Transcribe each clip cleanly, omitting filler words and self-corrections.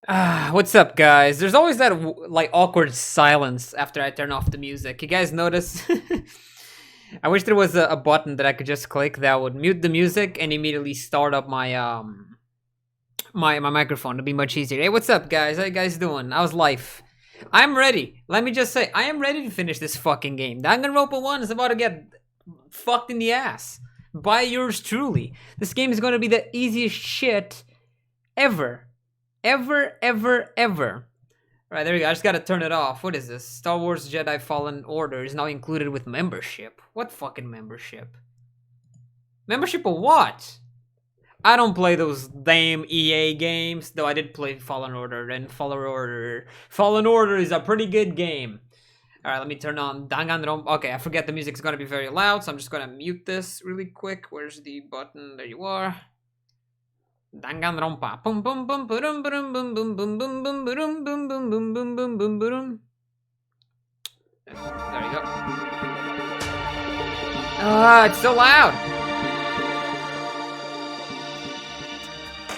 What's up, guys? There's always that like awkward silence after I turn off the music. You guys notice? I wish there was a button that I could just click that would mute the music and immediately start up my microphone. It'd be much easier. Hey, what's up, guys? How you guys doing? How's life? I'm ready. Let me just say, I am ready to finish this fucking game. Danganronpa 1 is about to get fucked in the ass by yours truly. This game is going to be the easiest shit ever. Ever. Alright, there we go. I just gotta turn it off. What is this? Star Wars Jedi Fallen Order is now included with membership. What fucking membership? Membership of what? I don't play those damn EA games, though I did play Fallen Order, and Fallen Order is a pretty good game. Alright, let me turn on Danganronpa. Okay, I forget the music's gonna be very loud, so I'm just gonna mute this really quick. Where's the button? There you are. Danganronpa. Boom boom boom boom boom boom boom boom boom boom boom boom boom boom boom boom boom boom boom. There you go. Ah, it's so loud.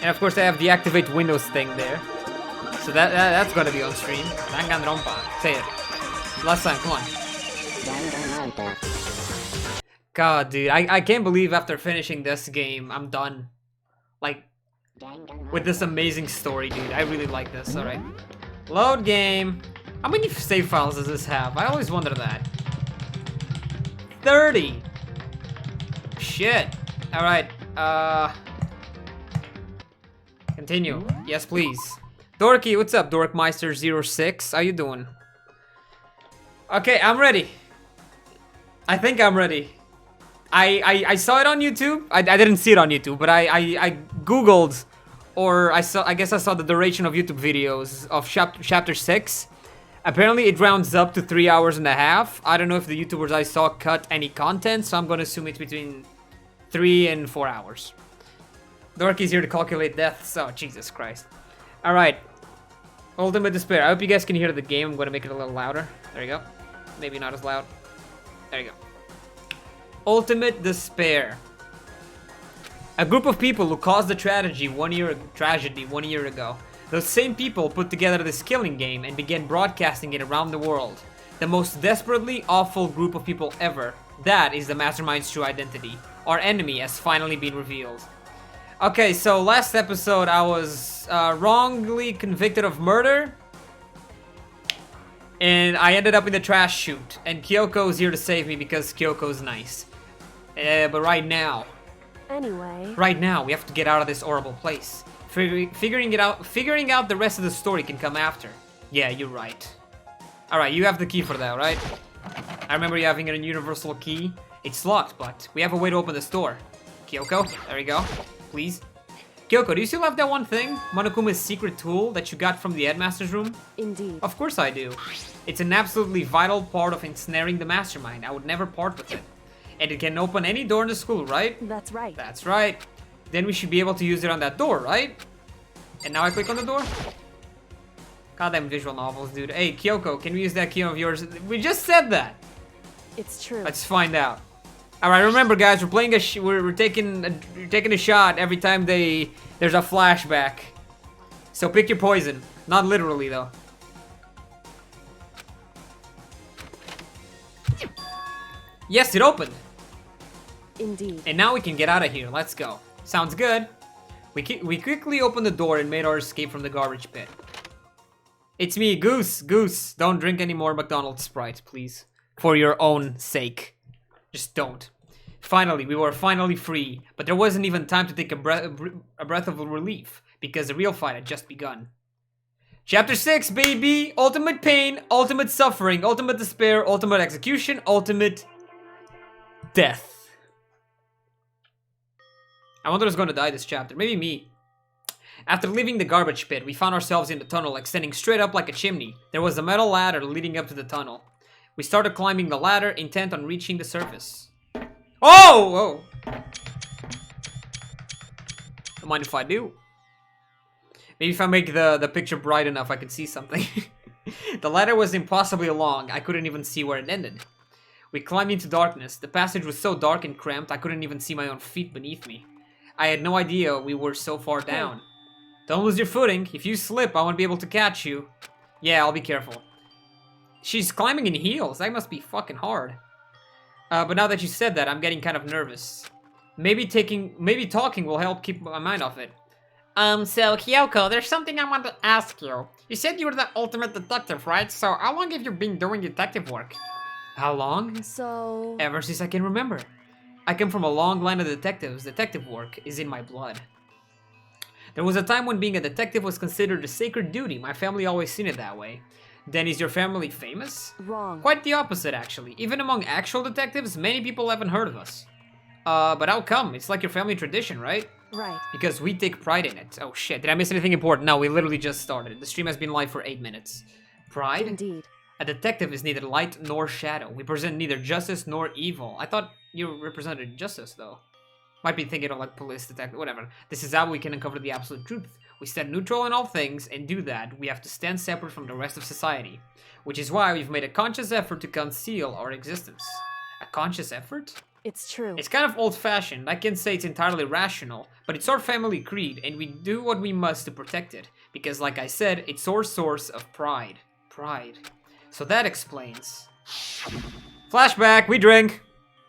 And of course I have the activate Windows thing there. So that's gonna be on stream. Danganronpa. Say it. Last time, come on. God, dude, I can't believe after finishing this game, I'm done. Like, with this amazing story, dude. I really like this. Alright. Load game. How many save files does this have? I always wonder that. 30. Shit. Alright. Continue. Yes, please. Dorky, what's up, Dorkmeister06? How you doing? Okay, I'm ready. I think I'm ready. I saw it on YouTube. I didn't see it on YouTube, but I googled, or I guess I saw the duration of YouTube videos of chapter 6. Apparently it rounds up to 3 hours and a half. I don't know if the YouTubers I saw cut any content, so I'm gonna assume it's between 3 and 4 hours. Dorky's here to calculate deaths. Oh, Jesus Christ. Alright. Ultimate Despair. I hope you guys can hear the game. I'm gonna make it a little louder. There you go. Maybe not as loud. There you go. Ultimate Despair. A group of people who caused the tragedy 1 year ago. Those same people put together this killing game and began broadcasting it around the world. The most desperately awful group of people ever. That is the Mastermind's true identity. Our enemy has finally been revealed. Okay, so last episode I was wrongly convicted of murder. And I ended up in the trash chute. And Kyoko's here to save me because Kyoko's nice. But right now, we have to get out of this horrible place. Figuring out the rest of the story can come after. Yeah, you're right. Alright, you have the key for that, right? I remember you having a universal key. It's locked, but we have a way to open this door. Kyoko, there you go. Please. Kyoko, do you still have that one thing? Monokuma's secret tool that you got from the headmaster's room? Indeed. Of course I do. It's an absolutely vital part of ensnaring the mastermind. I would never part with it. And it can open any door in the school, right? That's right. That's right. Then we should be able to use it on that door, right? And now I click on the door? Goddamn visual novels, dude. Hey, Kyoko, can we use that key of yours? We just said that. It's true. Let's find out. All right, remember, guys, we're playing we're taking a shot every time there's a flashback. So pick your poison, not literally though. Yes, it opened. Indeed. And now we can get out of here. Let's go. Sounds good. We quickly opened the door and made our escape from the garbage pit. It's me, Goose. Goose, don't drink any more McDonald's Sprite, please. For your own sake. Just don't. Finally, we were finally free. But there wasn't even time to take a breath of relief. Because the real fight had just begun. Chapter 6, baby! Ultimate pain, ultimate suffering, ultimate despair, ultimate execution, ultimate death. I wonder who's going to die this chapter. Maybe me. After leaving the garbage pit, we found ourselves in the tunnel extending straight up like a chimney. There was a metal ladder leading up to the tunnel. We started climbing the ladder, intent on reaching the surface. Oh! Oh! Don't mind if I do. Maybe if I make the picture bright enough, I can see something. The ladder was impossibly long. I couldn't even see where it ended. We climbed into darkness. The passage was so dark and cramped, I couldn't even see my own feet beneath me. I had no idea we were so far down. Don't lose your footing. If you slip, I won't be able to catch you. Yeah, I'll be careful. She's climbing in heels. That must be fucking hard. But now that you said that, I'm getting kind of nervous. Maybe talking will help keep my mind off it. So Kyoko, there's something I want to ask you. You said you were the ultimate detective, right? So how long have you been doing detective work? How long? So... Ever since I can remember. I come from a long line of detectives. Detective work is in my blood. There was a time when being a detective was considered a sacred duty. My family always seen it that way. Then is your family famous? Wrong. Quite the opposite, actually. Even among actual detectives, many people haven't heard of us. But how come? It's like your family tradition, right? Right. Because we take pride in it. Oh shit, did I miss anything important? No, we literally just started. The stream has been live for 8 minutes. Pride? Indeed. A detective is neither light nor shadow. We present neither justice nor evil. I thought you represented justice, though. Might be thinking of like police, detective, whatever. This is how we can uncover the absolute truth. We stand neutral in all things, and do that, we have to stand separate from the rest of society. Which is why we've made a conscious effort to conceal our existence. A conscious effort? It's true. It's kind of old-fashioned. I can't say it's entirely rational, but it's our family creed, and we do what we must to protect it. Because, like I said, it's our source of pride. Pride. So that explains. Flashback, we drink.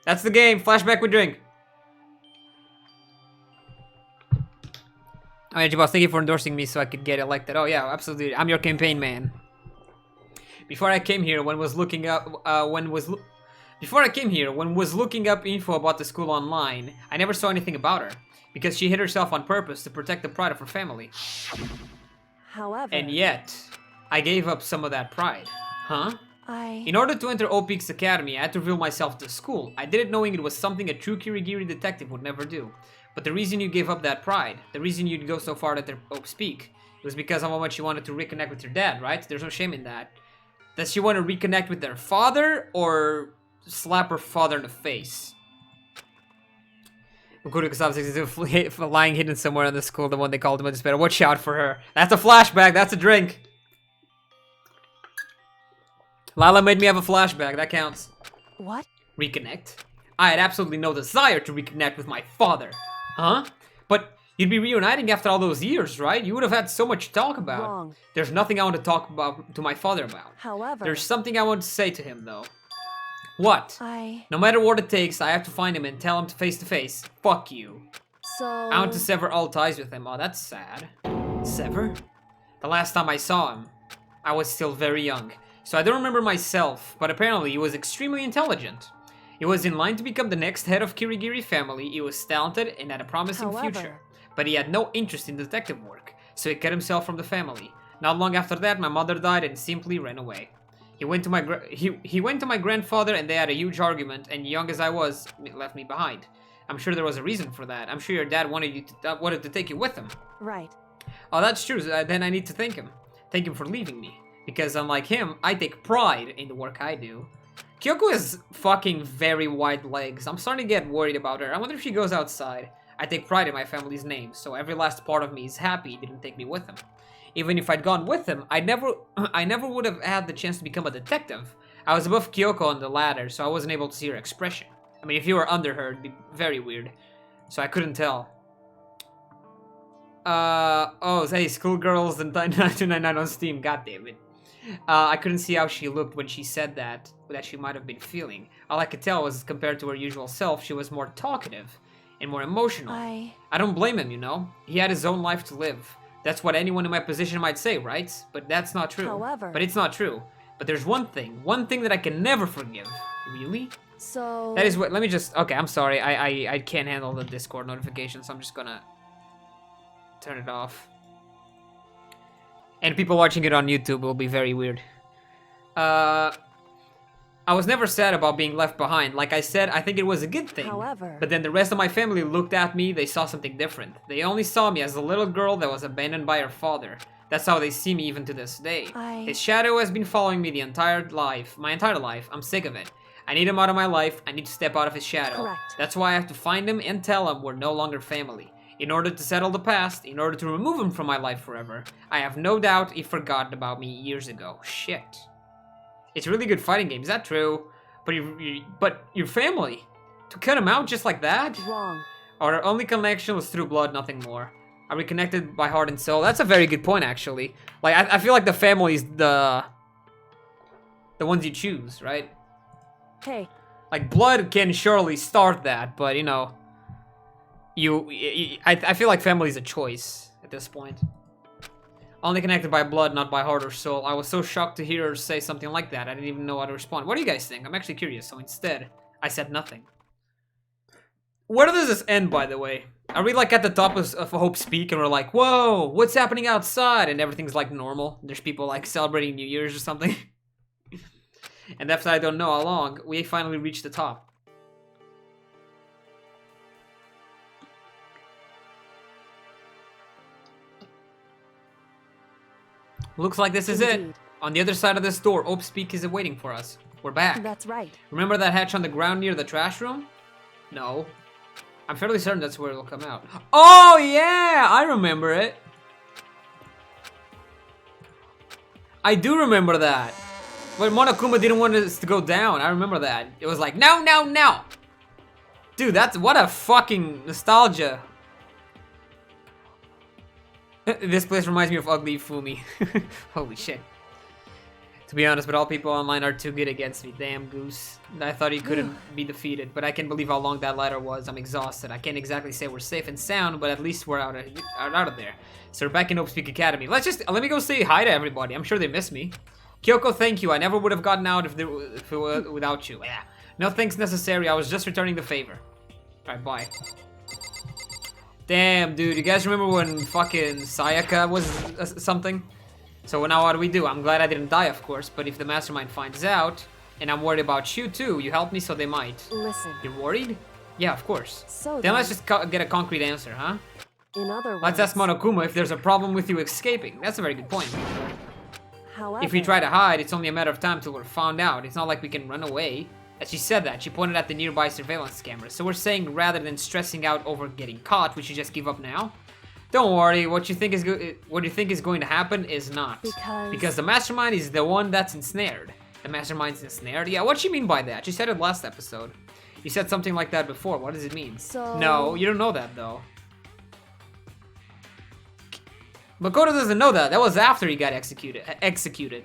That's the game. Flashback, we drink. Oh yeah, Gboss, thank you for endorsing me so I could get elected. Oh yeah, absolutely. I'm your campaign man. Before I came here, when was looking up info about the school online, I never saw anything about her because she hid herself on purpose to protect the pride of her family. However... And yet, I gave up some of that pride. Huh? In order to enter OPEAK's academy, I had to reveal myself to school. I did it knowing it was something a true Kirigiri detective would never do. But the reason you gave up that pride, the reason you'd go so far to speak, was because of how much you wanted to reconnect with your dad, right? There's no shame in that. Does she want to reconnect with their father, or slap her father in the face? Okuruka's lying hidden somewhere in the school, the one they called him in despair. Watch out for her. That's a flashback, that's a drink. Lala made me have a flashback, that counts. What? Reconnect? I had absolutely no desire to reconnect with my father. Huh? But you'd be reuniting after all those years, right? You would have had so much to talk about. Wrong. There's nothing I want to talk about to my father about. However... There's something I want to say to him, though. What? No matter what it takes, I have to find him and tell him to face. Fuck you. So... I want to sever all ties with him. Oh, that's sad. Sever? The last time I saw him, I was still very young. So I don't remember myself, but apparently he was extremely intelligent. He was in line to become the next head of Kirigiri family. He was talented and had a promising future. But he had no interest in detective work, so he cut himself from the family. Not long after that, my mother died and simply ran away. He went to my grandfather and they had a huge argument, and young as I was, it left me behind. I'm sure there was a reason for that. I'm sure your dad wanted to take you with him. Right. Oh, that's true. Then I need to thank him. Thank him for leaving me. Because unlike him, I take pride in the work I do. Kyoko has fucking very wide legs. I'm starting to get worried about her. I wonder if she goes outside. I take pride in my family's name, so every last part of me is happy he didn't take me with him. Even if I'd gone with him, I never would have had the chance to become a detective. I was above Kyoko on the ladder, so I wasn't able to see her expression. I mean, if you were under her, it'd be very weird. So I couldn't tell. Hey, Schoolgirls and 999 on Steam, goddammit. I couldn't see how she looked when she said that she might have been feeling. All I could tell was, compared to her usual self, she was more talkative and more emotional. I don't blame him, you know? He had his own life to live. That's what anyone in my position might say, right? But that's not true. However... But it's not true. But there's one thing that I can never forgive. Really? So... That is what, let me just, okay, I'm sorry. I can't handle the Discord notifications, so I'm just gonna turn it off. And people watching it on YouTube will be very weird. I was never sad about being left behind. Like I said, I think it was a good thing. However... But then the rest of my family looked at me, they saw something different. They only saw me as a little girl that was abandoned by her father. That's how they see me even to this day. His shadow has been following me my entire life. I'm sick of it. I need him out of my life. I need to step out of his shadow. Correct. That's why I have to find him and tell him we're no longer family. In order to settle the past, in order to remove him from my life forever, I have no doubt he forgot about me years ago. Shit. It's a really good fighting game, is that true? But your family? To cut him out just like that? Wrong. Our only connection was through blood, nothing more. Are we connected by heart and soul? That's a very good point, actually. Like, I feel like the family's the ones you choose, right? Hey, Like, blood can surely start that, but, you know, I feel like family's a choice at this point. Only connected by blood, not by heart or soul. I was so shocked to hear her say something like that. I didn't even know how to respond. What do you guys think? I'm actually curious, so instead, I said nothing. Where does this end, by the way? Are we, like, at the top of Hope's Peak, and we're like, whoa, what's happening outside? And everything's, like, normal. There's people, like, celebrating New Year's or something. And after I don't know how long, we finally reached the top. Looks like this is it. Indeed. On the other side of this door, Hope's Peak is waiting for us. We're back. That's right. Remember that hatch on the ground near the trash room? No. I'm fairly certain that's where it'll come out. Oh, yeah! I remember it. I do remember that. When Monokuma didn't want us to go down, I remember that. It was like, no, no, no! Dude, what a fucking nostalgia. This place reminds me of Ugly Fumi. Holy shit. To be honest, but all people online are too good against me. Damn, Goose. I thought he couldn't be defeated, but I can't believe how long that ladder was. I'm exhausted. I can't exactly say we're safe and sound, but at least we're out of there. So we're back in Hope's Peak Academy. Let me go say hi to everybody. I'm sure they miss me. Kyoko, thank you. I never would have gotten out if it were without you. Yeah. No thanks necessary. I was just returning the favor. Alright, bye. Damn, dude. You guys remember when fucking Sayaka was something? So now what do we do? I'm glad I didn't die, of course, but if the mastermind finds out, and I'm worried about you too, you helped me so they might. Listen. You're worried? Yeah, of course. So then let's just get a concrete answer, huh? in other words, Let's ask Monokuma if there's a problem with you escaping. That's a very good point. however, If we try to hide, it's only a matter of time till we're found out. It's not like we can run away. As she said that, she pointed at the nearby surveillance cameras. So we're saying rather than stressing out over getting caught, we should just give up now? Don't worry, what you think is going to happen is not. Because the mastermind is the one that's ensnared. The mastermind's ensnared? Yeah, what do you mean by that? She said it last episode. You said something like that before. What does it mean? So... No, you don't know that though. Makoto doesn't know that. That was after he got executed.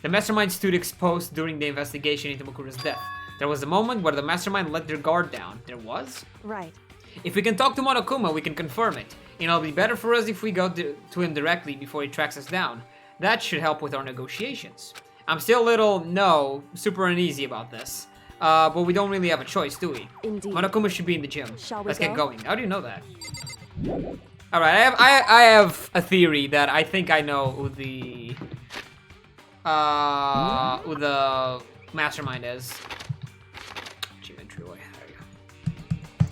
The mastermind stood exposed during the investigation into Makura's death. There was a moment where the mastermind let their guard down. There was? Right. If we can talk to Monokuma, we can confirm it. And it'll be better for us if we go to him directly before he tracks us down. That should help with our negotiations. I'm still a little, super uneasy about this. But we don't really have a choice, do we? Indeed. Monokuma should be in the gym. Shall we Let's go? get going. How do you know that? Alright, I have a theory that I think I know who the mastermind is.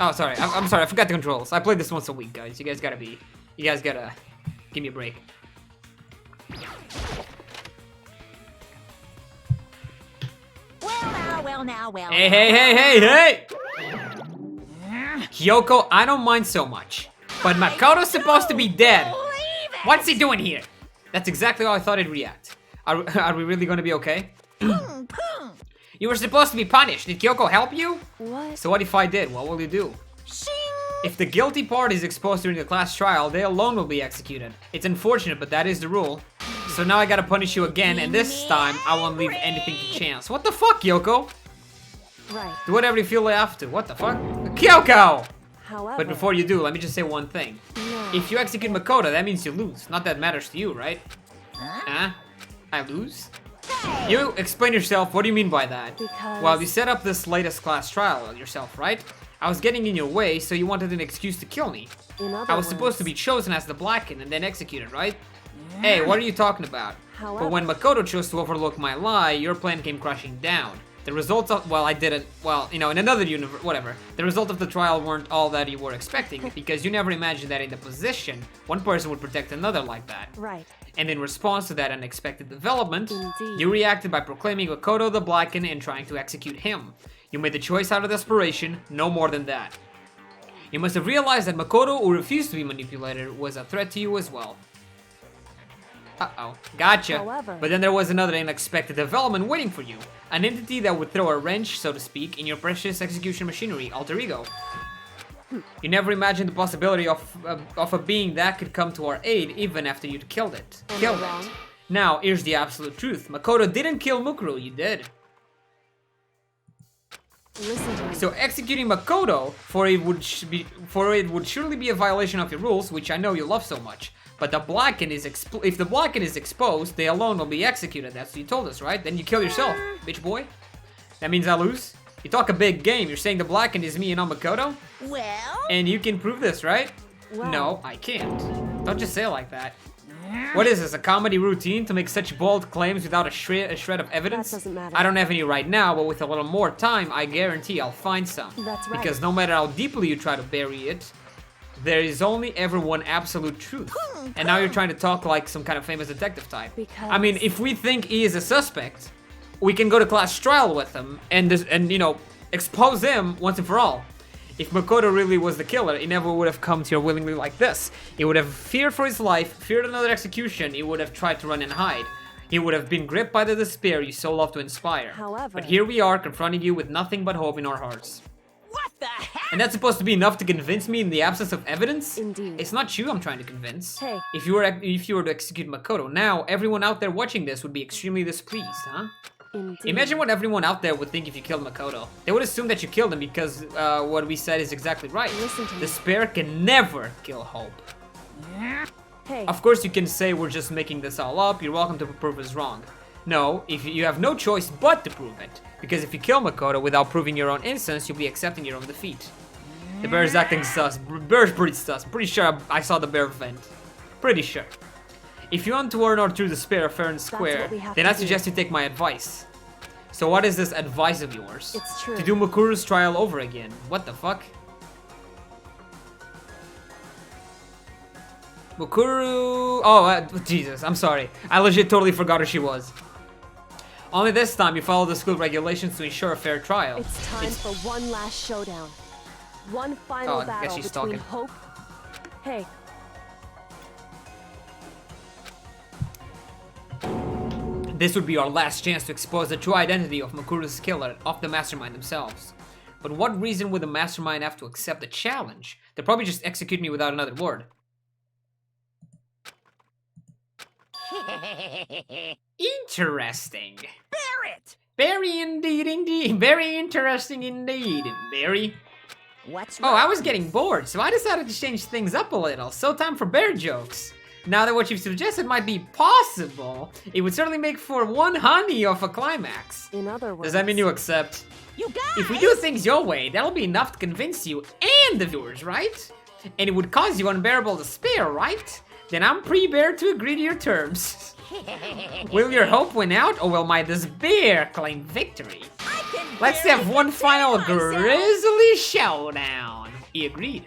Oh, sorry. I'm sorry. I forgot the controls. I played this once a week, guys. You guys gotta give me a break. Well now. Hey! Kyoko, I don't mind so much. But Makoto's supposed to be dead. What's he doing here? That's exactly how I thought he'd react. Are we really gonna be okay? You were supposed to be punished. Did Kyoko help you? What? So what if I did? What will you do? If the guilty party is exposed during the class trial, they alone will be executed. It's unfortunate, but that is the rule. So now I gotta punish you again, and this time I won't leave anything to chance. What the fuck, Kyoko? Right. Do whatever you feel you have to. What the fuck? Kyoko! However... But before you do, let me just say one thing. No. If you execute Makoto, that means you lose. Not that it matters to you, right? Huh? I lose? You explain yourself. What do you mean by that? Because... Well, you set up this latest class trial yourself, right? I was getting in your way, so you wanted an excuse to kill me. In other I was supposed to words, be chosen as the Blackened and then executed, right? Hey, what are you talking about? However... But when Makoto chose to overlook my lie, your plan came crashing down. The results of, well, I didn't, well, in another universe, whatever. The result of the trial weren't all that you were expecting, because you never imagined that in the position, one person would protect another like that. Right. And in response to that unexpected development, Indeed. you reacted by proclaiming Makoto the Blackened and trying to execute him. You made the choice out of desperation, no more than that. You must have realized that Makoto, who refused to be manipulated, was a threat to you as well. Uh-oh. Gotcha. However- But then there was another unexpected development waiting for you. An entity that would throw a wrench, so to speak, in your precious execution machinery, Alter Ego. You never imagined the possibility of a being that could come to our aid even after you'd killed it. Killed it. Now, here's the absolute truth. Makoto didn't kill Mukuru, you did. Listen to me. So executing Makoto for it would surely be a violation of your rules, which I know you love so much. But the Blacken is if the Blacken is exposed, they alone will be executed. That's what you told us, right? Then you kill yourself, bitch boy. That means I lose. You talk a big game. You're saying the Blacken is me and not Makoto? Well? And you can prove this, right? Well. No, I can't. Don't just say it like that. What is this, a comedy routine to make such bold claims without a shred of evidence? That doesn't matter. I don't have any right now, but with a little more time, I guarantee I'll find some. That's right. Because no matter how deeply you try to bury it, there is only ever one absolute truth. And now you're trying to talk like some kind of famous detective type. Because- I mean, if we think he is a suspect, we can go to class trial with him and you know, expose him once and for all. If Makoto really was the killer, he never would have come to here willingly like this. He would have feared for his life, feared another execution, he would have tried to run and hide. He would have been gripped by the despair you so love to inspire. However- But here we are, confronting you with nothing but hope in our hearts. What the heck? And that's supposed to be enough to convince me in the absence of evidence? Indeed. It's not you I'm trying to convince. Hey. If you were to execute Makoto now, everyone out there watching this would be extremely displeased, huh? Indeed. Imagine what everyone out there would think if you killed Makoto. They would assume that you killed him because what we said is exactly right. Listen to me. Despair can never kill hope. Hey, Of course you can say we're just making this all up, you're welcome to prove us wrong. No, if you have no choice but to prove it. Because if you kill Makoto without proving your own innocence, you'll be accepting your own defeat. The bear is acting sus. Bear's pretty sus. Pretty sure I saw the bear vent. Pretty sure. If you want to earn our true despair fair and square, what we have then to I do. suggest you take my advice. So what is this advice of yours? It's true. To do Makuru's trial over again. What the fuck? Mukuru... Oh, Jesus, I'm sorry. I legit totally forgot who she was. Only this time you follow the school regulations to ensure a fair trial. it's time for one last showdown. One final Oh, I guess battle she's between talking. hope. Hey, This would be our last chance to expose the true identity of Makuru's killer, of the mastermind themselves. But what reason would the mastermind have to accept the challenge? They'll probably just execute me without another word. Interesting. Barrett! Very indeed. Very interesting indeed. Very. What's Oh, wrong? I was getting bored, so I decided to change things up a little. So time for bear jokes. Now that what you've suggested might be possible, it would certainly make for one honey of a climax. in other words. Does that mean you accept? You guys! If we do things your way, that'll be enough to convince you and the viewers, right? And it would cause you unbearable despair, right? Then I'm prepared to agree to your terms. Will your hope win out, or will my despair claim victory? I can Let's barely have one contain final myself. grisly showdown. He agreed.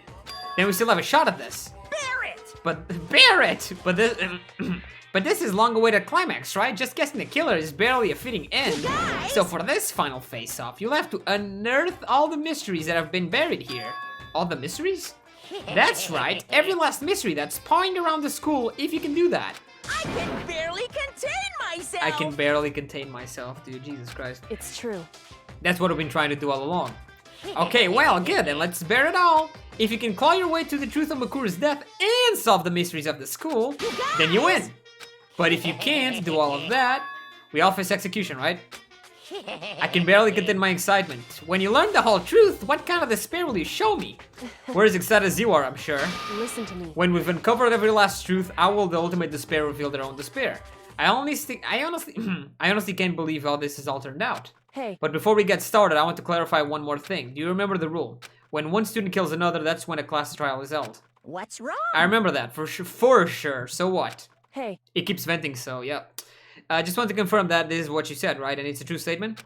Then we still have a shot at this. Barrett! But Barrett! But this, but this is long-awaited climax, right? Just guessing the killer is barely a fitting end. guys! So for this final face-off, you'll have to unearth all the mysteries that have been buried here. All the mysteries? That's right. Every last mystery that's pawing around the school, if you can do that. I can barely contain myself! I can barely contain myself, dude. Jesus Christ. It's true. That's what I've been trying to do all along. Okay, well, good, then let's bear it all. If you can claw your way to the truth of Makuru's death and solve the mysteries of the school, then you win. But if you can't do all of that, we all face execution, right? I can barely contain my excitement. When you learn the whole truth, what kind of despair will you show me? We're as excited as you are, I'm sure. Listen to me. When we've uncovered every last truth, how will the ultimate despair reveal their own despair? I honestly can't believe how this has all turned out. Hey, But before we get started, I want to clarify one more thing. Do you remember the rule? When one student kills another, that's when a class trial is held. What's wrong? I remember that, for sure. So what? hey, It keeps venting, so yeah. I just want to confirm that this is what you said, right? And it's a true statement?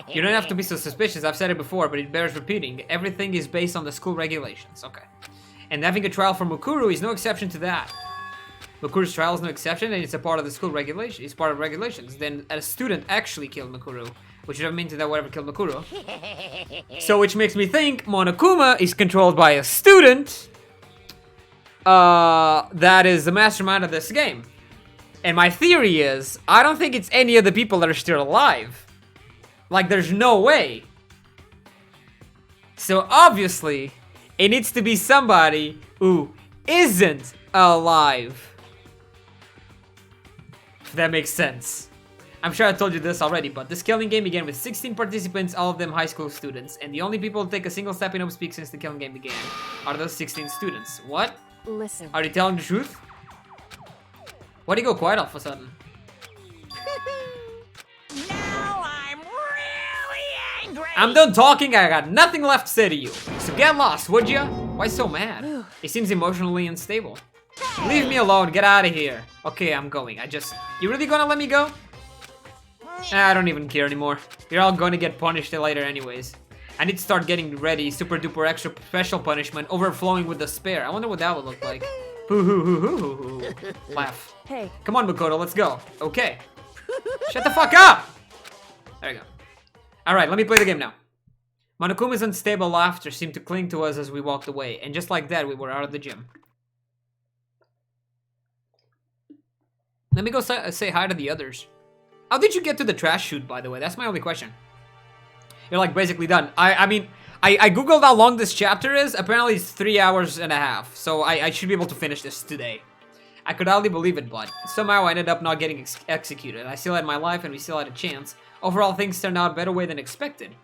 You don't have to be so suspicious, I've said it before, but it bears repeating. Everything is based on the school regulations, okay. And having a trial for Mukuru is no exception to that. Makuru's trial is no exception, and it's a part of the school regulation. It's part of regulations. Then a student actually killed Makuru, which would have meant that whatever killed Makuru. So which makes me think Monokuma is controlled by a student that is the mastermind of this game. And my theory is, I don't think it's any of the people that are still alive. Like, there's no way. So obviously, It needs to be somebody who isn't alive. If that makes sense. I'm sure I told you this already, but this killing game began with 16 participants, all of them high school students, and the only people to take a single step in Hope Speak since the killing game began are those 16 students. What? Listen. Are you telling the truth? Why'd he go quiet all of a sudden? Now I'm really angry. I'm done talking, I got nothing left to say to you. So get lost, would ya? Why so mad? He seems emotionally unstable. Leave me alone, get out of here. Okay, I'm going. You really gonna let me go? I don't even care anymore. You're all gonna get punished later anyways. I need to start getting ready. Super duper extra special punishment, overflowing with despair. I wonder what that would look like. Hoo hoo hoo hoo hoo hoo. Laugh. Hey. Come on, Makoto, let's go. Okay. Shut the fuck up! There you go. Alright, let me play the game now. Monokuma's unstable laughter seemed to cling to us as we walked away, and just like that, we were out of the gym. Let me go say hi to the others. How did you get to the trash chute, by the way? That's my only question. You're like basically done. I mean, I googled how long this chapter is. Apparently it's 3 hours and a half. So I should be able to finish this today. I could hardly believe it, but somehow I ended up not getting executed. I still had my life and we still had a chance. Overall, things turned out a better way than expected.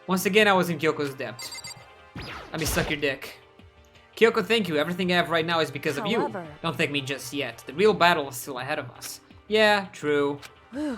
Once again, I was in Kyoko's debt. Let me suck your dick. Kyoko, thank you. Everything I have right now is because of you. Don't thank me just yet. The real battle is still ahead of us. Yeah, true.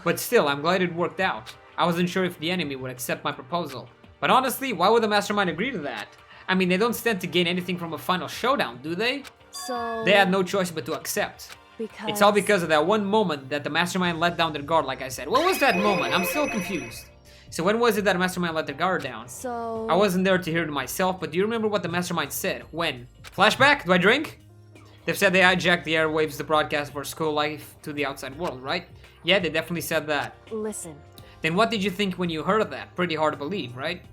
But still, I'm glad it worked out. I wasn't sure if the enemy would accept my proposal. But honestly, why would the mastermind agree to that? I mean, they don't stand to gain anything from a final showdown, do they? So... They had no choice but to accept. Because... It's all because of that one moment that the mastermind let down their guard, like I said. What was that moment? I'm still confused. So when was it that the mastermind let their guard down? So... I wasn't there to hear it myself, but do you remember what the mastermind said? When? Flashback? Do I drink? They've said they hijacked the airwaves to broadcast for school life to the outside world, right? Yeah, they definitely said that. Listen. Then what did you think when you heard of that? Pretty hard to believe, right?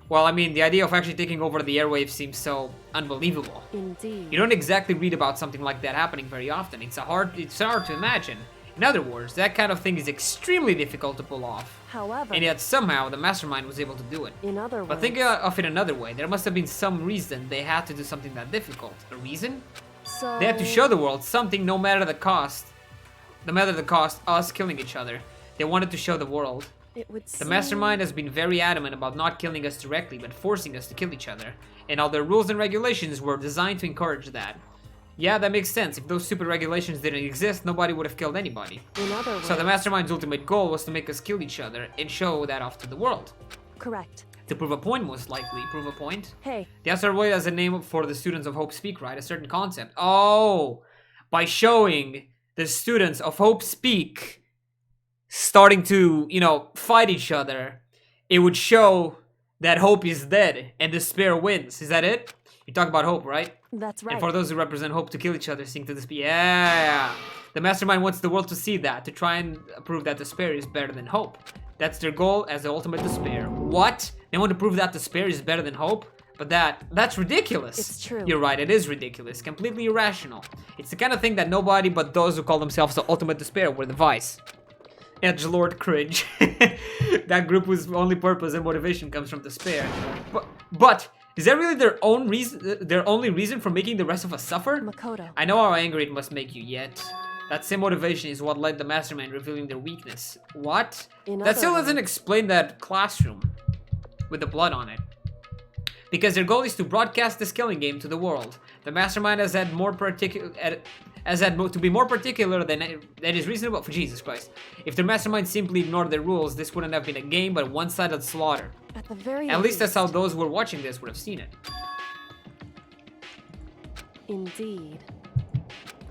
Well, I mean, the idea of actually taking over the airwaves seems so unbelievable. Indeed. You don't exactly read about something like that happening very often. It's hard to imagine. In other words, that kind of thing is extremely difficult to pull off. However... And yet somehow the mastermind was able to do it. In other words... But think of it another way. There must have been some reason they had to do something that difficult. A reason? So... They had to show the world something no matter the cost. No matter the cost, us killing each other. They wanted to show the world. It would The mastermind has been very adamant about not killing us directly, but forcing us to kill each other. And all their rules and regulations were designed to encourage that. Yeah, that makes sense. If those stupid regulations didn't exist, nobody would have killed anybody. In other words... So the mastermind's ultimate goal was to make us kill each other and show that off to the world. Correct. To prove a point, most likely. Prove a point? Hey. The asteroid has a name for the students of Hope Speak, right? A certain concept. Oh! By showing the students of Hope Speak starting to, you know, fight each other, it would show that hope is dead and despair wins. Is that it? You talk about hope, right? That's right. And for those who represent hope to kill each other, sing to despair. Yeah! The mastermind wants the world to see that, to try and prove that despair is better than hope. That's their goal as the ultimate despair. What? They want to prove that despair is better than hope? But that's ridiculous. It's true. You're right, it is ridiculous. Completely irrational. It's the kind of thing that nobody but those who call themselves the ultimate despair would advise. Edgelord cringe. That group whose only purpose and motivation comes from despair. But is that really their own reason? Their only reason for making the rest of us suffer? Makoto. I know how angry it must make you, yet that same motivation is what led the mastermind revealing their weakness. What? That still doesn't explain that classroom with the blood on it. Because their goal is to broadcast this killing game to the world. The mastermind has had more to be more particular than is reasonable for Jesus Christ. If the mastermind simply ignored the rules, this wouldn't have been a game but one-sided slaughter. At least that's how those who were watching this would have seen it. Indeed.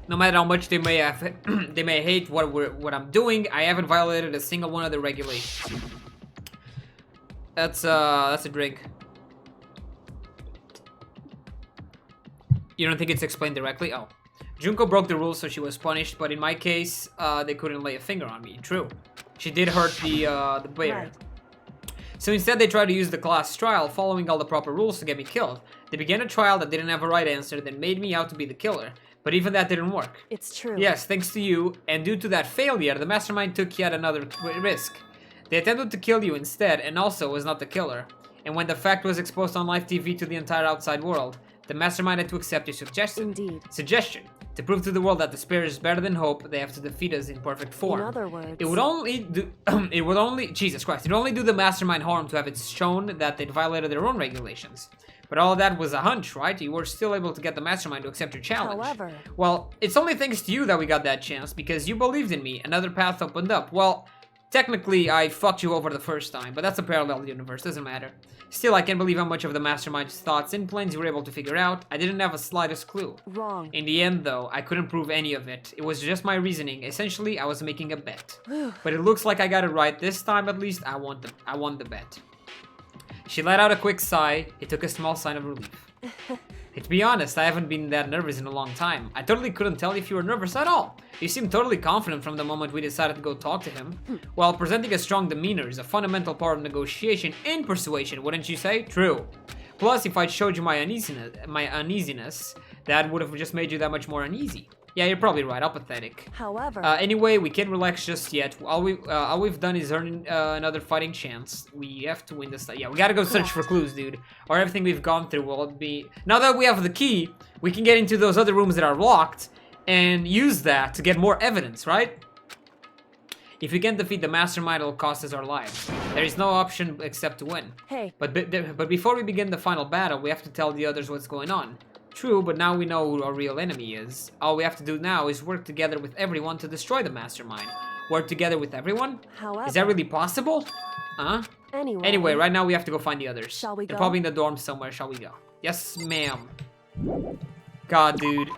No matter how much they may hate what I'm doing, I haven't violated a single one of the regulations. That's a drink. You don't think it's explained directly? Oh. Junko broke the rules, so she was punished, but in my case, they couldn't lay a finger on me. True. She did hurt the bear. Right. So instead, they tried to use the class trial, following all the proper rules to get me killed. They began a trial that didn't have a right answer, then made me out to be the killer. But even that didn't work. It's true. Yes, thanks to you, and due to that failure, the mastermind took yet another risk. They attempted to kill you instead, and also was not the killer. And when the fact was exposed on live TV to the entire outside world, the mastermind had to accept your suggestion. Indeed. Suggestion. To prove to the world that despair is better than hope, they have to defeat us in perfect form. In other words, It would only do Jesus Christ, it would only do the mastermind harm to have it shown that they'd violated their own regulations. But all of that was a hunch, right? You were still able to get the mastermind to accept your challenge. However, Well, it's only thanks to you that we got that chance, because you believed in me. Another path opened up. Well, technically, I fucked you over the first time, but that's a parallel universe, doesn't matter. Still, I can't believe how much of the mastermind's thoughts and plans you were able to figure out. I didn't have a slightest clue. wrong. In the end, though, I couldn't prove any of it. It was just my reasoning. Essentially, I was making a bet. But it looks like I got it right this time, at least. I won the bet. She let out a quick sigh. It took a small sign of relief. To be honest, I haven't been that nervous in a long time. I totally couldn't tell if you were nervous at all. You seemed totally confident from the moment we decided to go talk to him. While presenting a strong demeanor is a fundamental part of negotiation and persuasion, wouldn't you say? True. Plus, if I showed you my uneasiness, that would have just made you that much more uneasy. Yeah, you're probably right. How pathetic. However, Anyway, we can't relax just yet. All we've done is earn another fighting chance. We have to win this. Yeah, we gotta go search for clues, dude. Or everything we've gone through will be. Now that we have the key, we can get into those other rooms that are locked and use that to get more evidence, right? If we can't defeat the mastermind, it'll cost us our lives. There is no option except to win. hey, But before we begin the final battle, we have to tell the others what's going on. True, but now we know who our real enemy is. All we have to do now is work together with everyone to destroy the mastermind. Work together with everyone? however, Is that really possible? Huh? Anyway, right now we have to go find the others. Shall we They're go? probably in the dorm somewhere. Shall we go? Yes, ma'am. God, dude.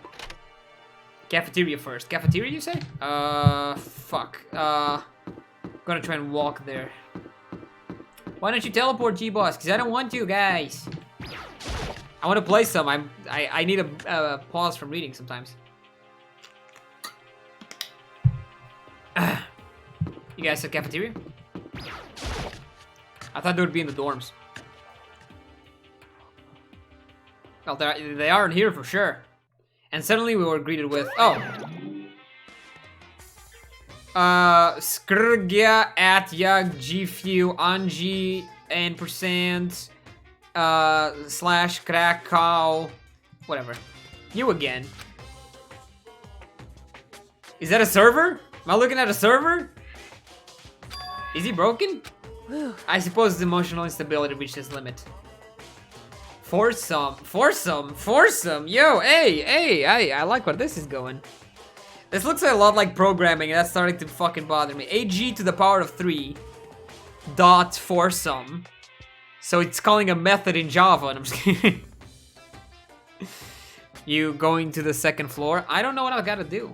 Cafeteria first. Cafeteria, you say? Fuck. Gonna try and walk there. Why don't you teleport, Gboss? Because I don't want to, guys. I want to play some. I need a pause from reading sometimes. You guys said cafeteria? I thought they would be in the dorms. Well, they aren't here for sure. And suddenly we were greeted with, oh. Skrgya at Yag Gfu Anji and slash Krakow, whatever. You again. Is that a server? Am I looking at a server? Is he broken? I suppose his emotional instability reached its limit. Foursome. Yo, hey, I like where this is going. This looks a lot like programming, and that's starting to fucking bother me. AG to the power of 3 dot foursome. So it's calling a method in Java, and I'm just kidding. You going to the second floor? I don't know what I gotta do.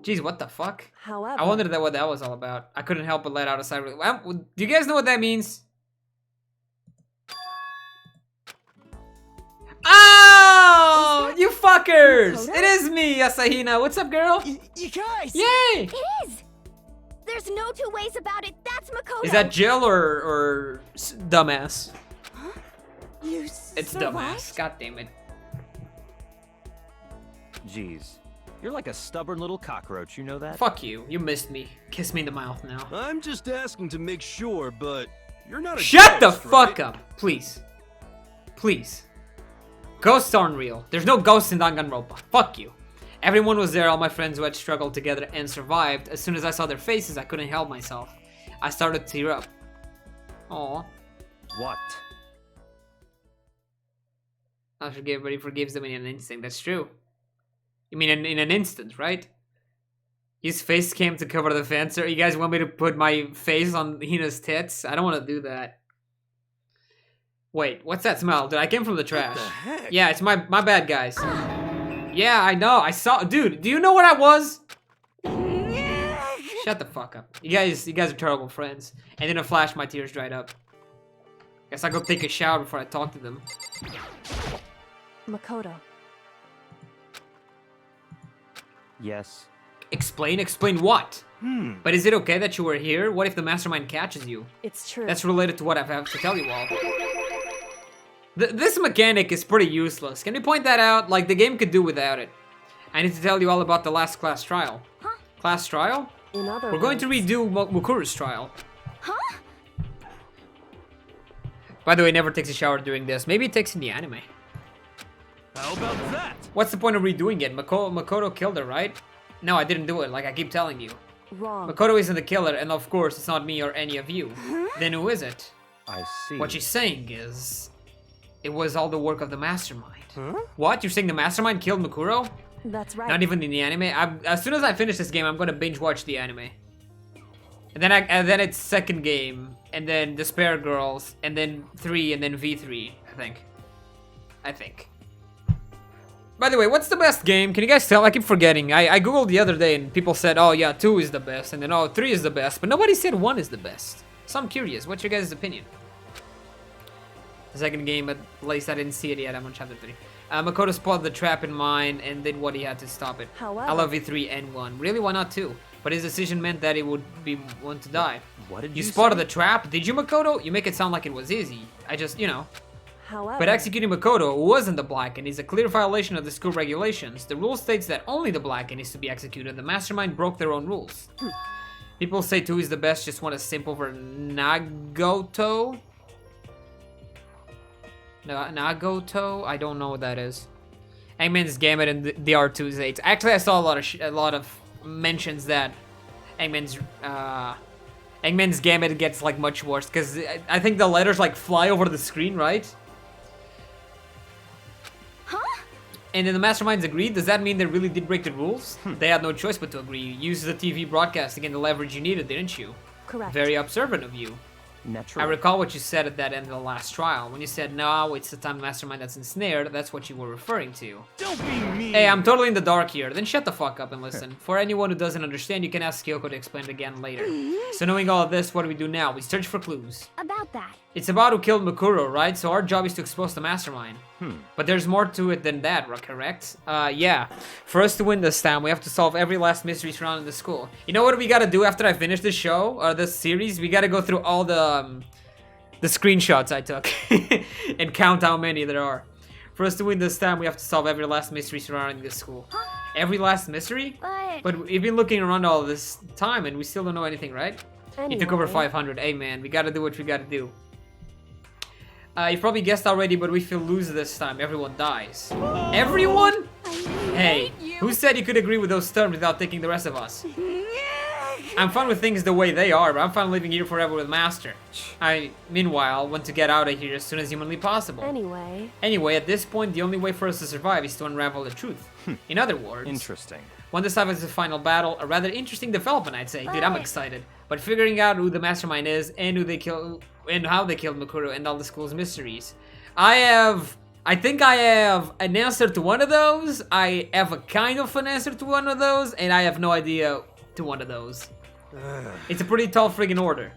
Jeez, what the fuck? however, I wondered what that was all about. I couldn't help but let out a sigh. Do you guys know what that means? Oh, you fuckers! Dakota? It is me, Asahina. What's up, girl? You guys! Yay! It is! There's no two ways about it. That's Makoto. Is that Jill or dumbass? You It's survived? dumbass. God damn it. Jeez, you're like a stubborn little cockroach, you know that? Fuck you. You missed me. Kiss me in the mouth now. I'm just asking to make sure, but you're not a Shut the ghost, fuck right? up, please. Please. Ghosts aren't real. There's no ghosts in Danganronpa. Fuck you. Everyone was there, all my friends who had struggled together and survived. As soon as I saw their faces, I couldn't help myself. I started to tear up. Aww. What? I forgive, but he forgives them in an instant. That's true. You mean in an instant, right? His face came to cover the fence. You guys want me to put my face on Hina's tits? I don't want to do that. Wait, what's that smell? Dude, I came from the trash. What the heck? Yeah, it's my bad, guys. Yeah, I know. I saw. Dude, do you know what I was? Shut the fuck up. You guys are terrible friends. And in a flash, my tears dried up. Guess I'll go take a shower before I talk to them. Makoto. Yes. Explain what? But is it okay that you were here? What if the mastermind catches you? It's true. That's related to what I have to tell you all. This mechanic is pretty useless. Can you point that out? Like, the game could do without it. I need to tell you all about the last class trial. Huh? Class trial? In other We're going to words, redo Mukuru's trial. Huh? By the way, he never takes a shower during this. Maybe he takes in the anime. How about that? What's the point of redoing it? Makoto killed her, right? No, I didn't do it, like I keep telling you. Wrong. Makoto isn't the killer, and of course, it's not me or any of you. Then who is it? I see. What she's saying is... It was all the work of the mastermind. What? You're saying the mastermind killed Makuro? That's right. Not even in the anime? As soon as I finish this game, I'm gonna binge watch the anime. And then it's second game, and then Despair Girls, and then 3, and then V3, I think. By the way, what's the best game? Can you guys tell? I keep forgetting. I googled the other day and people said, oh yeah, 2 is the best, and then oh, 3 is the best, but nobody said 1 is the best. So I'm curious, what's your guys' opinion? The second game, at least I didn't see it yet, I'm on chapter 3. Makoto spotted the trap in mine and did what he had to stop it. However, I love V3 and 1. Really, why not 2? But his decision meant that it would be one to die. What did You you spotted say? the trap? Did you, Makoto? You make it sound like it was easy. I just, you know. however, But executing Makoto wasn't the Blacken is a clear violation of the school regulations. The rule states that only the Blacken is to be executed. The mastermind broke their own rules. People say 2 is the best, just want a simp over Nagoto. Nagoto? I don't know what that is. Eggman's Gambit and the R2's 8. Actually, I saw a lot of mentions that Eggman's Gambit gets like much worse because I think the letters like fly over the screen, right? Huh? And then the masterminds agreed. Does that mean they really did break the rules? They had no choice but to agree. You used the TV broadcast to gain the leverage you needed, didn't you? correct. Very observant of you. Naturally. I recall what you said at that end of the last trial. When you said, no, it's the time mastermind that's ensnared, that's what you were referring to. Don't be mean. Hey, I'm totally in the dark here. Then shut the fuck up and listen. For anyone who doesn't understand, you can ask Kyoko to explain it again later. So knowing all of this, what do we do now? We search for clues. About that. It's about who killed Makuro, right? So our job is to expose the mastermind. But there's more to it than that, correct? Yeah. For us to win this time, we have to solve every last mystery surrounding the school. You know what we gotta do after I finish this show, or this series? We gotta go through all the screenshots I took and count how many there are. For us to win this time, we have to solve every last mystery surrounding the school. Every last mystery? But we've been looking around all this time and we still don't know anything, right? You took over Anyway. 500. Hey man, we gotta do what we gotta do. You've probably guessed already, but if we lose this time, everyone dies. Everyone? Hey, who said you could agree with those terms without taking the rest of us? I'm fine with things the way they are, but I'm fine living here forever with Master. I, meanwhile, want to get out of here as soon as humanly possible. Anyway, At this point, the only way for us to survive is to unravel the truth. In other words, Interesting. when this happens the final battle, a rather interesting development, I'd say. Dude, I'm excited. But figuring out who the mastermind is and who they kill and how they killed Makuro and all the school's mysteries. I think I have an answer to one of those. I have a kind of an answer to one of those, and I have no idea to one of those. It's a pretty tall friggin' order.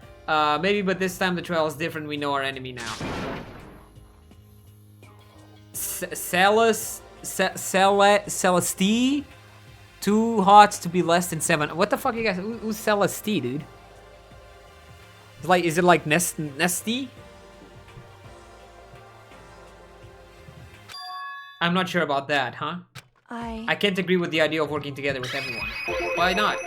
Maybe, but this time the trial is different. We know our enemy now. Celeste? Too hot to be less than 7. What the fuck, you guys? Who's Celeste, dude? Is it like Nesty? I'm not sure about that, huh? I can't agree with the idea of working together with everyone. Why not?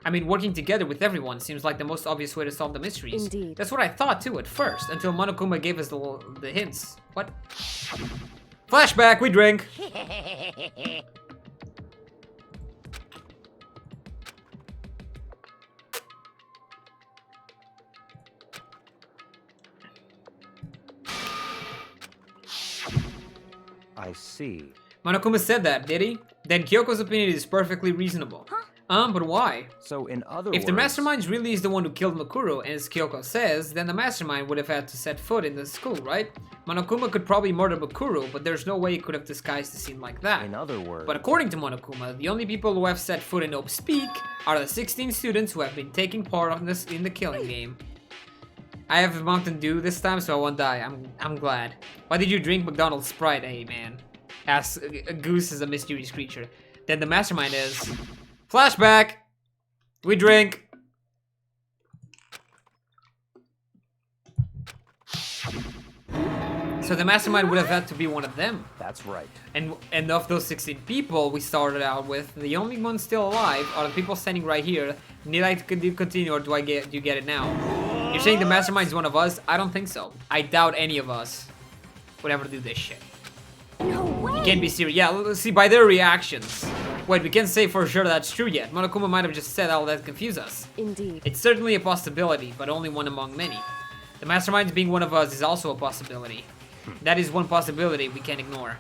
I mean, working together with everyone seems like the most obvious way to solve the mysteries. Indeed. That's what I thought too at first, until Monokuma gave us the hints. What? Flashback, we drink! I see. Monokuma said that, did he? Then Kyoko's opinion is perfectly reasonable. But why? So in other If words... the mastermind really is the one who killed Makuro, as Kyoko says, then the mastermind would have had to set foot in the school, right? Monokuma could probably murder Makuro, but there's no way he could have disguised the scene like that. In other words... But according to Monokuma, the only people who have set foot in Ope's Peak are the 16 students who have been taking part in the killing game. I have Mountain Dew this time, so I won't die. I'm glad. Why did you drink McDonald's Sprite? Hey, man. As a goose is a mysterious creature. Then the mastermind is... Flashback! We drink! So the mastermind would have had to be one of them. That's right. And of those 16 people we started out with, the only ones still alive are the people standing right here. Need I continue or do you get it now? You're You're saying the mastermind is one of us? I don't think so. I doubt any of us would ever do this shit. No way. You can't be serious. Yeah, let's see by their reactions. Wait, we can't say for sure that's true yet. Monokuma might have just said all that confuse us. Indeed. It's certainly a possibility, but only one among many. The mastermind being one of us is also a possibility. That is one possibility we can't ignore.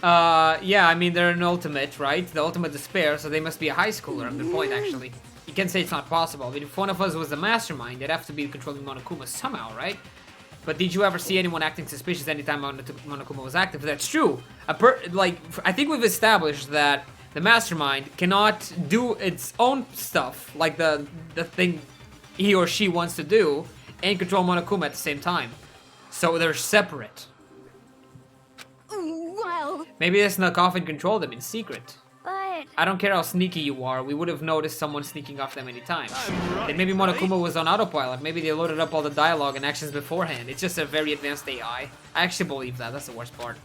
Yeah, I mean, they're an ultimate, right? The ultimate despair, so they must be a high schooler. Good point, actually. You can say it's not possible, but if one of us was the mastermind, they'd have to be controlling Monokuma somehow, right? But did you ever see anyone acting suspicious anytime Monokuma was active? That's true. I think we've established that the mastermind cannot do its own stuff, like the thing he or she wants to do, and control Monokuma at the same time. So they're separate. Well, Maybe they snuck off and controlled them in secret. but I don't care how sneaky you are, we would have noticed someone sneaking off them anytime. I'm right, Then maybe Monokuma right? was on autopilot, maybe they loaded up all the dialogue and actions beforehand. It's just a very advanced AI. I actually believe that, that's the worst part.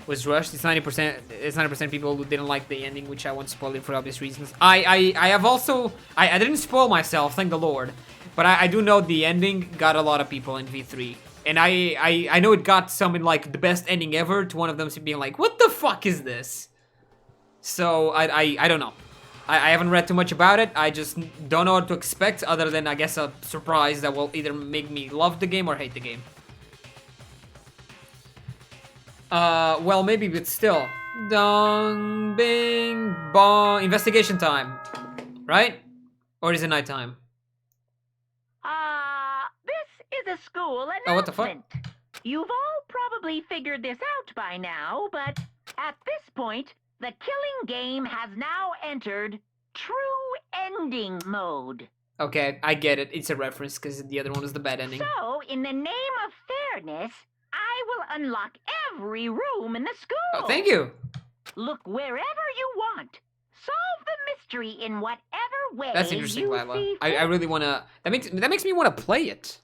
Was rushed, it's 90% people who didn't like the ending, which I won't spoil it for obvious reasons. I have also, I didn't spoil myself, thank the Lord. But I do know the ending got a lot of people in V3. And I know it got some in like the best ending ever, to one of them being like, what the fuck is this? So I don't know. I haven't read too much about it. I just don't know what to expect other than, I guess, a surprise that will either make me love the game or hate the game. Well, maybe, but still. Dong, bing, bong. Investigation time. Right? Or is it nighttime? This is a school announcement. Oh, what the fuck? You've all probably figured this out by now, but at this point, the killing game has now entered true ending mode. Okay, I get it. It's a reference because the other one was the bad ending. So, in the name of fairness, I will unlock every room in the school. Oh, thank you. Look wherever you want. Solve the mystery in whatever way That's interesting, you Lila. see I really wanna. That makes me wanna play it.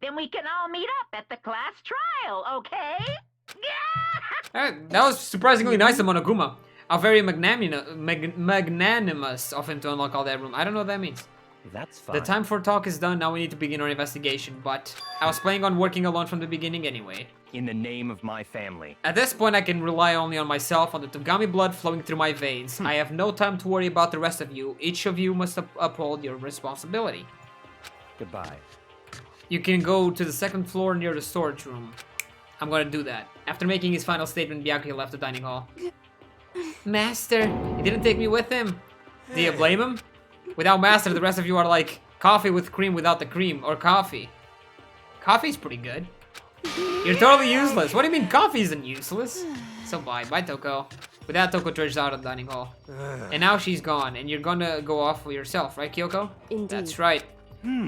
Then we can all meet up at the class trial, okay? Alright, that was surprisingly nice of Monokuma. How very magnanimous of him to unlock all that room. I don't know what that means. That's fine. The time for talk is done, now we need to begin our investigation, but I was planning on working alone from the beginning anyway. In the name of my family. At this point, I can rely only on myself, on the Togami blood flowing through my veins. I have no time to worry about the rest of you. Each of you must uphold your responsibility. Goodbye. You can go to the second floor near the storage room. I'm gonna do that. After making his final statement, Byakuya left the dining hall. Master, he didn't take me with him. Do you blame him? Without Master, the rest of you are like coffee with cream without the cream, or coffee. Coffee's pretty good. You're totally useless. What do you mean coffee isn't useless? So bye Toko. With that, Toko trudged out of the dining hall. And now she's gone, and you're gonna go off for yourself, right, Kyoko? Indeed. That's right.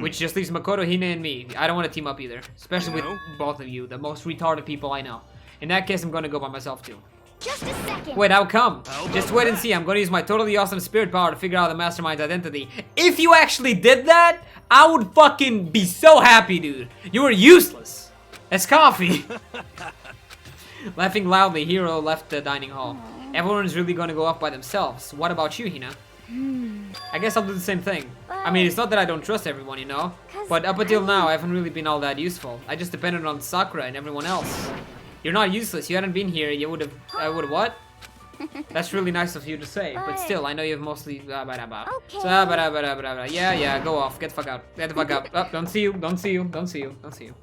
Which just leaves Makoto, Hina, and me. I don't want to team up either. Especially with No. both of you, the most retarded people I know. In that case, I'm gonna go by myself too. just a second. Wait, how come? How about Just wait and that? see. I'm gonna use my totally awesome spirit power to figure out the mastermind's identity. If you actually did that, I would fucking be so happy, dude. You were useless. That's coffee. Laughing loudly, Hiro left the dining hall. Everyone's really gonna go off by themselves. What about you, Hina? I guess I'll do the same thing. I mean, it's not that I don't trust everyone, you know? But up until now, I haven't really been all that useful. I just depended on Sakura and everyone else. You're not useless. You hadn't been here, you would have... I would have what? That's really nice of you to say, but still, I know you've mostly... Okay. Yeah, go off. Get the fuck out. Get the fuck out. Oh, don't see you. Don't see you. Don't see you. Don't see you.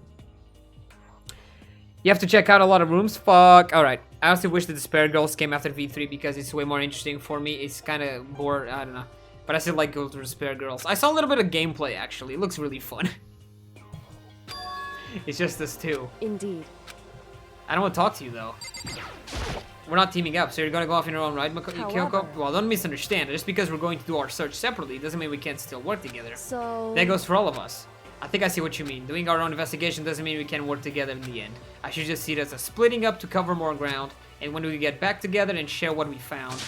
You have to check out a lot of rooms. Fuck. Alright. I also wish the Despair Girls came after V3 because it's way more interesting for me. It's kind of bored. I don't know. But I still like Go to Despair Girls. I saw a little bit of gameplay, actually. It looks really fun. It's just us two. Indeed. I don't want to talk to you, though. We're not teaming up, so you're gonna go off in your own right, Kyoko? However- Well, don't misunderstand. Just because we're going to do our search separately doesn't mean we can't still work together. So... That goes for all of us. I think I see what you mean. Doing our own investigation doesn't mean we can work together in the end. I should just see it as a splitting up to cover more ground, and when we get back together and share what we found.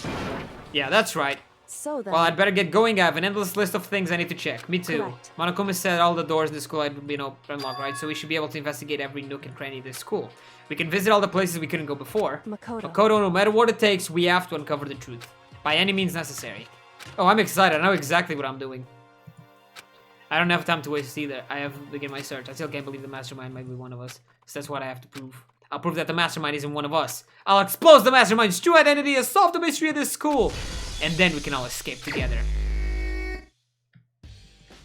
Yeah, that's right. So then... Well, I'd better get going. I have an endless list of things I need to check. Me too. Correct. Monokuma said all the doors in the school had been unlocked, right? So we should be able to investigate every nook and cranny of this school. We can visit all the places we couldn't go before. Makoto. Makoto, no matter what it takes, we have to uncover the truth. By any means necessary. Oh, I'm excited. I know exactly what I'm doing. I don't have time to waste either. I have to begin my search. I still can't believe the mastermind might be one of us. So that's what I have to prove. I'll prove that the mastermind isn't one of us. I'll expose the mastermind's true identity and solve the mystery of this school. And then we can all escape together.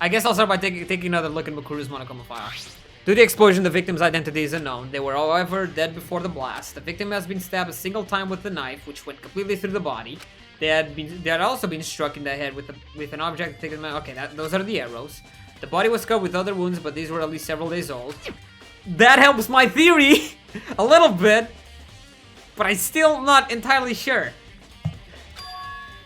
I guess I'll start by taking another look at Makuru's monochrome file. Due to the explosion, the victim's identity is unknown. They were, however, dead before the blast. The victim has been stabbed a single time with the knife, which went completely through the body. They had also been struck in the head with an object. Okay, those are the arrows. The body was covered with other wounds, but these were at least several days old. That helps my theory a little bit, but I'm still not entirely sure.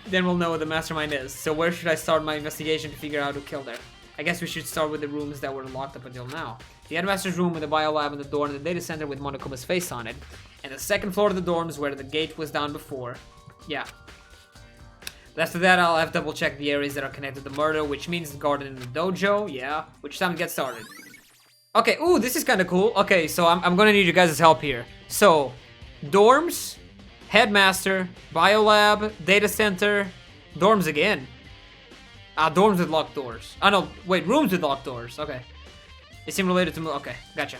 Then we'll know what the mastermind is. So where should I start my investigation to figure out who killed her? I guess we should start with the rooms that were locked up until now. The headmaster's room with the biolab and the door and the data center with Monokuma's face on it. And the second floor of the dorms where the gate was down before. Yeah. After that, I'll have to double check the areas that are connected to murder, which means the garden and the dojo. Yeah. Which time to get started. Okay, ooh, this is kind of cool. Okay, so I'm gonna need you guys' help here. So, dorms, headmaster, biolab, data center, dorms again. Dorms with locked doors. Oh no, wait, rooms with locked doors. Okay. They seem related to okay, gotcha.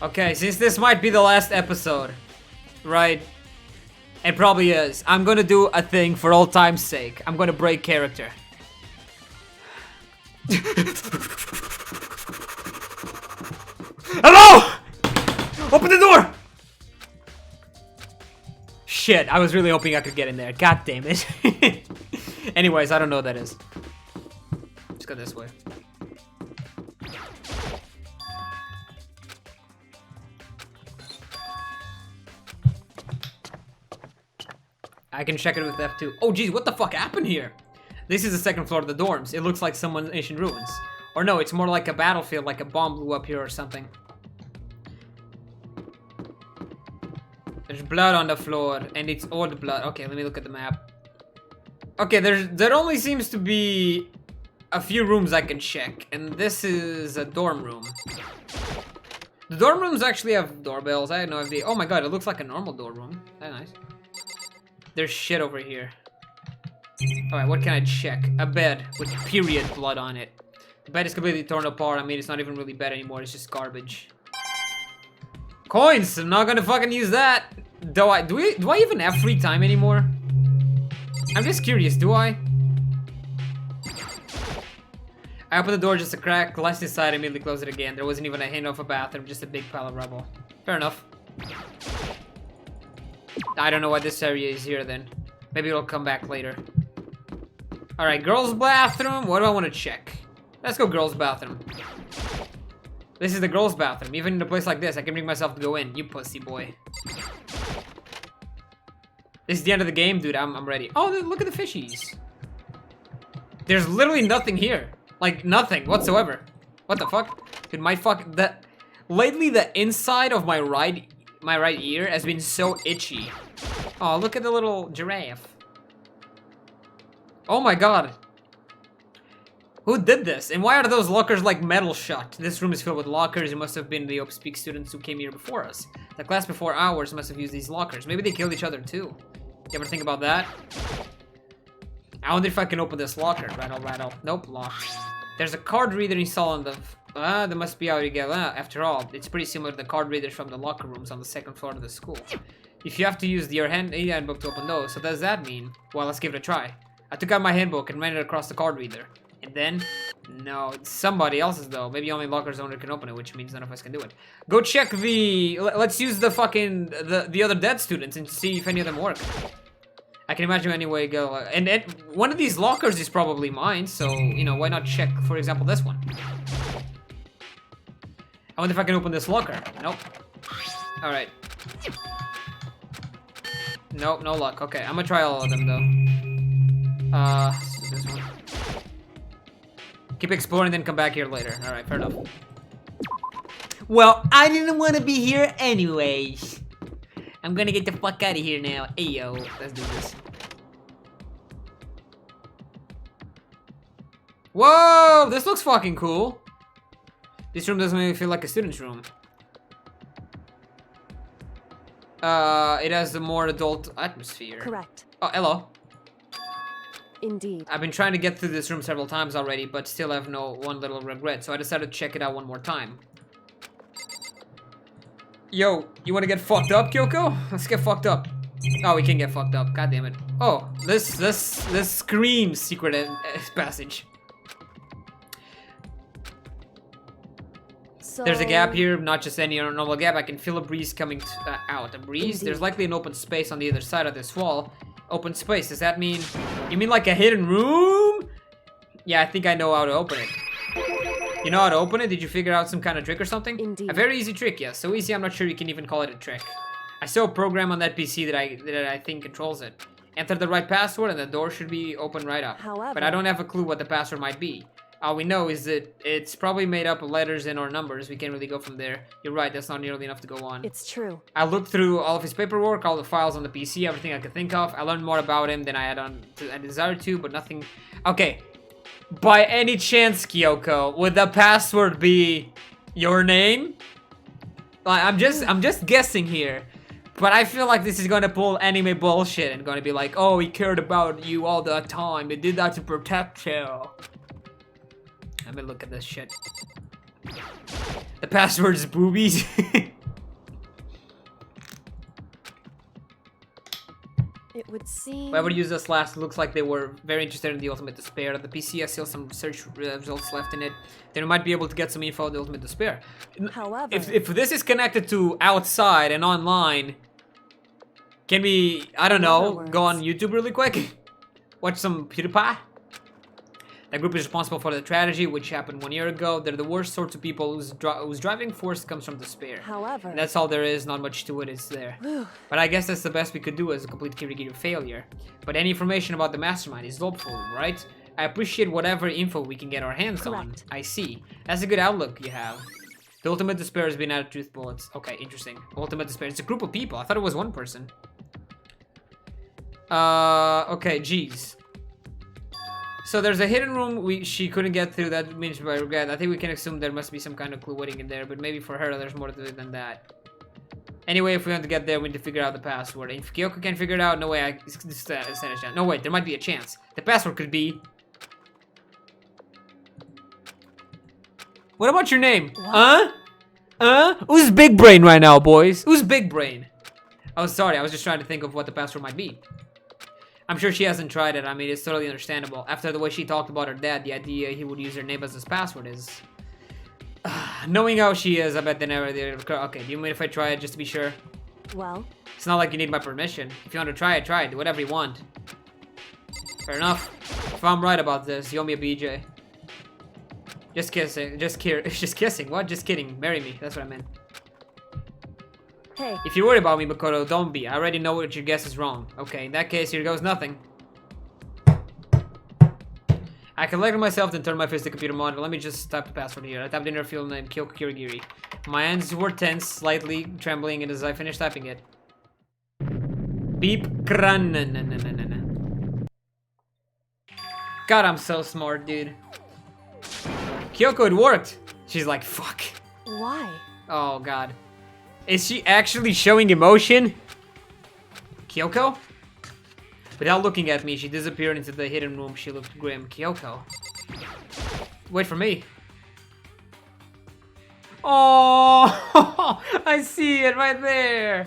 Okay, since this might be the last episode, right? It probably is. I'm gonna do a thing for old time's sake. I'm gonna break character. Hello! Open the door! Shit, I was really hoping I could get in there. God damn it. Anyways, I don't know what that is. Let's go this way. I can check it with F2. Oh geez, what the fuck happened here? This is the second floor of the dorms. It looks like someone's ancient ruins. Or no, it's more like a battlefield, like a bomb blew up here or something. There's blood on the floor, and it's old blood. Okay, let me look at the map. Okay, there only seems to be a few rooms I can check, and this is a dorm room. The dorm rooms actually have doorbells. I had no idea. Oh my god, it looks like a normal dorm room. That's nice. There's shit over here. Alright, what can I check? A bed with period blood on it. The bed is completely torn apart. I mean, it's not even really bed anymore. It's just garbage. Coins! I'm not gonna fucking use that. Do I even have free time anymore? I'm just curious, do I? I opened the door just a crack, glanced inside, and immediately closed it again. There wasn't even a hint of a bathroom, just a big pile of rubble. Fair enough. I don't know why this area is here then. Maybe it'll come back later. Alright, girls' bathroom. What do I want to check? Let's go girls' bathroom. This is the girls' bathroom. Even in a place like this, I can bring myself to go in. You pussy boy. This is the end of the game, dude. I'm ready. Oh, look at the fishies. There's literally nothing here. Like, nothing whatsoever. What the fuck? Dude, lately, the inside of my right ear has been so itchy. Oh, look at the little giraffe. Oh my god. Who did this? And why are those lockers like metal shut? This room is filled with lockers. It must have been the Speak students who came here before us. The class before ours must have used these lockers. Maybe they killed each other too. You ever think about that? I wonder if I can open this locker. Rattle, rattle. Nope, locked. There's a card reader installed on the... there must be how you get... after all, it's pretty similar to the card readers from the locker rooms on the second floor of the school. If you have to use your handbook to open those, so does that mean? Well, let's give it a try. I took out my handbook and ran it across the card reader. And then... No, it's somebody else's though. Maybe only locker's owner can open it, which means none of us can do it. Go check the... Let's use the fucking... The other dead students and see if any of them work. I can imagine anyway go... And one of these lockers is probably mine, so, you know, why not check, for example, this one? I wonder if I can open this locker. Nope. Alright. Nope, no luck. Okay, I'm gonna try all of them, though. So this one. Keep exploring, then come back here later. Alright, fair enough. Well, I didn't want to be here anyways. I'm gonna get the fuck out of here now. Ayo, let's do this. Whoa, this looks fucking cool. This room doesn't make me feel like a student's room. It has a more adult atmosphere. Correct. Oh, hello. Indeed. I've been trying to get through this room several times already, but still have one little regret, so I decided to check it out one more time. Yo, you wanna get fucked up, Kyoko? Let's get fucked up. Oh, we can get fucked up. God damn it. Oh, this screams secret passage. So... There's a gap here, not just any normal gap. I can feel a breeze coming out. A breeze? Indeed. There's likely an open space on the other side of this wall. Open space, does that mean... You mean like a hidden room? Yeah, I think I know how to open it. You know how to open it? Did you figure out some kind of trick or something? Indeed. A very easy trick, yes. So easy, I'm not sure you can even call it a trick. I saw a program on that PC that I think controls it. Enter the right password and the door should be open right up. However... But I don't have a clue what the password might be. All we know is that it's probably made up of letters and or numbers. We can't really go from there. You're right, that's not nearly enough to go on. It's true. I looked through all of his paperwork, all the files on the PC, everything I could think of. I learned more about him than I had I desired to, but nothing... Okay. By any chance, Kyoko, would the password be your name? Like, I'm just guessing here. But I feel like this is gonna pull anime bullshit and gonna be like, oh, he cared about you all the time. He did that to protect you. Let me look at this shit. The password's boobies. It would seem... Whoever used this last looks like they were very interested in the Ultimate Despair. The PC has still some search results left in it. Then we might be able to get some info on the Ultimate Despair. However... If this is connected to outside and online, can we, I don't know, go on YouTube really quick? Watch some PewDiePie? That group is responsible for the tragedy, which happened 1 year ago. They're the worst sorts of people whose driving force comes from despair. However... And that's all there is, not much to it, it's there. But I guess that's the best we could do as a complete Kirigiri failure. But any information about the mastermind is helpful, right? I appreciate whatever info we can get our hands Correct. on. I see. That's a good outlook you have. The Ultimate Despair has been added to bullets. Okay, interesting. Ultimate Despair. It's a group of people. I thought it was one person. Okay, geez. So there's a hidden room she couldn't get through. That means by regret. I think we can assume there must be some kind of clue waiting in there, but maybe for her there's more to it than that. Anyway, if we want to get there, we need to figure out the password. If Kyoko can figure it out, no way I stand a chance. No, wait, there might be a chance. The password could be... What about your name? What? Who's big brain right now, boys? Who's big brain? Oh, sorry, I was just trying to think of what the password might be. I'm sure she hasn't tried it. I mean, it's totally understandable. After the way she talked about her dad, the idea he would use her name as his password is... knowing how she is, I bet they never did. Okay, do you mean if I try it just to be sure? Well... It's not like you need my permission. If you want to try it, try it. Do whatever you want. Fair enough. If I'm right about this, you owe me a BJ. Just kissing. Just kissing. What? Just kidding. Marry me. That's what I meant. Hey. If you worry about me, Makoto, don't be. I already know what your guess is wrong. Okay, in that case, here goes nothing. I collected myself, then turned my face to the computer monitor. Let me just type the password here. I typed in her field name, Kyoko Kirigiri. My hands were tense, slightly trembling, and as I finished typing it... Beep kran. God, I'm so smart, dude. Kyoko, it worked! She's like, fuck. Why? Oh, God. Is she actually showing emotion? Kyoko? Without looking at me, she disappeared into the hidden room. She looked grim. Kyoko. Wait for me. Oh, I see it right there.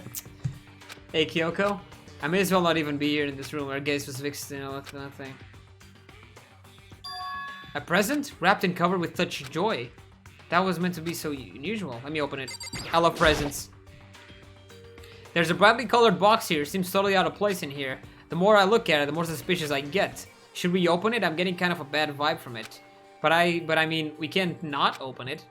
Hey, Kyoko. I may as well not even be here in this room. Our gaze was fixed, you know, nothing. A present? Wrapped and covered with such joy. That was meant to be so unusual. Let me open it. I love presents. There's a brightly colored box here. Seems totally out of place in here. The more I look at it, the more suspicious I get. Should we open it? I'm getting kind of a bad vibe from it. But I mean, we can't not open it.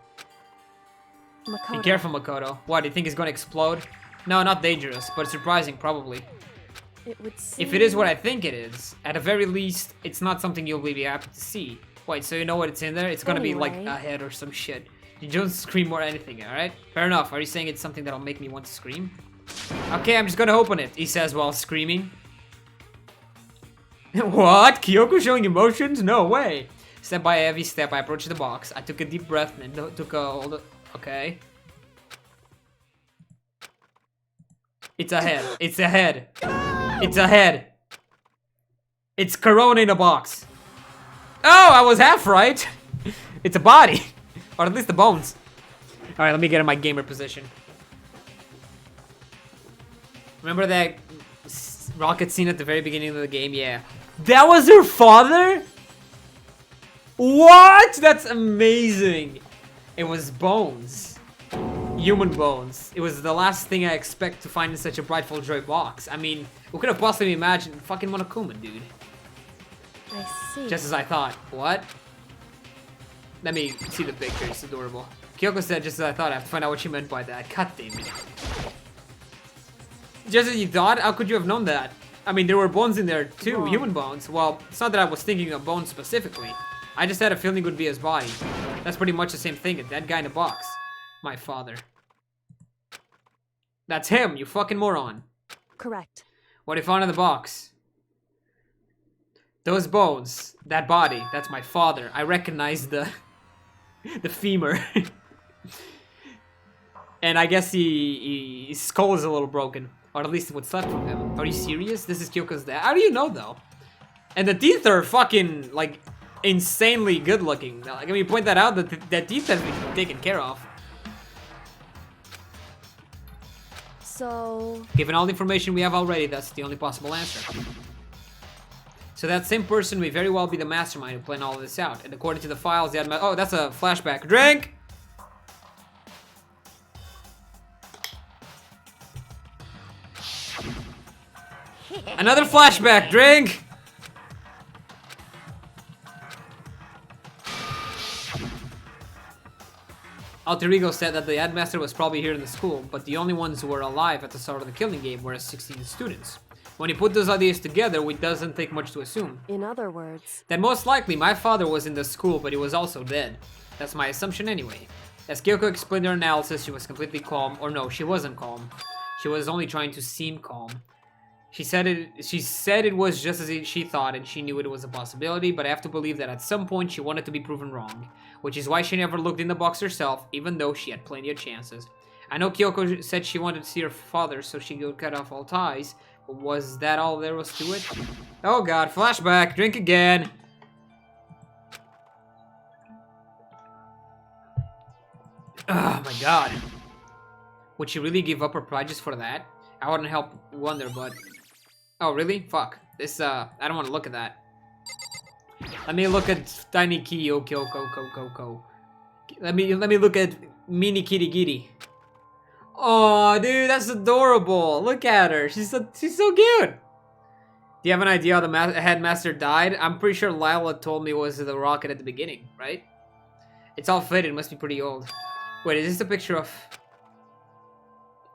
Makoto. Be careful, Makoto. What, do you think it's gonna explode? No, not dangerous, but surprising, probably. It would seem... If it is what I think it is, at the very least, it's not something you'll be happy to see. Wait, so you know what it's in there? It's gonna be like Anyway. a head or some shit. You don't scream or anything, alright? Fair enough. Are you saying it's something that'll make me want to scream? Okay, I'm just gonna open it, he says while screaming. What? Kyoko showing emotions? No way. Step by heavy step, I approached the box. I took a deep breath and took a... Okay. It's a head. It's a head. It's a head. It's Corona in a box. Oh, I was half right. It's a body. Or at least the bones. Alright, let me get in my gamer position. Remember that rocket scene at the very beginning of the game? Yeah. That was her father? What? That's amazing. It was bones. Human bones. It was the last thing I expect to find in such a Brightful Joy box. I mean, who could have possibly imagined fucking Monokuma, dude? I see. Just as I thought. What? Let me see the picture. It's adorable. Kyoko said just as I thought. I have to find out what she meant by that. God damn it. Just as you thought? How could you have known that? I mean, there were bones in there too. Wrong. Human bones. Well, it's not that I was thinking of bones specifically. I just had a feeling it would be his body. That's pretty much the same thing. A dead guy in a box. My father. That's him, you fucking moron. Correct. What he found in the box? Those bones, that body, that's my father. I recognize the the femur. And I guess his skull is a little broken. Or at least what's left from him. Are you serious? This is Kyoko's dad? How do you know though? And the teeth are fucking like insanely good looking. Like, I mean, point that out, that teeth has been taken care of. So... Given all the information we have already, that's the only possible answer. So that same person may very well be the mastermind who planned all of this out. And according to the files, the oh, that's a flashback. Drink! Another flashback. Drink! Alter Ego said that the headmaster was probably here in the school, but the only ones who were alive at the start of the killing game were 16 students. When you put those ideas together, it doesn't take much to assume. In other words... That most likely my father was in the school, but he was also dead. That's my assumption anyway. As Kyoko explained her analysis, she was completely calm. Or no, she wasn't calm. She was only trying to seem calm. She said it was just as she thought, and she knew it was a possibility, but I have to believe that at some point she wanted to be proven wrong. Which is why she never looked in the box herself, even though she had plenty of chances. I know Kyoko said she wanted to see her father so she could cut off all ties, but was that all there was to it? Oh god, flashback, drink again! Oh my god. Would she really give up her pride just for that? I wouldn't help wonder, but... Oh, really? Fuck. This, I don't want to look at that. Let me look at Tiny Kyoko. Let me look at Mini Kitty Giddy. Oh, dude, that's adorable. Look at her. She's so cute. Do you have an idea how the headmaster died? I'm pretty sure Lila told me it was the rocket at the beginning, right? It's all faded. It must be pretty old. Wait, is this a picture of...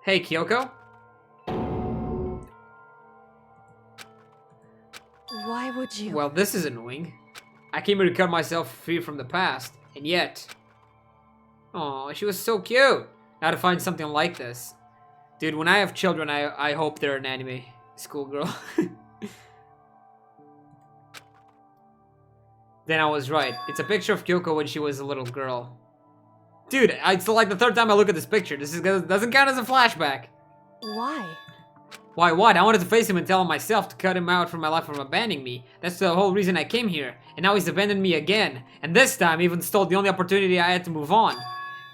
Hey, Kyoko? Why would you? Well, this is annoying. I came here to cut myself free from the past, and yet... Oh, she was so cute! Now to find something like this. Dude, when I have children, I hope they're an anime schoolgirl. Then I was right. It's a picture of Kyoko when she was a little girl. Dude, it's like the third time I look at this picture. This doesn't count as a flashback. Why? Why what? I wanted to face him and tell him myself to cut him out from my life from abandoning me. That's the whole reason I came here. And now he's abandoned me again. And this time he even stole the only opportunity I had to move on.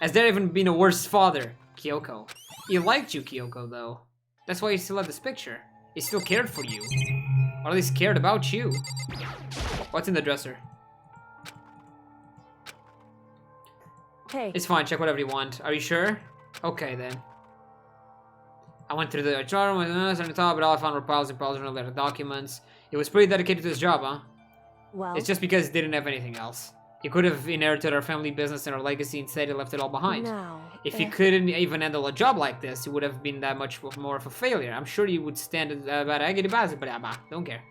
Has there even been a worse father? Kyoko. He liked you, Kyoko, though. That's why he still had this picture. He still cared for you. Or at least cared about you. What's in the dresser? Hey. It's fine, check whatever you want. Are you sure? Okay, then. I went through the jar room on the top, but all I found were piles and piles of letter documents. He was pretty dedicated to his job, huh? Well... It's just because he didn't have anything else. He could have inherited our family business and our legacy, instead he left it all behind. Now, If he couldn't even handle a job like this, he would have been that much more of a failure. I'm sure he would stand about don't care.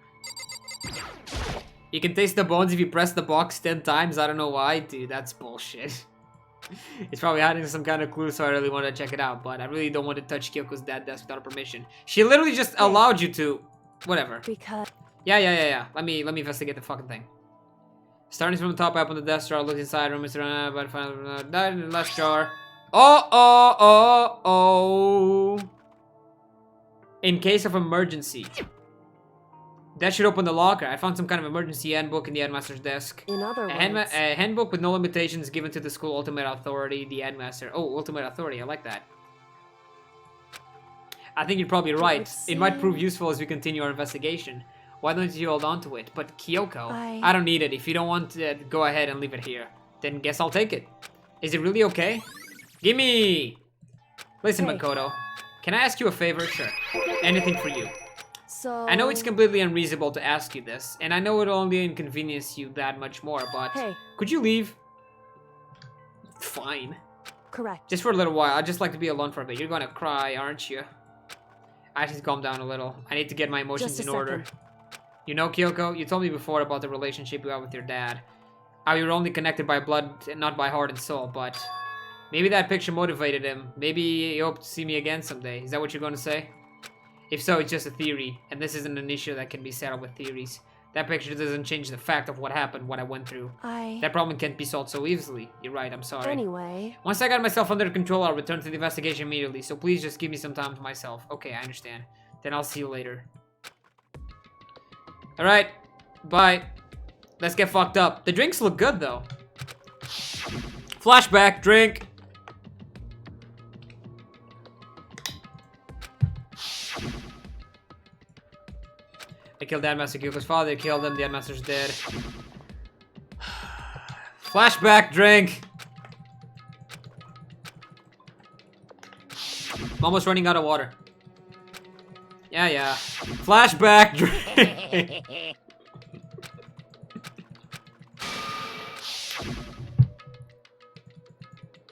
You can taste the bones if you press the box 10 times. I don't know why. Dude, that's bullshit. It's probably hiding some kind of clue, so I really wanted to check it out. But I really don't want to touch Kyoko's dad's desk without her permission. She literally just allowed you to... Whatever. Because... Yeah. Let me investigate the fucking thing. Starting from the top, I open the desk drawer, look inside, room is surrounded by the final died in the last jar. Oh. In case of emergency. That should open the locker. I found some kind of emergency handbook in the headmaster's desk. In other A words, handbook with no limitations given to the school ultimate authority, the headmaster. Oh, ultimate authority. I like that. I think you're probably right. It might prove useful as we continue our investigation. Why don't you hold on to it? But Kyoko, I don't need it. If you don't want it, go ahead and leave it here. Then guess I'll take it. Is it really okay? Gimme! Listen, Hey. Makoto. Can I ask you a favor? Sure. Anything for you. so... I know it's completely unreasonable to ask you this, and I know it'll only inconvenience you that much more, but... Hey. Could you leave? Fine. Correct. Just for a little while. I'd just like to be alone for a bit. You're gonna cry, aren't you? I should calm down a little. I need to get my emotions Just a in order. second. You know, Kyoko, you told me before about the relationship you have with your dad. How you were only connected by blood and not by heart and soul, but... Maybe that picture motivated him. Maybe he hoped to see me again someday. Is that what you're going to say? If so, it's just a theory, and this isn't an issue that can be settled with theories. That picture doesn't change the fact of what happened, what I went through. That problem can't be solved so easily. You're right, I'm sorry. Anyway... Once I got myself under control, I'll return to the investigation immediately, so please just give me some time to myself. Okay, I understand. Then I'll see you later. Alright, bye. Let's get fucked up. The drinks look good, though. Flashback, drink. I killed Headmaster Kyoko's father, I killed him, the Headmaster's dead. Flashback, drink. I'm almost running out of water. Yeah. Flashback, drink.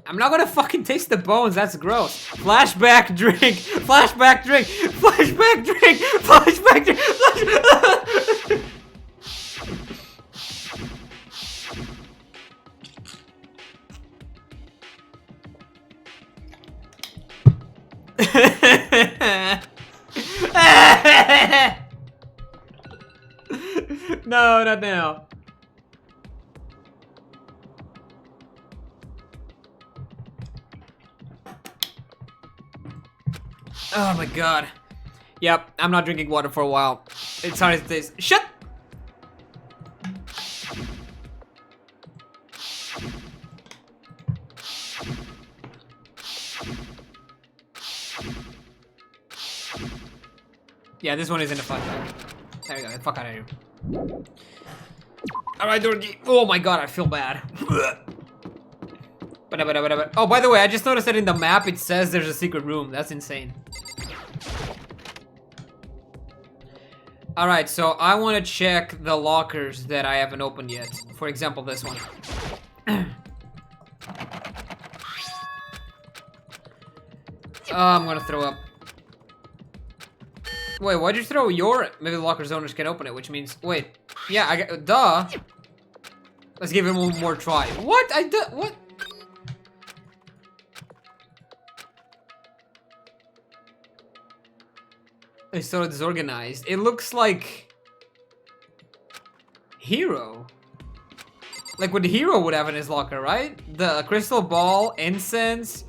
I'm not gonna fucking taste the bones, that's gross. Flashback, drink. Flashback, drink. Flashback, drink. Flashback, drink. No, not now. Oh my god. Yep, I'm not drinking water for a while. It's hard to taste. Shut! Yeah, this one isn't a flashback. There we go, get the fuck out of here. Alright, Dorky. Oh my god, I feel bad. Oh, by the way, I just noticed that in the map it says there's a secret room. That's insane. Alright, so I want to check the lockers that I haven't opened yet. For example, this one. Oh, I'm gonna throw up. Wait, why'd you throw your... Maybe the locker's owners can open it, which means... Wait. Yeah, I got... Duh. Let's give him one more try. What? What? It's so disorganized. It looks like... Hero. Like what Hero would have in his locker, right? The crystal ball, incense,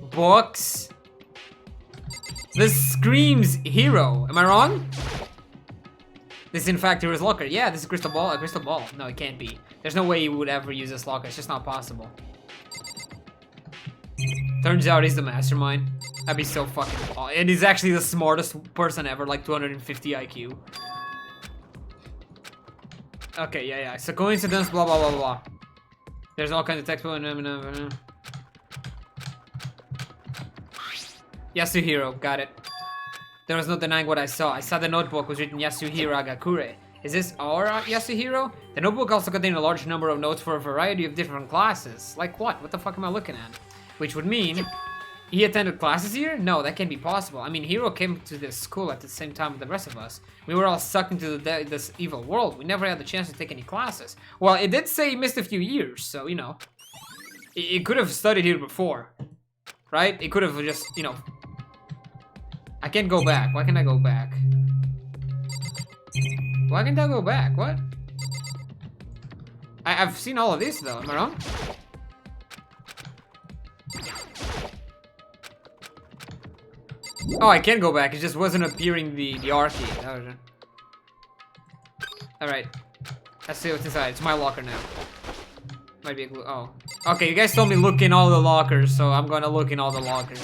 books... This screams Hero. Am I wrong? This is in fact Hero's locker. Yeah, this is crystal ball. A crystal ball. No, it can't be. There's no way he would ever use this locker. It's just not possible. Turns out he's the mastermind. That'd be so fucking awesome. And he's actually the smartest person ever, like 250 IQ. Okay, yeah. So coincidence, blah, blah, blah, blah. There's all kinds of text. Yasuhiro, got it. There was no denying what I saw. I saw the notebook was written Yasuhiro Agakure. Is this our Yasuhiro? The notebook also contained a large number of notes for a variety of different classes. Like what? What the fuck am I looking at? Which would mean... He attended classes here? No, that can't be possible. I mean, Hiro came to this school at the same time with the rest of us. We were all sucked into this evil world. We never had the chance to take any classes. Well, it did say he missed a few years, so, you know. It could have studied here before. Right? It could have just, you know... I can't go back. Why can't I go back? Why can't I go back? What? I've seen all of this, though. Am I wrong? Oh, I can go back. It just wasn't appearing the arcade. That was it. Alright. Let's see what's inside. It's my locker now. Might be a glue. Oh. Okay, you guys told me look in all the lockers, so I'm gonna look in all the lockers.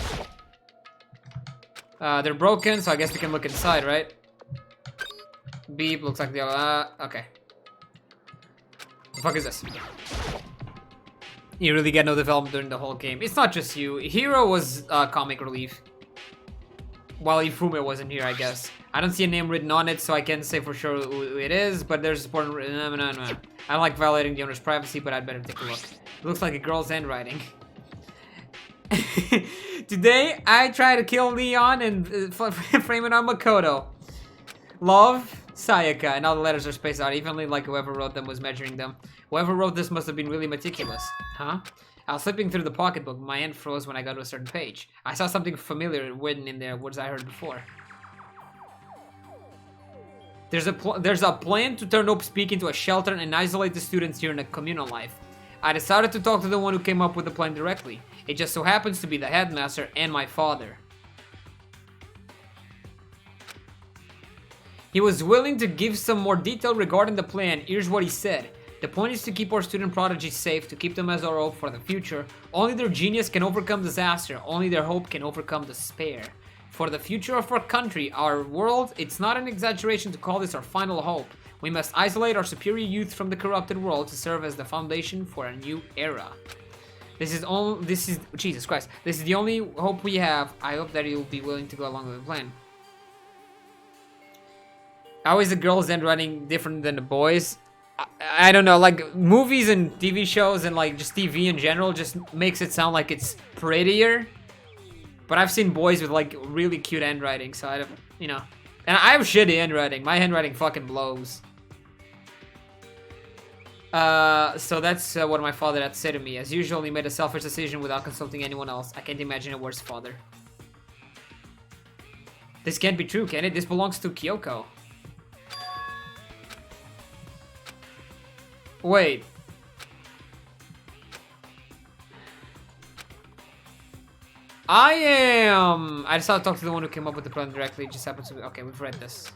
They're broken, so I guess we can look inside, right? Beep, looks like the okay. The fuck is this? You really get no development during the whole game. It's not just you. Hero was comic relief. While Ifume wasn't here, I guess. I don't see a name written on it, so I can't say for sure who it is, but there's important. I don't like violating the owner's privacy, but I'd better take a look. It looks like a girl's handwriting. Today, I try to kill Leon and frame it on Makoto. Love, Sayaka, and all the letters are spaced out evenly like whoever wrote them was measuring them. Whoever wrote this must have been really meticulous. Huh? I was flipping through the pocketbook. My hand froze when I got to a certain page. I saw something familiar written in there, words I heard before. There's a plan to turn Open Speak into a shelter and isolate the students here in a communal life. I decided to talk to the one who came up with the plan directly. It just so happens to be the headmaster and my father. He was willing to give some more detail regarding the plan. Here's what he said. The point is to keep our student prodigies safe, to keep them as our hope for the future. Only their genius can overcome disaster. Only their hope can overcome despair. For the future of our country, our world, it's not an exaggeration to call this our final hope. We must isolate our superior youth from the corrupted world to serve as the foundation for a new era. Jesus Christ. This is the only hope we have. I hope that you'll be willing to go along with the plan. How is the girls' handwriting different than the boys? I don't know, like movies and TV shows and like just TV in general just makes it sound like it's prettier. But I've seen boys with like really cute handwriting, so I don't, you know. And I have shitty handwriting. My handwriting fucking blows. So that's what my father had to say to me. As usual, he made a selfish decision without consulting anyone else. I can't imagine a worse father. This can't be true, can it? This belongs to Kyoko. Wait. I just had to talk to the one who came up with the plan directly. It just happens to be... Okay, we've read this.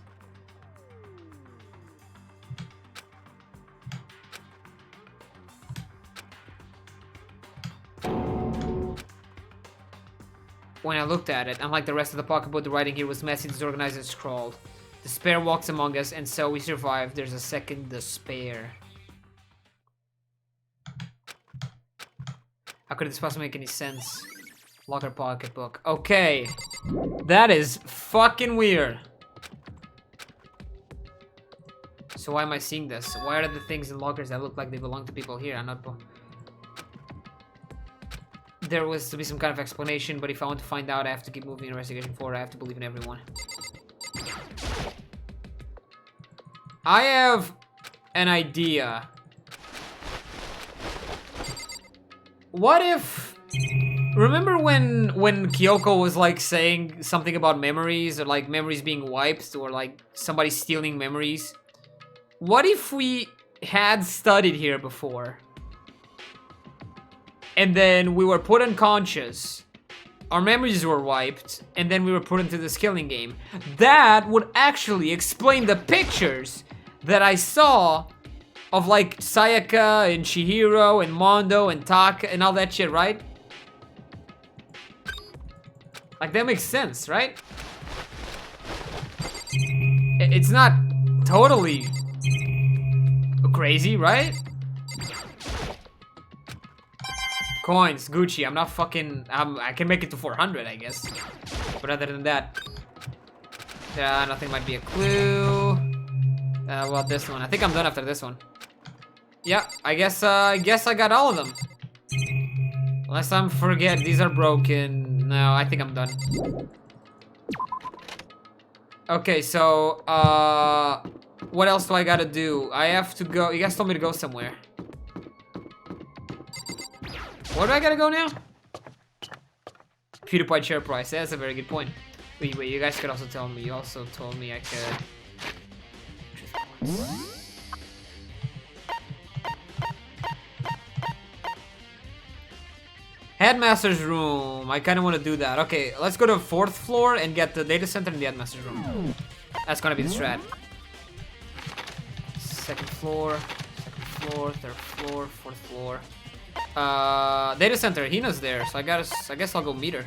When I looked at it, unlike the rest of the pocketbook, the writing here was messy, disorganized, and scrawled. Despair walks among us, and so we survive. There's a second despair. How could this possibly make any sense? Locker pocketbook. Okay. That is fucking weird. So why am I seeing this? Why are the things in lockers that look like they belong to people here? I'm not... There was to be some kind of explanation, but if I want to find out, I have to keep moving the investigation forward. I have to believe in everyone. I have an idea. What if... Remember when Kyoko was like saying something about memories or like memories being wiped or like somebody stealing memories? What if we had studied here before and then we were put unconscious, our memories were wiped, and then we were put into this killing game? That would actually explain the pictures that I saw of like Sayaka and Chihiro and Mondo and Taka and all that shit, right? Like that makes sense, right? It's not totally crazy, right? Coins, Gucci. I'm not fucking... I can make it to 400, I guess. But other than that... nothing might be a clue. Well, this one. I think I'm done after this one. Yeah, I guess I got all of them. Unless I forget, these are broken. No, I think I'm done. Okay, so, what else do I gotta do? I have to go... You guys told me to go somewhere. Where do I gotta go now? PewDiePie share price. That's a very good point. Wait, you guys could also tell me. You also told me I could... Headmaster's room. I kind of want to do that. Okay, let's go to the 4th floor and get the data center in the headmaster's room. That's gonna be the strat. 2nd floor, 3rd floor, 4th floor. Data center. Hina's there, so I guess I'll go meet her.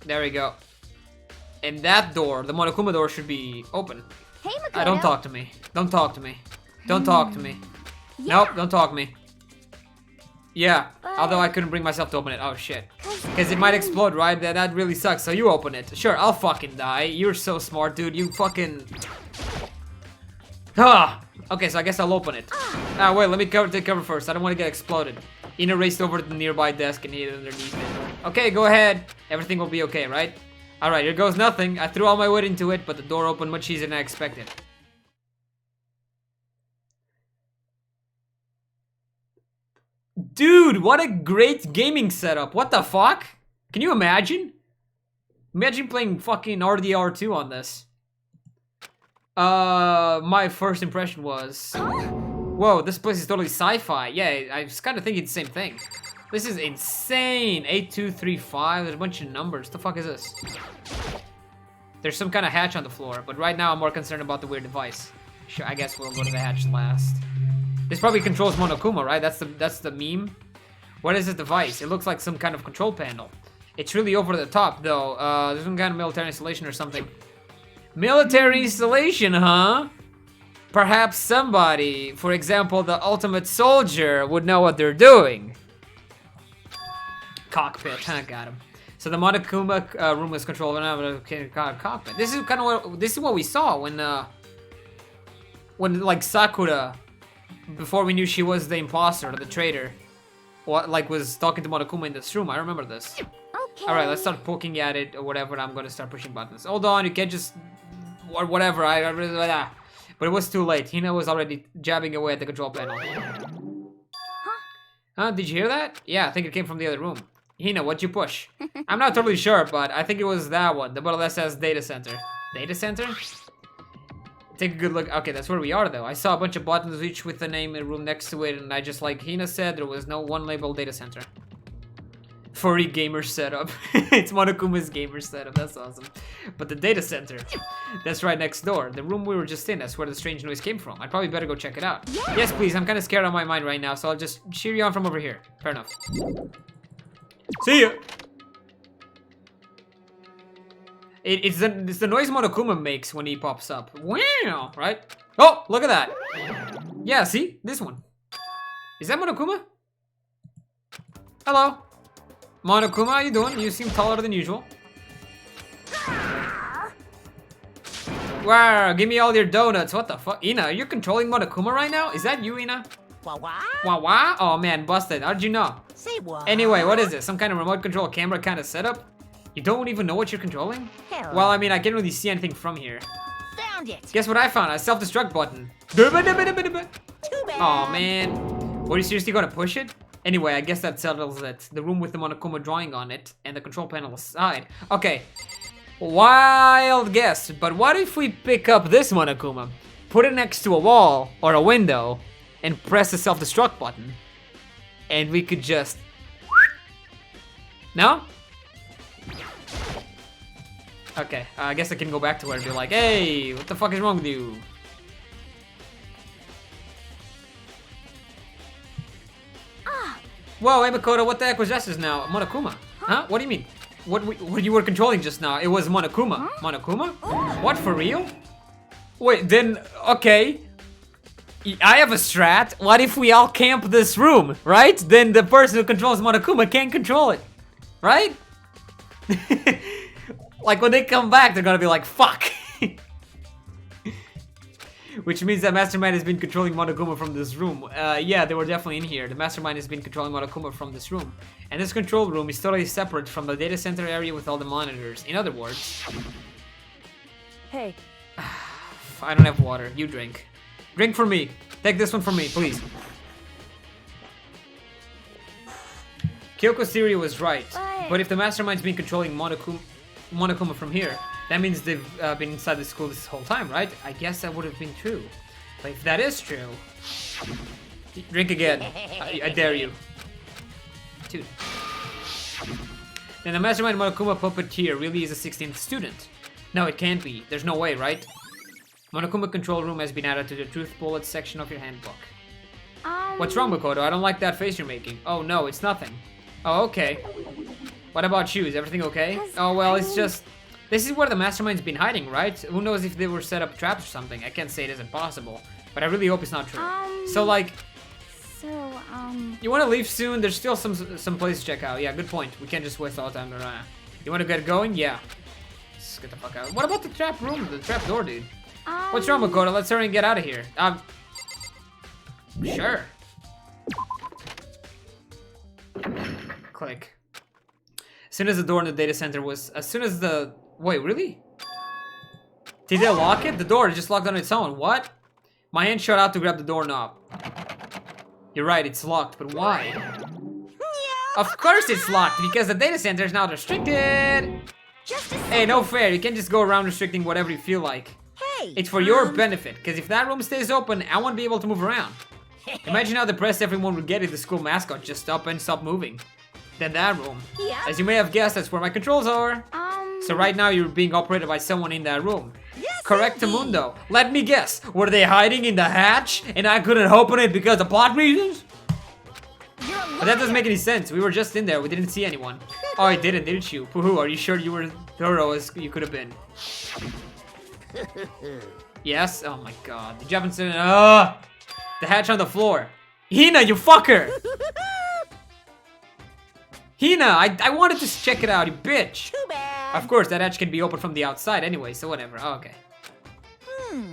There we go. And that door, the Monokuma door, should be open. Hey, Makoto. Don't talk to me. Don't talk to me. Don't talk to me. Yeah. Nope, don't talk to me. Yeah, But- although I couldn't bring myself to open it. Oh shit. Because it might explode, right? That really sucks. So you open it. Sure, I'll fucking die. You're so smart, dude. You fucking... Ah! Okay, so I guess I'll open it. Ah, wait, let me take cover first. I don't want to get exploded. Ina raced over to the nearby desk and hid underneath it. Okay, go ahead. Everything will be okay, right? Alright, here goes nothing. I threw all my weight into it, but the door opened much easier than I expected. Dude, what a great gaming setup. What the fuck? Can you imagine? Imagine playing fucking RDR2 on this. My first impression was... Whoa, this place is totally sci-fi. Yeah, I was kind of thinking the same thing. This is insane. 8235, there's a bunch of numbers. The fuck is this? There's some kind of hatch on the floor, but right now I'm more concerned about the weird device. Sure, I guess we'll go to the hatch last. This probably controls Monokuma, right? That's the meme. What is this device? It looks like some kind of control panel. It's really over the top, though. There's some kind of military installation or something. Military installation, huh? Perhaps somebody, for example, the ultimate soldier, would know what they're doing. Cockpit, I got him. So the Monokuma room was controlled by cockpit. This is what we saw when like Sakura, before we knew she was the imposter or the traitor, was talking to Monokuma in this room. I remember this. Okay. All right, let's start poking at it or whatever. I'm gonna start pushing buttons. Hold on, you can't just or whatever. But it was too late. Hina was already jabbing away at the control panel. Huh? Did you hear that? Yeah, I think it came from the other room. Hina, what'd you push? I'm not totally sure, but I think it was that one. The button that says data center. Data center? Take a good look. Okay, that's where we are, though. I saw a bunch of buttons, each with the name and room next to it, and I just, like Hina said, there was no one labeled data center. Furry gamer setup. It's Monokuma's gamer setup. That's awesome. But the data center, that's right next door. The room we were just in, that's where the strange noise came from. I'd probably better go check it out. Yeah. Yes, please. I'm kind of scared on my mind right now, so I'll just cheer you on from over here. Fair enough. See ya. It's the noise Monokuma makes when he pops up. Wow, right? Oh, look at that. Yeah, see? This one. Is that Monokuma? Hello. Monokuma, how you doing? You seem taller than usual. Wow, give me all your donuts. What the fuck? Ina, you're controlling Monokuma right now? Is that you, Ina? Wah wah? Wah wah? Oh man, busted. How'd you know? Say what? Anyway, what is this? Some kind of remote control camera kind of setup? You don't even know what you're controlling? Hell. Well, I mean, I can't really see anything from here. Found it. Guess what I found? A self-destruct button. Too bad. Oh man. Were you seriously gonna push it? Anyway, I guess that settles it. The room with the Monokuma drawing on it and the control panel aside. Okay. Wild guess, but what if we pick up this Monokuma, put it next to a wall or a window, and press the self-destruct button, and we could just... No? Okay, I guess I can go back to her and be like, hey, what the fuck is wrong with you? Whoa, hey Makoto, what the heck was that just now? Monokuma? Huh? What do you mean? What you were controlling just now? It was Monokuma. Monokuma? What, for real? Wait, then, okay. I have a strat. What if we all camp this room, right? Then the person who controls Monokuma can't control it, right? Like when they come back, they're gonna be like, fuck. Which means that Mastermind has been controlling Monokuma from this room. Yeah, they were definitely in here. The Mastermind has been controlling Monokuma from this room. And this control room is totally separate from the data center area with all the monitors. In other words... Hey, I don't have water. You drink. Drink for me. Take this one from me, please. Kyoko's theory was right. But if the Mastermind's been controlling Monokuma from here, that means they've been inside the school this whole time, right? I guess that would have been true. But if that is true... Drink again. I dare you. Dude. Then the Mastermind Monokuma Puppeteer really is a 16th student. No, it can't be. There's no way, right? Monokuma Control Room has been added to the Truth Bullets section of your handbook. What's wrong, Makoto? I don't like that face you're making. Oh, no, it's nothing. Oh, okay. What about you? Is everything okay? Oh, well, it's just... This is where the Mastermind's been hiding, right? Who knows if they were set up traps or something. I can't say it isn't possible. But I really hope it's not true. So, like... You want to leave soon? There's still some place to check out. Yeah, good point. We can't just waste all the time around. You want to get going? Yeah. Let's get the fuck out. What about the trap room? The trap door, dude? What's wrong, Makoto? Let's hurry and get out of here. Sure. Click. As soon as the door in the data center was... As soon as the... Wait, really? Did they lock it? The door just locked on its own. What? My hand shot out to grab the doorknob. You're right, it's locked, but why? Of course it's locked, because the data center is now restricted! Hey, no fair, you can't just go around restricting whatever you feel like. Hey! It's for your benefit, because if that room stays open, I won't be able to move around. Imagine how depressed everyone would get if the school mascot just stopped moving. Then that room. Yeah? As you may have guessed, that's where my controls are. So right now you're being operated by someone in that room. Yes, Correctamundo. Let me guess. Were they hiding in the hatch and I couldn't open it because of plot reasons? But that doesn't make any sense. We were just in there. We didn't see anyone. Oh, I didn't you? Pooh, are you sure you were thorough as you could have been? Yes? Oh my god. Did you happen to... the hatch on the floor. Hina, you fucker! Hina, I wanted to check it out, you bitch! Too bad. Of course, that hatch can be opened from the outside anyway, so whatever. Oh, okay.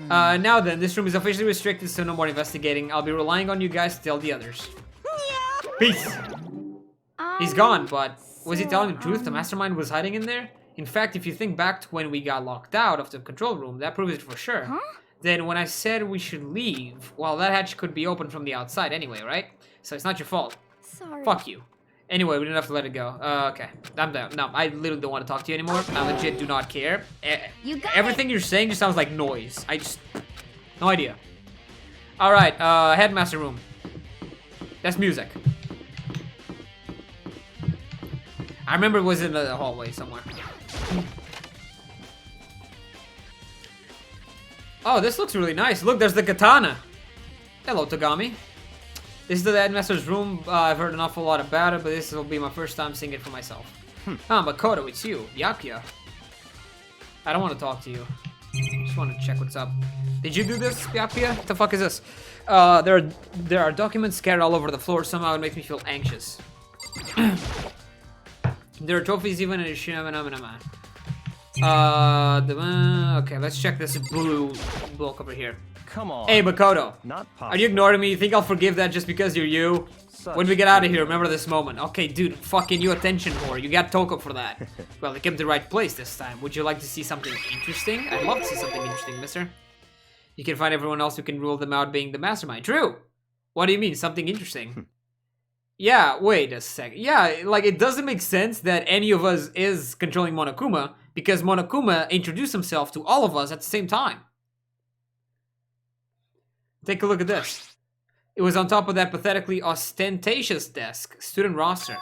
Now then, this room is officially restricted, so no more investigating. I'll be relying on you guys to tell the others. Peace! He's gone, but was he telling the truth? The mastermind was hiding in there? In fact, if you think back to when we got locked out of the control room, that proves it for sure. Then when I said we should leave, well, that hatch could be opened from the outside anyway, right? So it's not your fault. Sorry. Fuck you. Anyway, we didn't have to let it go. Okay. I'm down. No, I literally don't want to talk to you anymore. I legit do not care. Everything you're saying just sounds like noise. No idea. Alright, headmaster room. That's music. I remember it was in the hallway somewhere. Oh, this looks really nice. Look, there's the katana. Hello, Tagami. This is the headmaster's room. I've heard an awful lot about it, but this will be my first time seeing it for myself. Makoto, it's you. Yakuya. I don't want to talk to you. Just want to check what's up. Did you do this, Yakuya? What the fuck is this? There are documents scattered all over the floor. Somehow it makes me feel anxious. There are trophies even in Shinamanamanama. Okay, let's check this blue block over here. Come on. Hey, Makoto. Not possible. Are you ignoring me? You think I'll forgive that just because you're you? When we get out of here, remember this moment. Okay, dude, fucking you attention whore. You got Toko for that. Well, it came to the right place this time. Would you like to see something interesting? I'd love to see something interesting, mister. You can find everyone else who can rule them out being the mastermind. True! What do you mean, something interesting? Yeah, wait a sec. Yeah, like, it doesn't make sense that any of us is controlling Monokuma, because Monokuma introduced himself to all of us at the same time. Take a look at this. It was on top of that pathetically ostentatious desk. Student roster.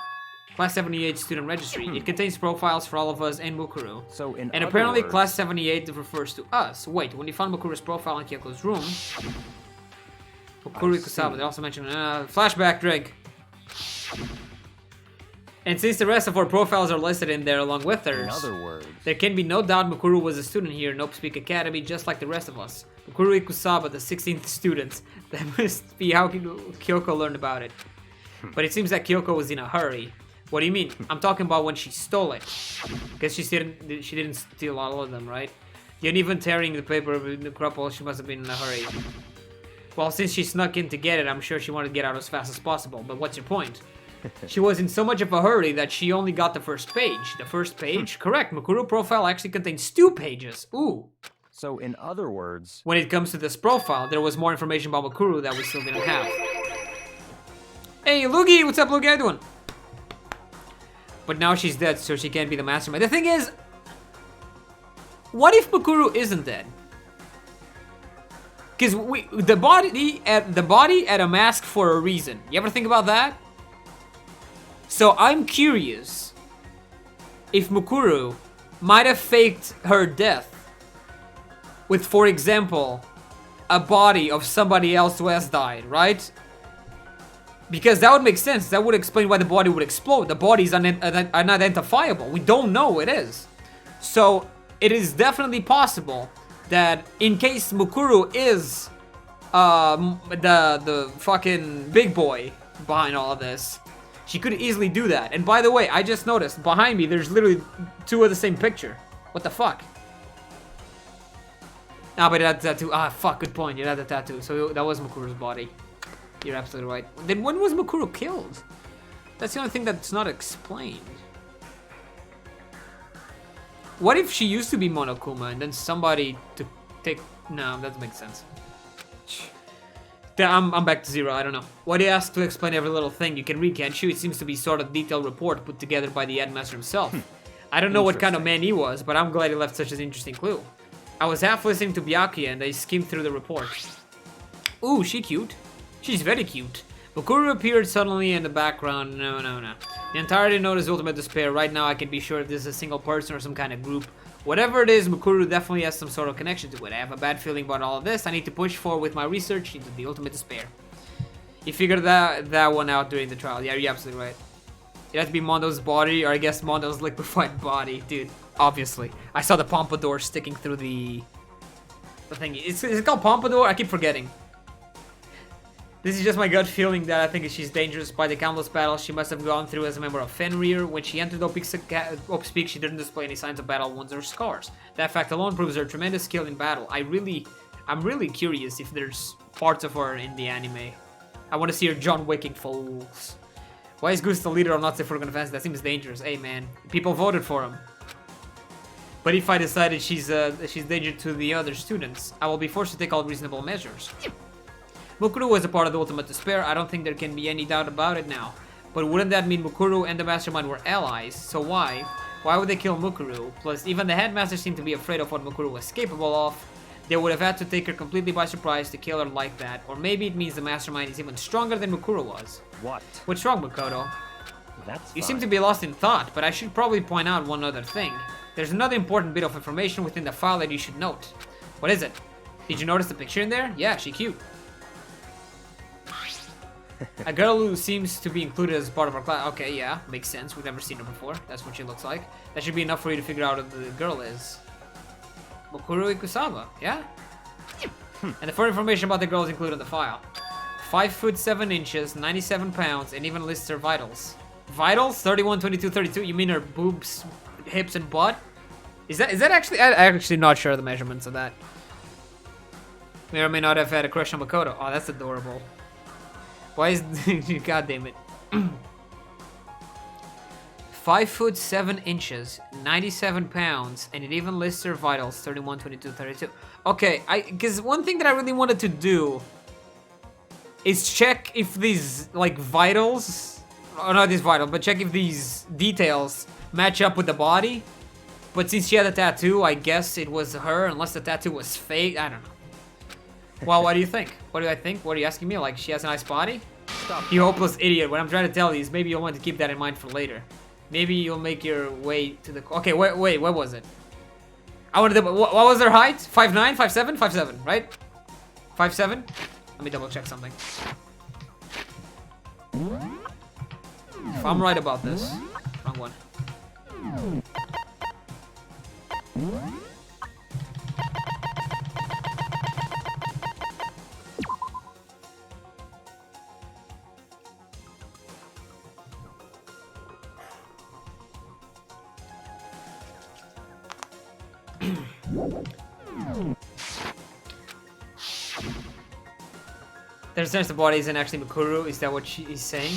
Class 78 student registry. It contains profiles for all of us and Mukuru. So in and other apparently words... class 78 refers to us. Wait, when you found Mukuru's profile in Kyoko's room... Mukuru Kusaba, they also mentioned... flashback, Drake. And since the rest of our profiles are listed in there along with hers... In other words... There can be no doubt Mukuru was a student here in Nope Speak Academy just like the rest of us. Mukuru Ikusaba, the 16th student. That must be how Kyoko learned about it. But it seems that Kyoko was in a hurry. What do you mean? I'm talking about when she stole it. Because she didn't steal all of them, right? And even tearing the paper with the crumple, she must have been in a hurry. Well, since she snuck in to get it, I'm sure she wanted to get out as fast as possible. But what's your point? She was in so much of a hurry that she only got the first page. The first page? Correct. Mukuru profile actually contains 2 pages. Ooh. So in other words... When it comes to this profile, there was more information about Mukuru that we still didn't have. Hey, Luigi! What's up, Luigi? How you doing? But now she's dead, so she can't be the mastermind. The thing is... What if Mukuru isn't dead? Because the body had a mask for a reason. You ever think about that? So I'm curious if Mukuru might have faked her death with, for example, a body of somebody else who has died, right? Because that would make sense. That would explain why the body would explode. The body is unidentifiable. We don't know who it is. So it is definitely possible that in case Mukuru is the fucking big boy behind all of this, she could easily do that. And by the way, I just noticed behind me there's literally two of the same picture. What the fuck? Ah, but that tattoo. Ah, fuck. Good point. You had the tattoo. So that was Mukuru's body. You're absolutely right. Then when was Mukuru killed? That's the only thing that's not explained. What if she used to be Monokuma and then somebody to take... No, that doesn't make sense. I'm back to zero, I don't know. What do you ask to explain every little thing? You can read, can't you? It seems to be sort of detailed report put together by the headmaster himself. I don't know what kind of man he was, but I'm glad he left such an interesting clue. I was half listening to Byakuya and I skimmed through the report. Ooh, she cute. She's very cute. Mukuru appeared suddenly in the background. No. The entirety note is ultimate despair. Right now I can be sure if this is a single person or some kind of group. Whatever it is, Mukuru definitely has some sort of connection to it. I have a bad feeling about all of this. I need to push forward with my research into the ultimate despair. You figured that one out during the trial. Yeah, you're absolutely right. It had to be Mondo's body, or I guess Mondo's liquefied body. Dude, obviously. I saw the pompadour sticking through the thing. Is it called pompadour? I keep forgetting. This is just my gut feeling that I think she's dangerous. By the countless battles she must have gone through as a member of Fenrir. When she entered Op's Peak, she didn't display any signs of battle wounds or scars. That fact alone proves her tremendous skill in battle. I'm really curious if there's parts of her in the anime. I want to see her John Wicking fools. Why is Goose the leader of Nazi Furgon fans? That seems dangerous. Hey man, people voted for him. But if I decided she's dangerous to the other students, I will be forced to take all reasonable measures. Mukuru was a part of the ultimate despair. I don't think there can be any doubt about it now. But wouldn't that mean Mukuru and the mastermind were allies? So why? Why would they kill Mukuru? Plus, even the headmaster seemed to be afraid of what Mukuru was capable of. They would have had to take her completely by surprise to kill her like that. Or maybe it means the mastermind is even stronger than Mukuru was. What? What's wrong, Makoto? That's You fine. seem to be lost in thought, but I should probably point out one other thing. There's another important bit of information within the file that you should note. What is it? Did you notice the picture in there? Yeah, she's cute. A girl who seems to be included as part of our class. Okay, yeah, makes sense. We've never seen her before. That's what she looks like. That should be enough for you to figure out who the girl is. Mukuru Ikusawa, yeah? And the further information about the girl is included in the file. 5 foot 7 inches, 97 pounds, and even lists her vitals. Vitals? 31, 22, 32? You mean her boobs, hips, and butt? Is that actually... I'm actually not sure of the measurements of that. May or may not have had a crush on Makoto. Oh, that's adorable. Why is... God damn it. 5 foot 7 inches, 97 pounds, and it even lists her vitals, 31, 22, 32. Okay, because one thing that I really wanted to do is check if these, like, vitals... Oh, not these vitals, but check if these details match up with the body. But since she had a tattoo, I guess it was her, unless the tattoo was fake. I don't know. Well, what do you think? What do I think? What are you asking me? Like, she has a nice body? Stop. You hopeless idiot. What I'm trying to tell you is maybe you'll want to keep that in mind for later. Maybe you'll make your way to the... Okay, wait, what was it? I wanted to... What was their height? 5'9"? 5'7"? 5'7", right? 5'7"? Let me double check something. If I'm right about this... Wrong one. There's a sense the body isn't actually Mukuru. Is that what she is saying?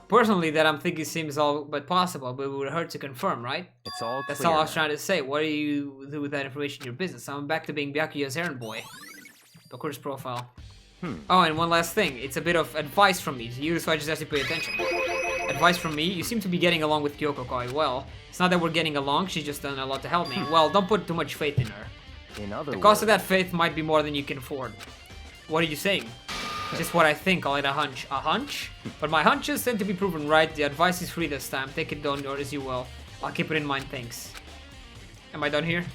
Personally, that I'm thinking seems all but possible, but it would hurt to confirm, right? It's all That's clear all I was now. trying to say. What do you do with that information in your business? I'm back to being Byakuya's errand boy. Makuru's profile. Oh, and one last thing. It's a bit of advice from me to you, so I just ask you to pay attention. Advice from me? You seem to be getting along with Kyoko quite well. It's not that we're getting along, she's just done a lot to help me. Well, don't put too much faith in her. In other The cost of words, that faith might be more than you can afford. What are you saying? Just what I think, call it a hunch. A hunch? But my hunches tend to be proven right. The advice is free this time. Take it down or as you will. I'll keep it in mind, thanks. Am I done here?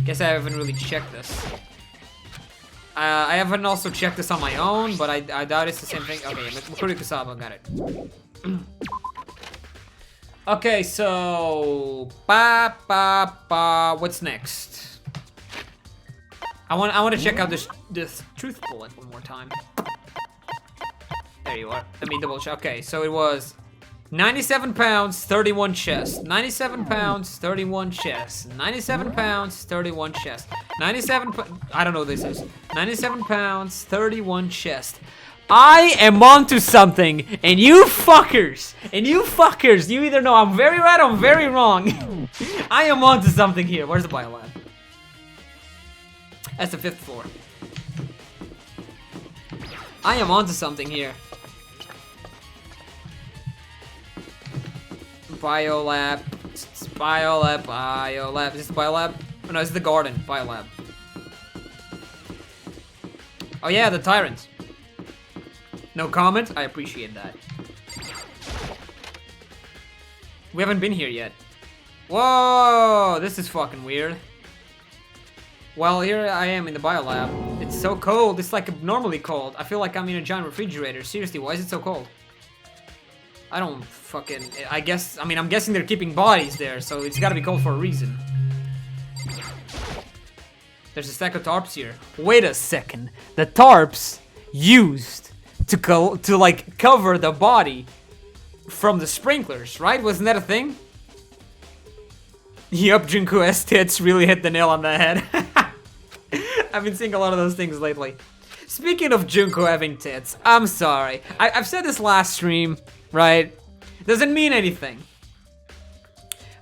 Guess I haven't really checked this. I haven't also checked this on my own, but I doubt it's the same thing. Okay, Mukuri Kusaba, got it. Okay, so what's next? I want to check out this truth bullet one more time. There you are. Let me double check. Okay, so it was 97 pounds, 31 chest. 97 pounds, 31 chest. 97 pounds, 31 chest. 97 I don't know what this is. 97 pounds, 31 chest. I am onto something, and you fuckers, you either know I'm very right or I'm very wrong. I am onto something here. Where's the biolab? That's the 5th floor. I am onto something here. Biolab. Biolab. Biolab. Is this the biolab? Oh, no, this is the garden. Biolab. Oh yeah, the tyrant. No comment? I appreciate that. We haven't been here yet. Whoa! This is fucking weird. Well, here I am in the biolab. It's so cold. It's like abnormally cold. I feel like I'm in a giant refrigerator. Seriously, why is it so cold? I don't fucking... I guess... I mean, I'm guessing they're keeping bodies there, so it's gotta be cold for a reason. There's a stack of tarps here. Wait a second. The tarps used to like cover the body from the sprinklers, right? Wasn't that a thing? Yup, Junko S tits really hit the nail on the head. I've been seeing a lot of those things lately. Speaking of Junko having tits, I'm sorry. I've said this last stream, right? Doesn't mean anything.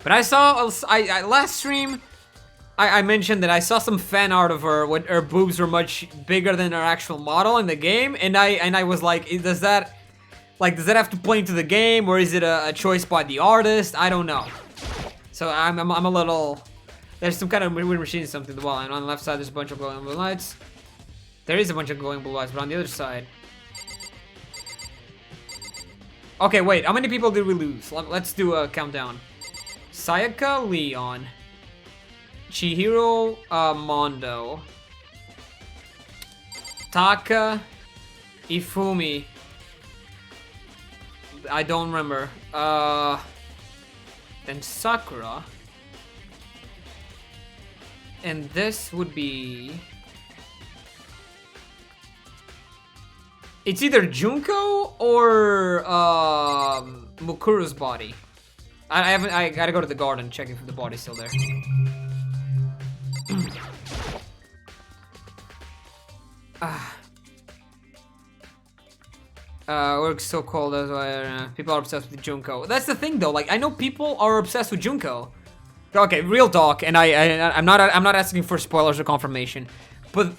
But I saw last stream. I mentioned that I saw some fan art of her when her boobs were much bigger than her actual model in the game, and I was like, does that have to play into the game, or is it a choice by the artist? I don't know. So I'm a little. There's some kind of weird machine or something. The wall, and on the left side there's a bunch of glowing blue lights. There is a bunch of glowing blue lights, but on the other side. Okay, wait. How many people did we lose? Let's do a countdown. Sayaka, Leon. Chihiro, Mondo, Taka, Ifumi. I don't remember. Then Sakura. And this would be... It's either Junko or Mukuru's body. I gotta go to the garden, checking if the body's still there. Work's so cold, that's why people are obsessed with Junko. That's the thing though, like I know people are obsessed with Junko. Okay, real talk, and I'm not asking for spoilers or confirmation. But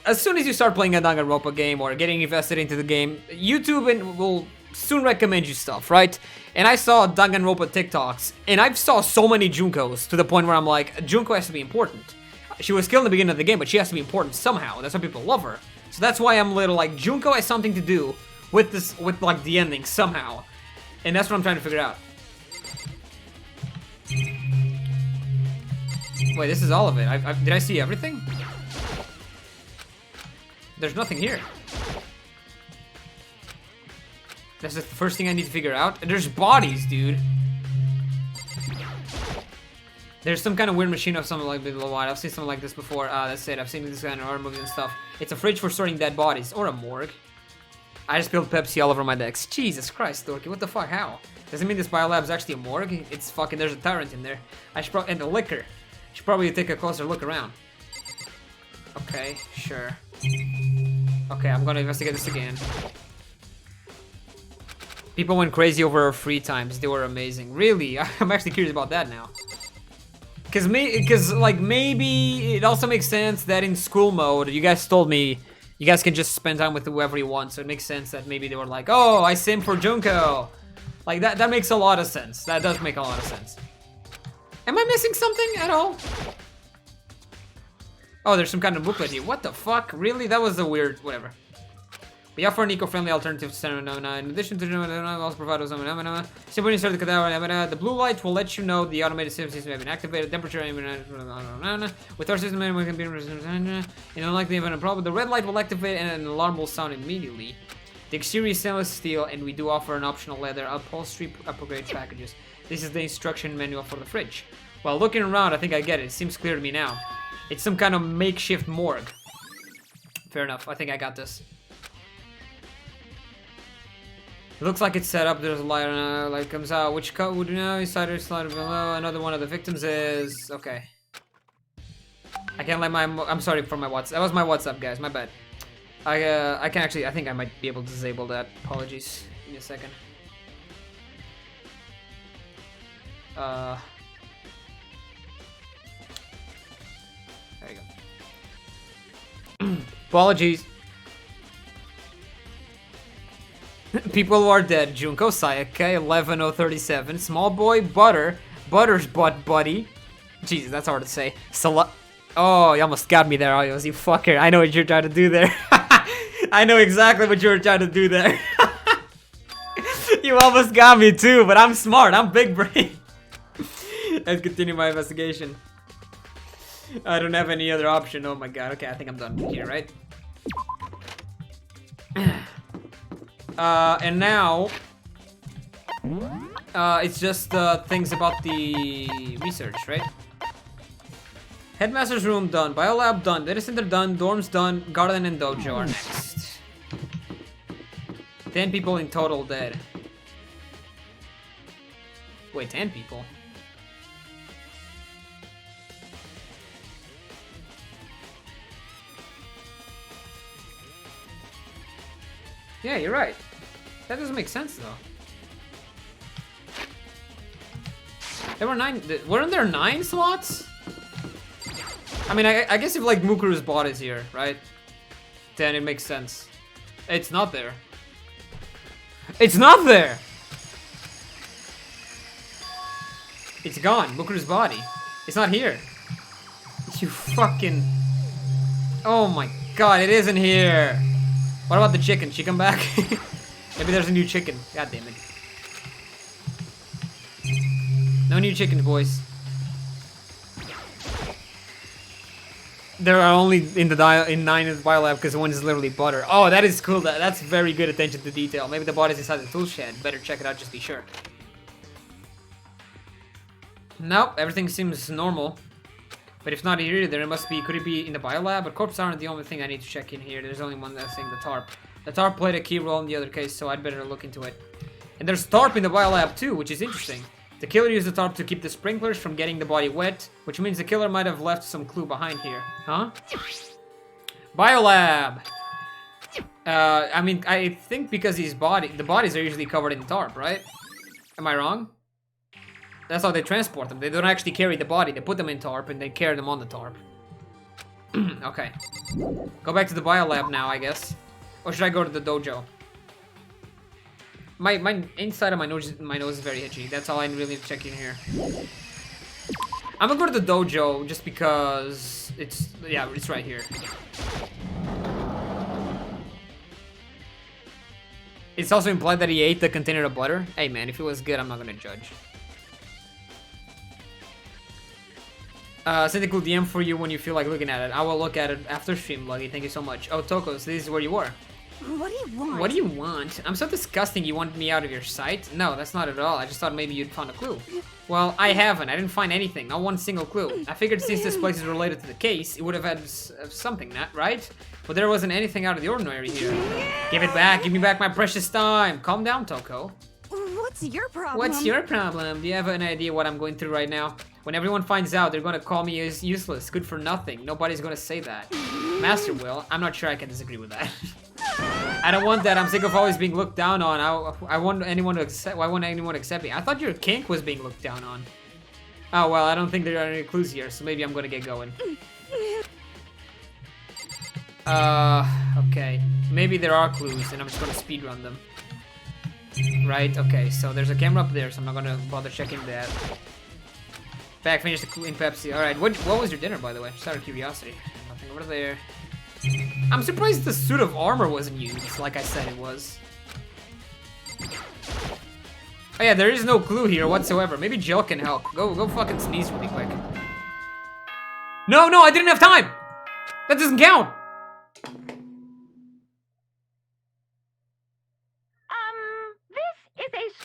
as soon as you start playing a Danganronpa game or getting invested into the game, YouTube will soon recommend you stuff, right? And I saw Danganronpa TikToks, and I saw so many Junkos to the point where I'm like, Junko has to be important. She was killed in the beginning of the game, but she has to be important somehow. That's why people love her. So that's why I'm a little like, Junko has something to do with this, with like the ending somehow. And that's what I'm trying to figure out. Wait, this is all of it. Did I see everything? There's nothing here. That's the first thing I need to figure out. There's bodies, dude. There's some kind of weird machine of something like below white. I've seen something like this before. That's it. I've seen this kind of horror movies and stuff. It's a fridge for storing dead bodies. Or a morgue. I just spilled Pepsi all over my decks. Jesus Christ, Dorky. What the fuck? How? Does it mean this biolab is actually a morgue? It's fucking... There's a tyrant in there. I should probably... And the liquor. I should probably take a closer look around. Okay, sure. Okay, I'm gonna investigate this again. People went crazy over our free times. They were amazing. Really? I'm actually curious about that now. Cause like maybe it also makes sense that in school mode, you guys told me you guys can just spend time with whoever you want. So it makes sense that maybe they were like, oh, I sim for Junko. Like that makes a lot of sense. That does make a lot of sense. Am I missing something at all? Oh, there's some kind of booklet here. What the fuck? Really? That was a weird... whatever. We offer an eco-friendly alternative to Center. In addition to also provide us the blue light will let you know the automated system has been activated. Temperature with our system we can be in unlikely event of problem. The red light will activate and an alarm will sound immediately. The exterior is stainless steel and we do offer an optional leather upholstery upgrade packages. This is the instruction manual for the fridge. Well, looking around, I think I get it. It seems clear to me now. It's some kind of makeshift morgue. Fair enough. I think I got this. It looks like it's set up. There's a light comes out. Which cut would you know? Slider below. Another one of the victims is okay. I can't let my. I'm sorry for my WhatsApp. That was my WhatsApp, guys. My bad. I can actually. I think I might be able to disable that. Apologies. Give me a second. There you go. Apologies. People who are dead. Junko Sayaka, 11037. Small boy, Butter's butt buddy. Jesus, that's hard to say. Oh, you almost got me there, Ayos, you fucker. I know what you're trying to do there. I know exactly what you were trying to do there. You almost got me too, but I'm smart. I'm big brain. Let's continue my investigation. I don't have any other option. Oh my god. Okay, I think I'm done here, right? And now, it's just things about the research, right? Headmaster's room done, biolab done, data center done, dorms done, garden and dojo are next. 10 people in total dead. Wait, 10 people? Yeah, you're right. That doesn't make sense though. There were 9. Weren't there 9 slots? I mean, I guess if like Mukuru's bot is here, right? Then it makes sense. It's not there. It's not there! It's gone. Mukuru's body. It's not here. You fucking... Oh my god, it isn't here. What about the chicken? She come back? Maybe there's a new chicken. God damn it. No new chickens, boys. There are only in 9 in the biolab because one is literally butter. Oh, that is cool. That's very good attention to detail. Maybe the body's inside the tool shed. Better check it out just be sure. Nope, everything seems normal. But if not here, there must be. Could it be in the biolab? But corpses aren't the only thing I need to check in here. There's only one that's saying the tarp. The tarp played a key role in the other case, so I'd better look into it. And there's tarp in the biolab too, which is interesting. The killer used the tarp to keep the sprinklers from getting the body wet, which means the killer might have left some clue behind here. Huh? Biolab! I mean, I think because the bodies are usually covered in tarp, right? Am I wrong? That's how they transport them. They don't actually carry the body. They put them in tarp and they carry them on the tarp. Okay. Go back to the biolab now, I guess. Or should I go to the dojo? My inside of my nose is very itchy. That's all I really need to check in here. I'm gonna go to the dojo just because it's right here. It's also implied that he ate the container of butter. Hey man, if it was good, I'm not gonna judge. Send a cool DM for you when you feel like looking at it. I will look at it after stream, Luggy. Thank you so much. Oh, Tokos, this is where you were. What do you want? What do you want? I'm so disgusting you want me out of your sight? No, that's not at all. I just thought maybe you'd found a clue. Well, I haven't. I didn't find anything. Not one single clue. I figured since this place is related to the case, it would have had something, right? But there wasn't anything out of the ordinary here. Give it back. Give me back my precious time. Calm down, Toko. What's your problem? What's your problem? Do you have an idea what I'm going through right now? When everyone finds out, they're gonna call me as useless, good for nothing. Nobody's gonna say that. Master will. I'm not sure I can disagree with that. I don't want that. I'm sick of always being looked down on. I want anyone to accept. Why won't anyone accept me? I thought your kink was being looked down on. Oh well, I don't think there are any clues here, so maybe I'm gonna get going. Okay. Maybe there are clues, and I'm just gonna speedrun them. Right? Okay. So there's a camera up there, so I'm not gonna bother checking that. Back, finish the clean Pepsi. Alright, what was your dinner, by the way? Just out of curiosity. Nothing over there. I'm surprised the suit of armor wasn't used, like I said it was. Oh yeah, there is no clue here whatsoever. Maybe Jill can help. Go fucking sneeze really quick. No, I didn't have time! That doesn't count!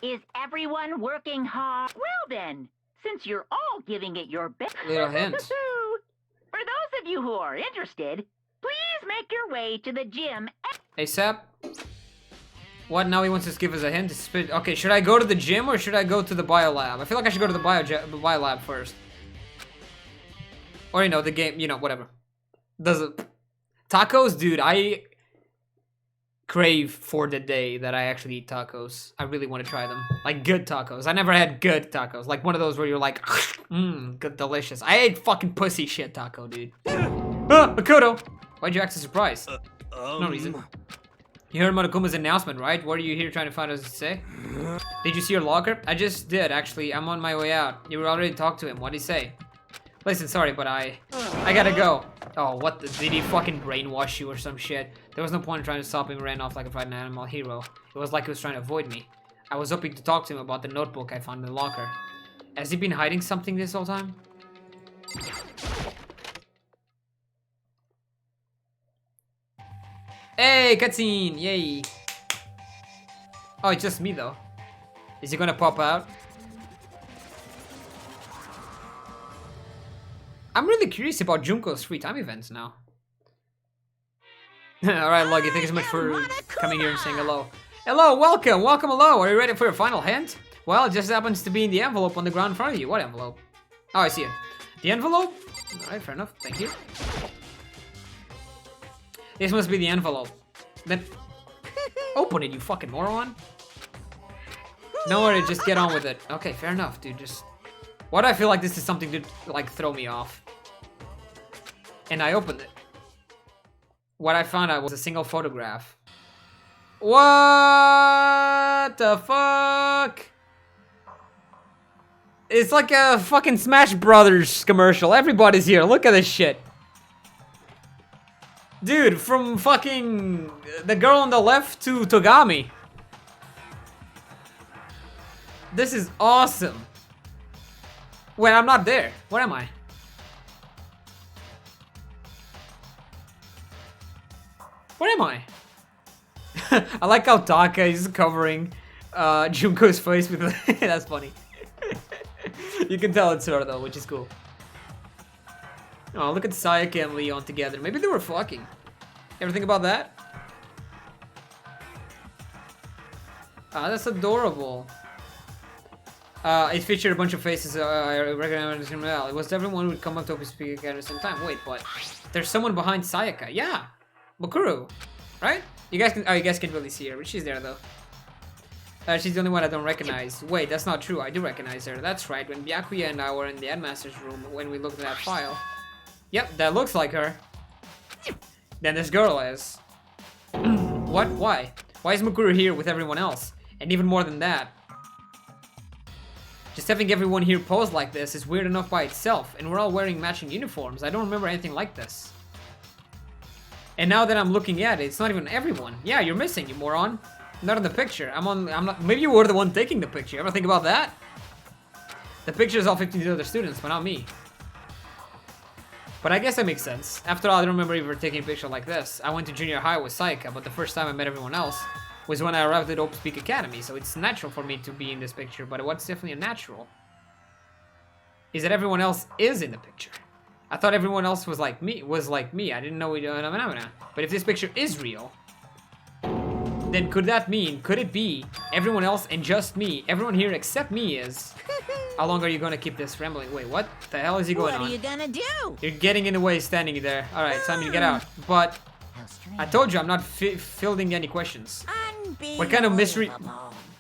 Is everyone working hard? Well then, since you're all giving it your best. Little hint. For those of you who are interested, please make your way to the gym. ASAP. What, now he wants to give us a hint? Okay, should I go to the gym or should I go to the biolab? I feel like I should go to the biolab first. Or, you know, the game, you know, whatever. Does it... Tacos? Dude, I crave for the day that I actually eat tacos. I really want to try them. Like, good tacos. I never had good tacos. Like, one of those where you're like, good, delicious. I ate fucking pussy shit taco, dude. Makoto! Why'd you act so surprised? No reason. You heard Motokuma's announcement, right? What are you here trying to find us to say? Did you see your locker? I just did, actually. I'm on my way out. You already talked to him. What'd he say? Listen, sorry, but I gotta go. Oh, what the... Did he fucking brainwash you or some shit? There was no point in trying to stop him. Ran off like a frightened animal hero. It was like he was trying to avoid me. I was hoping to talk to him about the notebook I found in the locker. Has he been hiding something this whole time? Hey, cutscene! Yay! Oh, it's just me though. Is he gonna pop out? I'm really curious about Junko's free time events now. Alright, Luggy, thank you so much for coming here and saying hello. Hello, welcome, hello. Are you ready for your final hint? Well, it just happens to be in the envelope on the ground in front of you. What envelope? Oh, I see it. The envelope? Alright, fair enough, thank you. This must be the envelope. Then open it, you fucking moron. No worry, just get on with it. Okay, fair enough, dude. Just... Why do I feel like this is something to, like, throw me off? And I opened it. What I found out was a single photograph. What the fuck? It's like a fucking Smash Brothers commercial. Everybody's here. Look at this shit. Dude, from fucking the girl on the left to Togami. This is awesome. Wait, I'm not there. Where am I? Where am I? I like how Taka is covering Junko's face with that's funny. You can tell it's her though, which is cool. Oh, look at Sayaka and Leon together. Maybe they were fucking. Ever think about that? Ah, that's adorable. It featured a bunch of faces I recognized him well. It was everyone who would come up to speak again at the same time. Wait, but there's someone behind Sayaka. Yeah, Mukuru, right? You guys can. Oh, you guys can't really see her, but she's there though. She's the only one I don't recognize. Wait, that's not true. I do recognize her. That's right. When Byakuya and I were in the headmaster's room, when we looked at that file. Yep, that looks like her. Then this girl is. What? Why? Why is Mukuru here with everyone else? And even more than that. Just having everyone here pose like this is weird enough by itself, and we're all wearing matching uniforms. I don't remember anything like this. And now that I'm looking at it, it's not even everyone. Yeah, you're missing, you moron. Not in the picture. I'm not. Maybe you were the one taking the picture. Ever think about that? The picture is all 15 other students, but not me. But I guess that makes sense. After all, I don't remember ever taking a picture like this. I went to junior high with Sayaka, but the first time I met everyone else was when I arrived at Open Speak Academy, so it's natural for me to be in this picture, but what's definitely unnatural is that everyone else is in the picture. I thought everyone else was like me. I didn't know but if this picture is real, then could it be everyone else and just me, everyone here except me is... How long are you gonna keep this rambling? Wait, what the hell is he going on? What are you gonna do? You're getting in the way standing there. Alright, time to get out. But I told you I'm not fielding any questions. What kind of mystery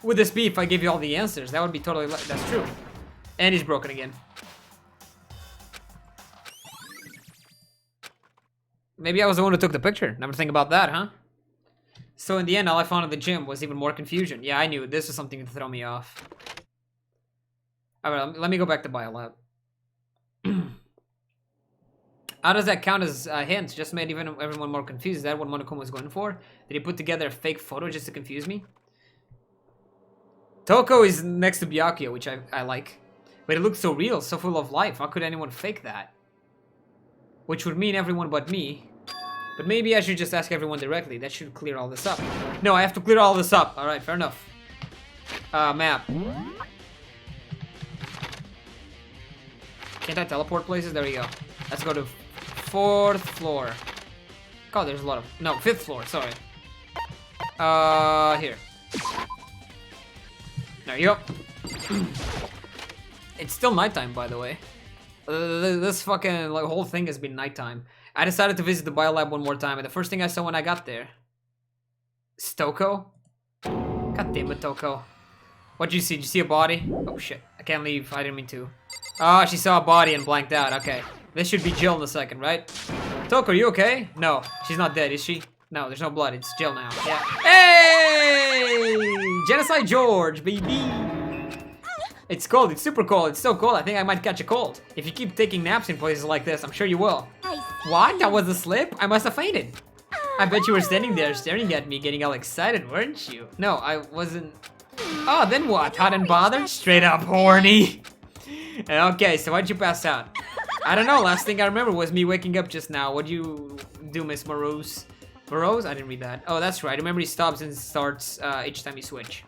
would this be if I gave you all the answers? That would be totally... That's true. And he's broken again. Maybe I was the one who took the picture. Never think about that, huh? So in the end, all I found at the gym was even more confusion. Yeah, I knew this was something to throw me off. Alright, let me go back to Biolab. How does that count as hints? Just made even everyone more confused. Is that what Monokuma was going for? Did he put together a fake photo just to confuse me? Toko is next to Byakuya, which I like. But it looks so real, so full of life. How could anyone fake that? Which would mean everyone but me. But maybe I should just ask everyone directly. That should clear all this up. No, I have to clear all this up. Alright, fair enough. Map. Can't I teleport places? There we go. Let's go to 4th floor. God, there's a lot of... No, 5th floor, sorry. Here. There you go. It's still nighttime, by the way. This fucking like whole thing has been nighttime. I decided to visit the biolab one more time, and the first thing I saw when I got there... Stoko? God damn it, Toko. What'd you see? Did you see a body? Oh shit, I can't leave. I didn't mean to. Ah, she saw a body and blanked out. Okay. This should be Jill in a second, right? Toko, are you okay? No, she's not dead, is she? No, there's no blood. It's Jill now. Yeah. Hey! Genocide George, baby! It's cold. It's super cold. It's so cold. I think I might catch a cold. If you keep taking naps in places like this, I'm sure you will. What? That was a slip? I must have fainted. I bet you were standing there staring at me, getting all excited, weren't you? No, I wasn't. Oh, then what? Hot and bothered? Straight up horny. Okay, so why'd you pass out? I don't know. Last thing I remember was me waking up just now. What'd you do, Miss Morose? Morose? I didn't read that. Oh, that's right. Memory stops and starts each time you switch.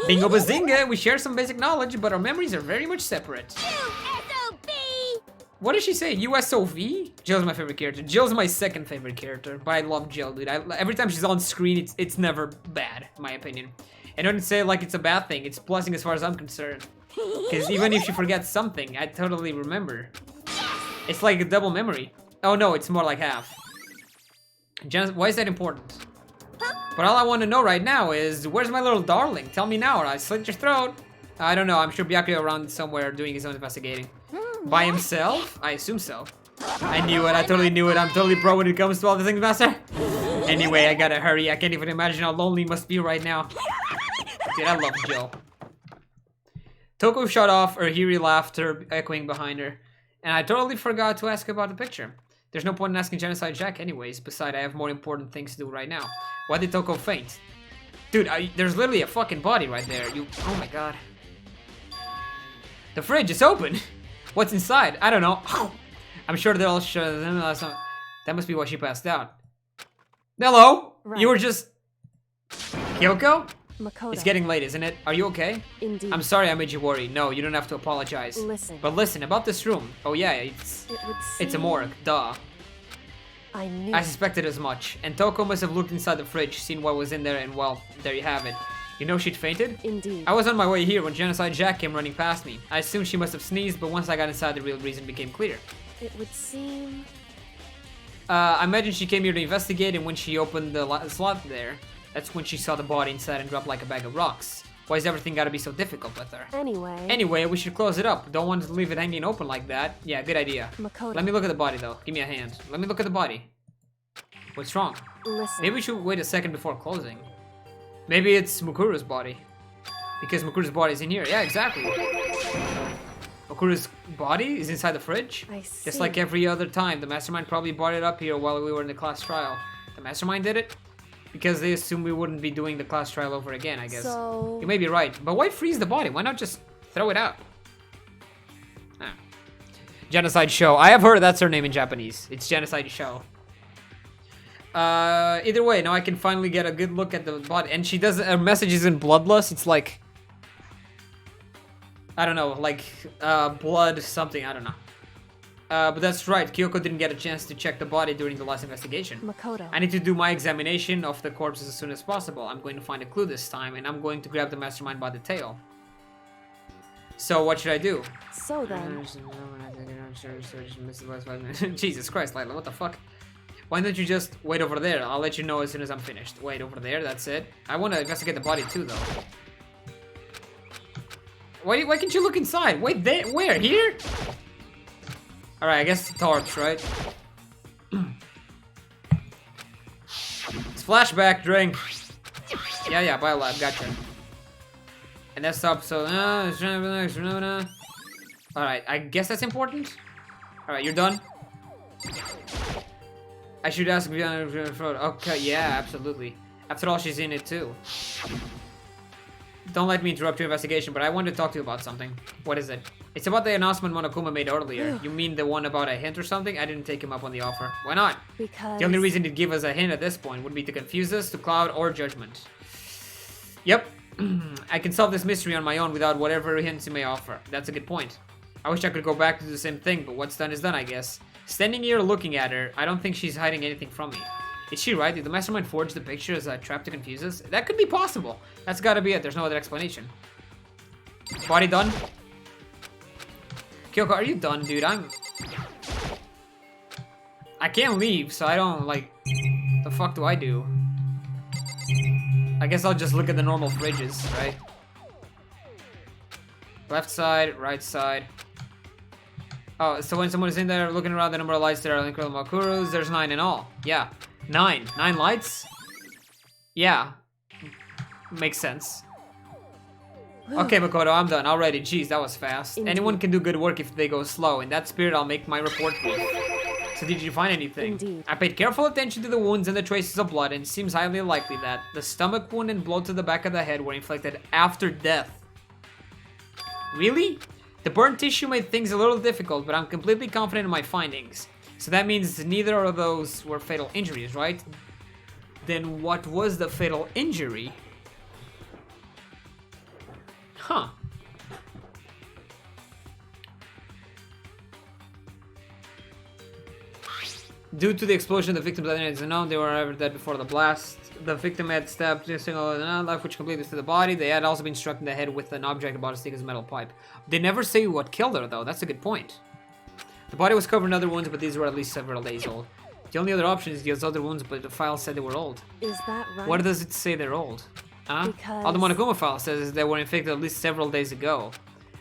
Bingo bazinga! We share some basic knowledge, but our memories are very much separate. What did she say? USOV? Jill's my favorite character. Jill's my second favorite character, but I love Jill, dude. Every time she's on screen, it's never bad, in my opinion. And don't say like it's a bad thing. It's blessing as far as I'm concerned. Because even if she forgets something, I totally remember. It's like a double memory. Oh no, it's more like half. Why is that important? But all I want to know right now is, where's my little darling? Tell me now or I slit your throat. I don't know, I'm sure Byakuya around somewhere doing his own investigating. By himself? I assume so. I knew it, I totally knew it. I'm totally pro when it comes to all the things, master. Anyway, I gotta hurry. I can't even imagine how lonely he must be right now. Dude, I love Jill. Toko shut off her eerie laughter echoing behind her. And I totally forgot to ask about the picture. There's no point in asking Genocide Jack anyways. Besides, I have more important things to do right now. Why did Toko faint? Dude, there's literally a fucking body right there. Oh my god. The fridge is open. What's inside? I don't know. I'm sure they'll show them. That must be why she passed out. Hello? Right. You were just... Kyoko? Makoto. It's getting late, isn't it? Are you okay? Indeed. I'm sorry I made you worry. No, you don't have to apologize. Listen. But listen, about this room. Oh yeah, it's a morgue. Duh. I knew. I suspected as much. And Toko must have looked inside the fridge, seen what was in there, and well, there you have it. You know she'd fainted? Indeed. I was on my way here when Genocide Jack came running past me. I assumed she must have sneezed, but once I got inside, the real reason became clear. It would seem... I imagine she came here to investigate, and when she opened the slot there, that's when she saw the body inside and dropped like a bag of rocks. Why is everything gotta be so difficult with her? Anyway, we should close it up. Don't want to leave it hanging open like that. Yeah, good idea. Makoto. Let me look at the body, though. Give me a hand. Let me look at the body. What's wrong? Listen. Maybe we should wait a second before closing. Maybe it's Mukuru's body. Because Mukuru's body is in here. Yeah, exactly. Mukuru's body is inside the fridge? I see. Just like every other time. The mastermind probably brought it up here while we were in the class trial. The mastermind did it? Because they assumed we wouldn't be doing the class trial over again, I guess. So... You may be right. But why freeze the body? Why not just throw it out? Ah. Genocide Show. I have heard that's her name in Japanese. It's Genocide Show. Either way, now I can finally get a good look at the body. And she doesn't... Her message isn't bloodless. It's like... I don't know. Like, blood something. I don't know. But that's right. Kyoko didn't get a chance to check the body during the last investigation. Makoto. I need to do my examination of the corpses as soon as possible. I'm going to find a clue this time, and I'm going to grab the mastermind by the tail. So what should I do? So then... Jesus Christ, Lila, what the fuck? Why don't you just wait over there? I'll let you know as soon as I'm finished. Wait over there, that's it. I want to investigate the body too, though. Why can't you look inside? Wait, there? Where? Here? Alright, I guess the torch, right? It's flashback, drink. Yeah, biolab, gotcha. And that's up, so... Alright, I guess that's important. Alright, you're done? I should ask okay, yeah, absolutely. After all, she's in it too. Don't let me interrupt your investigation, but I wanted to talk to you about something. What is it? It's about the announcement Monokuma made earlier. You mean the one about a hint or something? I didn't take him up on the offer. Why not? Because... The only reason he'd give us a hint at this point would be to confuse us, to cloud, or judgment. Yep. I can solve this mystery on my own without whatever hints he may offer. That's a good point. I wish I could go back to do the same thing, but what's done is done, I guess. Standing here looking at her, I don't think she's hiding anything from me. Is she right? Did the mastermind forge the picture as a trap to confuse us? That could be possible. That's gotta be it. There's no other explanation. Body done? Kyoko, are you done, dude? I can't leave, so I don't, like... The fuck do I do? I guess I'll just look at the normal fridges, right? Left side, right side. Oh, so when someone is in there looking around, the number of lights there are incredible Makurus, there's 9 in all. Yeah. 9 lights? Yeah. Makes sense. Okay, Makoto, I'm done already. Jeez, that was fast. Indeed. Anyone can do good work if they go slow. In that spirit, I'll make my report brief. So did you find anything? Indeed. I paid careful attention to the wounds and the traces of blood, and it seems highly likely that the stomach wound and blow to the back of the head were inflicted after death. Really? The burnt tissue made things a little difficult, but I'm completely confident in my findings. So that means neither of those were fatal injuries, right? Then what was the fatal injury? Huh. Due to the explosion, the victim's identity is unknown. They were ever dead before the blast. The victim had stabbed a single life, which completely to the body. They had also been struck in the head with an object about as thick as a metal pipe. They never say what killed her, though. That's a good point. The body was covered in other wounds, but these were at least several days old. The only other option is those other wounds, but the file said they were old. Is that right? What does it say they're old? Huh? Because... All the Monokuma file says is they were infected at least several days ago.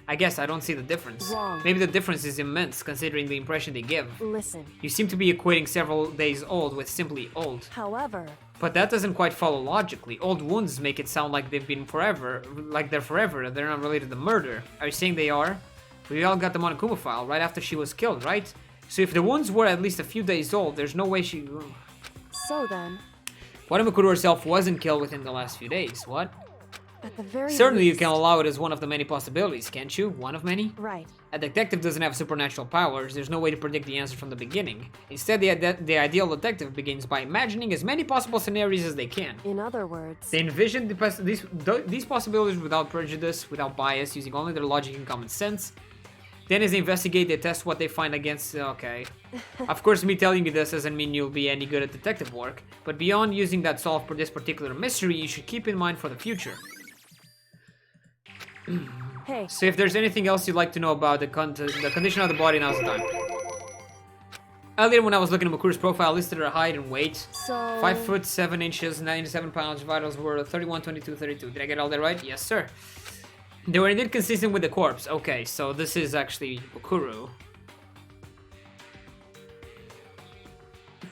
I guess I don't see the difference. Wrong. Maybe the difference is immense, considering the impression they give. Listen. You seem to be equating several days old with simply old. However... But that doesn't quite follow logically. Old wounds make it sound like they've been forever, like they're forever, they're not related to murder. Are you saying they are? We all got the Monokuma file right after she was killed, right? So if the wounds were at least a few days old, there's no way she... So then... What if Mikuru herself wasn't killed within the last few days? What? At the very Certainly you least... can allow it as one of the many possibilities, can't you? One of many? Right. A detective doesn't have supernatural powers, there's no way to predict the answer from the beginning. Instead, the ideal detective begins by imagining as many possible scenarios as they can. In other words... They envision these possibilities without prejudice, without bias, using only their logic and common sense. Then as they investigate, they test what they find against... Okay. Of course, me telling you this doesn't mean you'll be any good at detective work, but beyond using that solve for this particular mystery, you should keep in mind for the future. Hey. So if there's anything else you'd like to know about the condition of the body, now's the time. Earlier when I was looking at Makuru's profile, I listed her height and weight. So... 5 foot 7 inches, 97 pounds, vitals were 31, 22, 32. Did I get all that right? Yes, sir. They were indeed consistent with the corpse. Okay, so this is actually Makuru.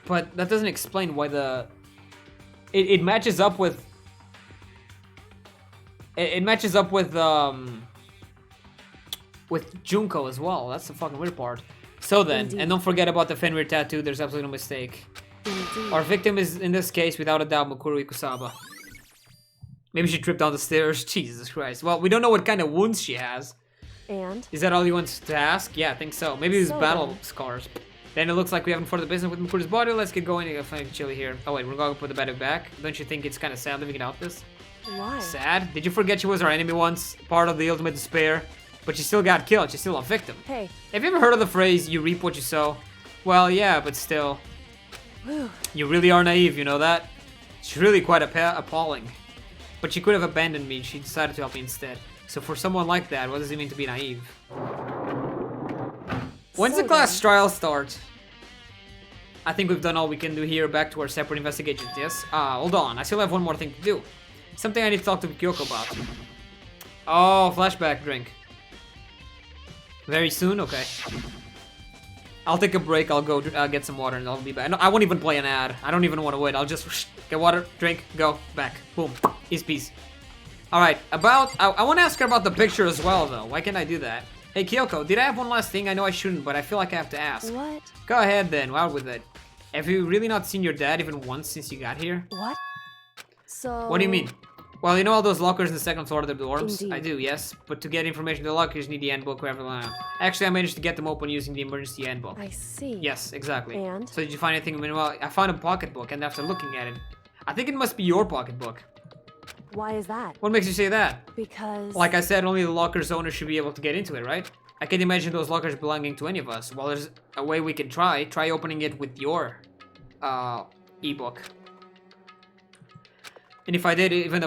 But that doesn't explain why the... It matches up with... It matches up with Junko as well. That's the fucking weird part. So then, Indeed. and don't forget about the Fenrir tattoo. There's absolutely no mistake. Indeed. Our victim is, in this case, without a doubt, Makuru Ikusaba. Maybe she tripped down the stairs. Jesus Christ. Well, we don't know what kind of wounds she has. And? Is that all you want to ask? Yeah, I think so. Maybe it's So battle then. scars. Then it looks like we haven't further business with Makuru's body. Let's get going. It's kind of chilly here. Oh wait, we're going to put the bed back. Don't you think it's kind of sad living without this? Why? Sad? Did you forget she was our enemy once? Part of the ultimate despair? But she still got killed. She's still a victim. Hey. Have you ever heard of the phrase, you reap what you sow? Well, yeah, but still. Whew. You really are naive, you know that? It's really quite appalling. But she could have abandoned me. She decided to help me instead. So for someone like that, what does it mean to be naive? When's So the class then- trial start? I think we've done all we can do here. Back to our separate investigations, yes? Hold on. I still have one more thing to do. Something I need to talk to Kyoko about. Oh, flashback drink. Very soon? Okay. I'll take a break. I'll go get some water and I'll be back. No, I won't even play an ad. I don't even want to wait. I'll just get water, drink, go, back. Boom. Easy peasy. Alright, I want to ask her about the picture as well, though. Why can't I do that? Hey Kyoko, did I have one last thing? I know I shouldn't, but I feel like I have to ask. What? Go ahead then, out with it. Have you really not seen your dad even once since you got here? What? So... What do you mean? Well, you know all those lockers in the second floor of the dorms? Indeed. I do, yes. But to get information to the lockers, you need the handbook, whoever. Actually, I managed to get them open using the emergency handbook. I see. Yes, exactly. And? So did you find anything? I mean, well, I found a pocketbook, and after looking at it, I think it must be your pocketbook. Why is that? What makes you say that? Because... Like I said, only the locker's owner should be able to get into it, right? I can't imagine those lockers belonging to any of us. Well, there's a way we can try. Try opening it with your ebook. And if I did even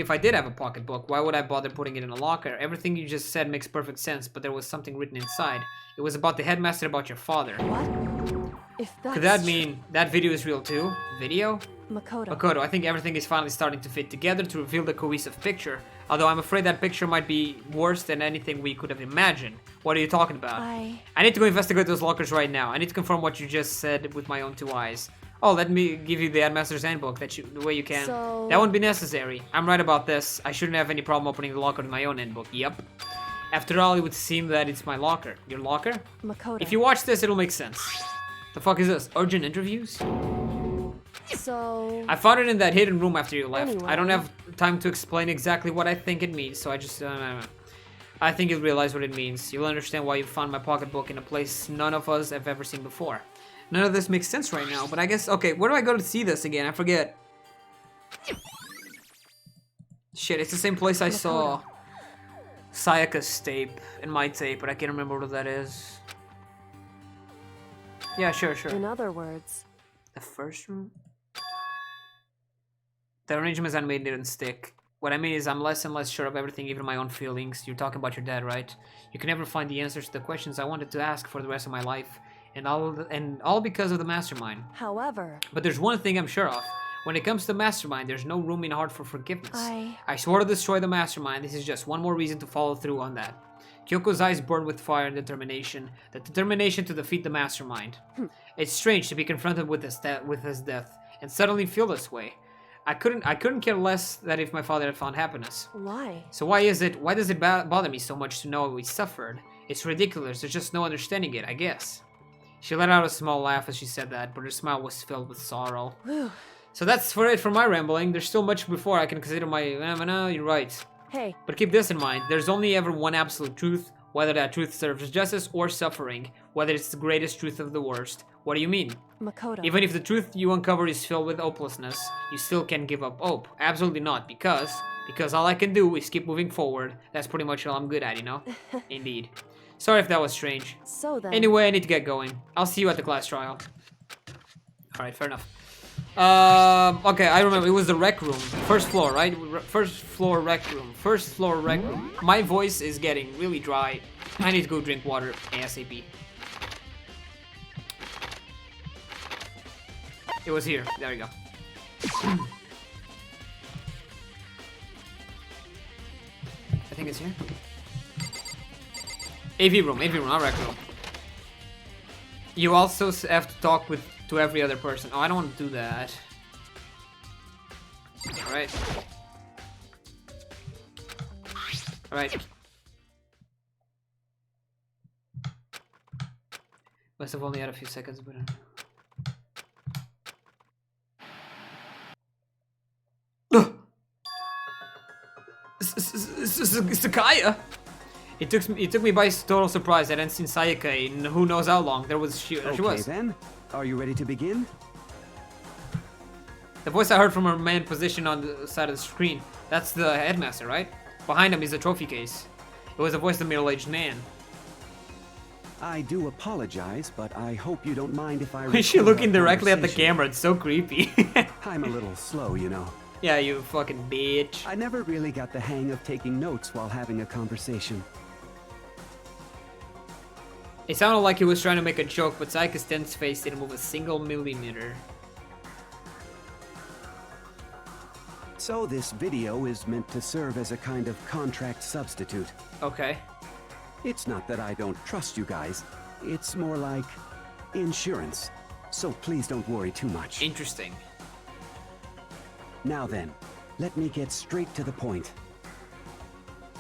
if I did have a pocketbook, why would I bother putting it in a locker? Everything you just said makes perfect sense, but there was something written inside. It was about the headmaster, about your father. What? If that's... Could that mean that video is real too? Video? Makoto. Makoto, I think everything is finally starting to fit together to reveal the cohesive picture. Although I'm afraid that picture might be worse than anything we could have imagined. What are you talking about? I need to go investigate those lockers right now. I need to confirm what you just said with my own two eyes. Oh, let me give you the Headmaster's Handbook, the way you can. So... That won't be necessary. I'm right about this. I shouldn't have any problem opening the locker with my own handbook. Yep. After all, it would seem that it's my locker. Your locker? Makoto. If you watch this, it'll make sense. The fuck is this? Urgent interviews? So... I found it in that hidden room after you left. Anyway. I don't have time to explain exactly what I think it means, so I just... I think you'll realize what it means. You'll understand why you found my pocketbook in a place none of us have ever seen before. None of this makes sense right now, but I guess... Okay, where do I go to see this again? I forget. Shit, it's the same place I saw Sayaka's tape and my tape, but I can't remember what that is. Yeah, sure. In other words... The first room? The arrangements I made didn't stick. What I mean is I'm less and less sure of everything, even my own feelings. You're talking about your dad, right? You can never find the answers to the questions I wanted to ask for the rest of my life. And all because of the mastermind. However... But there's one thing I'm sure of. When it comes to mastermind, there's no room in heart for forgiveness. I swore to destroy the mastermind. This is just one more reason to follow through on that. Kyoko's eyes burned with fire and determination. The determination to defeat the mastermind. It's strange to be confronted with his death and suddenly feel this way. I couldn't care less that if my father had found happiness. Why? So why does it bother me so much to know he suffered? It's ridiculous. There's just no understanding it, I guess. She let out a small laugh as she said that, but her smile was filled with sorrow. So that's it for my rambling. There's still much before I can consider my... No, you're right. Hey. But keep this in mind. There's only ever one absolute truth, whether that truth serves justice or suffering, whether it's the greatest truth or the worst. What do you mean? Makoto. Even if the truth you uncover is filled with hopelessness, you still can't give up hope. Absolutely not, because all I can do is keep moving forward. That's pretty much all I'm good at, you know? Indeed. Sorry if that was strange. So then... Anyway, I need to get going. I'll see you at the class trial. Alright, fair enough. Okay, I remember. It was the rec room. First floor, right? First floor rec room. First floor rec room. My voice is getting really dry. I need to go drink water ASAP. It was here. There we go. I think it's here. AV room, our rec room. You also have to talk to every other person. Oh, I don't want to do that. Alright. Alright. Must have only had a few seconds, but... Sakaya! It took me by total surprise. I hadn't seen Sayaka in who knows how long. There she was. Okay then, are you ready to begin? The voice I heard from her man positioned on the side of the screen. That's the headmaster, right? Behind him is the trophy case. It was the voice of a middle-aged man. I do apologize, but I hope you don't mind if I... Is she looking directly at the camera? It's so creepy. I'm a little slow, you know. Yeah, you fucking bitch. I never really got the hang of taking notes while having a conversation. It sounded like he was trying to make a joke, but Sayaka's tense face didn't move a single millimeter. So this video is meant to serve as a kind of contract substitute. Okay. It's not that I don't trust you guys. It's more like insurance. So please don't worry too much. Interesting. Now then, let me get straight to the point.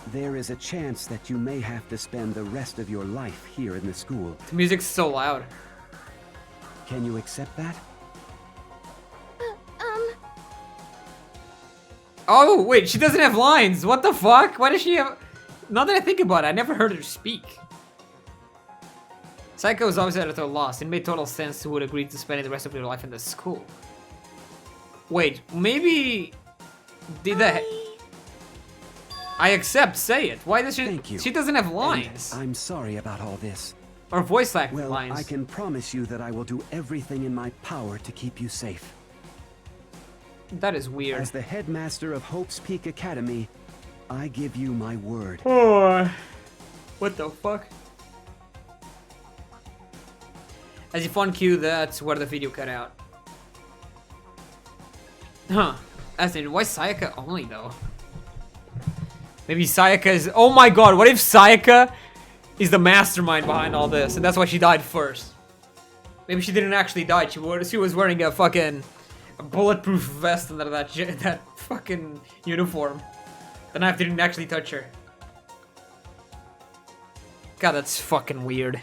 there is a chance that you may have to spend the rest of your life here in the school. The music's so loud. Can you accept that? Oh, wait, she doesn't have lines. What the fuck? Why does she have... Now that I think about it, I never heard her speak. Psycho is obviously at a loss. It made total sense who would agree to spending the rest of your life in the school. Wait, maybe... Did that... I accept, say it. Why does she... Thank you. She doesn't have And lines. I'm sorry about all this. Or voice acting Well, lines. I can promise you that I will do everything in my power to keep you safe. That is weird. As the headmaster of Hope's Peak Academy, I give you my word. Oh, what the fuck? As you fun cue, that's where the video cut out. Huh. As in, why Sayaka only though? Maybe Sayaka is... Oh my god, what if Sayaka is the mastermind behind all this and that's why she died first? Maybe she didn't actually die, she was wearing a fucking bulletproof vest under that fucking uniform. The knife didn't actually touch her. God, that's fucking weird.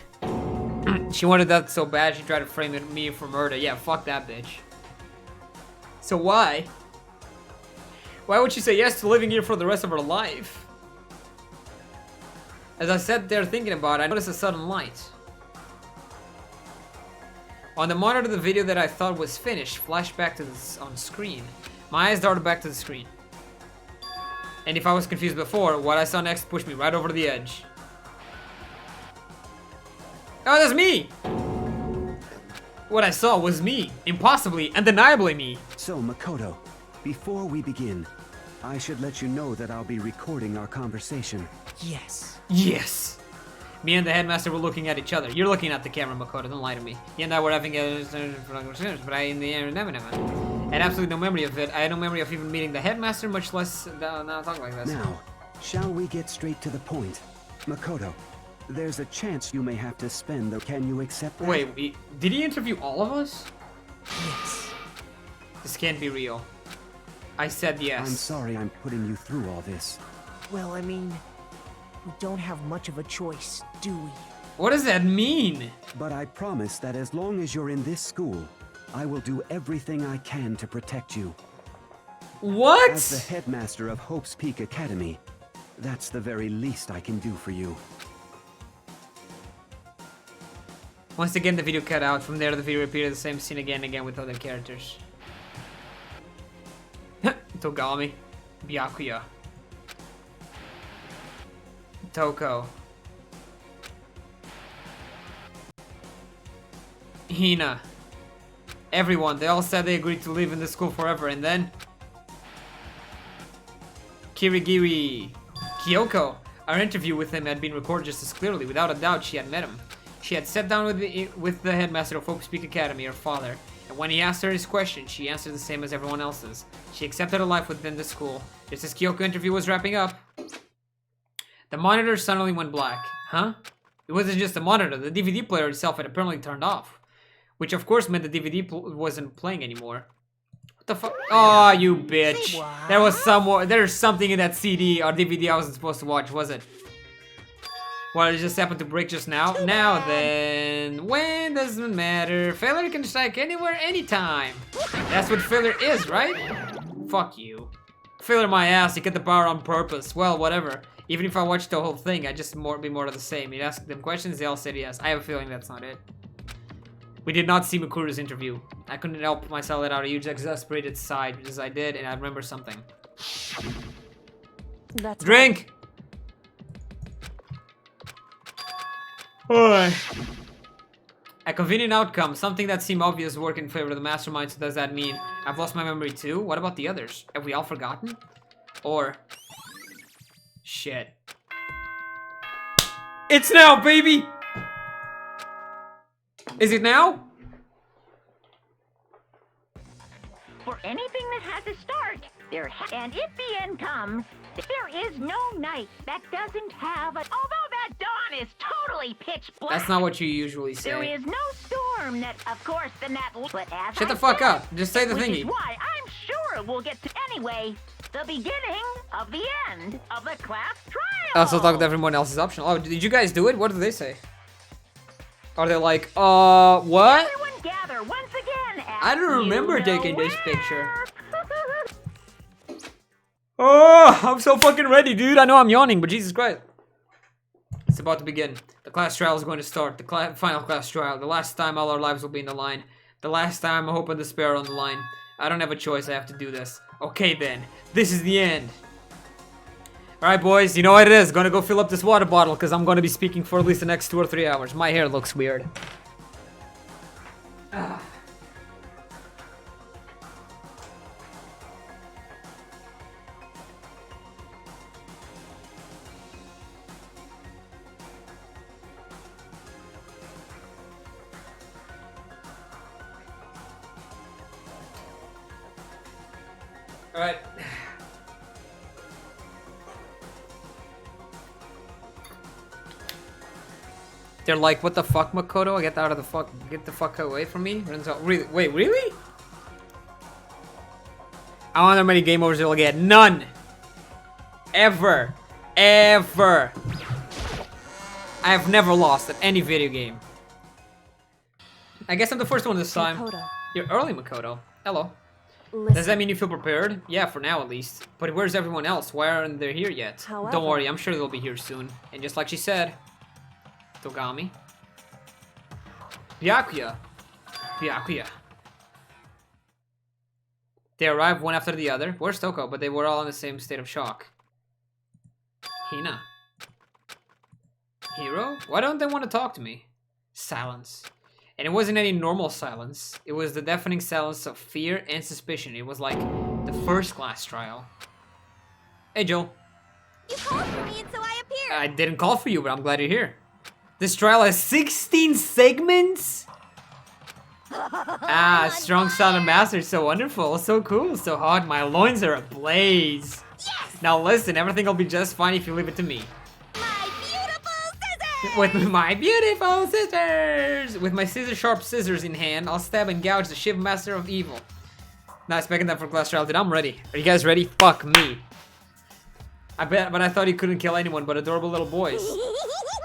She wanted that so bad she tried to frame me for murder. Yeah, fuck that bitch. So why? Why would she say yes to living here for the rest of her life? As I sat there thinking about it, I noticed a sudden light. On the monitor, the video that I thought was finished flashed back to on screen. My eyes darted back to the screen. And if I was confused before, what I saw next pushed me right over the edge. Oh, that's me! What I saw was me. Impossibly, undeniably me. So, Makoto, before we begin, I should let you know that I'll be recording our conversation. Yes. Yes! Me and the headmaster were looking at each other. You're looking at the camera, Makoto, don't lie to me. He and I were having a... But I, in the end, never. I had absolutely no memory of it. I had no memory of even meeting the headmaster, much less... No, talk like this. Now, shall we get straight to the point? Makoto, there's a chance you may have to spend the... Can you accept that? Wait, did he interview all of us? Yes. This can't be real. I said yes. I'm sorry I'm putting you through all this. Well, I mean, we don't have much of a choice, do we? What does that mean? But I promise that as long as you're in this school, I will do everything I can to protect you. What? As the headmaster of Hope's Peak Academy, that's the very least I can do for you. Once again, the video cut out. From there, the video repeated the same scene again and again with other characters. Togami. Byakuya. Toko. Hina. Everyone, they all said they agreed to live in the school forever, and then... Kirigiri. Kyoko. Our interview with him had been recorded just as clearly. Without a doubt, she had met him. She had sat down with the headmaster of Hope's Peak Academy, her father, and when he asked her his question, she answered the same as everyone else's. She accepted a life within the school. Just as Kyoko's interview was wrapping up, the monitor suddenly went black. Huh? It wasn't just the monitor, the DVD player itself had apparently turned off. Which of course meant the DVD wasn't playing anymore. What the fuck? Oh, you bitch. There was there's something in that CD or DVD I wasn't supposed to watch, was it? Well, it just happened to break just now. Now then, when doesn't matter. Failure can strike anywhere, anytime. That's what failure is, right? Fuck you. Failure my ass, you get the power on purpose. Well, whatever. Even if I watched the whole thing, I'd just be more of the same. You'd ask them questions, they all said yes. I have a feeling that's not it. We did not see Makuru's interview. I couldn't help myself let out a huge exasperated sigh, because I did, and I remember something. That's Drink! A convenient outcome, something that seemed obvious work in favor of the mastermind, so does that mean I've lost my memory too? What about the others? Have we all forgotten? Or... Shit. It's now, baby! Is it now? For anything that has a start, and if the end comes, there is no night that doesn't have a... Although that dawn is totally pitch black. That's not what you usually say. There is no storm that, of course, but as Shut I the fuck said, up. Just say the which thingy. is why I'm sure we'll get to... Anyway, the beginning of the end of the class trial. Also talk to everyone else is optional. Oh, did you guys do it? What did they say? Are they like, what? Everyone gather once again at I don't remember you know taking this where. picture. Oh, I'm so fucking ready, dude. I know I'm yawning, but Jesus Christ. It's about to begin. The class trial is going to start. The final class trial. The last time all our lives will be in the line. The last time hope and despair are on the line. I don't have a choice. I have to do this. Okay, then. This is the end. Alright, boys. You know what it is. Gonna go fill up this water bottle because I'm gonna be speaking for at least the next 2 or 3 hours. My hair looks weird. Ah. Alright. They're like, what the fuck, Makoto? Get the fuck away from me. Really? Wait, really? I wonder how many game overs they'll get. None. Ever. Ever. I have never lost at any video game. I guess I'm the first one this time. Makoto, You're early, Makoto. Hello. listen. Does that mean you feel prepared? Yeah, for now at least. But where's everyone else? Why aren't they here yet? However- Don't worry, I'm sure they'll be here soon. And just like she said, Togami. Byakuya. Byakuya. They arrived one after the other. Where's Toko? But they were all in the same state of shock. Hina. Hiro? Why don't they want to talk to me? Silence. And it wasn't any normal silence. It was the deafening silence of fear and suspicion. It was like the first class trial. Hey, Joel. You called for me and so I appeared. I didn't call for you, but I'm glad you're here. This trial has 16 segments? Ah, strong sound of master. So wonderful. So cool. So hot. My loins are ablaze. Yes! Now listen, everything will be just fine if you leave it to me. My beautiful scissors! With my beautiful scissors! With my scissor-sharp scissors in hand, I'll stab and gouge the ship master of evil. Nice, making that for class trial, dude. I'm ready. Are you guys ready? Fuck me. I bet, but I thought he couldn't kill anyone but adorable little boys.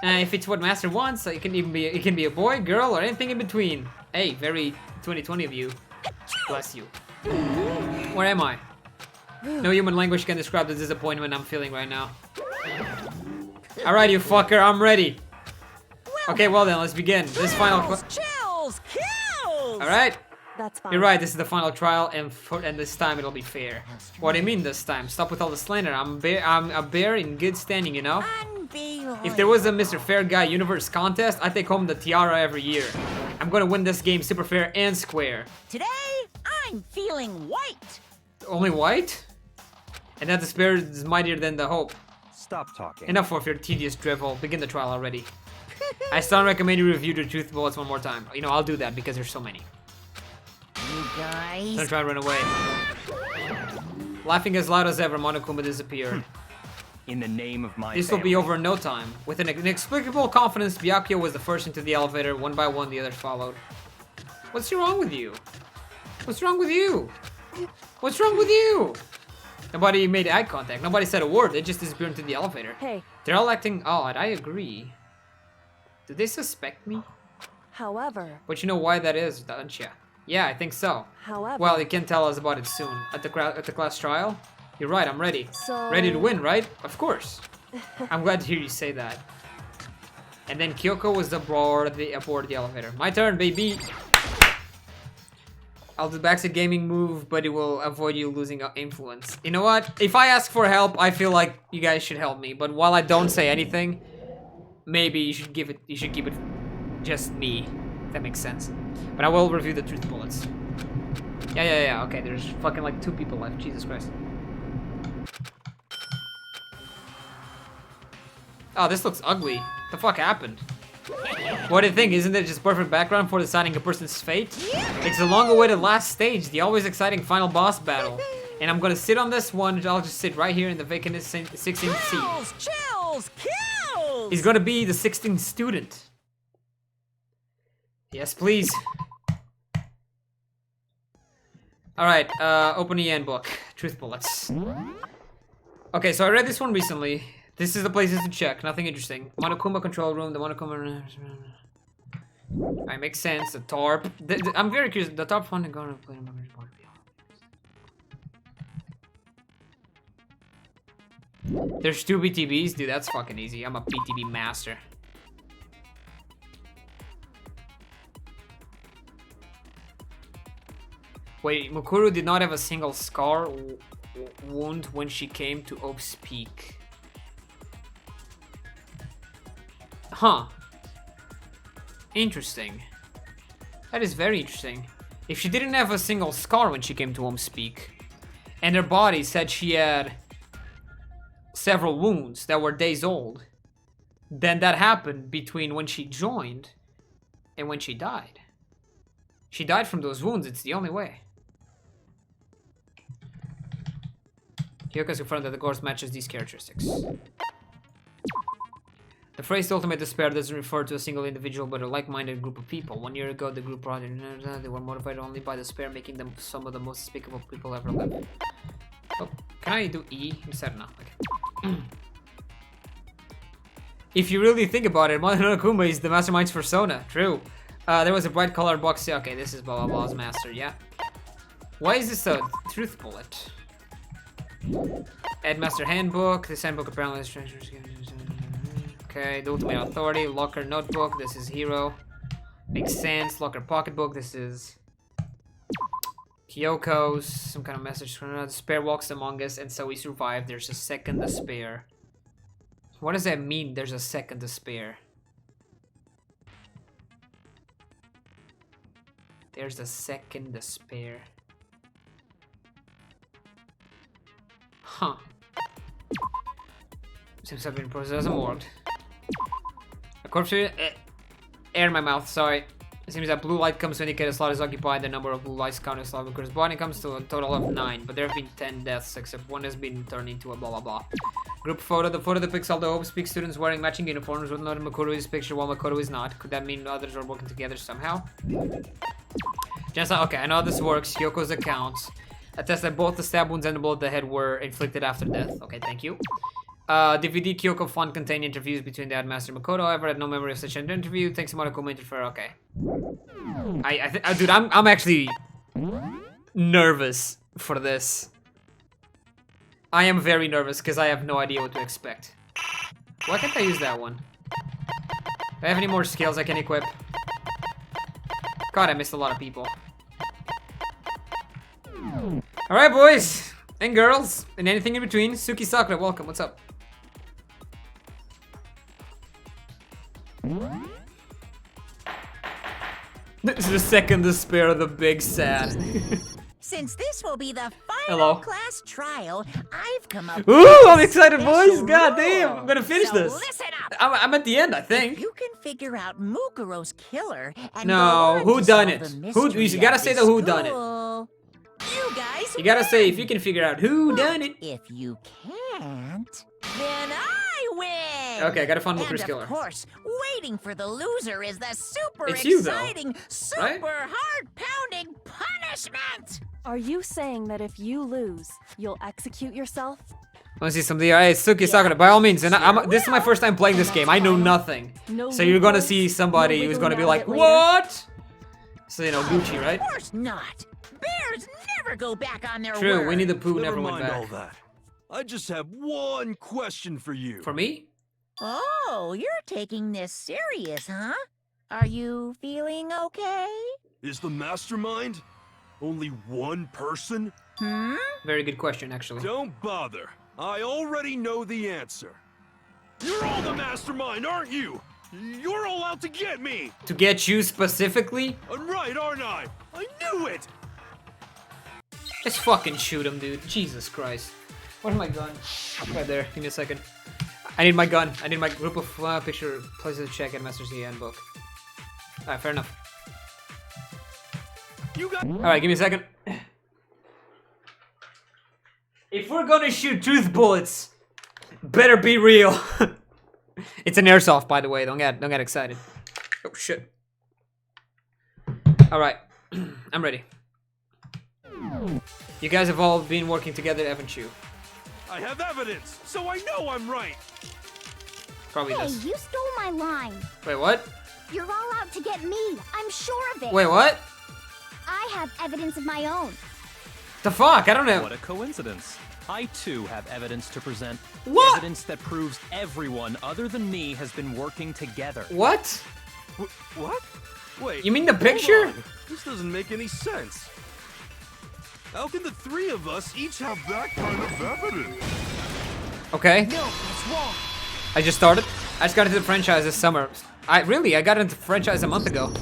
If it's what master wants, it can be a boy, girl, or anything in between. Hey, very 2020 of you. Bless you. Where am I? No human language can describe the disappointment I'm feeling right now. Alright, you fucker, I'm ready. Okay, well then, let's begin. This final. Chills! Kills! Alright. That's fine. You're right, this is the final trial, and this time it'll be fair. What do you mean this time? Stop with all the slander. I'm a bear in good standing, you know? Unbelievable. If there was a Mr. Fair Guy Universe contest, I take home the tiara every year. I'm gonna win this game super fair and square. Today, I'm feeling white. Only white? And that despair is mightier than the hope. Stop talking. Enough of your tedious drivel. Begin the trial already. I still recommend you review the truth bullets one more time. You know, I'll do that because there's so many. You guys. Don't try to run away. Laughing as loud as ever, Monokuma disappeared. In the name of my This will be over in no time. With an inexplicable confidence, Byakuya was the first into the elevator. One by one, the others followed. What's wrong with you? What's wrong with you? What's wrong with you? Nobody made eye contact. Nobody said a word. They just disappeared into the elevator. Hey, They're all acting odd. I agree. Do they suspect me? however, But you know why that is, don't you? Yeah, I think so. however. Well, you can tell us about it soon. At the class trial? You're right, I'm ready. So- Ready to win, right? Of course. I'm glad to hear you say that. And then Kyoko was aboard the elevator. My turn, baby! I'll do the backseat gaming move, but it will avoid you losing influence. You know what? If I ask for help, I feel like you guys should help me. But while I don't say anything, maybe you should keep it just me. If that makes sense. But I will review the truth bullets. Yeah. Okay, there's fucking like 2 people left. Jesus Christ. Oh, this looks ugly. What the fuck happened? What do you think? Isn't it just perfect background for deciding a person's fate? It's the long-awaited last stage, the always exciting final boss battle. And I'm gonna sit on this one, I'll just sit right here in the vacant 16th seat. Chills! Kills! He's gonna be the 16th student. Yes, please. Alright, open the handbook. Truth bullets. Okay, so I read this one recently. This is the places to check. Nothing interesting. Monokuma control room. The Monokuma... Alright, makes sense. The tarp. I'm very curious. The tarp fund and going to play There's 2 BTBs? Dude, that's fucking easy. I'm a BTB master. Wait, Mukuru did not have a single scar wound when she came to Oak's Peak. Huh. Interesting. That is very interesting. If she didn't have a single scar when she came to Oak's Peak, and her body said she had several wounds that were days old, then that happened between when she joined and when she died. She died from those wounds, it's the only way. Hyoka's confirmed that the Gboss matches these characteristics. The phrase ultimate despair doesn't refer to a single individual but a like-minded group of people. 1 year ago, the group brought they were motivated only by despair, making them some of the most despicable people ever lived. Oh, can I do E instead? No, okay. If you really think about it, Monokuma is the mastermind's persona. True. There was a bright colored box. Okay, this is blah blah blah's master, yeah. Why is this a truth bullet? Headmaster handbook. This handbook apparently is okay. The ultimate authority. Locker notebook. This is hero. Makes sense. Locker pocketbook. This is Kyoko's. Some kind of message. Despair walks among us, and so we survived. There's a second despair. What does that mean? There's a second despair. There's a second despair. Huh. Seems to have been processed as a worked. A corpse air in my mouth, sorry. It seems that blue light comes to indicate a slot is occupied. The number of blue lights counted slot corresponding comes to a total of 9, but there have been 10 deaths, except one has been turned into a blah blah blah. Group photo. The photo depicts all the Hope Speak students wearing matching uniforms with not Makuru is picture while Makoto is not. Could that mean others are working together somehow? Okay, I know how this works. Hyoko's accounts attest that both the stab wounds and the blow to the head were inflicted after death. Okay, thank you. DVD Kyoko font contained interviews between the Headmaster and Makoto. However, I had no memory of such an interview. Thanks to Monokuma interfere. Okay. Dude, I'm actually nervous for this. I am very nervous because I have no idea what to expect. Why can't I use that one? Do I have any more skills I can equip? God, I missed a lot of people. Alright, boys and girls, and anything in between. Suki Sakura, welcome. What's up? This is the second despair of the big sad. Since this will be the final Hello. class trial, I've come up Ooh, with I'm a excited, boys! special God damn, rule. I'm gonna finish So this. Listen up. I'm at the end, I If think. you can figure out Mukuro's killer and No, go on who to done solve it? the Who? mystery You gotta at say this the who done it. school, you guys You gotta say win. if you can figure out who done it. If you can't, then I win. Okay, I gotta find And Mukuro's killer. of course, waiting for the loser is the super It's you, though, exciting, super right? heart-pounding punishment. Are you saying that if you lose, you'll execute yourself? Wanna see something? Hey, Suki Sakura, by all means. And this is my first time playing this game. I know nothing. No So you're gonna loopholes? see somebody No who's gonna be wiggling like, out of it later? what? So, you know, Gucci, right? Of course not. Bears never go back on their True, word. Winnie the Pooh Never never went mind all back. that. I just have one question for you. For me? Oh, you're taking this serious, huh? Are you feeling okay? Is the mastermind only one person? Hmm? Very good question, actually. Don't bother. I already know the answer. You're all the mastermind, aren't you? You're all out to get me. To get you specifically? I'm right, aren't I? I knew it. Just fucking shoot him, dude. Jesus Christ. Where's my gun? Right there. Give me a second. I need my gun. I need my group of picture places to check and Master Z handbook. Alright, fair enough. You got. Alright, give me a second. If we're gonna shoot truth bullets, better be real. It's an airsoft, by the way. Don't get excited. Oh shit. Alright. I'm ready. You guys have all been working together, haven't you? I have evidence, so I know I'm right. Probably Hey, this. you stole my line. Wait, what? You're all out to get me. I'm sure of it. Wait, what? I have evidence of my own. The fuck? I don't know. What a coincidence. I too have evidence to present. What? Evidence that proves everyone other than me has been working together. What? What? Wait. You mean the hold picture? on. This doesn't make any sense. How can the three of us each have that kind of evidence? Okay. No, it's wrong. I just started. I just got into the franchise this summer. I got into the franchise a month ago.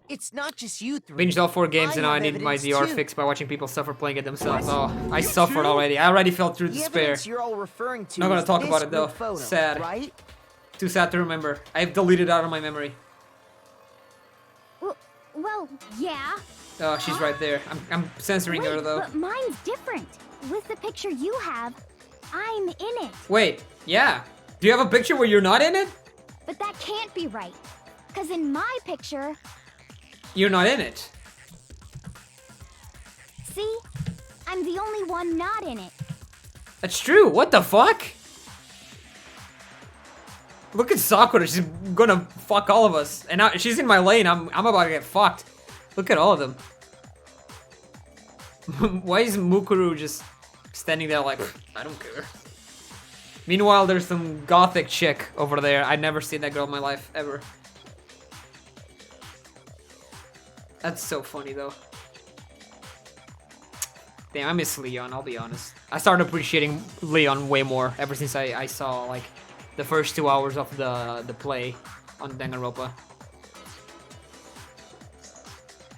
It's not just you three. Binged all 4 games and now I have need my evidence DR too. fixed by watching people suffer playing it themselves. Oh, I suffered already. I already fell through The despair. evidence you're all referring to Not gonna is talk this about it, though. group photo, Sad. right? Too sad to remember. I've deleted it out of my memory. Well, yeah. Oh, she's right there. I'm censoring her though. But mine's different. With the picture you have, I'm in it. Wait, yeah. Do you have a picture where you're not in it? But that can't be right. Because in my picture, You're not in it. see? I'm the only one not in it. That's true. What the fuck? Look at Sakura. She's gonna fuck all of us. And now she's in my lane. I'm about to get fucked. Look at all of them. Why is Mukuru just standing there like, I don't care. Meanwhile, there's some gothic chick over there. I'd never seen that girl in my life, ever. That's so funny, though. Damn, I miss Leon, I'll be honest. I started appreciating Leon way more ever since I saw, like, the first 2 hours of the play on Danganronpa.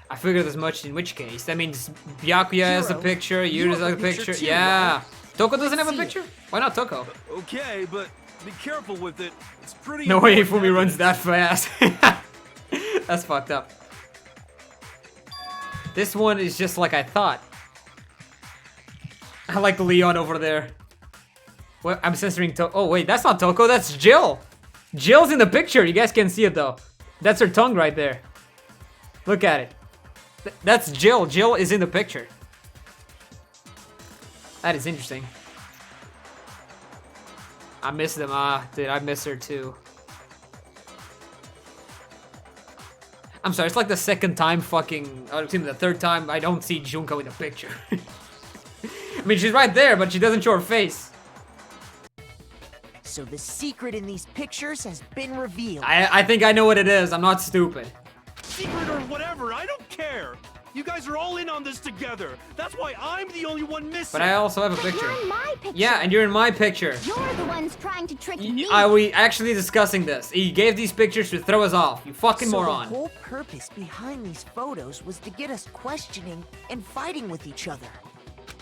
I figured as much, in which case. That means Byakuya has a Hero, picture, you Yuri has have a a picture picture. too, Yeah. right? Toko doesn't have a See. picture? Why not Toko? Okay, but be careful with it. It's pretty. No way important Ifumi runs that evidence. fast. That's fucked up. This one is just like I thought. I like Leon over there. Well, I'm censoring Oh wait, that's not Toko, that's Jill. Jill's in the picture. You guys can't see it though. That's her tongue right there. Look at it. That's Jill. Jill is in the picture. That is interesting. I miss them. Dude, I miss her too. I'm sorry, it's like the second time fucking, or excuse me, the third time I don't see Junko in the picture. I mean, she's right there, but she doesn't show her face. So the secret in these pictures has been revealed. I think I know what it is. I'm not stupid. Secret or whatever, I don't care. You guys are all in on this together. That's why I'm the only one missing. But I also have a But picture. you're in my picture. Yeah, and you're in my picture. You're the ones trying to trick me. Are we actually discussing this? He gave these pictures to throw us off. You fucking So moron. the whole purpose behind these photos was to get us questioning and fighting with each other.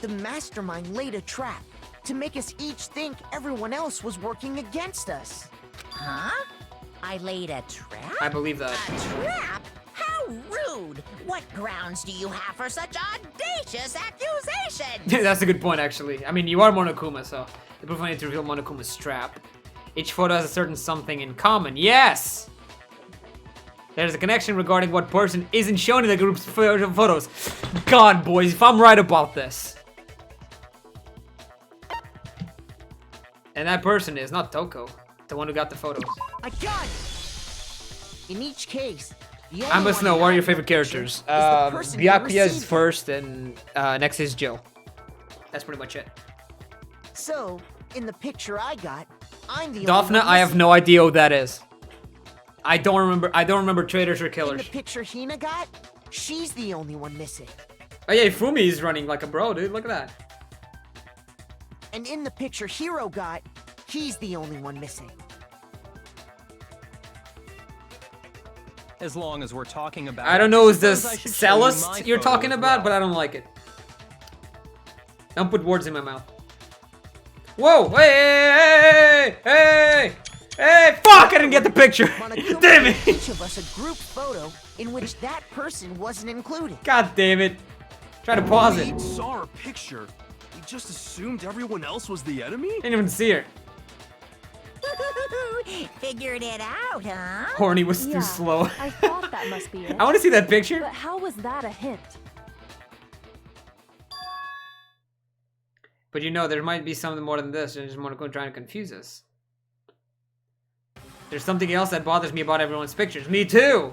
The mastermind laid a trap to make us each think everyone else was working against us. Huh? I laid a trap? I believe that. A trap? How rude! What grounds do you have for such audacious accusations? That's a good point, actually. I mean, you are Monokuma, so the proof I need to reveal Monokuma's trap. Each photo has a certain something in common. Yes! There's a connection regarding what person isn't shown in the group's photos. God, boys, if I'm right about this. And that person is not Toko, the one who got the photos. I got it! In each case, the I only must one know, who what are got your the favorite picture characters? is the person who Byakuya is received it. first, and next is Jill. That's pretty much it. So, in the picture I got, I'm the only Daphne, one I have missing. no idea who that is. I don't remember traitors or In killers. the picture Hina got, she's the only one missing. Oh yeah, Ifumi is running like a bro, dude. Look at that. And in the picture Hero got, he's the only one missing. As long as we're talking about I don't know, is suppose this I should show you my Celeste you're photo talking as about, well. but I don't like it. Don't put words in my mouth. Whoa! Hey! Hey! Hey! Hey! Fuck! I didn't get the picture. Monokuma Damn gave it! each of us a group photo in which that person wasn't included. God damn it! Try to pause We it. saw her picture. We just assumed everyone else was the enemy? Didn't even see her. Figured it out, huh? Horny was Yeah, too slow. I thought that must be it. I want to see that picture. But how was that a hint? But you know, there might be something more than this, and just more trying to confuse us. There's something else that bothers me about everyone's pictures. Me too!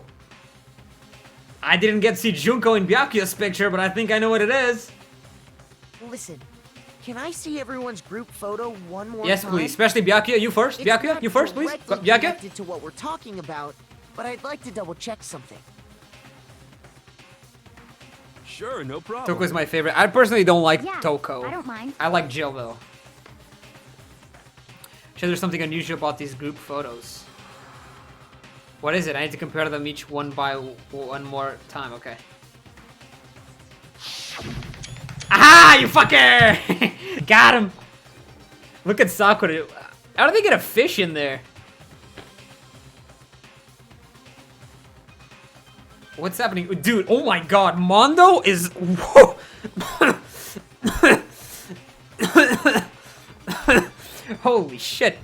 I didn't get to see Junko in Byakuya's picture, but I think I know what it is. Listen, can I see everyone's group photo one more Yes, time? please. Especially Byakuya. You first. It's Byakuya, not you first, please. directly Byakuya? connected to what we're talking about, but I'd like to double check something. Sure, no problem. Toko's my favorite. I personally don't like Yeah, Toko. I don't mind. I like Jill, though. Sure, there's something unusual about these group photos. What is it? I need to compare them each one by one more time. Okay. Aha! You fucker! Got him! Look at Sakura. How do they get a fish in there? What's happening? Dude, oh my god. Mondo is... Whoa. Holy shit.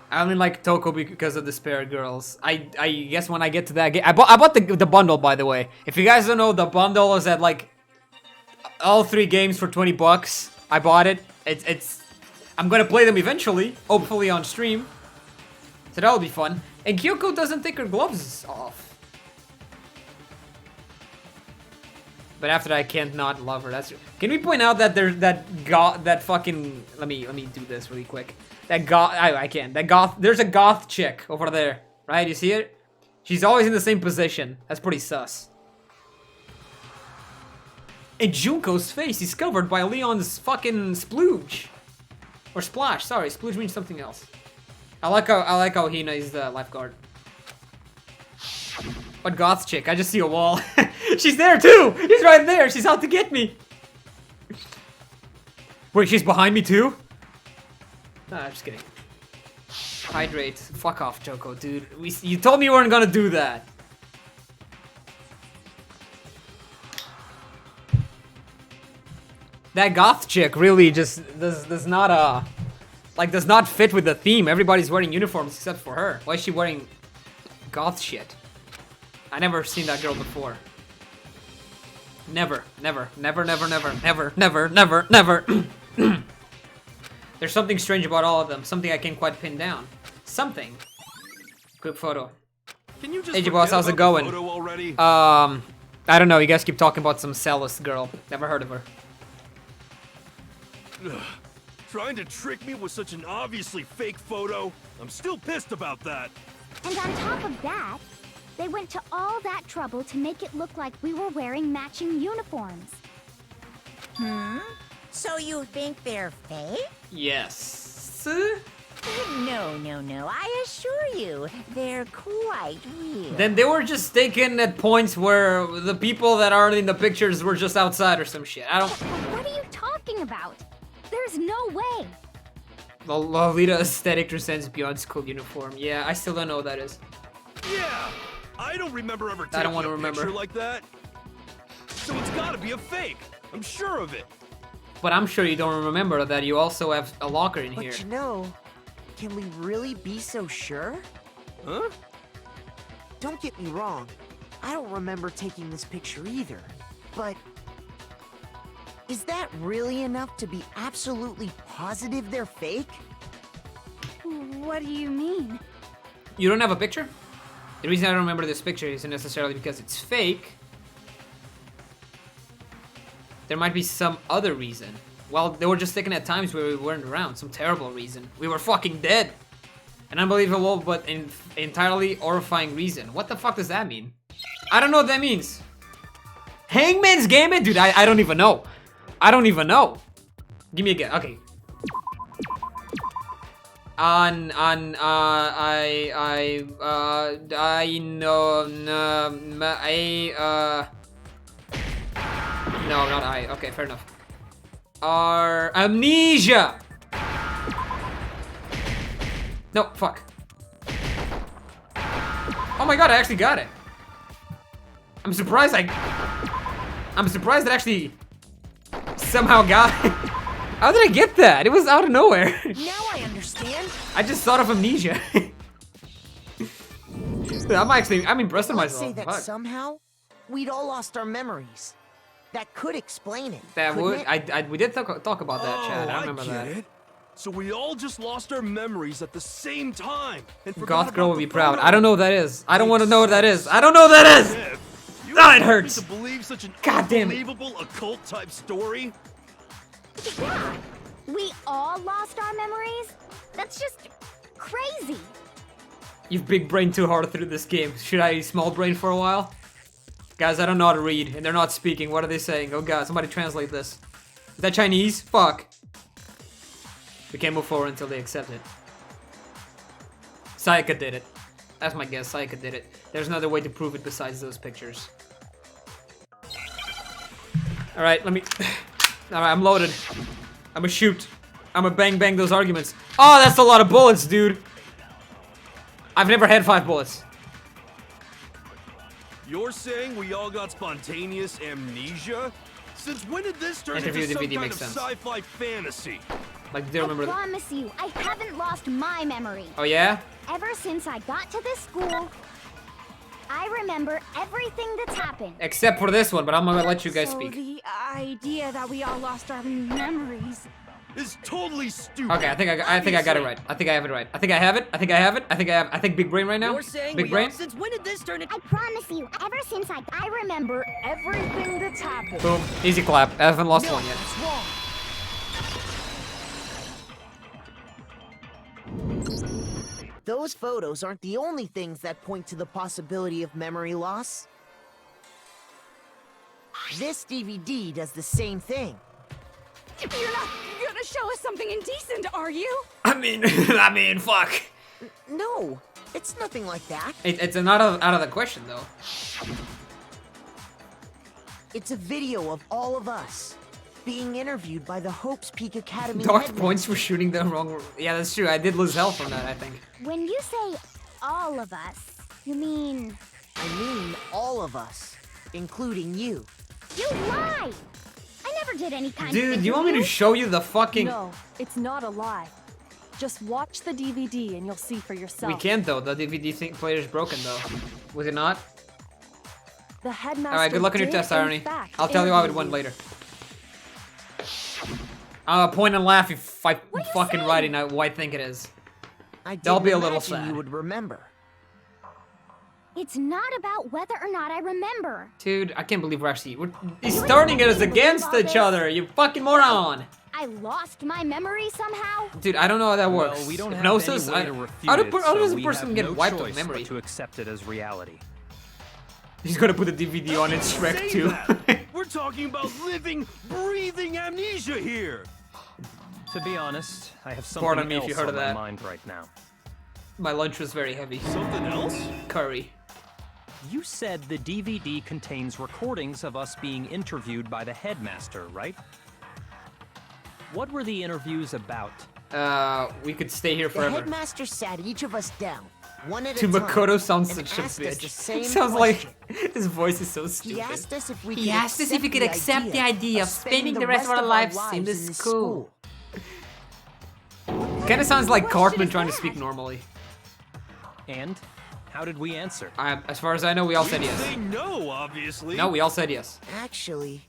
I only like Toko because of the spare girls. I guess when I get to that game... I bought the bundle, by the way. If you guys don't know, the bundle is at like... all 3 games for 20 bucks. I bought it. It's... I'm gonna play them eventually. Hopefully on stream. So that'll be fun. And Kyoko doesn't take her gloves off. But after that, I can't not love her. That's... Can we point out that there's that fucking... Let me do this really quick. That goth... I can't. That goth... There's a goth chick over there. Right? You see it? She's always in the same position. That's pretty sus. And Junko's face is covered by Leon's fucking splooge. Or splash. Sorry, splooge means something else. I like how Hina is the lifeguard. What goth chick? I just see a wall. She's there too! She's right there! She's out to get me! Wait, she's behind me too? Nah, I'm just kidding. Hydrate. Fuck off, Choco, dude. You told me you weren't gonna do that. That goth chick really just does not fit with the theme. Everybody's wearing uniforms except for her. Why is she wearing goth shit? I never seen that girl before. Never. There's something strange about all of them. Something I can't quite pin down. Something. Group photo. Can you just Hey, Gboss, how's it going? I don't know. You guys keep talking about some Celis girl. Never heard of her. Ugh. Trying to trick me with such an obviously fake photo? I'm still pissed about that. And on top of that, they went to all that trouble to make it look like we were wearing matching uniforms. So you think they're fake? Yes. No. I assure you, they're quite real. Then they were just taken at points where the people that aren't in the pictures were just outside or some shit. I don't... What are you talking about? There's no way. The Lolita aesthetic transcends beyond school uniform. Yeah, I still don't know what that is. Yeah! I don't remember ever taking I don't want to a remember. picture like that. So it's gotta be a fake. I'm sure of it. But I'm sure you don't remember that you also have a locker in here. But you know, can we really be so sure? Huh? Don't get me wrong. I don't remember taking this picture either. But is that really enough to be absolutely positive they're fake? What do you mean? You don't have a picture? The reason I don't remember this picture isn't necessarily because it's fake. There might be some other reason. Well, they were just taken at times where we weren't around. Some terrible reason. We were fucking dead. An unbelievable but entirely horrifying reason. What the fuck does that mean? I don't know what that means. Hangman's Gambit? Dude, I don't even know. I don't even know. Give me a guess. Okay. I know, no, not I. Okay, fair enough. Amnesia! No, fuck. Oh my god, I actually got it. I'm surprised that actually somehow got it. How did I get that? It was out of nowhere. Now I understand. I just thought of Amnesia. I'm impressed with Let's myself. say that Fuck. somehow we'd all lost our memories. that could explain it. That couldn't would. it? We did talk about that, Chad. I remember get that. it. So we all just lost our memories at the same time. And forgot Goth girl about would be the proud. photo. I don't know what that is. I don't want to Makes know what that sense. is. I don't know what that is. If you Ah, it expect me hurts. To believe such an God damn it. unbelievable occult type story? Yeah, we all lost our memories? That's just crazy. You've big brain too hard through this game. Should I small brain for a while? Guys, I don't know how to read, and they're not speaking. What are they saying? Oh god, somebody translate this. Is that Chinese? Fuck. We can't move forward until they accept it. Sayaka did it. That's my guess. Sayaka did it. There's another way to prove it besides those pictures. Alright, let me... Alright, I'm loaded. I'ma shoot. I'ma bang those arguments. Oh, that's a lot of bullets, dude. I've never had 5 bullets. You're saying we all got spontaneous amnesia? Since when did this turn Interview into some DVD kind makes of sense. sci-fi fantasy? Like, do you remember I that? promise you, I haven't lost my memory. Oh, yeah? Ever since I got to this school, I remember everything that's happened. Except for this one, but I'm gonna let you guys So speak. the idea that we all lost our memories. It's totally stupid. Okay, I think I got it right. I think I have it right. I think I have it. I think I have it. I think big brain right now. You're saying Big brain. since when did this turn into... I promise you, ever since I remember everything that's happened. Boom. Easy clap. I haven't lost one yet. That's wrong. Those photos aren't the only things that point to the possibility of memory loss. This DVD does the same thing. You're not gonna show us something indecent, are you? I mean, fuck. No, it's nothing like that. It's not out of the question though. It's a video of all of us being interviewed by the Hope's Peak Academy. Docked headmaster. points for shooting the wrong. Yeah, that's true. I did lose health from that. I think. When you say all of us, you mean I mean all of us, including you. you lie. I never did any kind of Dude, you want me to interview. show you the fucking? No, it's not a lie. Just watch the DVD and you'll see for yourself. We can't though. The DVD player's broken though. Was it not? The headmaster. All right. Good luck on your did, test, in Irony. fact, I'll tell you how it interview went you. later. Point and laugh if I fucking saying? writing out what I think it is. I They'll didn't be a little imagine sad. you would remember. It's not about whether or not I remember. Dude, I can't believe he's starting us against each other, you fucking moron! I lost my memory somehow. Dude, I don't know how that works. Well, we don't have Hypnosis? any way to how refute it, how does so a we person have get no wiped choice of memory? but to accept it as reality. He's gonna put the DVD on in Shrek Say 2. that. We're talking about living, breathing amnesia here. To be honest, I have Pardon something me if else you heard on of my that. mind right now. My lunch was very heavy. Something else? Curry. You said the DVD contains recordings of us being interviewed by the headmaster, right? What were the interviews about? We could stay here The forever. headmaster sat each of us down, one at a To time. Makoto sounds and such a asked us the bitch. same Sounds question. like his voice is so He stupid. asked us if we He could asked us if we could accept the idea of spending the rest of our lives in this school. Kinda sounds like Cartman trying to speak normally. And how did we answer? As far as I know, we all said yes. They know, obviously. No, we all said yes. Actually,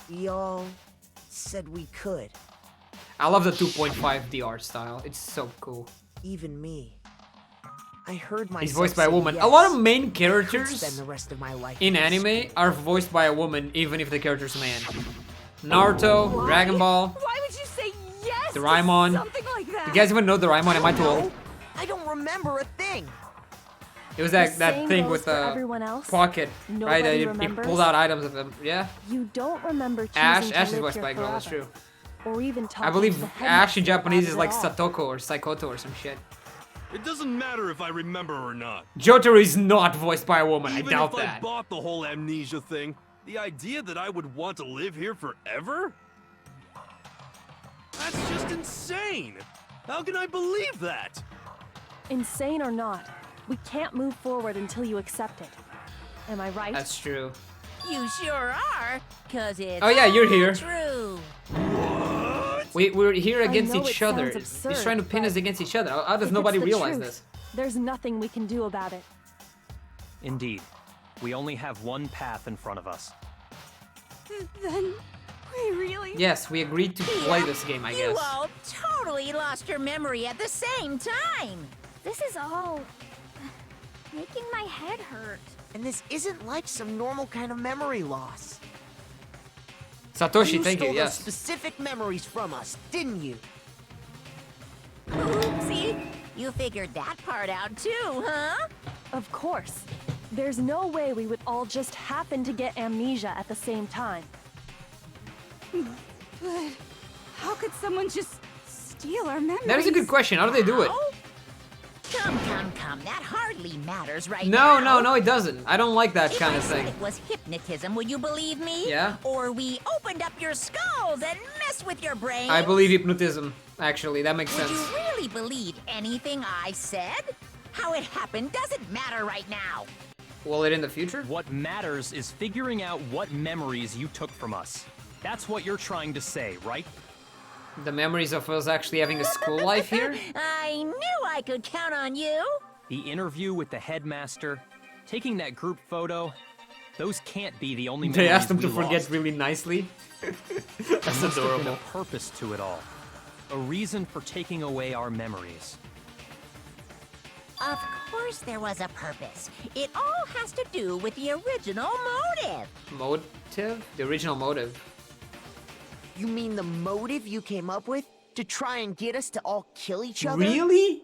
we all said we could. I love the 2.5D art style. It's so cool. Even me. I heard myself He's voiced by a say woman. yes. A lot of main Could characters spend the rest of my life in this anime school. are voiced by a woman, even if the character's a man. Naruto, Dragon Ball. Why would you say yes? to Doraemon. Something like that. You guys even know Doraemon? Am I too old? I don't remember a thing. It was The that same thing goes with for the everyone else. pocket, right? Nobody It remembers. pulled out items of them. Yeah. You don't remember choosing Ash to is live voiced here by a girl. That's forever, true. Or even I talking believe to the Ash in headmaster Japanese is about like it all. Satoko or Saikoto or some shit. It doesn't matter if I remember or not. Jotaro is not voiced by a woman. Even I doubt if I that. bought the whole amnesia thing, the idea that I would want to live here forever? That's just insane! How can I believe that? Insane or not, we can't move forward until you accept it. Am I right? That's true. You sure are, 'cause it's Oh yeah, you're here. true. We're here against know each it other. sounds He's absurd, trying to pin but us against each other. How does if it's nobody the realize truth, this? There's nothing we can do about it. Indeed. We only have one path in front of us. Then we really... Yes, we agreed to play this game, I You guess. all totally lost your memory at the same time. This is all making my head hurt. And this isn't like some normal kind of memory loss. Satoshi, thank you, stole those yes. specific memories from us, didn't you? Oopsie. You figured that part out too, huh? Of course. There's no way we would all just happen to get amnesia at the same time. But how could someone just steal our memories? That is a good question. How do they do it? Come. That hardly matters right No, now. no, it doesn't. I don't like that If kind I of said thing. it was hypnotism, would you believe me? Yeah. Or we opened up your skulls and messed with your brain? I believe hypnotism, actually. That makes Would sense. you really believe anything I said? How it happened doesn't matter right now. Will it in the future? What matters is figuring out what memories you took from us. That's what you're trying to say, right? The memories of us actually having a school life here? I knew I could count on you. The interview with the headmaster, taking that group photo, those can't be the only memories They asked them to we forget lost. really nicely. That's There must have been adorable. a purpose to it all. A reason for taking away our memories. Of course there was a purpose. It all has to do with the original motive. Motive? The original motive. You mean the motive you came up with? To try and get us to all kill each other? Really?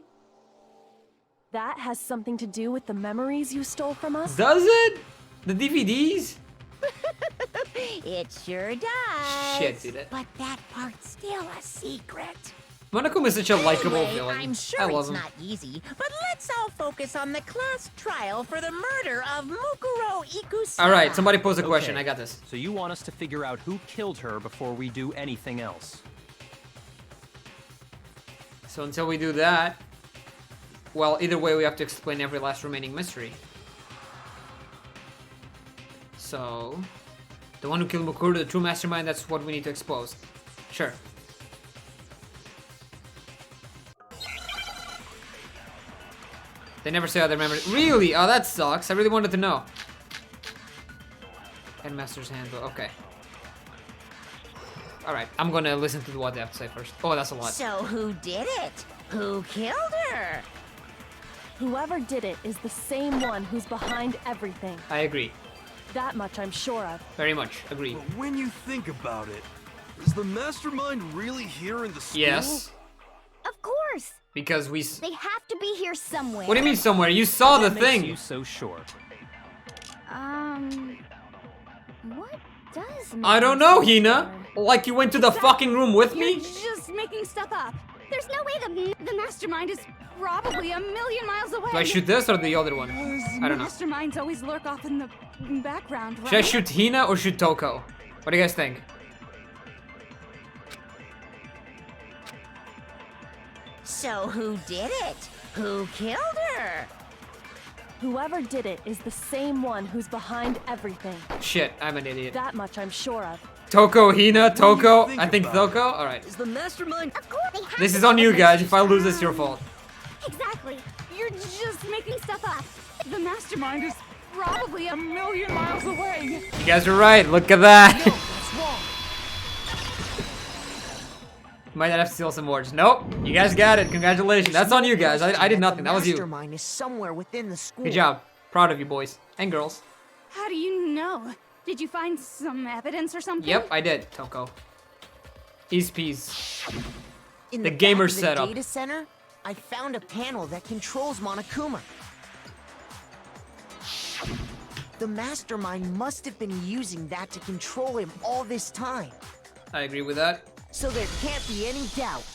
That has something to do with the memories you stole from us? Does it? The DVDs? It sure does. Shit, dude. But that part's still a secret. Monokuma is such a likable Anyway, villain. I'm sure I love it's him. not easy, but let's all focus on the class trial for the murder of Mukuro Ikusama. Alright, somebody pose a question. Okay, I got this. So you want us to figure out who killed her before we do anything else? So until we do that, well, either way, we have to explain every last remaining mystery. So, the one who killed Mukuro, the true mastermind, that's what we need to expose. Sure. They never say other members. Really? Oh, that sucks. I really wanted to know. Headmaster's handbook. Okay. Alright, I'm gonna listen to what they have to say first. Oh, that's a lot. So who did it? Who killed her? Whoever did it is the same one who's behind everything. I agree. That much I'm sure of. Very much. Agree. But when you think about it, is the mastermind really here in the school? Yes. Of course. Because we... They have to be here somewhere. What do you mean somewhere? You saw the What makes thing! you so sure? What does I don't know, Hina! Like you went to the fucking room with You're me? just making stuff up. There's no way the mastermind is probably a million miles away. Do I shoot this or the other one? I don't know. Masterminds always lurk off in the background, right? Should I shoot Hina or shoot Toko? What do you guys think? So who did it? Who killed her? Whoever did it is the same one who's behind everything. Shit, I'm an idiot. That much I'm sure of. Toko, Hina, Toko. think I think about Toko. Alright. Is the mastermind... Of course they have This to is on be you the guys. If I lose, it's your fault. Exactly. You're just making stuff up. The mastermind is probably a million miles away. You guys are right. Look at that. That's wrong. Might have to steal some words. Nope. You guys got it. Congratulations. That's on you guys. I did nothing. That was you. The mastermind is somewhere within the school. Good job. Proud of you boys. And girls. How do you know? Did you find some evidence or something? Yep, I did, Toko. Ease peas. In The back gamer of the setup. data center, I found a panel that controls Monokuma. The mastermind must have been using that to control him all this time. I agree with that. So there can't be any doubt.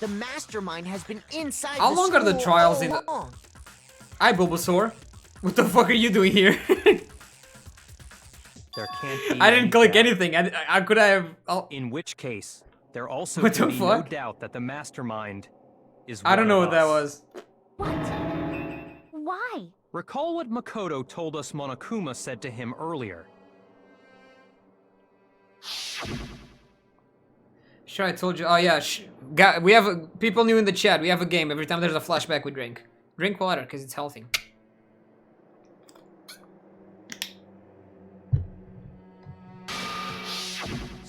The mastermind has been inside How the long are the school trials all in the- along. Hi, Bulbasaur. What the fuck are you doing here? There can't be I didn't any click doubt. anything. I could I have... Oh, In which case, there also What can the be fuck? no doubt that the mastermind is I don't one know of what that us. was. What? Why? Recall what Makoto told us Monokuma said to him earlier. Sure, I told you. Oh yeah, we have people new in the chat. We have a game. Every time there's a flashback, we drink. Drink water because it's healthy.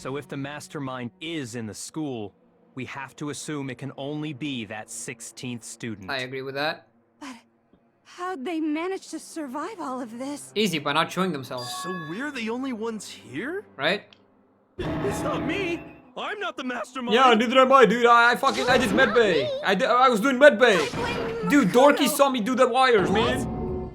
So if the mastermind is in the school, we have to assume it can only be that 16th student. I agree with that. But how'd they manage to survive all of this? Easy, by not showing themselves. So we're the only ones here? Right? It's not me! I'm not the mastermind! Yeah, neither am I, dude. I did medbay. I was doing medbay. Dude, Dorky saw me do the wires, man.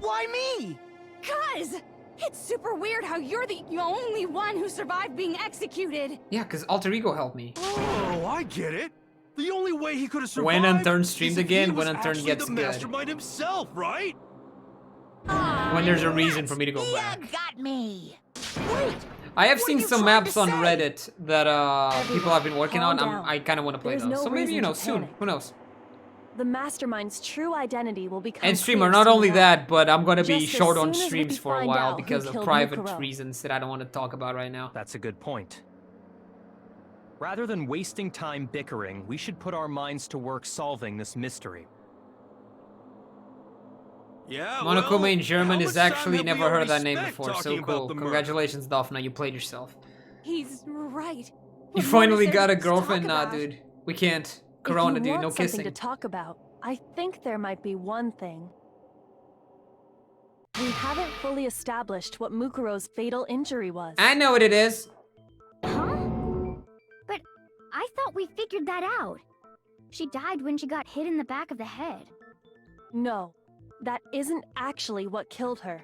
Why me? Cuz! It's super weird how you're the only one who survived being executed. Yeah, because Alter Ego helped me. Oh, I get it. The only way he could have survived When Unturned streamed is if again, he was when Unturned actually gets the good. mastermind himself, right? When there's a reason for me to go You back. got me. Wait, I have What seen are you some trying maps to on say? Reddit that people have been working calm on. down. I kind of want to play There's those. no So maybe, you reason know, to soon. panic. Who knows? The Mastermind's true identity will become And streamer, clear not soon only enough. that, but I'm gonna be Just as short on soon as we streams for a find while out who because of killed private Mukuro. reasons that I don't want to talk about right now. That's a good point. Rather than wasting time bickering, we should put our minds to work solving this mystery. Yeah, Monokuma in how German much is time actually have we never heard already that name spent before. So talking about cool. the murder? Congratulations, Daphna. You played yourself. He's right. You What finally more is got there a to talk girlfriend, nah, about? dude. We can't. If Corona, you dude. want No something kissing. to talk about, I think there might be one thing. We haven't fully established what Mukuro's fatal injury was. I know what it is. Huh? But I thought we figured that out. She died when she got hit in the back of the head. No, that isn't actually what killed her.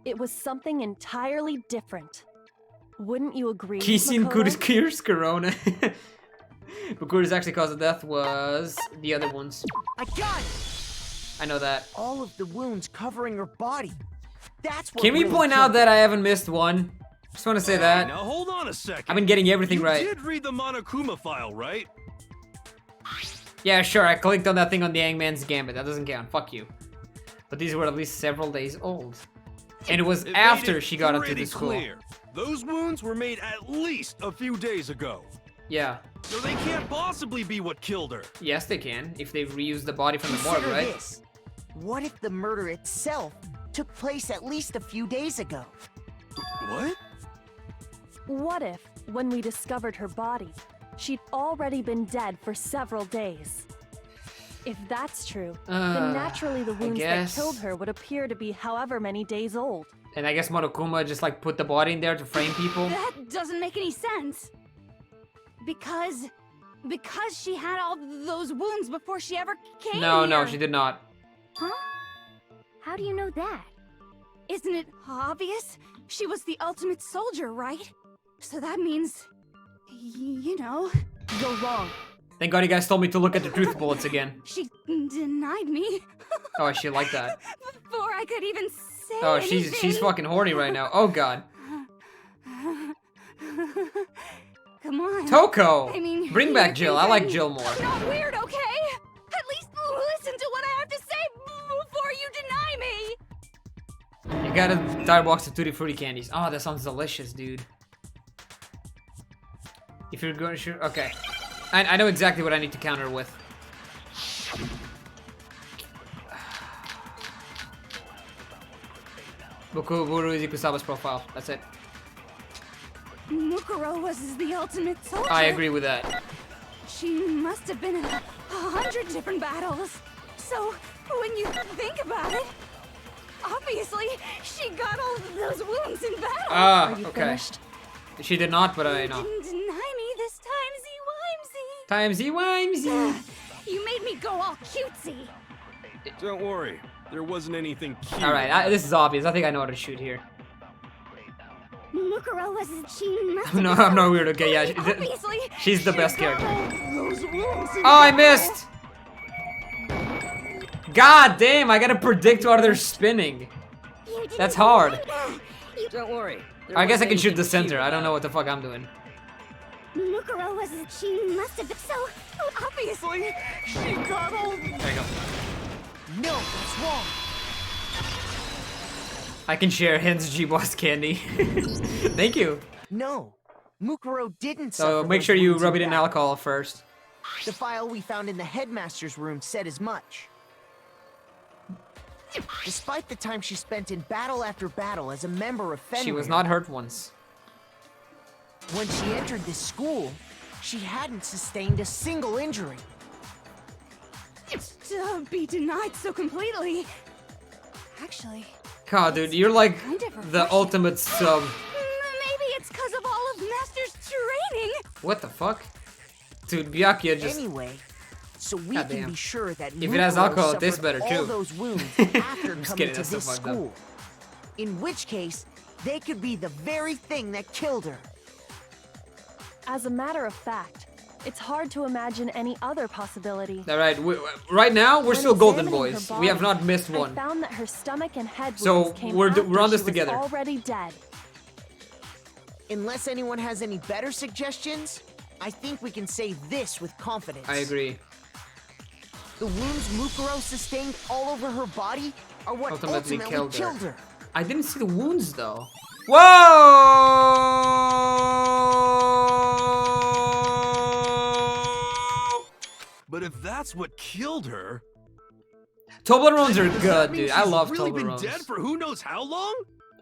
It was something entirely different. Wouldn't you agree, Kishin Makoto? cures Corona. Mukuro's actually cause of death was the other ones. I got it. I know that. All of the wounds covering her body. That's what Can we really point killed out her. that I haven't missed one? Just want to say that. Now hold on a second. I've been getting everything you right. did read the Monokuma file, right? Yeah, sure, I clicked on that thing on the Hangman's Gambit. That doesn't count. Fuck you. But these were at least several days old. And it was It after made it she got into pretty the school. clear. Those wounds were made at least a few days ago. Yeah. So they can't possibly be what killed her. Yes, they can. If they reuse the body from the morgue, Consider right? this. What if the murder itself took place at least a few days ago? What? What if, when we discovered her body, she'd already been dead for several days? If that's true, then naturally the I wounds that guess. killed her would appear to be however many days old. And I guess Monokuma just like put the body in there to frame people. That doesn't make any sense. Because she had all those wounds before she ever came No, here. no, she did not. Huh? How do you know that? Isn't it obvious? She was the ultimate soldier, right? So that means, you know, You're wrong. Thank God you guys told me to look at the truth bullets again. she denied me Oh, she like that. before I could even say Oh, anything. she's fucking horny right now. Oh God. Come on. Toko! I mean, Bring you back Jill. think I like I'm Jill more. Not weird, okay? At least listen to what I have to say before you deny me. You got a entire box of Tutti Frutti candies. Oh, that sounds delicious, dude. If you're going to shoot... Okay. I know exactly what I need to counter with. Bukuburu is Ikusaba's profile. That's it. Mukuro was the ultimate soldier. I agree with that. She must have been in 100 different battles. So, when you think about it, obviously, she got all of those wounds in battle. Ah, Are you okay. finished? She did not, but I know. Didn't deny me this time, Timesy Wimesy. You made me go all cutesy. Don't worry. There wasn't anything cute. Alright, this is obvious. I think I know how to shoot here. Mukuro was... She must I'm have not, I'm not weird, okay? Yeah, Obviously, she's the best she got character. all those wounds in Oh, I battle. missed! God damn, I gotta predict while they're spinning. You didn't That's hard. do that. Don't worry. I guess I can shoot the center. I don't know what the fuck I'm doing. Mukuro was... She must have been... So... Obviously, she got all... There you go. No, that's wrong. I can share Hen's Gboss candy. Thank you. No, Mukuro didn't So suffer make those sure you wounds rub it in battle. alcohol first. The file we found in the headmaster's room said as much. Despite the time she spent in battle after battle as a member of Fenrir, She was not hurt once. When she entered this school, she hadn't sustained a single injury. To be denied so completely. Actually, God, dude, you're like kind of the refreshing. ultimate sub. Maybe it's because of all of Master's training. What the fuck? Dude, Byakuya just... Anyway, so we Goddamn. can be sure that If it has Mukuro alcohol, it tastes suffered better, all too. those wounds after I'm just coming kidding, to that's so this fucked up. school. In which case, they could be the very thing that killed her. As a matter of fact, it's hard to imagine any other possibility. Alright, right now, we're When still golden examining boys. her We have body, not missed I one. found that her stomach and head So, wounds came we're after on this she was together. already dead. Unless anyone has any better suggestions, I think we can say this with confidence. I agree. The wounds Mukuro sustained all over her body are what Ultimately ultimately killed her. her. I didn't see the wounds, though. Whoa! But if that's what killed her, Toblerones are does that good, mean dude. I she's love really been Toblerones. dead for who knows how long?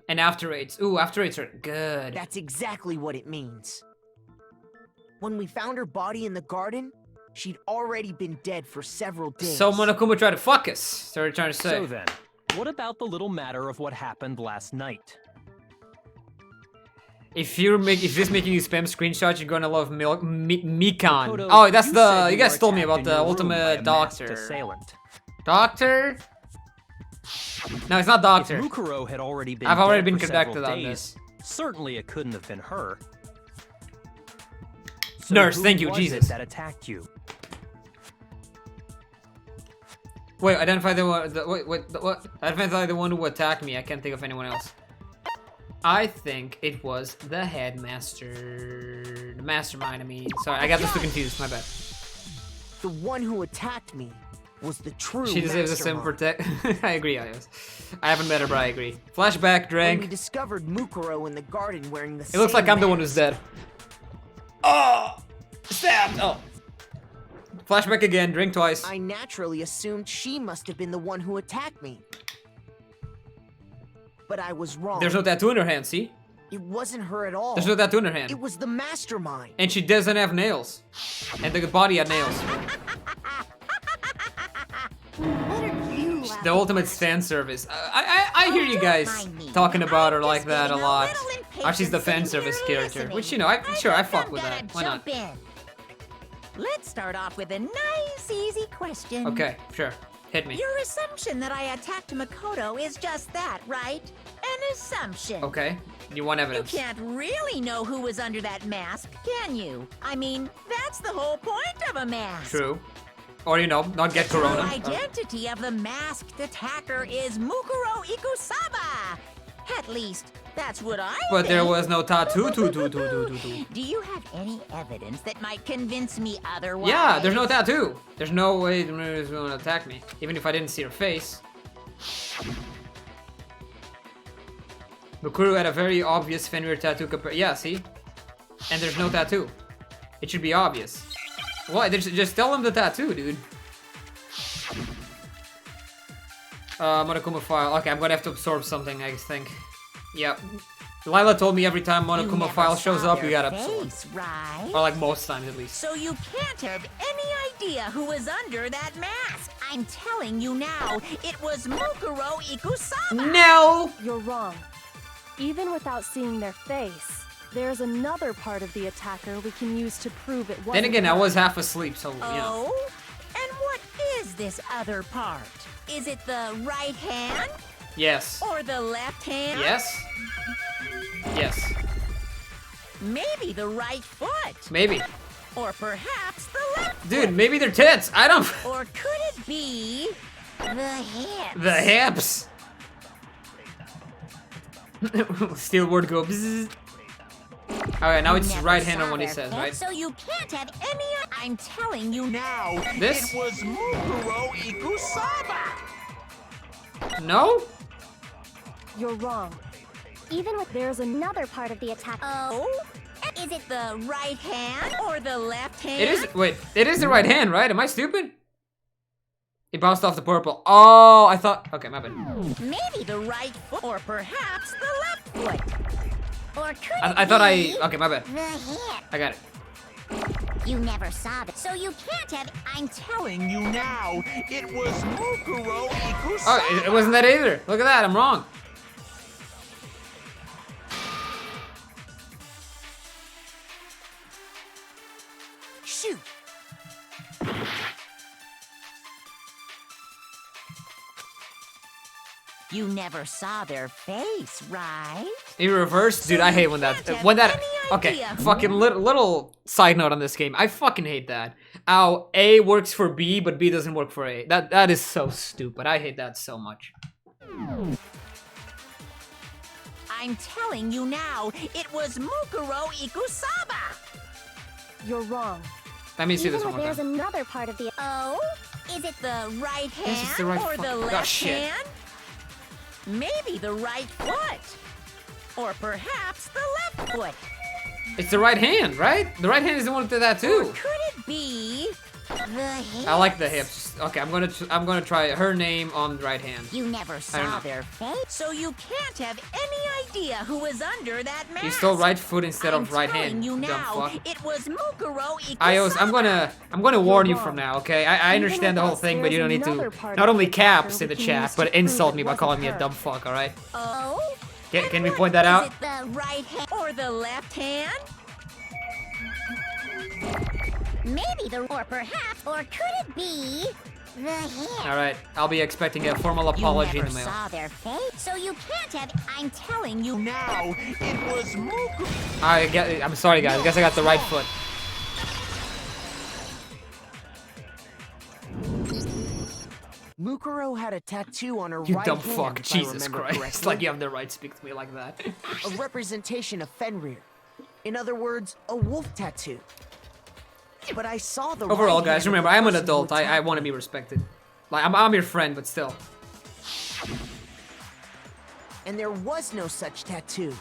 And after eights. Ooh, after eights are good. That's exactly what it means. When we found her body in the garden, she'd already been dead for several days. So Monokuma tried to fuck us. So we're trying to say. So then, what about the little matter of what happened last night? If this making you spam screenshots, you're gonna love Mikan. Makoto, Oh, that's you the said you were guys told me attacked about in the your room by a ultimate masked doctor. assailant. Doctor? No, it's not doctor. If Mukuro had already been I've already dead been for several convicted on days, certainly it couldn't have been her. So Nurse, who thank you, was it Jesus. that attacked you? Wait, identify the one. What? Identify the one who attacked me. I can't think of anyone else. I think it was the headmaster, the mastermind. I mean, sorry, I got this too confused. My bad. The one who attacked me was the true She deserves the same mastermind. protect. I agree, Ios. I haven't met her, but I agree. Flashback, When drank. we discovered Mukuro in the garden wearing the It looks like I'm the one who's dead. Oh! Stabbed! Oh. Flashback again, drink twice. I naturally assumed she must have been the one who attacked me. But I was wrong. There's no tattoo in her hand, see? It wasn't her at all. There's no tattoo in her hand. It was the mastermind. And she doesn't have nails. And the body had nails. What are you The laughing ultimate at? fan service. I hear you guys talking about her like that a lot. Oh, she's the fan service character. Which, you know, I fuck with that. Why not? Let's start off with a nice, easy question. Okay, sure. Hit me. Your assumption that I attacked Makoto is just that, right? An assumption. Okay. You want You evidence? can't really know who was under that mask, can you? I mean, that's the whole point of a mask. True. Or, you know, not get The corona. identity of the masked attacker is Mukuro Ikusaba. At least, that's what I But there think. was no tattoo. Do you have any evidence that might convince me otherwise? Yeah, there's no tattoo. There's no way the murderer is going to attack me, even if I didn't see her face. Mukuro had a very obvious Fenrir tattoo compared. Yeah, see? And there's no tattoo. It should be obvious. What? Just tell him the tattoo, dude. Monokuma file. Okay, I'm gonna have to absorb something, I think. Yep. Lila told me every time Monokuma file shows up, you gotta absorb. face, right? Or like most times at least. So you can't have any idea who was under that mask. I'm telling you now, it was Mukuro Ikusaba. No! You're wrong. Even without seeing their face, there's another part of the attacker we can use to prove it wasn't Then again, I her. was half asleep, so, you know. Oh? And what is this other part? Is it the right hand Yes. or the left hand? Yes? Yes. Maybe the right foot. Maybe. Or perhaps the left Dude, maybe they're tits. I don't... Or could it be the hips? The hips. Steel word go bzzz. Alright, now it's Never right hand saw on what he their says, face, right? So you can't have any. I'm telling you now. This? It was Mukuro Ikusaba! No? You're wrong. Even with there's another part of the attacker. Oh? Is it the right hand or the left hand? It is, wait, it is the right hand, right? Am I stupid? It bounced off the purple. Oh, I thought, okay, my bad. Maybe the right foot or perhaps the left foot. Or could I thought okay, my bad. the hip? I got it. You never saw it, so you can't have. I'm Telling you now, it was Mukuro Ikusama. Oh, it wasn't that either. Look at that, I'm wrong. Shoot! You never saw their face, right? In reverse, dude, I hate when that. Okay, fucking little side note on this game. I fucking hate that. How A works for B, but B doesn't work for A. That is so stupid. I hate that so much. I'm telling you now, it was Mukuro Ikusama. You're wrong. Let me see this Even one if more there's time. another part of the. Oh? Is it the right This hand is the right or the fucking- left oh, shit. hand? Maybe the right foot. Or perhaps the left foot. It's the right hand, right? The right hand is the one with the tattoo. Could it be The hip. I like the hips. Okay, I'm gonna try her name on the right hand. You never don't saw know. their face. so you can't have any idea who was under that mask? You stole right foot instead of right telling hand. you Dumb now, fuck. it was Mukuro Ikusama. Ios, I'm gonna warn you from now, okay? I understand the whole thing, but you don't need to not only caps in the chat, but insult me by calling me a dumb fuck, alright? Oh? Can we point that out? Is it the right hand or the left hand? Maybe the. Or perhaps. Or could it be. The hip. Alright, I'll be expecting a formal apology You in never the mail. saw their face, so you can't have. I'm telling you. Now, it was Mukuro. I'm sorry guys, I guess I got the right foot. Mukuro had a tattoo on her You right dumb hand, fuck, if I Jesus remember Christ. It's correctly. like you have the right to speak to me like that. A representation of Fenrir. In other words, a wolf tattoo. But I saw the Overall right guys, hand of remember, the I'm an person who adult, I attacked want to me. be respected. Like, I'm your friend, but still. And there was no such tattoo.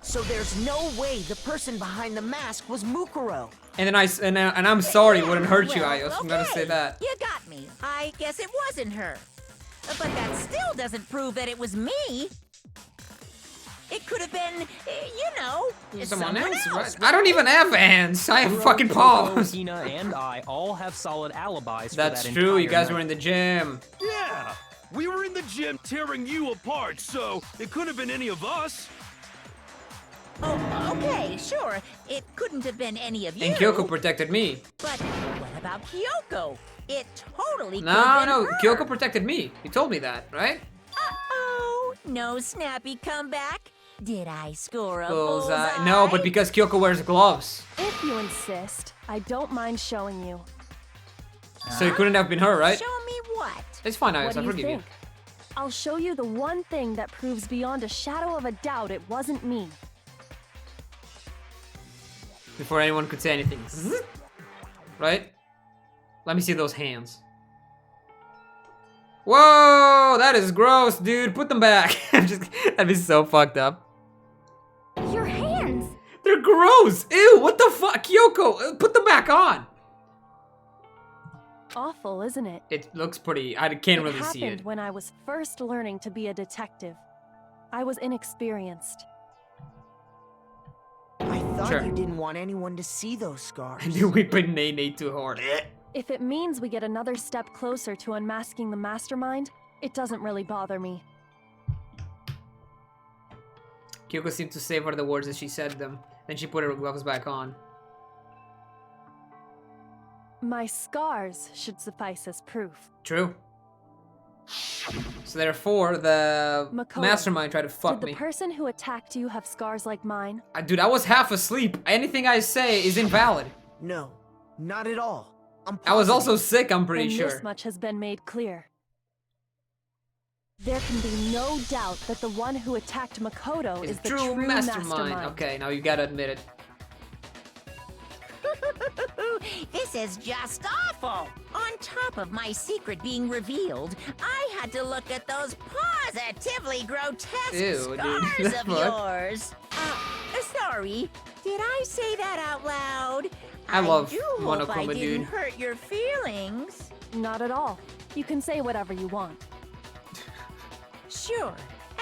So there's no way the person behind the mask was Mukuro. And then and I'm sorry, it wouldn't hurt you, Well, Ios. I'm gonna say okay, that. You got me. I guess it wasn't her. But that still doesn't prove that it was me. It could have been, you know, Someone else, right? right? I don't even have hands. I have fucking paws. Hina and I all have solid alibis That's for that true. You entire guys night. were in the gym. Yeah! We were in the gym tearing you apart, so it couldn't have been any of us. Oh, okay, sure. It couldn't have been any of you. And Kyoko protected me. But what about Kyoko? It totally could No, have been no, her. Kyoko protected me. You told me that, right? Uh-oh, no snappy comeback. Did I score a Bullseye. No, but because Kyoko wears gloves. If you insist, I don't mind showing you. So it couldn't have been her, right? Show me what? It's fine, Ios. What I do you forgive think? I'll show you the one thing that proves beyond a shadow of a doubt it wasn't me. Before anyone could say anything. Right? Let me see those hands. Whoa, that is gross, dude. Put them back. That'd be so fucked up. Your hands. They're gross. Ew, what the fuck? Kyoko, put them back on. Awful, isn't it? It looks pretty, I can't It really see happened it. when I was first learning to be a detective. I was inexperienced. I thought Sure. you didn't want anyone to see those scars. I knew we put Nene too hard. If it means we get another step closer to unmasking the mastermind, it doesn't really bother me. Kyoko seemed to savor the words as she said them. Then she put her gloves back on. My scars should suffice as proof. True. So therefore, the Makoto, mastermind tried to fuck Did the me. person who attacked you have scars like mine? Dude, I was half asleep. Anything I say is invalid. No, not at all. I was also positive. sick, I'm pretty Then sure. this much has been made clear. There can be no doubt that the one who attacked Makoto It's is the true mastermind. Okay, now you gotta admit it. This is just awful. On top of my secret being revealed, I had to look at those positively grotesque Ew, dude. scars of What? yours. Sorry, did I say that out loud? I love do hope I Monokuma, didn't dude. hurt your feelings. Not at all. You can say whatever you want. Sure,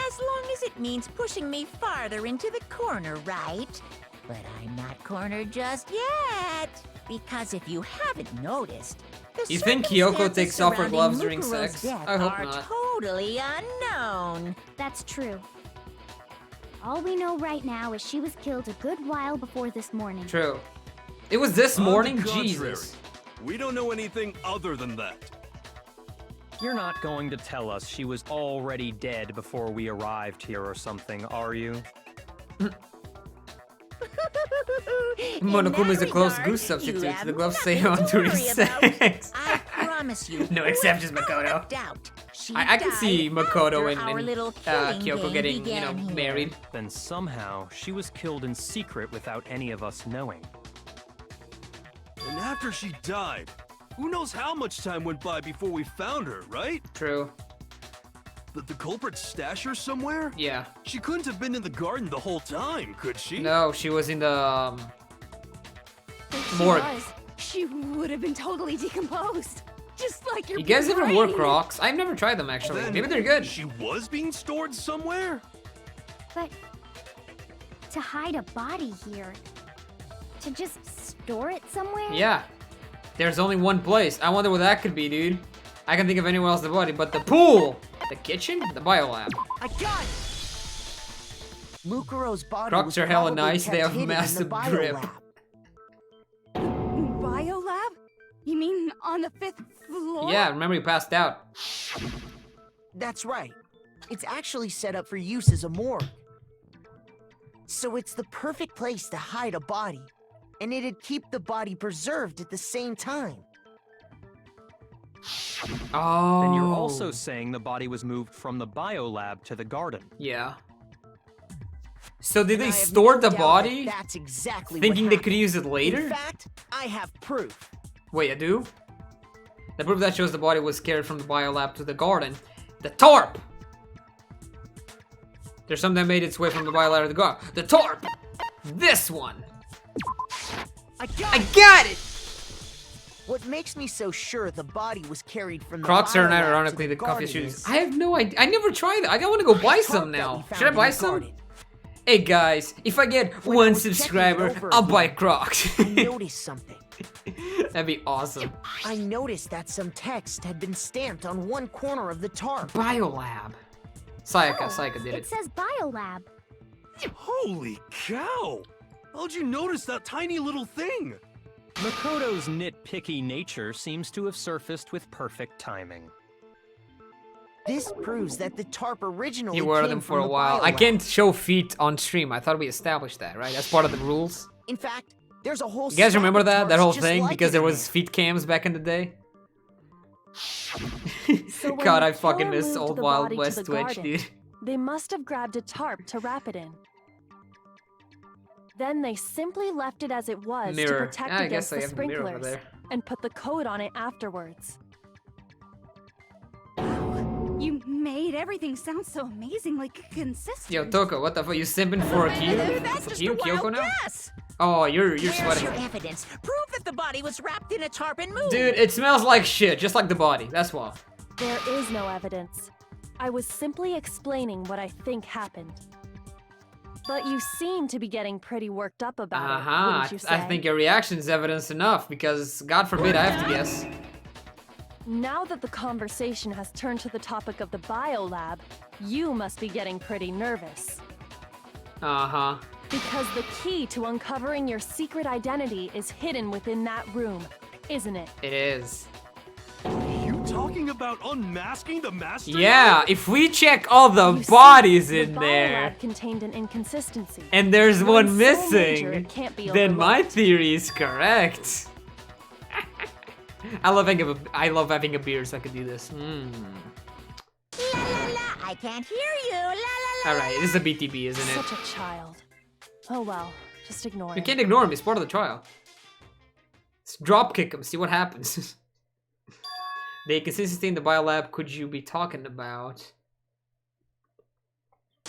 as long as it means pushing me farther into the corner, right? But I'm not cornered just yet. Because if you haven't noticed, the You think Kyoko takes off her circumstances gloves surrounding during Mukuro's sex? death I hope are not. totally unknown. That's true. All we know right now is she was killed a good while before this morning. True. It was this On the morning? contrary, Jesus. We don't know anything other than that. You're not going to tell us she was already dead before we arrived here or something, are you? Monokuma is a close goose substitute. The gloves say on during sex. I promise you. No exceptions, Makoto. Doubt. I can see Makoto and Kyoko Kyoko getting, you know, married. Then somehow she was killed in secret without any of us knowing. And after she died, who knows how much time went by before we found her, right? True. Did the culprit stash her somewhere? Yeah. She couldn't have been in the garden the whole time, could she? No, she was in the If morgue. she would have been totally decomposed. Just like your You guys ever brain. wore Crocs? I've never tried them actually. Then Maybe they're good. She was being stored somewhere? But to hide a body here, to just store it somewhere? Yeah. There's only one place. I wonder what that could be, dude. I can think of anywhere else the body, but the pool, the kitchen, the biolab. I got it! Mukuro's body Crocs was are hella probably nice, they kept have hidden in the massive grip. biolab. Biolab? You mean on the 5th floor? Yeah, remember you passed out. That's right. It's actually set up for use as a morgue. So it's the perfect place to hide a body, and it'd keep the body preserved at the same time. Oh. Then you're also saying the body was moved from the biolab to the garden. Yeah. So did And they I have store no the doubt body? that that's exactly Thinking what they could happened. use it later? In fact, I have proof. Wait, I do? The proof that shows the body was carried from the biolab to the garden. The tarp! There's something that made its way from the biolab to the garden. The tarp! This one! I I got it! What makes me so sure the body was carried from the Crocs are not biolab ironically to the garden comfiest shoes. is I have no idea. I never tried it. I want to go buy some now. Should I buy some? Hey guys, if I get When I one was checking it subscriber, over I'll again, buy Crocs. I noticed something. That'd be awesome. I noticed that some text had been stamped on one corner of the tarp. Biolab. Sayaka, Oh, Sayaka did it it. says biolab. Holy cow! How'd you notice that tiny little thing? Makoto's nitpicky nature seems to have surfaced with perfect timing. This proves that the tarp originally You wore came them for from a the while. I biolab. can't show feet on stream. I thought we established that, right? That's part of the rules. In fact, there's a whole You guys stack remember of that tarps whole just thing? like Because it there in was feet cams back in the day? So when God, the I fucking killer miss moved old the Wild body to West the Twitch, garden, dude. They must have grabbed a tarp to wrap it in. Then they simply left it as it was Mirror. to protect Ah, I against guess I the have a mirror over sprinklers, there. and put the code on it afterwards. You made everything sound so amazingly consistent. Yo, Toko, what the fuck? You simping for a key? That's For just you, a Kyoko wild now? guess. Oh, you're Where's sweating. your evidence? Prove that the body was wrapped in a tarp and moved. Dude, it smells like shit, just like the body. That's why. There is no evidence. I was simply explaining what I think happened. But you seem to be getting pretty worked up about it, wouldn't you say? I think your reaction is evidence enough, because God forbid I have to guess. Now that the conversation has turned to the topic of the biolab, you must be getting pretty nervous. Uh-huh. Because the key to uncovering your secret identity is hidden within that room, isn't it? It is. You talking about unmasking the master? Yeah, if we check all the You see, bodies the in there, biolab contained an inconsistency. and there's One one so missing, major it can't be then my overlooked. theory is correct. I love having a beard so I can do this. La la la, I can't hear you. La la la. Alright, this is a BTB, isn't it? Such a child. Oh well, just ignore You it. can't ignore him, he's part of the trial. Let's drop kick him, see what happens. The consistency in the biolab could you be talking about?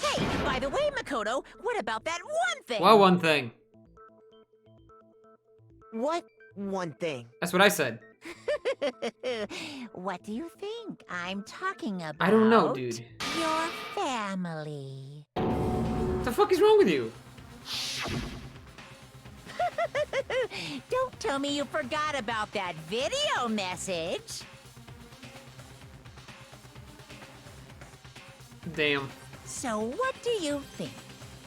Hey, by the way, Makoto, what about that one thing? Well, one thing. What one thing? That's what I said. What do you think I'm talking about? I don't know, dude. Your family. What the fuck is wrong with you? Don't tell me you forgot about that video message. Damn. So what do you think?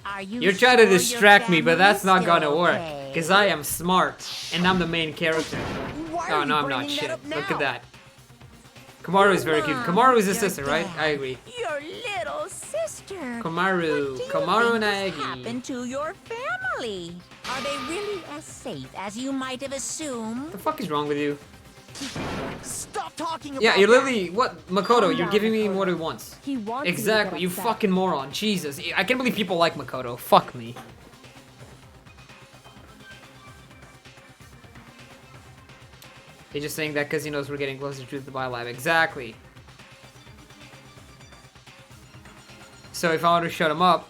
Are you You're trying to sure your distract me, but that's not family's gonna still work. okay? Because I am smart, and I'm the main character. Why Oh, are no, you I'm not. bringing that Shit. up now? Look at that. Kamaru is very cute. Mom, Kamaru is his your sister, right? I dad, agree. Your little sister. Kamaru. What do you Kamaru and think has Aggie. happened to your family? Are they really as safe as you might have assumed? What the fuck is wrong with you? Stop talking about Yeah, you're that. literally what, Makoto? Calm You're down, giving me Makoto. what he wants. He wants you to Exactly, get you upset. fucking moron. Jesus, I can't believe people like Makoto. Fuck me. He's just saying that because he knows we're getting closer to the biolab. Exactly. So if I want to shut him up,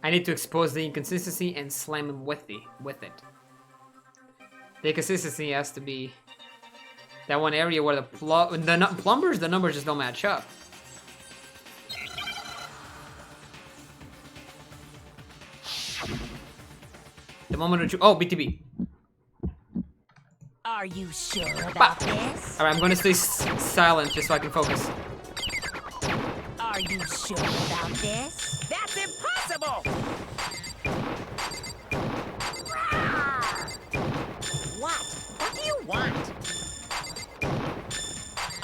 I need to expose the inconsistency and slam him with it. The inconsistency has to be that one area where the plumbers, the numbers just don't match up. The moment that you, oh, BTB. Are you sure about this? All right, I'm gonna stay silent just so I can focus. Are you sure about this? That's impossible! What? What do you want?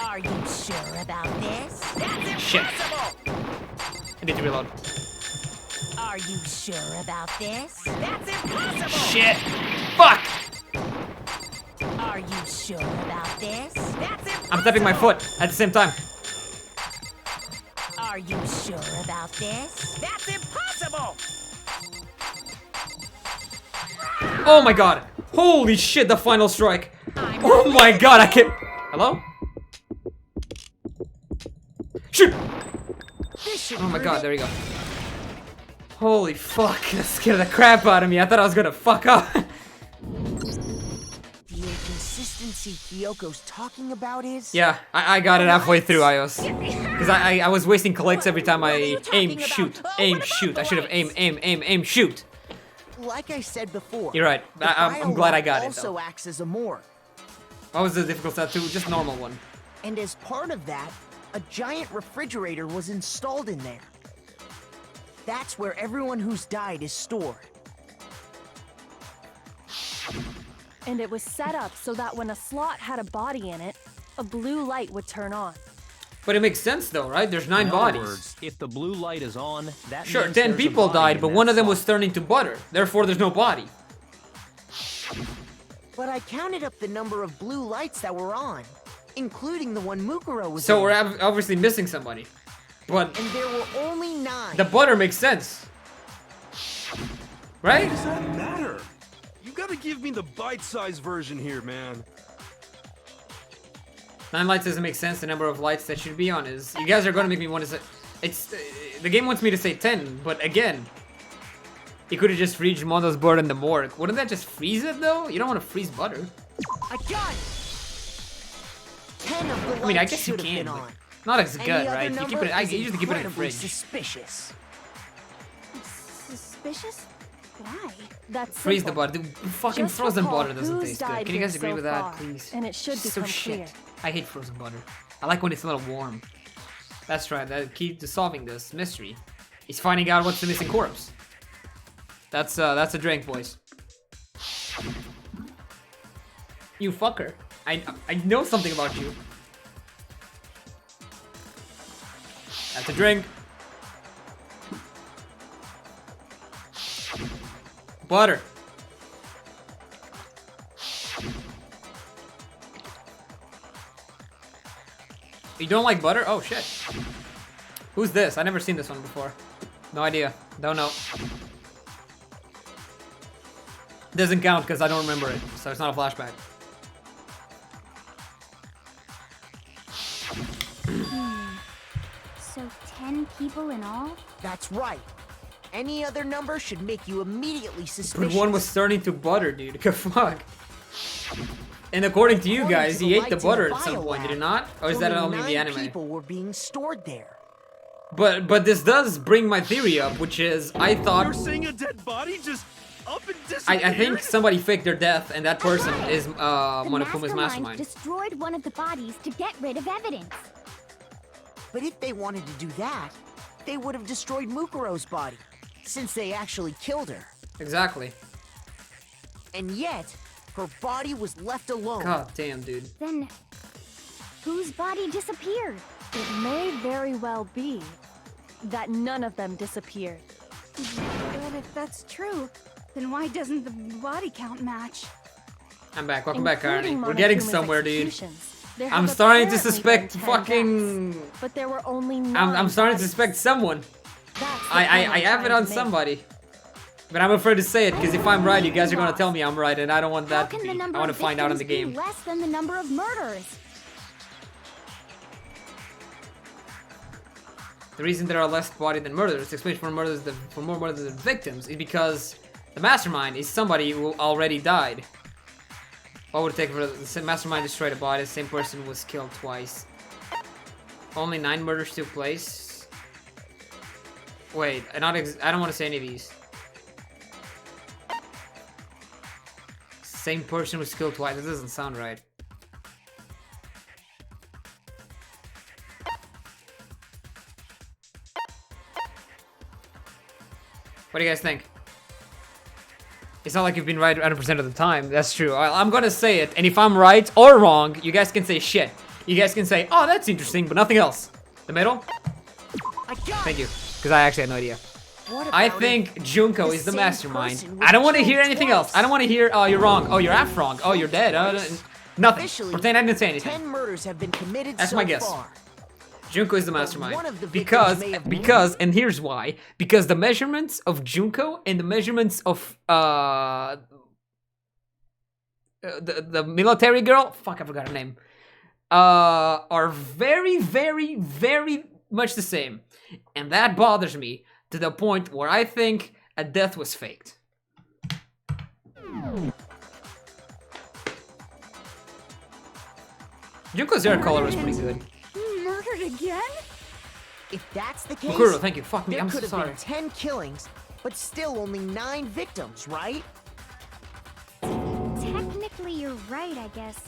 Are you sure about this? That's Shit. impossible! I need to reload. Are you sure about this? That's impossible! Shit! Fuck! Are you sure about this? That's impossible! I'm tapping my foot at the same time. Are you sure about this? That's impossible! Oh my god! Holy shit, the final strike! Oh my god, I can't. Hello? Shoot! Oh my god, there you go. Holy fuck, that scared the crap out of me. I thought I was gonna fuck up. The inconsistency Kyoko's talking about is... Yeah, I got it halfway through, Ios. Because I was wasting clicks every time I aim, shoot, aim, shoot. I should have aim, shoot. Like I said before... You're right. the I'm glad I got it, also though. acts as a morgue. What was the difficult tattoo? Just normal one. And as part of that, a giant refrigerator was installed in there. That's where everyone who's died is stored. And it was set up so that when a slot had a body in it, a blue light would turn on. But it makes sense though, right? There's 9 In other bodies. words, if the blue light is on, that Sure, means 10 there's a people body died, in but that one of them slot. was turned into butter. Therefore, there's no body. But I counted up the number of blue lights that were on, including the one Mukuro was So in. we're obviously missing somebody. But And there were only 9. the butter makes sense. Right? What does that matter? You gotta give me the bite-sized version here, man. 9 lights doesn't make sense. The number of lights that should be on is... You guys are gonna make me want to say... It's... the game wants me to say 10, but again... You could have just freezed Mondo's butter in the morgue. Wouldn't that just freeze it, though? You don't want to freeze butter. I got it! 10 of the lights I mean, I guess you should have can, been but on. not as Any good, other right? You keep number it... I is usually keep it in the incredibly fridge. Suspicious. Suspicious? Why? That's Freeze the simple. butter. The fucking Just frozen recall butter doesn't who's taste good. died Can you guys here agree so with that, far, please? and it should It's so become shit. clear. I hate frozen butter. I like when it's a little warm. That's right. The key to solving this mystery is finding out what's the missing corpse. That's a drink, boys. You fucker. I know something about you. That's a drink. Butter. You don't like butter? Oh shit. Who's this? I've never seen this one before. No idea. Don't know. Doesn't count because I don't remember it, so it's not a flashback. So 10 people in all? That's right. Any other number should make you immediately suspicious. But one was turning to butter, dude. Fuck. And according to you According guys, to he the ate the lights in butter the at some point, did biolab, it not? Or is that only in the 9 anime? people were being stored there. But this does bring my theory up, which is I thought You're saying a dead body just up and disappeared? I think somebody faked their death, and that person is The Monokuma's mastermind mastermind. destroyed one of the bodies to get rid of evidence. But if they wanted to do that, they would have destroyed Mukuro's body, since they actually killed her. Exactly. And yet, her body was left alone. God damn, dude. Then, whose body disappeared? It may very well be that none of them disappeared. But if that's true, then why doesn't the body count match? I'm back. Welcome back, Arnie. Including We're getting Monokuma's somewhere, dude. executions. There I'm have starting to apparently suspect been 10 fucking. deaths, but there were only 9 I'm starting to bodies. suspect someone. That's the I point I'm have it trying on to make. somebody. But I'm afraid to say it, because if I'm right, you guys are gonna tell me I'm right, and I don't want How that to can be. the I number want to of find out in the victims be game. less than the number of murders? The reason there are less bodies than murders, especially for more murders than victims, is because the mastermind is somebody who already died. What would it take for the mastermind to destroy the body? The same person was killed twice. Only 9 murders took place. Wait, I don't want to say any of these. Same person was killed twice. That doesn't sound right. What do you guys think? It's not like you've been right 100% of the time. That's true. I'm gonna say it, and if I'm right or wrong, you guys can say shit. You guys can say, oh, that's interesting, but nothing else. The middle? Thank you, because I actually had no idea. I think Junko is the mastermind. I don't want to hear anything else. I don't want to hear, oh, you're wrong. Oh, you're half wrong. Oh, you're dead. Nothing. Officially, Pretend I didn't say anything. 10 murders have been committed That's so my guess. far. Junko is the one mastermind. of the victims may have Because, and here's why. Because the measurements of Junko and the measurements of the military girl, fuck, I forgot her name, are very, very, very much the same. And that bothers me to the point where I think a death was faked. Junko's hair color was pretty good. Murdered again? If that's the case, Mukuro, thank you. Fuck me, there I'm could have sorry. been 10 killings, but still only 9 victims, right? Technically, you're right, I guess.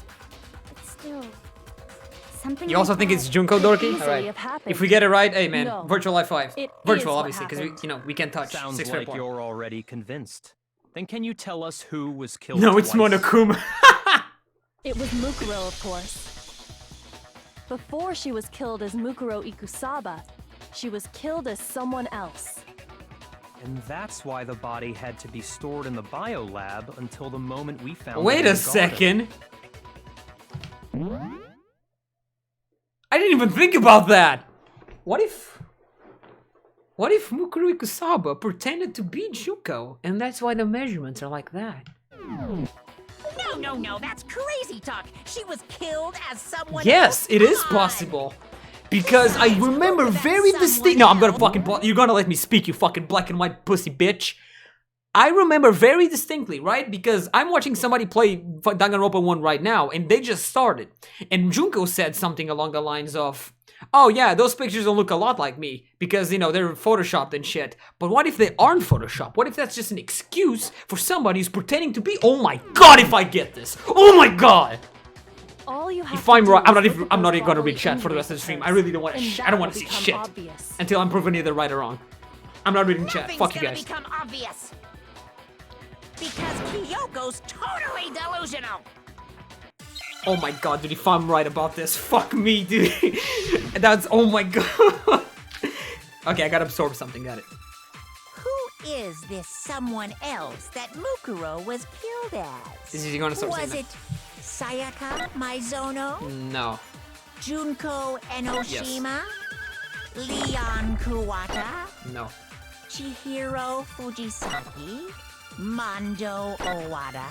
But still, something. You also like think that it's Junko could Dorky? easily Alright. have happened. If we get it right, hey man, No. virtual high five. It Virtual, is what obviously, because happened. we can't touch. Sounds 6 like point. you're already convinced. Then can you tell us who was killed No, it's twice? Monokuma. It was Mukuro, of course. Before she was killed as Mukuro Ikusaba, she was killed as someone else. And that's why the body had to be stored in the biolab until the moment we found Wait it in a the garden. second. I didn't even think about that. What if Mukuro Ikusaba pretended to be Junko, and that's why the measurements are like that? No, that's crazy talk. She was killed as someone Yes, else. it is Come on. possible. Because I remember very distinct. No, I'm gonna fucking. You're gonna let me speak, you fucking black and white pussy bitch. I remember very distinctly, right? Because I'm watching somebody play Danganronpa 1 right now, and they just started. And Junko said something along the lines of, oh yeah, those pictures don't look a lot like me, because, you know, they're photoshopped and shit. But what if they aren't photoshopped? What if that's just an excuse for somebody who's pretending to be, oh my god, if I get this! Oh my god! All you have If I'm to do right, I'm is not even look at I'm not those even gonna bodily read chat for the rest of the injuries stream. first, I really don't want to. and I don't that want to will see become shit obvious. until I'm proven either right or wrong. I'm not reading chat. Nothing's Fuck you gonna guys. become obvious. Because Kyoko's totally delusional. Oh my god, dude, if I'm right about this, fuck me, dude. That's, oh my god. Okay, I gotta absorb something, got it. Who is this someone else that Mukuro was killed as? Is he gonna start Was saying it Sayaka Maizono? No. Junko Enoshima? Leon Kuwata? No. Chihiro Fujisaki? Mondo Owada?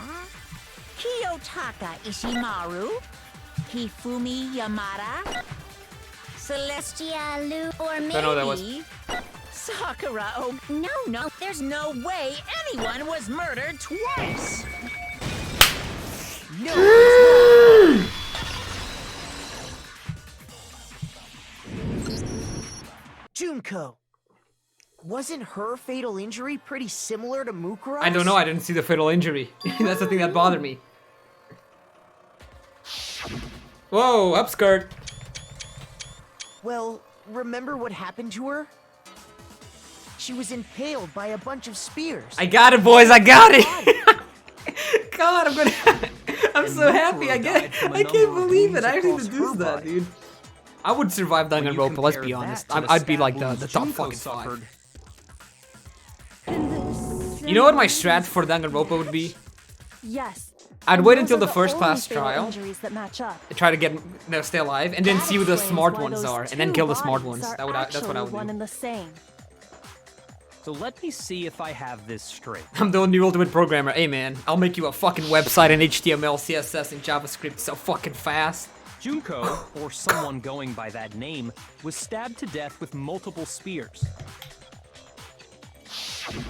Kiyotaka Ishimaru? Hifumi Yamada? Celestia Lu? Or maybe... Don't know who that was. Sakura No, there's no way anyone was murdered twice! No, it's not. Junko. Wasn't her fatal injury pretty similar to Mukuro's? I don't know, I didn't see the fatal injury. That's the thing that bothered me. Whoa, upskirt. Well, remember what happened to her? She was impaled by a bunch of spears. I got it, boys, I got it! God, I'm so happy, I can't believe it, I actually deduced that, dude. I would survive Danganronpa, let's be honest. I'd be like the top fucking 5. You know what my strat for Danganronpa would be? Yes. I'd wait until the first class fatal trial, injuries that match up. try to get stay alive, and then see who the smart ones are, and then kill the smart ones. That's what I would one do. and the same. So let me see if I have this straight. I'm the new ultimate programmer. Hey man, I'll make you a fucking website in HTML, CSS, and JavaScript so fucking fast. Junko, or someone going by that name, was stabbed to death with multiple spears.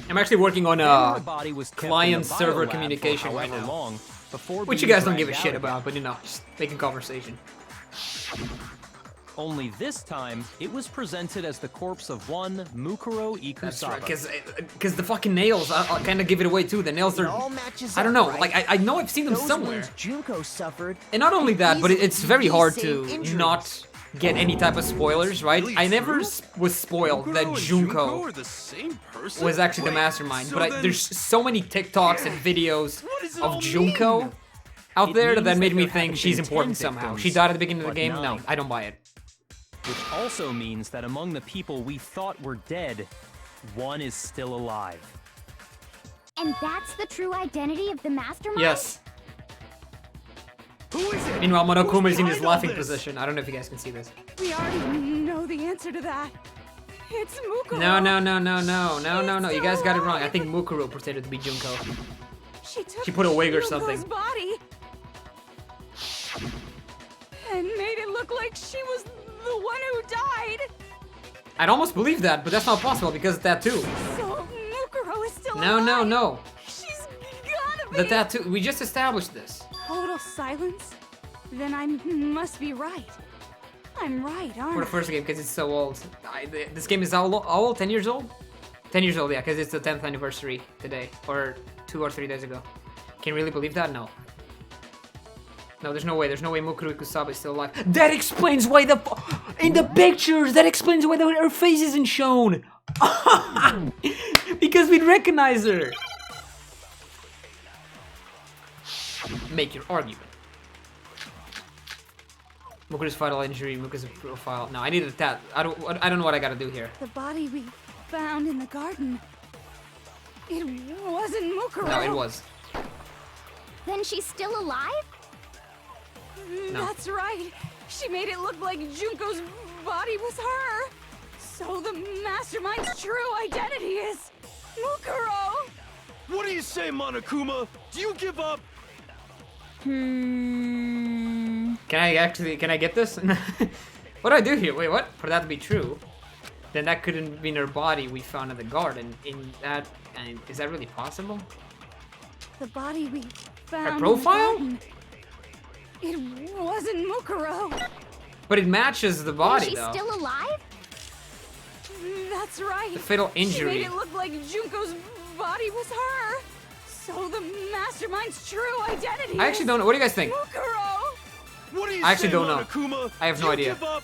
I'm actually working on Her body was kept in the client-server biolab communication for right however now. long before Which you being guys don't give a dragged shit out about, again. but you know, just making conversation. Only this time, it was presented as the corpse of one Mukuro Ikusaba. That's right, because the fucking nails, I'll kind of give it away too. The nails It are, all matches I don't up, know, right? like I know I've seen them Those somewhere. wounds Junko suffered. And not only that, but it's very these hard same to injuries. not get any type of spoilers, right? Really I never true? was spoiled Mukuro that and Junko are the same person? was actually the Wait, mastermind, so but then- there's so many TikToks and videos What does it of all Junko mean? out It there means that made that me there think haven't she's been important 10 somehow. victims, She died at the beginning of the but game? No, 9. I don't buy it. Which also means that among the people we thought were dead, one is still alive. And that's the true identity of the mastermind? Yes. Who is it? Meanwhile, Monokuma Who's is in his behind all laughing this? position. I don't know if you guys can see this. We already know the answer to that. It's Mukuro. No. You guys got it wrong. I think Mukuro pretended to be Junko. She put a wig or Junko's something. body and made it look like she was the one who died. I'd almost believe that, but that's not possible because of that tattoo. So Mukuro is still No. alive. She's gotta be. The tattoo. We just established this. Total silence? Then I must be right. I'm right, aren't For the first game, because it's so old. This game is how old? 10 years old? 10 years old, yeah, because it's the 10th anniversary today, or 2 or 3 days ago. Can you really believe that? No. No, there's no way. There's no way Mukuro Ikusaba is still alive. That explains why in the pictures, that explains why her face isn't shown. Because we'd recognize her. Make your argument. Mukuro's fatal injury, Mukuro's profile. No, I need that. I don't know what I gotta do here. The body we found in the garden. It wasn't Mukuro. No, it was. Then she's still alive? No. That's right. She made it look like Junko's body was her. So the mastermind's true identity is Mukuro. What do you say, Monokuma? Do you give up? Can I get this? What do I do here? Wait, what? For that to be true, then that couldn't be her body we found in the garden. Is that really possible? The body we found Her in the profile? garden. It wasn't Mukuro. But it matches the Then body she's though. still alive? That's right. The fatal She injury. made it look like Junko's body was her. So the mastermind's true identity I actually don't know. What do you guys think? Mukuro. What do you I actually say, don't know. Monokuma? I have Do no you idea. Give up?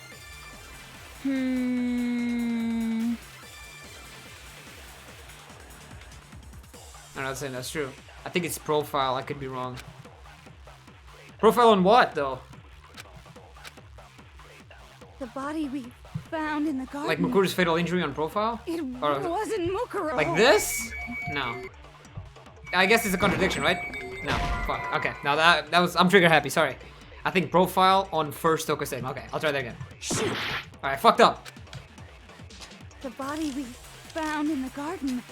I'm not saying that's true. I think it's profile. I could be wrong. Profile on what though? The body we found in the garden. Like Mukuro's fatal injury on profile? It Or- wasn't Mukuro. Like this? No. I guess it's a contradiction, right? No. Fuck. Okay. Now that was. I'm trigger happy. Sorry. I think profile on first Tokusatsu. Okay. I'll try that again. Shoot. All right. Fucked up. The body we found in the garden.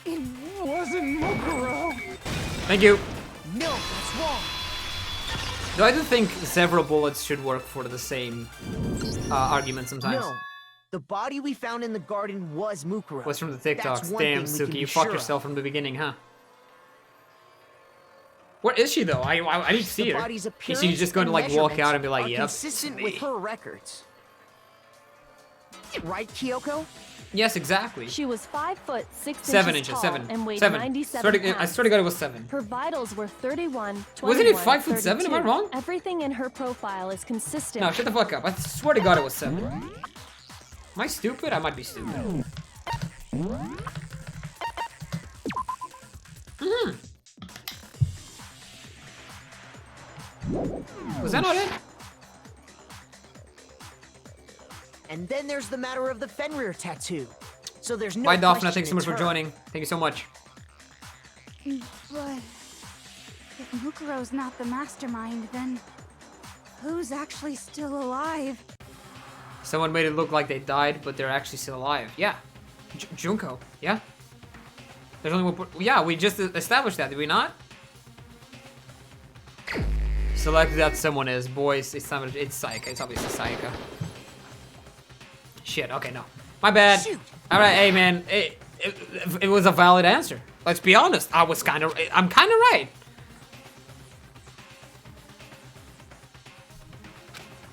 It wasn't Mukuro. Thank you. No, that's wrong. Though I do think several bullets should work for the same argument sometimes. No. The body we found in the garden was Mukuro. What's from the That's TikToks? one Damn, thing we can Suki, be you fucked sure of. yourself from the beginning, huh? Where is she though? I need to see The her. body's Is appearance she just going to and like walk out and be like, are "Yep"? consistent with her records. Right, Kyoko? Yes, exactly. She was 5 foot 6 7 inches inches. tall 7. and weighed 7. 97 pounds. I swear to God, it was 7. Her vitals were 31, 21, Wasn't it 5 foot 7? Am I 32. wrong? Everything in her profile is consistent. No, shut the fuck up. I swear to God, it was 7. Am I stupid? I might be stupid. Was that not it? And then there's the matter of the Fenrir tattoo. So there's no Bye, Daphne. question Thanks so much it's for her. joining. Thank you so much. But if Mukuro's not the mastermind, then who's actually still alive? Someone made it look like they died, but they're actually still alive. Yeah. Junko. Yeah. There's only one. Yeah, we just established that, did we not? Select that someone is. Boys, it's Sayaka. It's obviously Sayaka. Shit, okay, no. My bad. Alright, hey man, it was a valid answer. Let's be honest, I'm kinda right.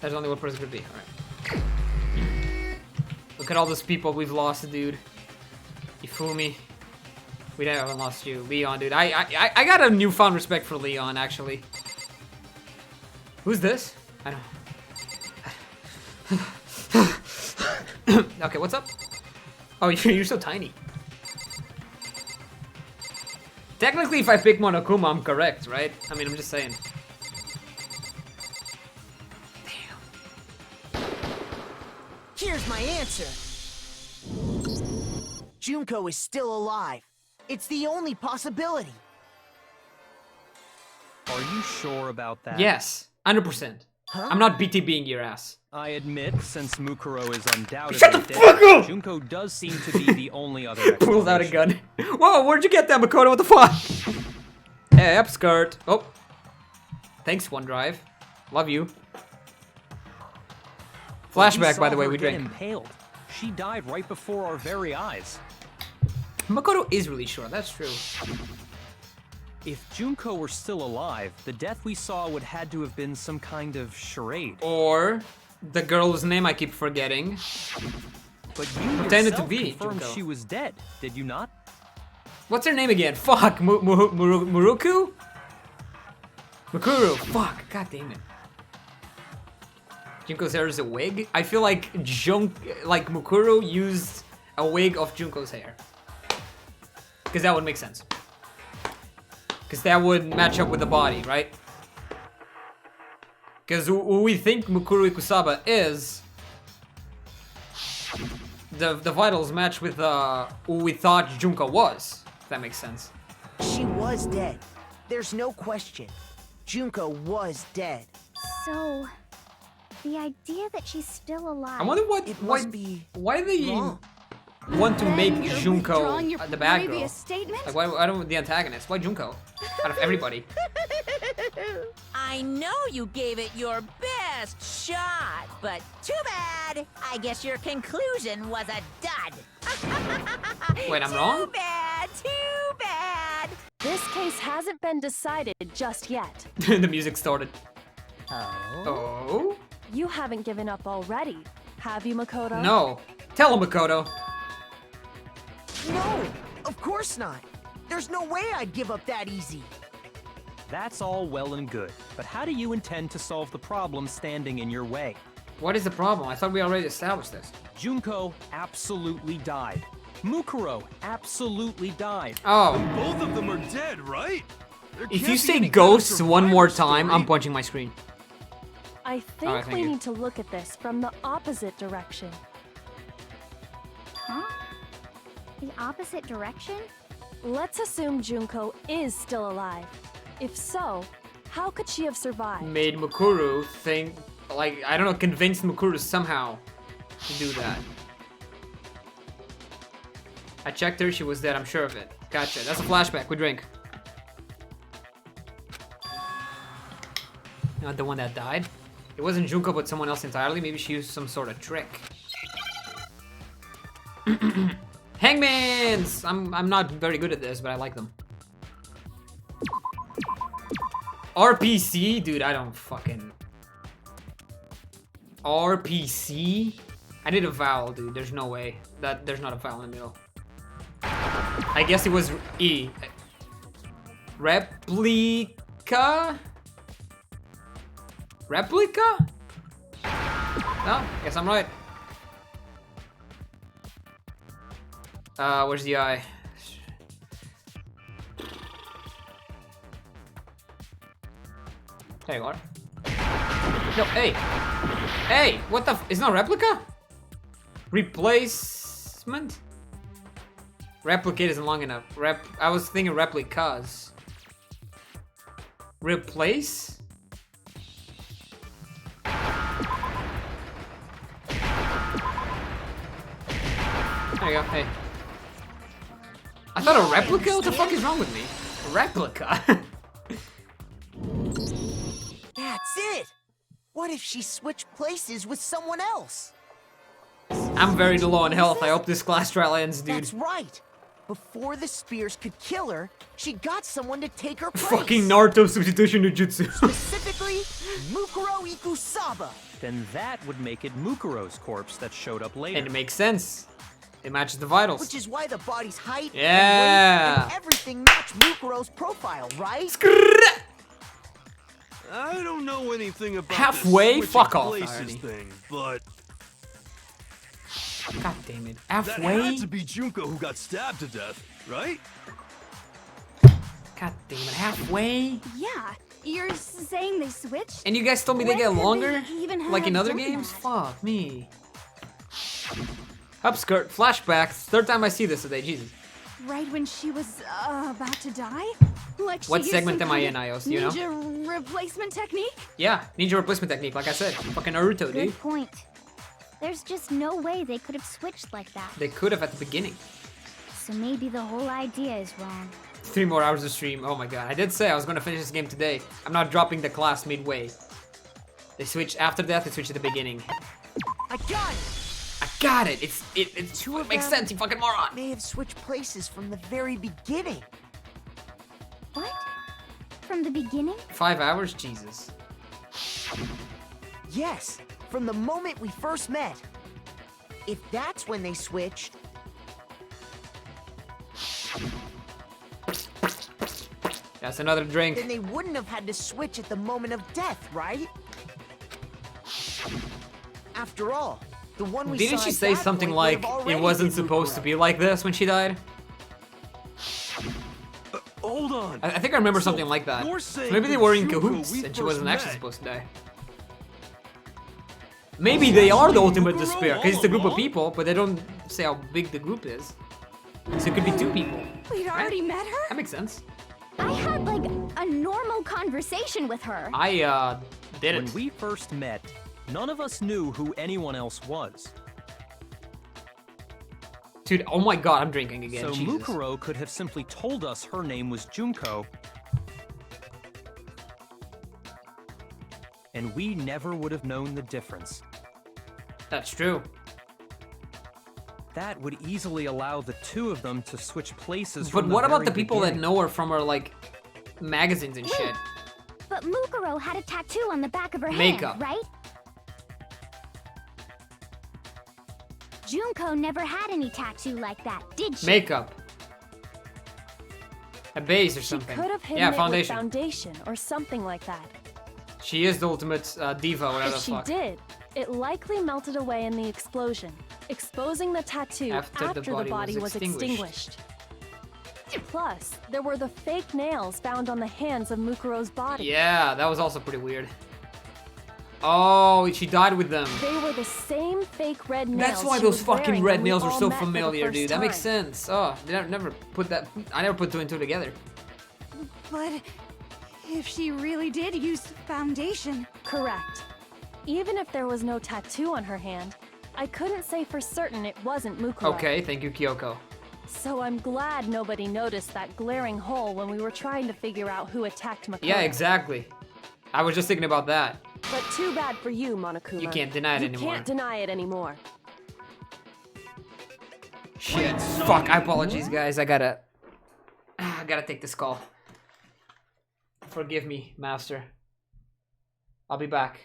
There's only one person could be, alright. Look at all those people we've lost, dude. You fool me. We haven't lost you. Leon, dude. I got a newfound respect for Leon, actually. Who's this? I don't... Okay, what's up? Oh, you're so tiny. Technically, if I pick Monokuma, I'm correct, right? I mean, I'm just saying. Here's my answer. Junko is still alive. It's the only possibility. Are you sure about that? Yes, 100%. Huh? I'm not BTBing your ass. I admit, since Mukuro is undoubtedly Shut the dead, fuck up! Junko does seem to be the only other Pulls out a explanation. gun. Whoa, where'd you get that, Makoto? What the fuck? Hey, upskirt. Oh. Thanks, OneDrive. Love you. Flashback, by the way, we drank. Impaled. She died right before our very eyes. Makoto is really short, that's true. If Junko were still alive, the death we saw would had to have been some kind of charade. Or the girl's name I keep forgetting. But you pretended to yourself be confirmed Junko. she was dead, did you not? What's her name again? Fuck, Muruku? Mukuru. Fuck, god damn it. Junko's hair is a wig? I feel like Mukuru used a wig of Junko's hair. Because that would make sense. Because that would match up with the body, right? Because who we think Mukuru Ikusaba is, the vitals match with who we thought Junko was. If that makes sense. She was dead. There's no question. Junko was dead. So, the idea that she's still alive. I wonder why they want to make Junko withdrawing your the bad girl. previous statement? Like why don't the antagonist? Why Junko? Out of everybody. I know you gave it your best shot, but too bad. I guess your conclusion was a dud. Wait, I'm wrong? Too bad. This case hasn't been decided just yet. The music started. Oh? Oh? You haven't given up already, have you, Makoto? No. Tell him, Makoto. No, of course not. There's no way I'd give up that easy. That's all well and good, but how do you intend to solve the problem standing in your way? What is the problem? I thought we already established this. Junko absolutely died. Mukuro absolutely died. Oh. Both of them are dead, right? There If can't you be say any kind of ghosts one more survivor time, story. I'm punching my screen. I think Alright, thank we you. need to look at this from the opposite direction. Huh? The opposite direction? Let's assume Junko is still alive. If so, how could she have survived? Made Mukuru think, like, I don't know, convinced Mukuru somehow to do that. I checked her, she was dead, I'm sure of it. Gotcha, that's a flashback, we drink. Not the one that died. It wasn't Junko, but someone else entirely. Maybe she used some sort of trick. Hangmans! I'm not very good at this, but I like them. RPC? Dude, I don't fucking... RPC? I need a vowel, dude. There's no way. There's not a vowel in the middle. I guess it was E. Replica? Replica? No, guess I'm right. Where's the I? There you are. No, hey! Hey! What the f- It's not replica? Replacement? Replicate isn't long enough. I was thinking replicas. Replace? There you go, hey. I thought a replica? What the fuck is wrong with me? A replica? That's it! What if she switched places with someone else? I'm very low on health. I hope this class trial ends, dude. That's right. Before the spears could kill her, she got someone to take her place. Fucking Naruto substitution no jutsu. Specifically, Mukuro Ikusaba. Then that would make it Mukuro's corpse that showed up later. And it makes sense. It matches the vitals. Which is why the body's height Yeah. and weight and everything match Mukuro's profile, right? I don't know anything about Halfway? this Fuck off, places already. thing, but God damn it. that Halfway? had to be Junko who got stabbed to death, right? God damn it. Halfway? Yeah, you're saying they switched? And you guys told me they When get could they longer? even Like in have other done games? that? Fuck me. Upskirt, flashbacks. Third time I see this today, Jesus. Right when she was about to die? Like she What used segment some am I kind in, of Ios, you know? Ninja replacement technique? Yeah, ninja replacement technique, like I said. Fucking Naruto, dude. Good point. There's just no way they could have switched like that. They could have at the beginning. So maybe the whole idea is wrong. 3 more hours of stream. Oh my god. I did say I was gonna finish this game today. I'm not dropping the class midway. They switch after death, they switch at the beginning. I got it! I got it! It Two of makes them sense, you fucking moron! may have switched places from the very beginning. What? From the beginning? 5 hours? Jesus. Yes, from the moment we first met. If that's when they switched, That's another drink. then they wouldn't have had to switch at the moment of death, right? After all, the one we Didn't saw she at say that something point like would have it already wasn't been supposed to Mukuro. be like this when she died? Hold on. I think I remember So, something like that. you're So saying maybe they the were in Junko cahoots we and she first wasn't actually met- supposed to die. Maybe they are the ultimate Mukuro despair, because it's a group of all people, but they don't say how big the group is. So it could be 2 people. We'd already met her? That makes sense. I had like a normal conversation with her. I didn't. When we first met, none of us knew who anyone else was. Dude, oh my god, I'm drinking again. So Jesus. Mukuro could have simply told us her name was Junko, and we never would have known the difference. That's true. That would easily allow the 2 of them to switch places. But from what about very the people that beginning. know her from her, like, magazines and shit? But Mukuro had a tattoo on the back of her Makeup. hand, right? Junko never had any tattoo like that, did she? Makeup. A base or She something. could have hidden Yeah, it foundation. with foundation or something like that. She is the ultimate diva, whatever If the she fuck. did, it likely melted away in the explosion, exposing the tattoo After the body was extinguished. Plus, there were the fake nails found on the hands of Mukuro's body. Yeah, that was also pretty weird. Oh, she died with them. They were the same fake red nails. That's why she those was fucking wearing red when we nails were all so met for the familiar, first dude. That makes time. sense. Oh, I never put that. I never put 2 and 2 together. But if she really did use foundation... Correct. Even if there was no tattoo on her hand, I couldn't say for certain it wasn't Mukuro. Okay, thank you, Kyoko. So I'm glad nobody noticed that glaring hole when we were trying to figure out who attacked Mukuro. Yeah, exactly. I was just thinking about that. But too bad for you, Monokuma. You can't deny it You anymore. can't deny it anymore. Shit. Fuck. I apologize, guys. I gotta take this call. Forgive me, Master. I'll be back.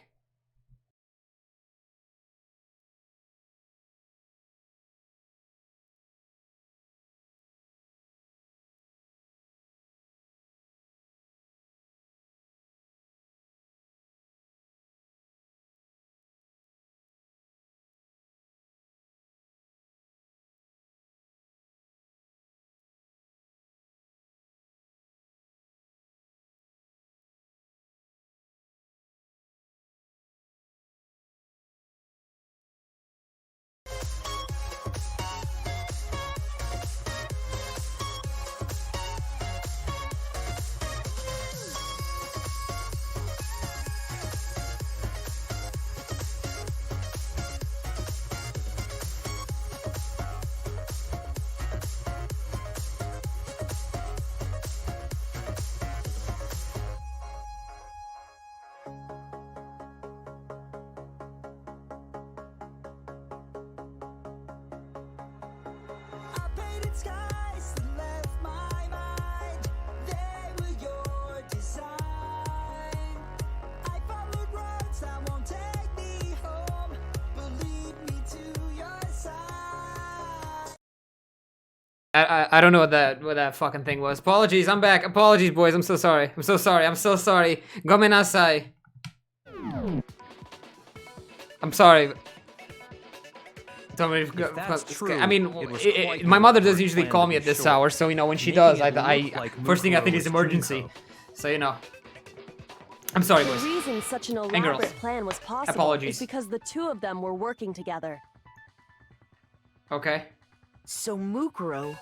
I don't know what that fucking thing was. Apologies, I'm back. Apologies, boys. I'm so sorry. I'm so sorry. I'm so sorry. Gomenasai. I'm sorry. I mean, my mother doesn't usually call me at this hour, so you know when she does, I first thing I think is emergency. So you know. I'm sorry, boys. The reason such an elaborate plan was possible is because the two of them were working together. Okay. So Mukuro,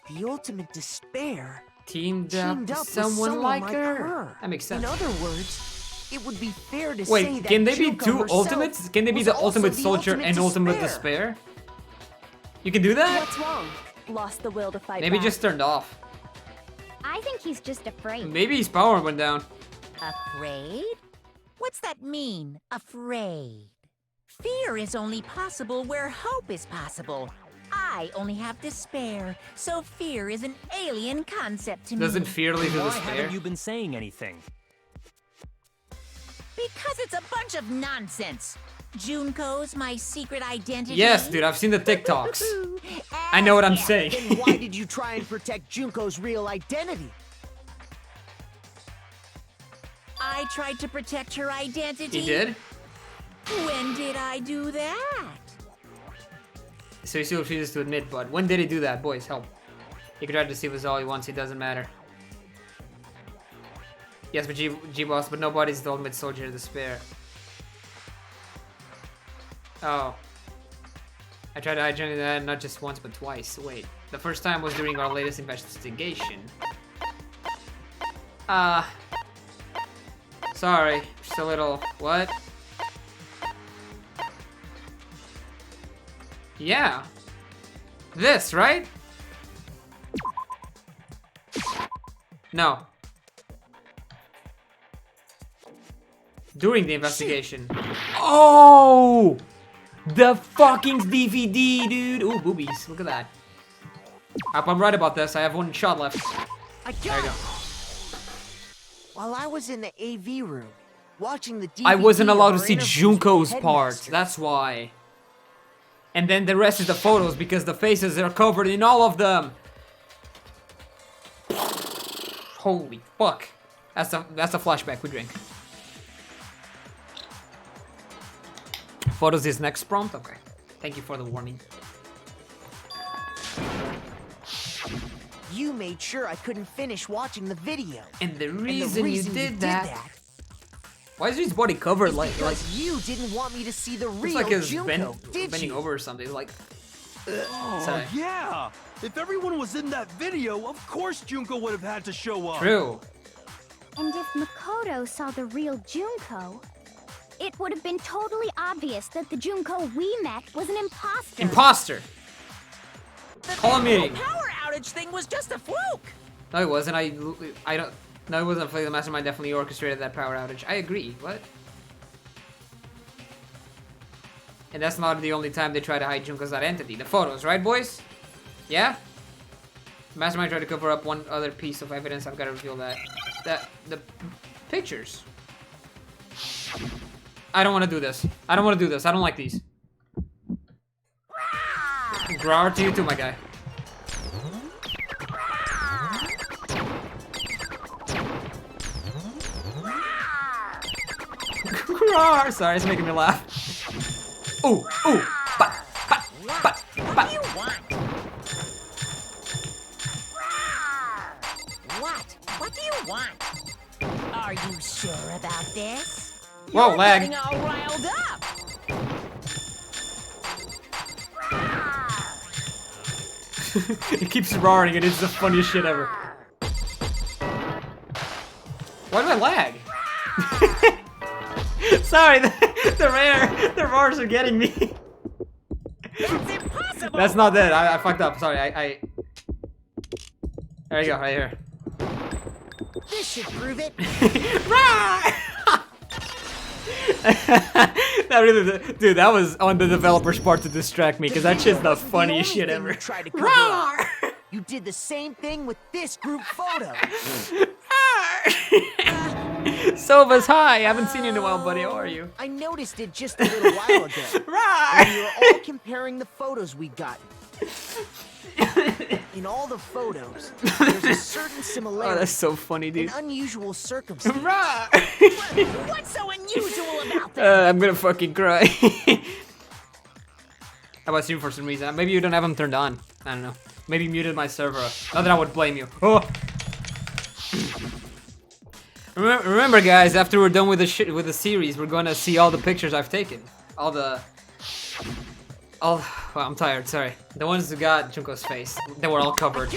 the ultimate despair, teamed up with someone like her. That makes sense. In other words, it would be fair to say wait, that can they be Junko two herself ultimates? Can they be the ultimate soldier and ultimate despair? You can do that? What's wrong? Lost the will to fight Maybe back. just turned off. I think he's just afraid. Maybe his power went down. Afraid? What's that mean, afraid? Fear is only possible where hope is possible. I only have despair, so fear is an alien concept to me. Doesn't fear lead to Why despair? haven't you been saying anything? Because it's a bunch of nonsense. Junko's my secret identity. Yes, dude, I've seen the TikToks. I know what I'm saying. Then why did you try and protect Junko's real identity? I tried to protect her identity. He did? When did I do that? So he still refuses to admit, but when did he do that? Boys, help. He can try to deceive us all he wants, it doesn't matter. Yes, but Gboss, but nobody's the ultimate soldier of despair. Oh. I tried to hijack that not just once, but twice. Wait, the first time was during our latest investigation. Sorry, just a little, what? Yeah. This, right? No. During the investigation. Oh! The fucking DVD, dude! Ooh, boobies. Look at that. I hope I'm right about this. I have one shot left. There you go. While I was in the AV room, watching the DVD I wasn't allowed to see of our interviews Junko's with the part. headmaster. That's why. And then the rest is the photos because the faces are covered in all of them. Holy fuck. That's a flashback we drink. Photos is next prompt? Okay. Thank you for the warning. You made sure I couldn't finish watching the video. And the reason you did that. Why is his body covered like you didn't want me to see the real like his Junko, did bending you? over or something? Like Oh, yeah! If everyone was in that video, of course Junko would have had to show up. True. And if Makoto saw the real Junko, it would have been totally obvious that the Junko we met was an imposter. Imposter. Call a The meeting. power outage thing was just a fluke. No, it wasn't. I don't. No, it wasn't. The mastermind definitely orchestrated that power outage. I agree. What? And that's not the only time they try to hide Junko's identity. The photos, right, boys? Yeah? The mastermind tried to cover up one other piece of evidence. I've got to reveal that. the pictures. I don't want to do this. I don't want to do this. I don't like these. Grower to you too, my guy. Sorry, it's making me laugh. Ooh, ooh, ba, ba, ba, ba. What do you want? What do you want? Are you sure about this? Whoa, You're lag. getting all riled up. It keeps roaring and it's the funniest shit ever. Why do I lag? Sorry, the roars are getting me. That's impossible. That's not it. I fucked up. Sorry, I. There you go, right here. This should prove it. That really, dude, that was on the developer's part to distract me, because that shit's the funniest shit ever. You tried to cover up. You did the same thing with this group photo. Sova's hi. I haven't seen you in a while, buddy. How are you? I noticed it just a little while ago. When we were all comparing the photos we'd gotten. In all the photos, there's a certain similarity. Oh, that's so funny, dude. An unusual circumstance. What's so unusual about that? I'm gonna fucking cry. How about stream for some reason? Maybe you don't have them turned on. I don't know. Maybe you muted my server. Not that I would blame you. Oh. Remember, guys, after we're done with the series, we're gonna see all the pictures I've taken. Well, I'm tired, sorry. The ones who got Junko's face, they were all covered.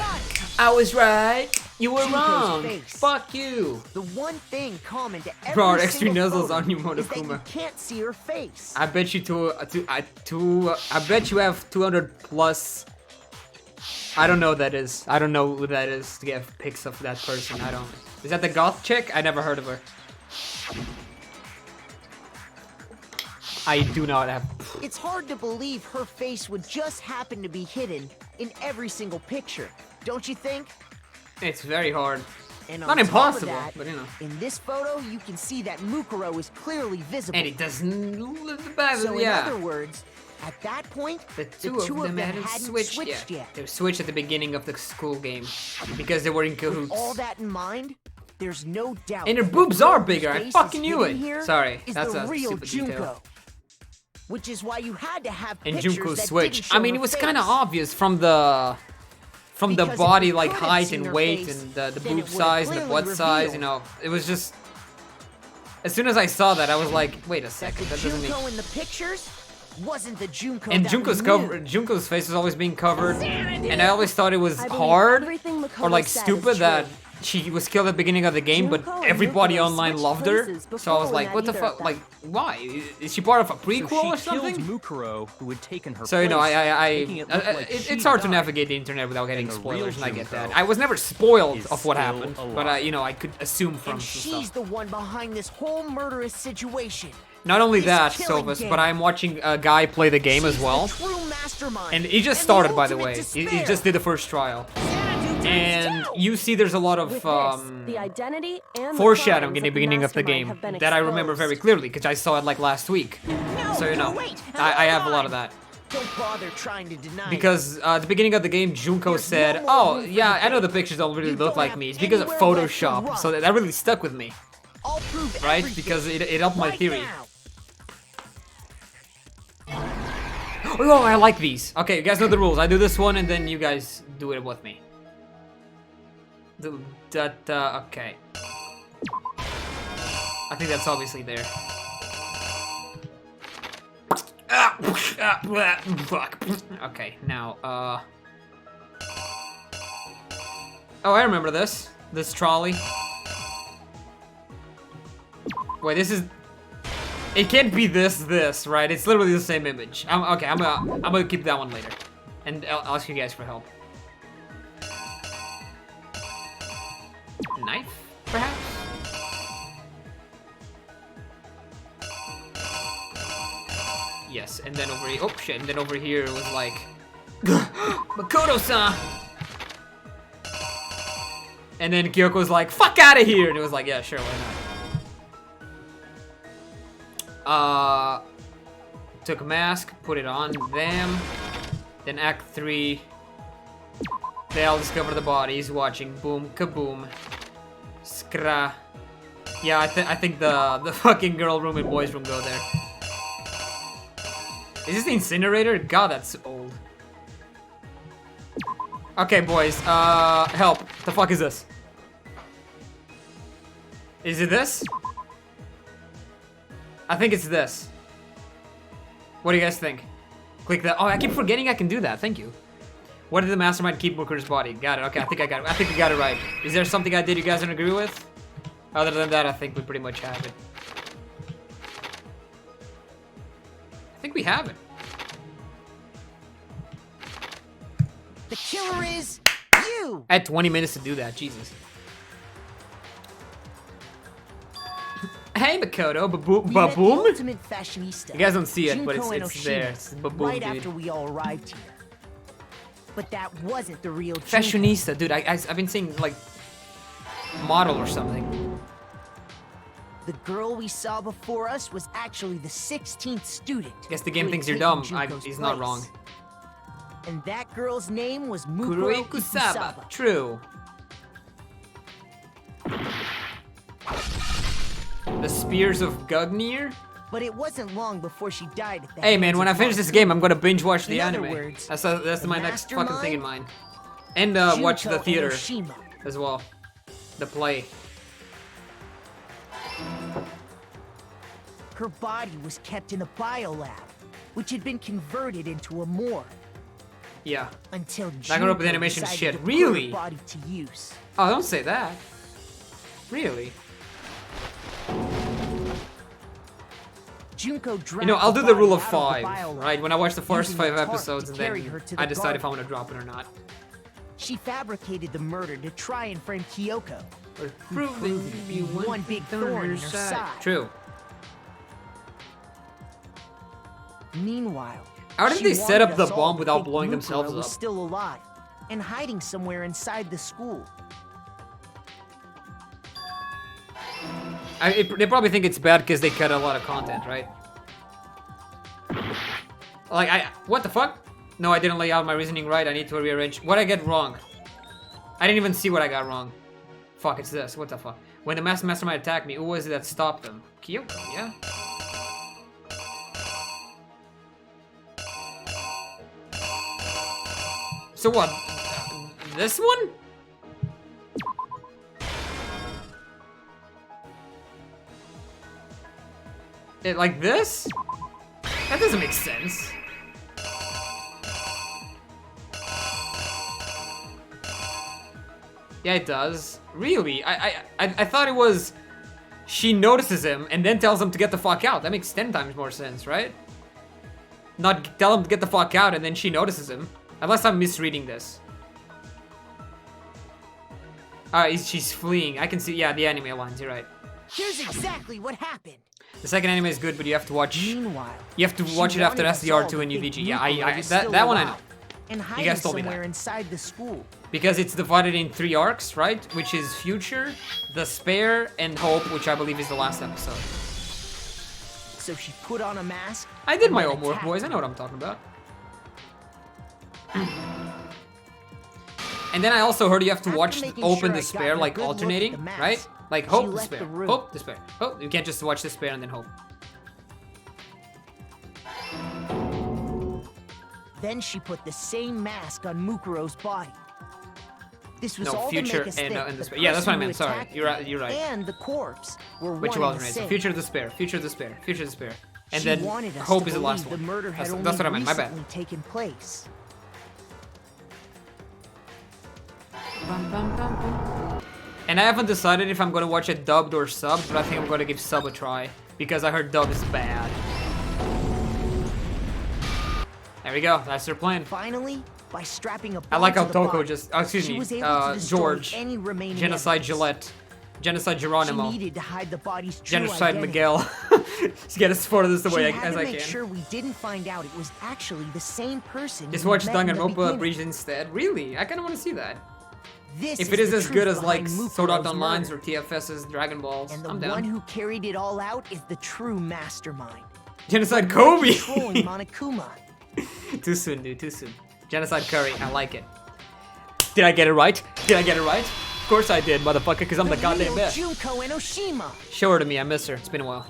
I was right, you were wrong. Face. Fuck you. The one thing common to every Bro, extra single nuzzles photo on you, is that you Monokuma. can't see her face. I bet you I bet you have 200 plus. I don't know who that is. I don't know who that is to get pics of that person. I don't. Is that the goth chick? I never heard of her. I do not have. It's hard to believe her face would just happen to be hidden in every single picture, don't you think? It's very hard. And Not on top of impossible, that, but you know. in this photo, you can see that Mukuro is clearly visible. And it doesn't. So in Yeah. other words, at that point, The two of them hadn't switched yet. They switched at the beginning of the school game because they were in With cahoots. all that in mind, there's no doubt. And her that boobs the are girl bigger. whose I face fucking is knew hidden it. here Sorry, is that's the a real stupid Junko. detail. Which is why you had to have And pictures Junko that switched. didn't show I mean, her it was face. kind of obvious from the Because if body we like could have height seen and her weight face, and the then boob it would've size and the clearly butt size. You revealed know, it was just. As soon as I saw that, I was like, wait a that second, the that doesn't make. Junko in the pictures wasn't the Junko And that Junko's we cover, knew. Junko's face was always being covered, and I always thought it was I believe hard everything Makoto or like said is stupid true. that she was killed at the beginning of the game, but Junko and everybody Mukuro online switched loved her. places So I was before like, we what the met either fuck? of Like, them. why? Is she part of a prequel So or she something? killed Mukuro, who had taken her So you know, place, making it look like it's she hard to died. navigate the internet without getting And the spoilers, real and I get that. Junko I was never spoiled is of what still happened, but alive. you know, I could assume from And some she's stuff. the one behind this whole murderous situation. Not only this that, killing Sovas, game. but I'm watching a guy play the game as She's well, the true mastermind. and he just and started, by the ultimate way. He despair. just did the first trial, and you see, there's a lot of With this, the identity and the foreshadowing crimes in the of beginning of the mastermind game have been that I remember very exposed. clearly because I saw it like last week. No, So you know, wait, I have a hold lot on. of that. Don't bother trying to deny it. Because at the beginning of the game, Junko There's said, no more "Oh, room for yeah, I know the debate. pictures don't really You look don't like have me. It's because of anywhere left to Photoshop." run. So that really stuck with me, I'll prove right? everything Because it helped my right theory. now. Oh, I like these. Okay, you guys know the rules. I do this one, and then you guys do it with me. Okay. I think that's obviously there. Fuck. Okay, now, oh, I remember this. This trolley. Wait, this is... It can't be this, right? It's literally the same image. Okay, I'm gonna keep that one later. And I'll ask you guys for help. Knife, perhaps? Yes, and then over here, oh shit, and then over here it was like, Makoto-san! And then Kyoko's like, fuck out of here! And it was like, yeah, sure, why not? Took a mask, put it on them. Then Act 3. They all discover the bodies, watching boom, kaboom. Skra. Yeah, I think the fucking girl room and boys room go there. Is this the incinerator? God, that's old. Okay, boys, help. What the fuck is this? Is it this? I think it's this. What do you guys think? Click that. Oh, I keep forgetting I can do that. Thank you. What did the mastermind keep Mukuru's body? Got it. Okay, I think I got it. I think we got it right. Is there something I did you guys don't agree with? Other than that, I think we pretty much have it. I think we have it. The killer is you! I had 20 minutes to do that. Jesus. Hey, Makoto. Ba-boom? Ultimate fashionista. You guys don't see it, but Junko and it's Oshima, there. It's ba-boom, right dude. after we all arrived here. But that wasn't the real Junko. Fashionista, dude. I've been seeing, like, model or something. The girl we saw before us was actually the 16th student. Guess the game who thinks had you're dumb. taken Junko's He's not place. wrong. And that girl's name was Kuroi Mukuro Kusaba. Ikusaba. True. The Spears of Gugnir? But it wasn't long before she died at the Hey man, hands when I of finish this monsters. game, I'm gonna binge watch the In other anime. words, That's the my next fucking thing in mastermind, mind. And watch the Junko theater and Oshima. as well. The play. Her body was kept in a biolab, which had been converted into a morgue. Yeah. Until Danganronpa the animation is decided shit. to put Really? her body to use. Oh, don't say that. Really? Junko You know, I'll do the rule of body out 5, the biolab, right? When I watch the first using 5 the tarp episodes to and carry then her to I the decide if I garden. want to drop it or not. She fabricated the murder to try and frame Kyoko. Or Proved to be one big thorn in her side. True. Meanwhile, How did she they set up wanted the us all bomb to without think blowing Mukuro themselves was up? still alive and hiding somewhere inside the school. They probably think it's bad because they cut a lot of content, right? Like, what the fuck? No, I didn't lay out my reasoning right. I need to rearrange. What I get wrong? I didn't even see what I got wrong. Fuck, it's this. What the fuck? When the mastermind attacked me, who was it that stopped them? Kyoko, yeah? So what? This one? It like this? That doesn't make sense. Yeah, it does. Really? I thought it was she notices him and then tells him to get the fuck out. That makes 10 times more sense, right? Not tell him to get the fuck out and then she notices him. Unless I'm misreading this. She's fleeing. I can see, yeah, the anime lines, you're right. Here's exactly what happened. The second anime is good, but you have to watch. Meanwhile, you have to watch it after SDR2 and UDG. Yeah, that one I know. And You guys told me somewhere that. inside the school. Because it's divided in 3 arcs, right? Which is Future, Despair, and Hope, which I believe is the last episode. So she put on a mask. I did my and homework, attacked boys. I know what I'm talking about. And then I also heard you have to After watch making Open sure I Despair, got a like good look at alternating, the mask, right? Like she Hope, left Despair, the room. Hope, Despair. Oh, you can't just watch Despair and then Hope. Then she put the same mask on Mukuro's body. This was No, all Future to make us and, think and the Despair. Yeah, that's what I person who meant. Sorry, attacked you're right. You're right. And the corpse were Which one will and the alternate? So same. Future, Despair, Future, Despair, Future, Despair, and She then wanted us Hope to is the last believe one. The murder had That's what I meant. My bad. recently taken place. And I haven't decided if I'm gonna watch it dubbed or subbed, but I think I'm gonna give sub a try because I heard dub is bad. There we go. That's their plan. Finally, by strapping a I like how bomb to the Toko body, just, excuse she me, was able to destroy George, any remaining Genocide evidence. Gillette, Genocide Geronimo, She needed to hide the body's true Genocide identity. Miguel. Just get as far this She away had as to I make can. sure we didn't find out it was actually the same person. Just we watch met in the Danganronpa beginning. Bridge instead. Really? I kinda wanna see that. This If it is the as truth good as like behind Sword Art Mukuro's Online's murder. or TFS's Dragon Balls, And the I'm one down. who carried it all out is the true mastermind. Genocide But we're Kobe! controlling Monokuma. Too soon, dude, too soon. Genocide Curry, I like it. Did I get it right? Did I get it right? Of course I did, motherfucker, because I'm the goddamn real best. Junko Enoshima. Show her to me, I miss her. It's been a while.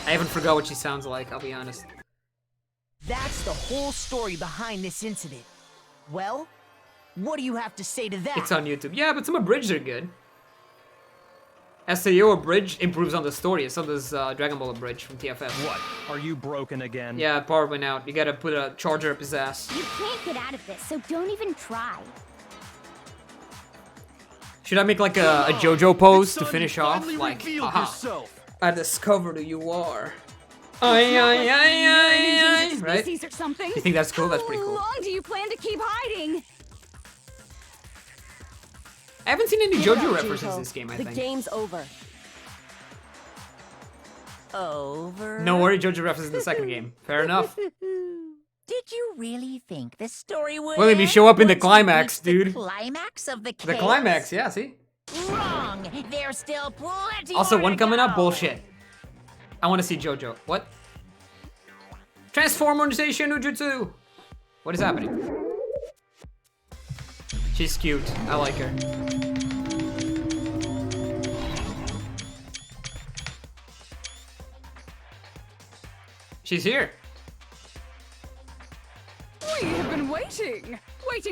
I haven't forgot what she sounds like, I'll be honest. That's the whole story behind this incident. Well, what do you have to say to that? It's on YouTube. Yeah, but some abridged are good. SAO abridged improves on the story, so does Dragon Ball abridged from TFS. What? Are you broken again? Yeah, power went out. You gotta put a charger up his ass. You can't get out of this, so don't even try. Should I make like a JoJo pose to Son, finish you off? finally Like, revealed aha, yourself. I discovered who you are. Ay, ay, ay, ay, ay. Right? Species or something. You think that's cool? That's pretty cool. How long do you plan to keep hiding? I haven't seen any JoJo references in this game, I The think. game's over. Over. No worry, JoJo references in the second game. Fair enough. Did you really think the story would Well, if you end show up in the once you climax, reach the dude. climax of the case? The climax, yeah, see? Wrong. There's still plenty Also, more one to coming up, go. bullshit. I want to see JoJo. What? Transformation no Jutsu! What is happening? She's cute. I like her. She's here. We have been waiting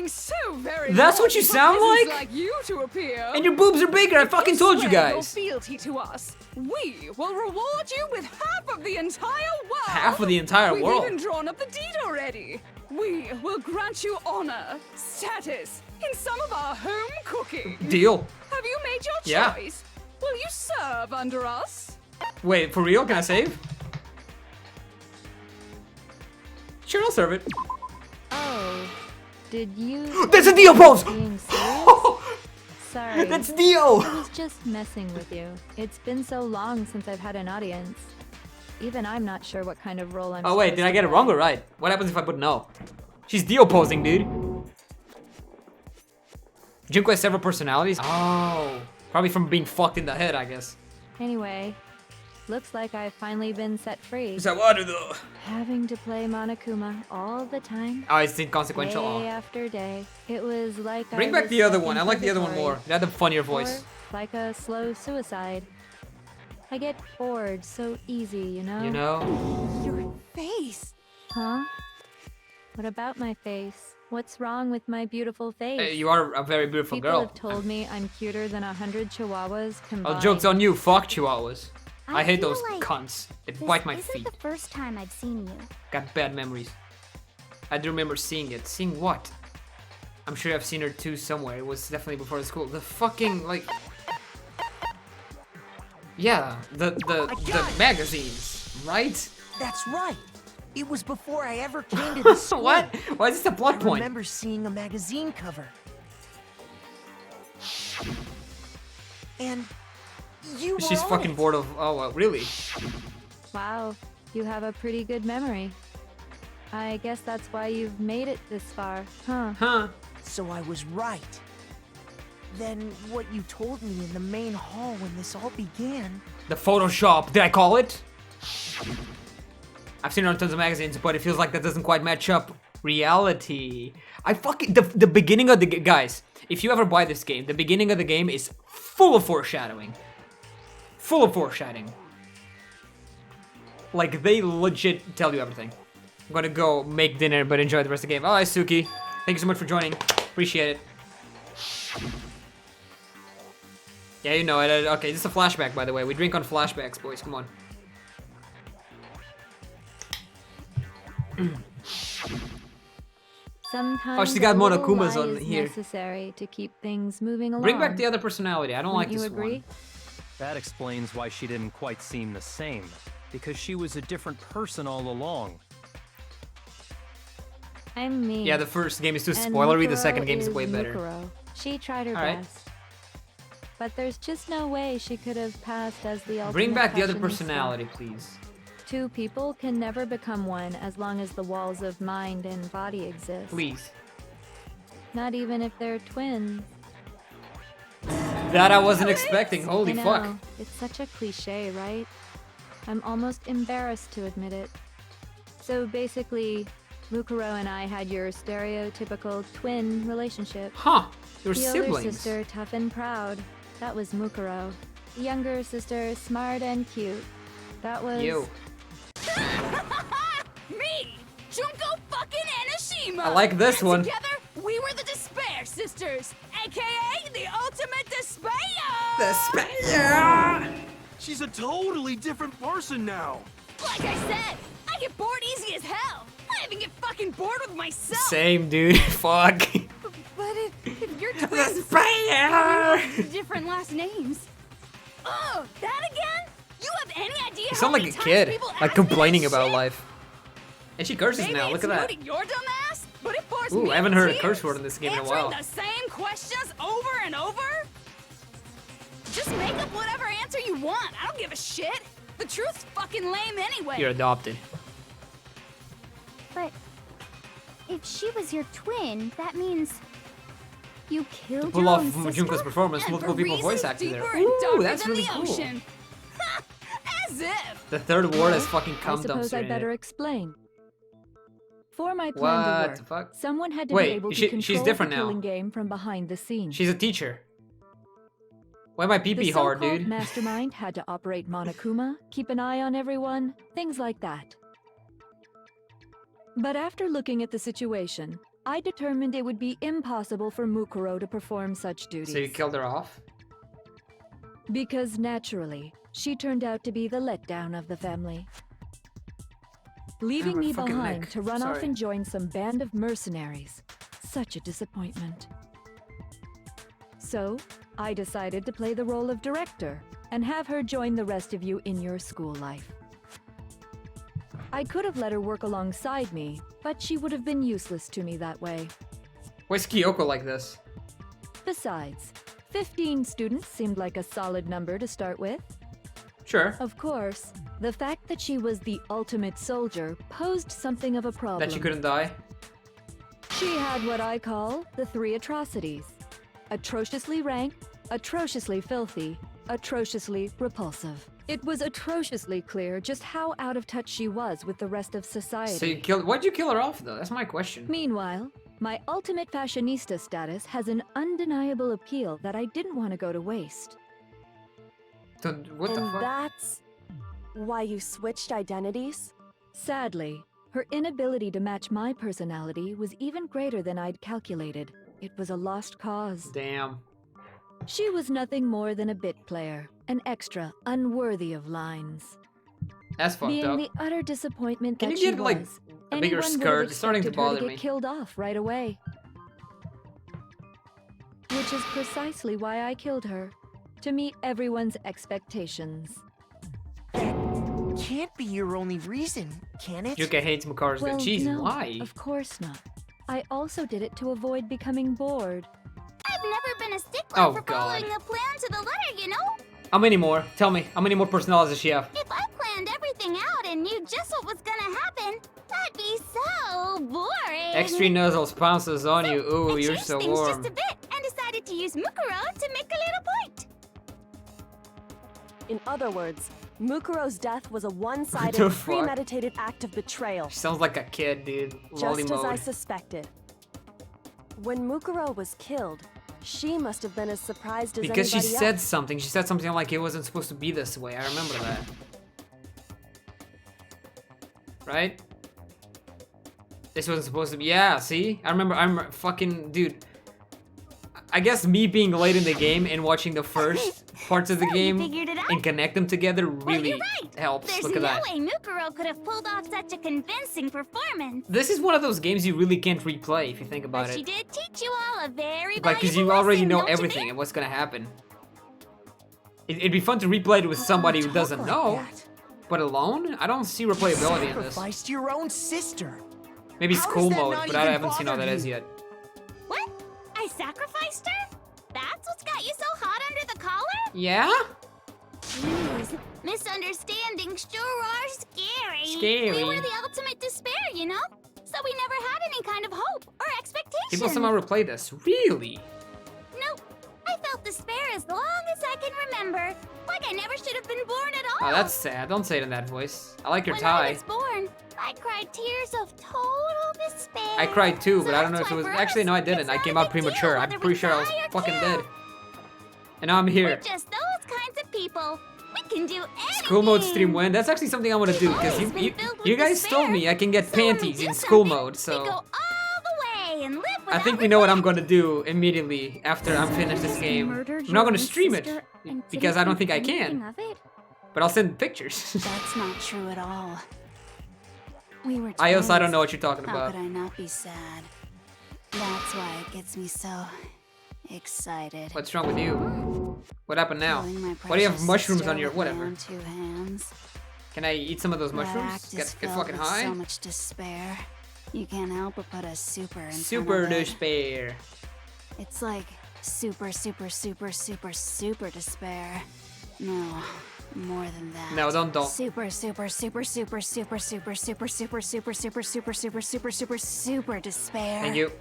so very That's long what you for sound peasants like? like you to appear. And your boobs are bigger. I fucking told you Swear your guys. fealty to us. We will reward you with half of the entire world. Half of the entire We've world. even drawn up the deed already. We will grant you honor, status in some of our home cooking. Deal. Have you made your Yeah. choice? Will you serve under us? Wait, for real? Can I save? Sure, I'll serve it. Oh, did you? That's a Dio pose! Being serious? Sorry. That's Dio! I was just messing with you. It's been so long since I've had an audience. Even I'm not sure what kind of role I'm Oh wait, did I get it wrong or right? What happens if I put no? She's Dio posing, dude. Junko has several personalities? Oh. Probably from being fucked in the head, I guess. Anyway, looks like I've finally been set free. Is that water though? Having to play Monokuma all the time. Oh, it's inconsequential. Day Oh. after day. It was like Bring I back was the other stuck one. in I like the other one purgatory. more. It had a funnier voice. Or like a slow suicide. I get bored so easy, you know? You know? Your face. Huh? What about my face? What's wrong with my beautiful face? You are a very beautiful People girl. have told me I'm cuter than 100 chihuahuas combined. Oh, joke's on you. Fuck chihuahuas. I hate feel those like cunts. They This bite my isn't feet. the first time I've seen you. Got bad memories. I do remember seeing it. Seeing what? I'm sure I've seen her too somewhere. It was definitely before the school. The fucking, like... Yeah, the magazines, right? That's right. It was before I ever came to the school. What? Why is this a plot I point? remember seeing a magazine cover. And you were She's on fucking it. bored of... Oh, really? Wow, you have a pretty good memory. I guess that's why you've made it this far, huh? Huh. So I was right. Then what you told me in the main hall when this all began... The Photoshop, did I call it? I've seen it on tons of magazines, but it feels like that doesn't quite match up reality. I fucking... The beginning of the... Guys, if you ever buy this game, the beginning of the game is full of foreshadowing. Full of foreshadowing. Like, they legit tell you everything. I'm gonna go make dinner, but enjoy the rest of the game. Oh, hi, Suki. Thank you so much for joining. Appreciate it. Yeah, you know it. Okay, this is a flashback, by the way. We drink on flashbacks, boys. Come on. Sometimes she's got a little Monokumas lie on is here. necessary to keep things moving along. Bring back the other personality. I don't like Wouldn't this you agree? one. That explains why she didn't quite seem the same. Because she was a different person all along. I'm me. Yeah, the first game is too And spoilery. The Mukuro second game is way is better. Mukuro. She tried her Alright. best. But there's just no way she could have passed as the ultimate Bring back the other fashionista. personality, please. Two people can never become one as long as the walls of mind and body exist. Please. Not even if they're twins. That I wasn't expecting. Holy I know. fuck. It's such a cliche, right? I'm almost embarrassed to admit it. So basically, Mukuro and I had your stereotypical twin relationship. Huh. You're The siblings. older sister, tough and proud. That was Mukuro. The younger sister, smart and cute. That was... You. Me! Junko fucking Enoshima! I like this And one. Together, we were the Despair Sisters, aka the ultimate despair! Despair! She's a totally different person now. Like I said, I get bored easy as hell. I even get fucking bored with myself. Same, dude. Fuck. But if you're twins, Despair! different last names. Oh, that again? You have any idea You how sound like many a times kid, people like ask me that complaining about shit? life. And she curses Maybe now, look it's at that. new to your dumb ass, but it bores Ooh, me I haven't to heard a tears. curse word in this game in a while. Answering the same questions over and over? Just make up whatever answer you want. I don't give a shit. The truth's fucking lame anyway. You're adopted. But if she was your twin, that means you killed Pull your off own from sister? Junko's performance, And multiple for people voice reasons acted there. deeper and Ooh, darker that's than really the cool. ocean. Ha! As if. The third word is fucking I cum suppose dumpster I'd in better it. explain. For my plan What to the work, fuck? someone had to Wait, be able to she's control different the now. killing game from behind the scenes. She's a teacher. Why my pee The pee hard, so-called dude? mastermind had to operate Monokuma, keep an eye on everyone, things like that. But after looking at the situation, I determined it would be impossible for Mukuro to perform such duties. So you killed her off? Because naturally, she turned out to be the letdown of the family. Leaving my me fucking behind neck. to run off Sorry. and join some band of mercenaries. Such a disappointment. So, I decided to play the role of director and have her join the rest of you in your school life. I could have let her work alongside me, but she would have been useless to me that way. Why's Kyoko like this? Besides, 15 students seemed like a solid number to start with. Sure. Of course, the fact that she was the ultimate soldier posed something of a problem. That she couldn't die? She had what I call the three atrocities. Atrociously rank, atrociously filthy, atrociously repulsive. It was atrociously clear just how out of touch she was with the rest of society. So you killed. Why'd you kill her off though? That's my question. Meanwhile, my ultimate fashionista status has an undeniable appeal that I didn't want to go to waste. So, what the And fuck? that's why you switched identities? Sadly, her inability to match my personality was even greater than I'd calculated. It was a lost cause. Damn. She was nothing more than a bit player, an extra unworthy of lines. That's fucked Being up. the utter disappointment Can that you she get, like, was, a bigger anyone would skirt? have It's starting to expected her bother to me. get killed off right away. Which is precisely why I killed her. To meet everyone's expectations. Can't be your only reason, can it? Yuka hates Makaru's Well, Jeez, no, why? of course not. I also did it to avoid becoming bored. I've never been a stickler Oh, for God. following a plan to the letter, you know? How many more? Tell me. How many more personalities does she have? If I planned everything out and knew just what was gonna happen, that'd be so boring. Extra Nuzzles pounces on you. Ooh, I you're changed so things warm. just a bit and decided to use Mukuro to make a little point. In other words, Mukuro's death was a What the one-sided, fuck? premeditated act of betrayal. She sounds like a kid, dude. Lolly Just as I mode. suspected. When Mukuro was killed, she must have been as surprised as Because she anybody said else. something. She said something like it wasn't supposed to be this way. I remember that. Right? This wasn't supposed to be. Yeah, see? I remember fucking. Dude. I guess me being late in the game and watching the first parts of the So you game figured it out? and connect them together Well, really you're right. helps. There's Look no at that. way Mukuro could have pulled off such a convincing performance. This is one of those games you really can't replay if you think about But she it. did teach you all a very Like, because you valuable already lesson, know don't you everything think? and what's gonna happen. It'd be fun to replay it with somebody who Talk doesn't like know. that. But alone? I don't see replayability in this. Sacrificed your own sister. Maybe How school does that mode, not but I even haven't seen how bother that is you? yet. What? I sacrificed her? That's what's got you so hot under the collar? Yeah? Jeez, misunderstandings sure are scary. Scary. We were the ultimate despair, you know? So we never had any kind of hope or expectation. People somehow replay this. Really? Nope. I felt despair as long as I can remember. Like I never should have been born at all. Oh, that's sad. Don't say it in that voice. I like your When tie. I was born, I cried tears of total despair. I cried too, but I don't know if that's it was. why for Actually, us, no, I didn't. it's I not came a out big deal premature. I'm whether we pretty sure I was die or fucking kill. dead. And now I'm here. We're just those kinds of people. We can do anything. School mode stream when? That's actually something I want to do because you guys told me I can get panties in school mode, We go so all the way and live I think we know what I'm gonna do immediately after I'm finished this game. I'm not gonna stream it because I don't think I can, but I'll send pictures. That's not true at all. We were I also don't twins. know what you're talking How about. could I not be sad? That's why it gets me so excited. What's wrong with you? What happened now? Holding my Why do you have precious mushrooms sister on your with my whatever? own 2 hands. Can I eat some of those That mushrooms? act is Get filled fucking with high? So much despair. You can't help but put a super in front Super of it. despair. It's like super, super, super, super, super despair. No, more than that. No, don't. Super, super, super, super, super, super, super, super, super, super, super, super, super, super, super despair. Thank you.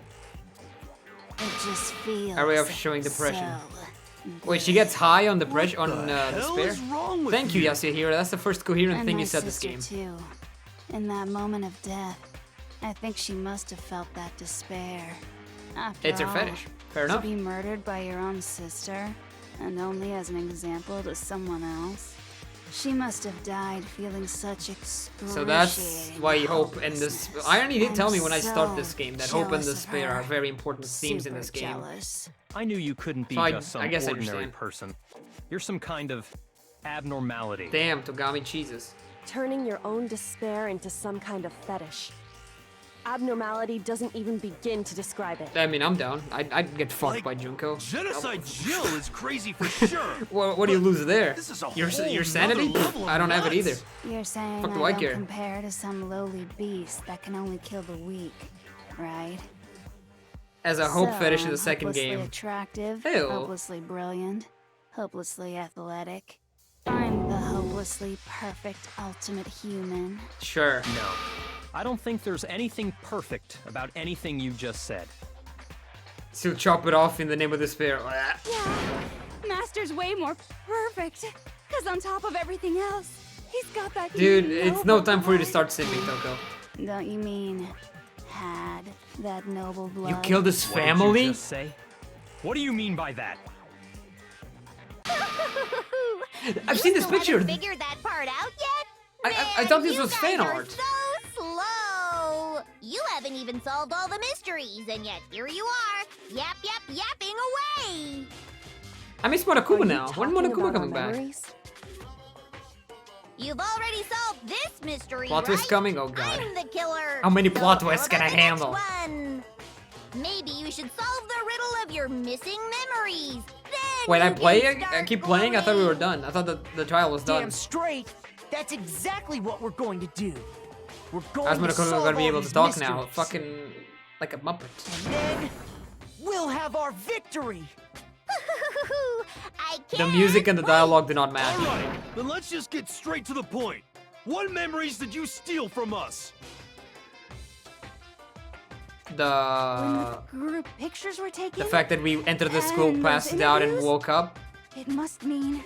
It just feels. Our way of showing depression. so Wait, she gets high on depression on hell despair? is wrong with Thank you, Yasuhiro. That's the first coherent And thing my you said this sister, game. too. In that moment of death, I think she must have felt that despair. After It's her all, fetish. Fair enough. To be murdered by your own sister, and only as an example to someone else, she must have died feeling such excruciating So that's why hope and this. Irony did tell me when I start I'm this so game that hope and jealous of despair her. are very important themes in Super this game. jealous. I knew you couldn't be So I just some guess I ordinary understand. person. You're some kind of abnormality. Damn, Togami cheeses. Turning your own despair into some kind of fetish. Abnormality doesn't even begin to describe it. I mean, I'm down. I'd get fucked Like, by Junko. Genocide Jill is crazy for sure. What do you lose there? This is a Your whole sanity? nother level of I don't have it either. nuts. You're saying Fuck do I I don't care? compare to some lowly beast that can only kill the weak, right? As a hope So, fetish in the I'm second hopelessly game. attractive, Ew. hopelessly brilliant, hopelessly athletic. I'm the hopelessly perfect ultimate human. Sure. No. I don't think there's anything perfect about anything you just said. So chop it off in the name of despair. Yeah, Master's way more perfect. Cause on top of everything else, he's got that. Dude, it's no time for you to start simping, Toko. Don't you mean had that noble blood? You killed his What did you family? just say? What do you mean by that? I've seen this Still picture. haven't figured that part out yet? I thought this Man, was you fan guys are art. So slow. You haven't even solved all the mysteries, and yet here you are, yapping away. I miss Monokuma now. When Monokuma coming back? You've already solved this mystery, Plot twist right? coming? Oh god. I'm the killer. How many So plot how twists can about I the next handle? one? Maybe you should solve the riddle of your missing memories. Then Wait, I you play? can I start keep playing? I thought we were glowing. done. I thought the trial was done. Damn straight. That's exactly what we're going to do. We're going How's to Monokuma solve gonna be all able to these talk now? mysteries. Fucking like a muppet. And then we'll have our victory. I The can't music and the dialogue did not match. Alright, then let's just get straight to the point. What memories did you steal from us? When The the group pictures were taken, fact that we entered the school, And passed those out, and interviews? woke up. it must mean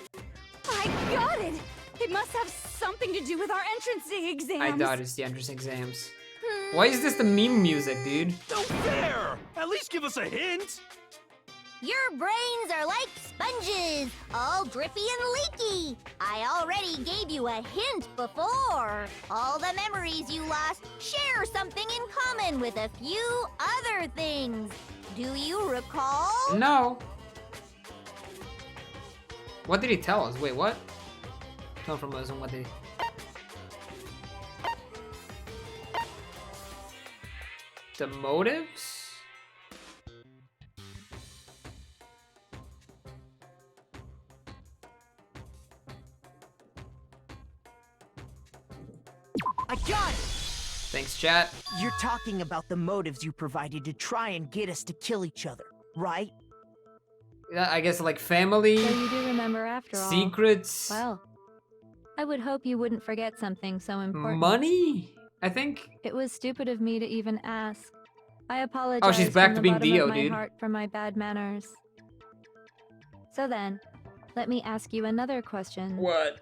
I got it. It must have something to do with our entrance exams. I doubt it's the entrance exams. Why is this the meme music, dude? No fair! At least give us a hint! Your brains are like sponges, all drippy and leaky. I already gave you a hint before. All the memories you lost share something in common with a few other things. Do you recall? No. What did he tell us? Wait, what? Tell from us and what did he... The motives? I got it. Thanks, chat. You're talking about the motives you provided to try and get us to kill each other, right? Yeah, I guess like family, So you do remember after all. secrets, Well, I would hope you wouldn't forget something so important. money, I think. It was stupid of me to even ask. I apologize. Oh, she's back from to the being bottom Dio, of my dude. heart for my bad manners. So then, let me ask you another question. What?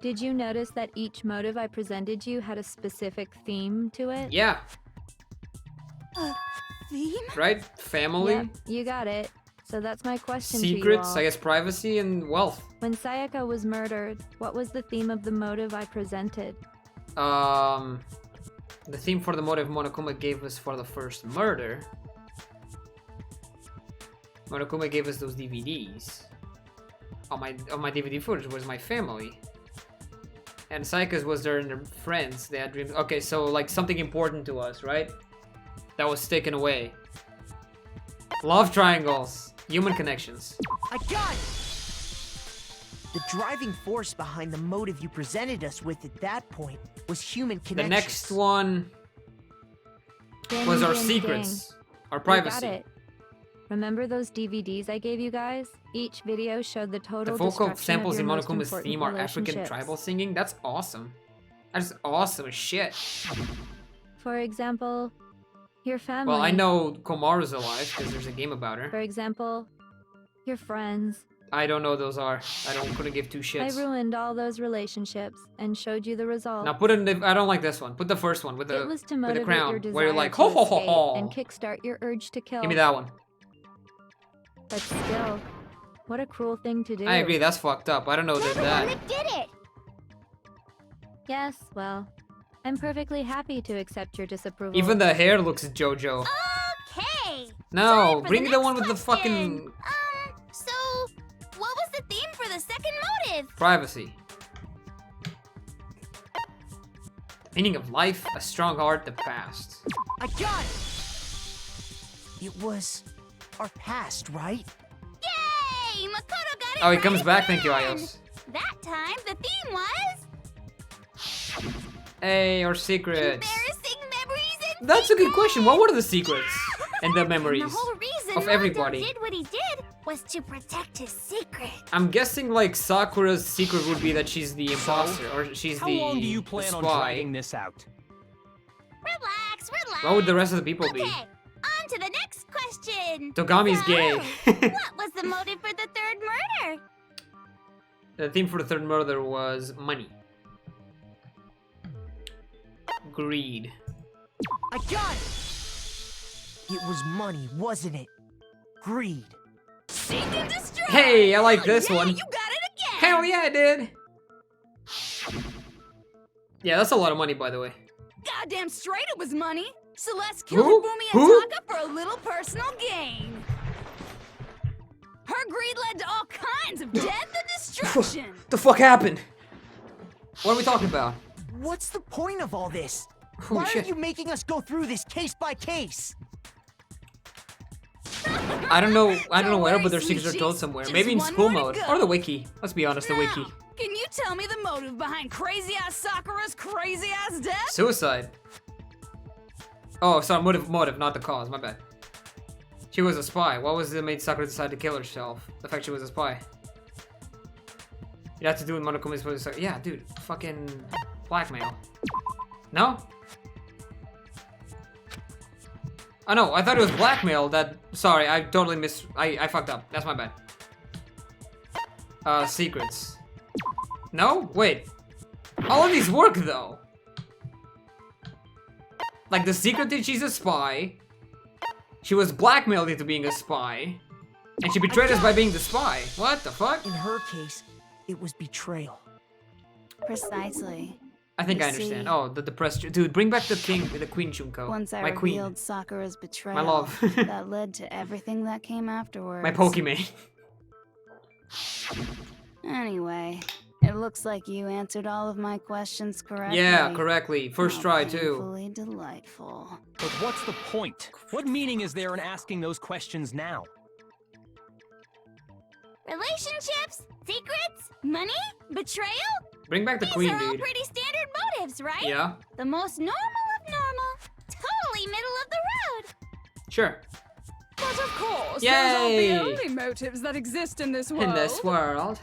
Did you notice that each motive I presented you had a specific theme to it? Yeah. Theme? Right? Family? Yep, you got it. So that's my question to you Secrets, all. I guess privacy and wealth. When Sayaka was murdered, what was the theme of the motive I presented? The theme for the motive Monokuma gave us for the first murder. Monokuma gave us those DVDs. On my DVD footage was my family. And Sayaka's was their friends. They had dreams. Okay, so like something important to us, right? That was taken away. Love triangles. Human connections. I got it! The driving force behind the motive you presented us with at that point was human connections. The next one was our secrets. Our privacy. You got it. Remember those DVDs I gave you guys? Each video showed the total The vocal destruction samples of in your most Monokuma's important theme are African relationships. tribal singing. That's awesome. That's awesome as shit. For example, your family. Well, I know Komaru's alive because there's a game about her. For example, your friends. I don't know those are. Couldn't give two shits. I ruined all those relationships and showed you the result. Now put in the, I don't like this one. Put the first one with It was to the motivate crown, your desire where you're like, to ho ho ho escape ho. and kickstart your urge to kill. Give me that one. But still, what a cruel thing to do. I agree, that's fucked up. I don't know You're that the one that. that did it! Yes, well, I'm perfectly happy to accept your disapproval. Even the hair looks JoJo. Okay! No, Time for bring the next one with the question. fucking So, what was the theme for the second motive? privacy. Meaning of life, a strong heart, the past. I got it! It was our past, right? Yay! Makoto got it Oh, he right comes back. Thank you, again. Ayos. That time, the theme was... Hey, our secrets. Embarrassing memories and That's a good question. What were the secrets and the memories And the whole reason of Naruto everybody? did what he did was to protect his secret. I'm guessing like Sakura's secret would be that she's the imposter or she's How the long do you plan on spy. dragging this out? Relax, relax. What would the rest of the people be? Okay, on to the next question. Togami's So, gay. what was the motive for the third murder? The theme for the third murder was money. Greed. I got it! It was money, wasn't it? Greed. Seek and destroy! Hey, I like this Yeah, one. You got it again! Hell yeah, I did. Yeah, that's a lot of money, by the way. Goddamn straight it was money! Celeste killed Who? Bumi and Who? Taka for a little personal gain. Her greed led to all kinds of death and destruction. The fuck happened? What are we talking about? What's the point of all this? Holy Why shit. are you making us go through this case by case? I don't know where, worry, but their sweet secrets are told cheeks. somewhere. Just Maybe in one school more to mode. go. Or the wiki. Let's be honest, the Now, wiki. can you tell me the motive behind crazy ass Sakura's crazy ass death? Suicide. Oh, sorry, motive, not the cause, my bad. She was a spy. What was it that made Sakura decide to kill herself? The fact she was a spy. It had to do with Monokuma's supposed to say, yeah, dude, fucking blackmail. No? Oh no, I thought it was blackmail that, sorry, I totally I fucked up. That's my bad. Secrets. No? Wait. All of these work though. Like the secret that she's a spy. She was blackmailed into being a spy. And she betrayed us by being the spy. What the fuck? In her case, it was betrayal. Precisely. I think You I understand. see, Oh, the depressed dude, bring back the Queen Junko. Once I My queen. revealed Sakura's betrayal, My love. that led to everything that came afterwards. My Pokemon. Anyway, it looks like you answered all of my questions correctly. Yeah, correctly. First How try too. painfully delightful. But what's the point? What meaning is there in asking those questions now? Relationships, secrets, money, betrayal? Bring back the These queen, are all dude. pretty standard motives, right? Yeah. The most normal of normal. Totally middle of the road. Sure. But of course, Yay! those aren't the only motives that exist in this world. In this world.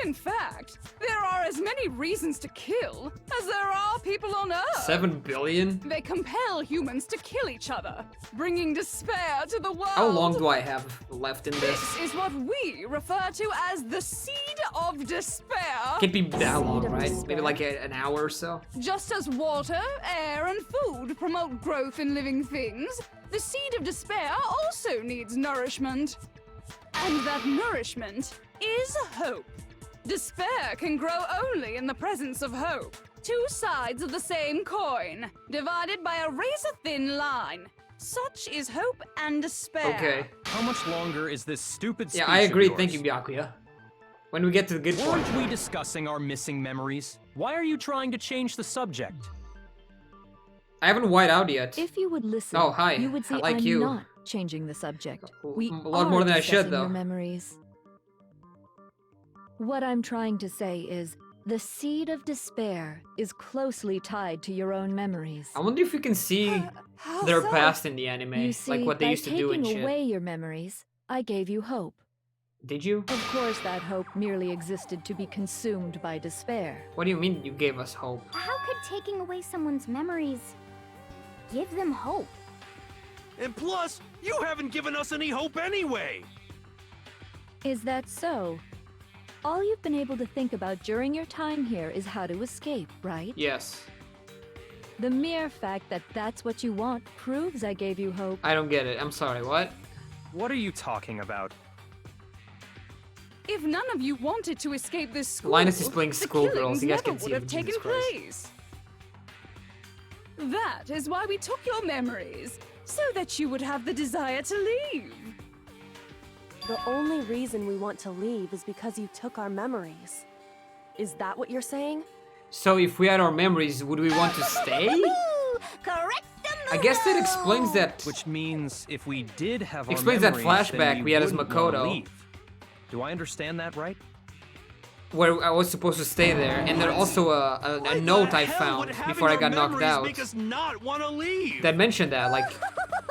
In fact, there are are as many reasons to kill as there are people on Earth. 7 billion? They compel humans to kill each other, bringing despair to the world. How long do I have left in this? This is what we refer to as the seed of despair. Can't be that long, right? despair. Maybe like an hour or so. Just as water, air, and food promote growth in living things, the seed of despair also needs nourishment. And that nourishment is hope. Despair can grow only in the presence of hope. Two sides of the same coin, divided by a razor-thin line. Such is hope and despair. Okay. How much longer is this stupid speech Yeah, I agree. of yours? Thank you, Byakuya. When we get to the good part. Weren't we discussing our missing memories? Why are you trying to change the subject? I haven't white out yet. If you would listen, Oh, hi. you would I see like I'm you. not changing the subject. We A lot are more than I should, discussing though. Your memories. What I'm trying to say is, the seed of despair is closely tied to your own memories. I wonder if you can see How their so? past in the anime. You see, Like what they by used to do and taking shit. away your memories, I gave you hope. Did you? Of course, that hope merely existed to be consumed by despair. What do you mean you gave us hope? How could taking away someone's memories give them hope? And plus, you haven't given us any hope anyway! Is that so? All you've been able to think about during your time here is how to escape, right? Yes. The mere fact that that's what you want proves I gave you hope. I don't get it. I'm sorry, what? What are you talking about? If none of you wanted to escape this school, Linus is playing the schoolgirls. killings You guys never can see would him, have taken Jesus Christ. place. That is why we took your memories, so that you would have the desire to leave. The only reason we want to leave is because you took our memories. Is that what you're saying? So if we had our memories, would we want to stay? Correct. I guess that explains that. Which means if we did have our Explains that memories, then flashback we had as wouldn't wanna Makoto. leave. Do I understand that right? Where I was supposed to stay there, and then also a note I found before I got knocked out Make us not want to leave. that mentioned that, like,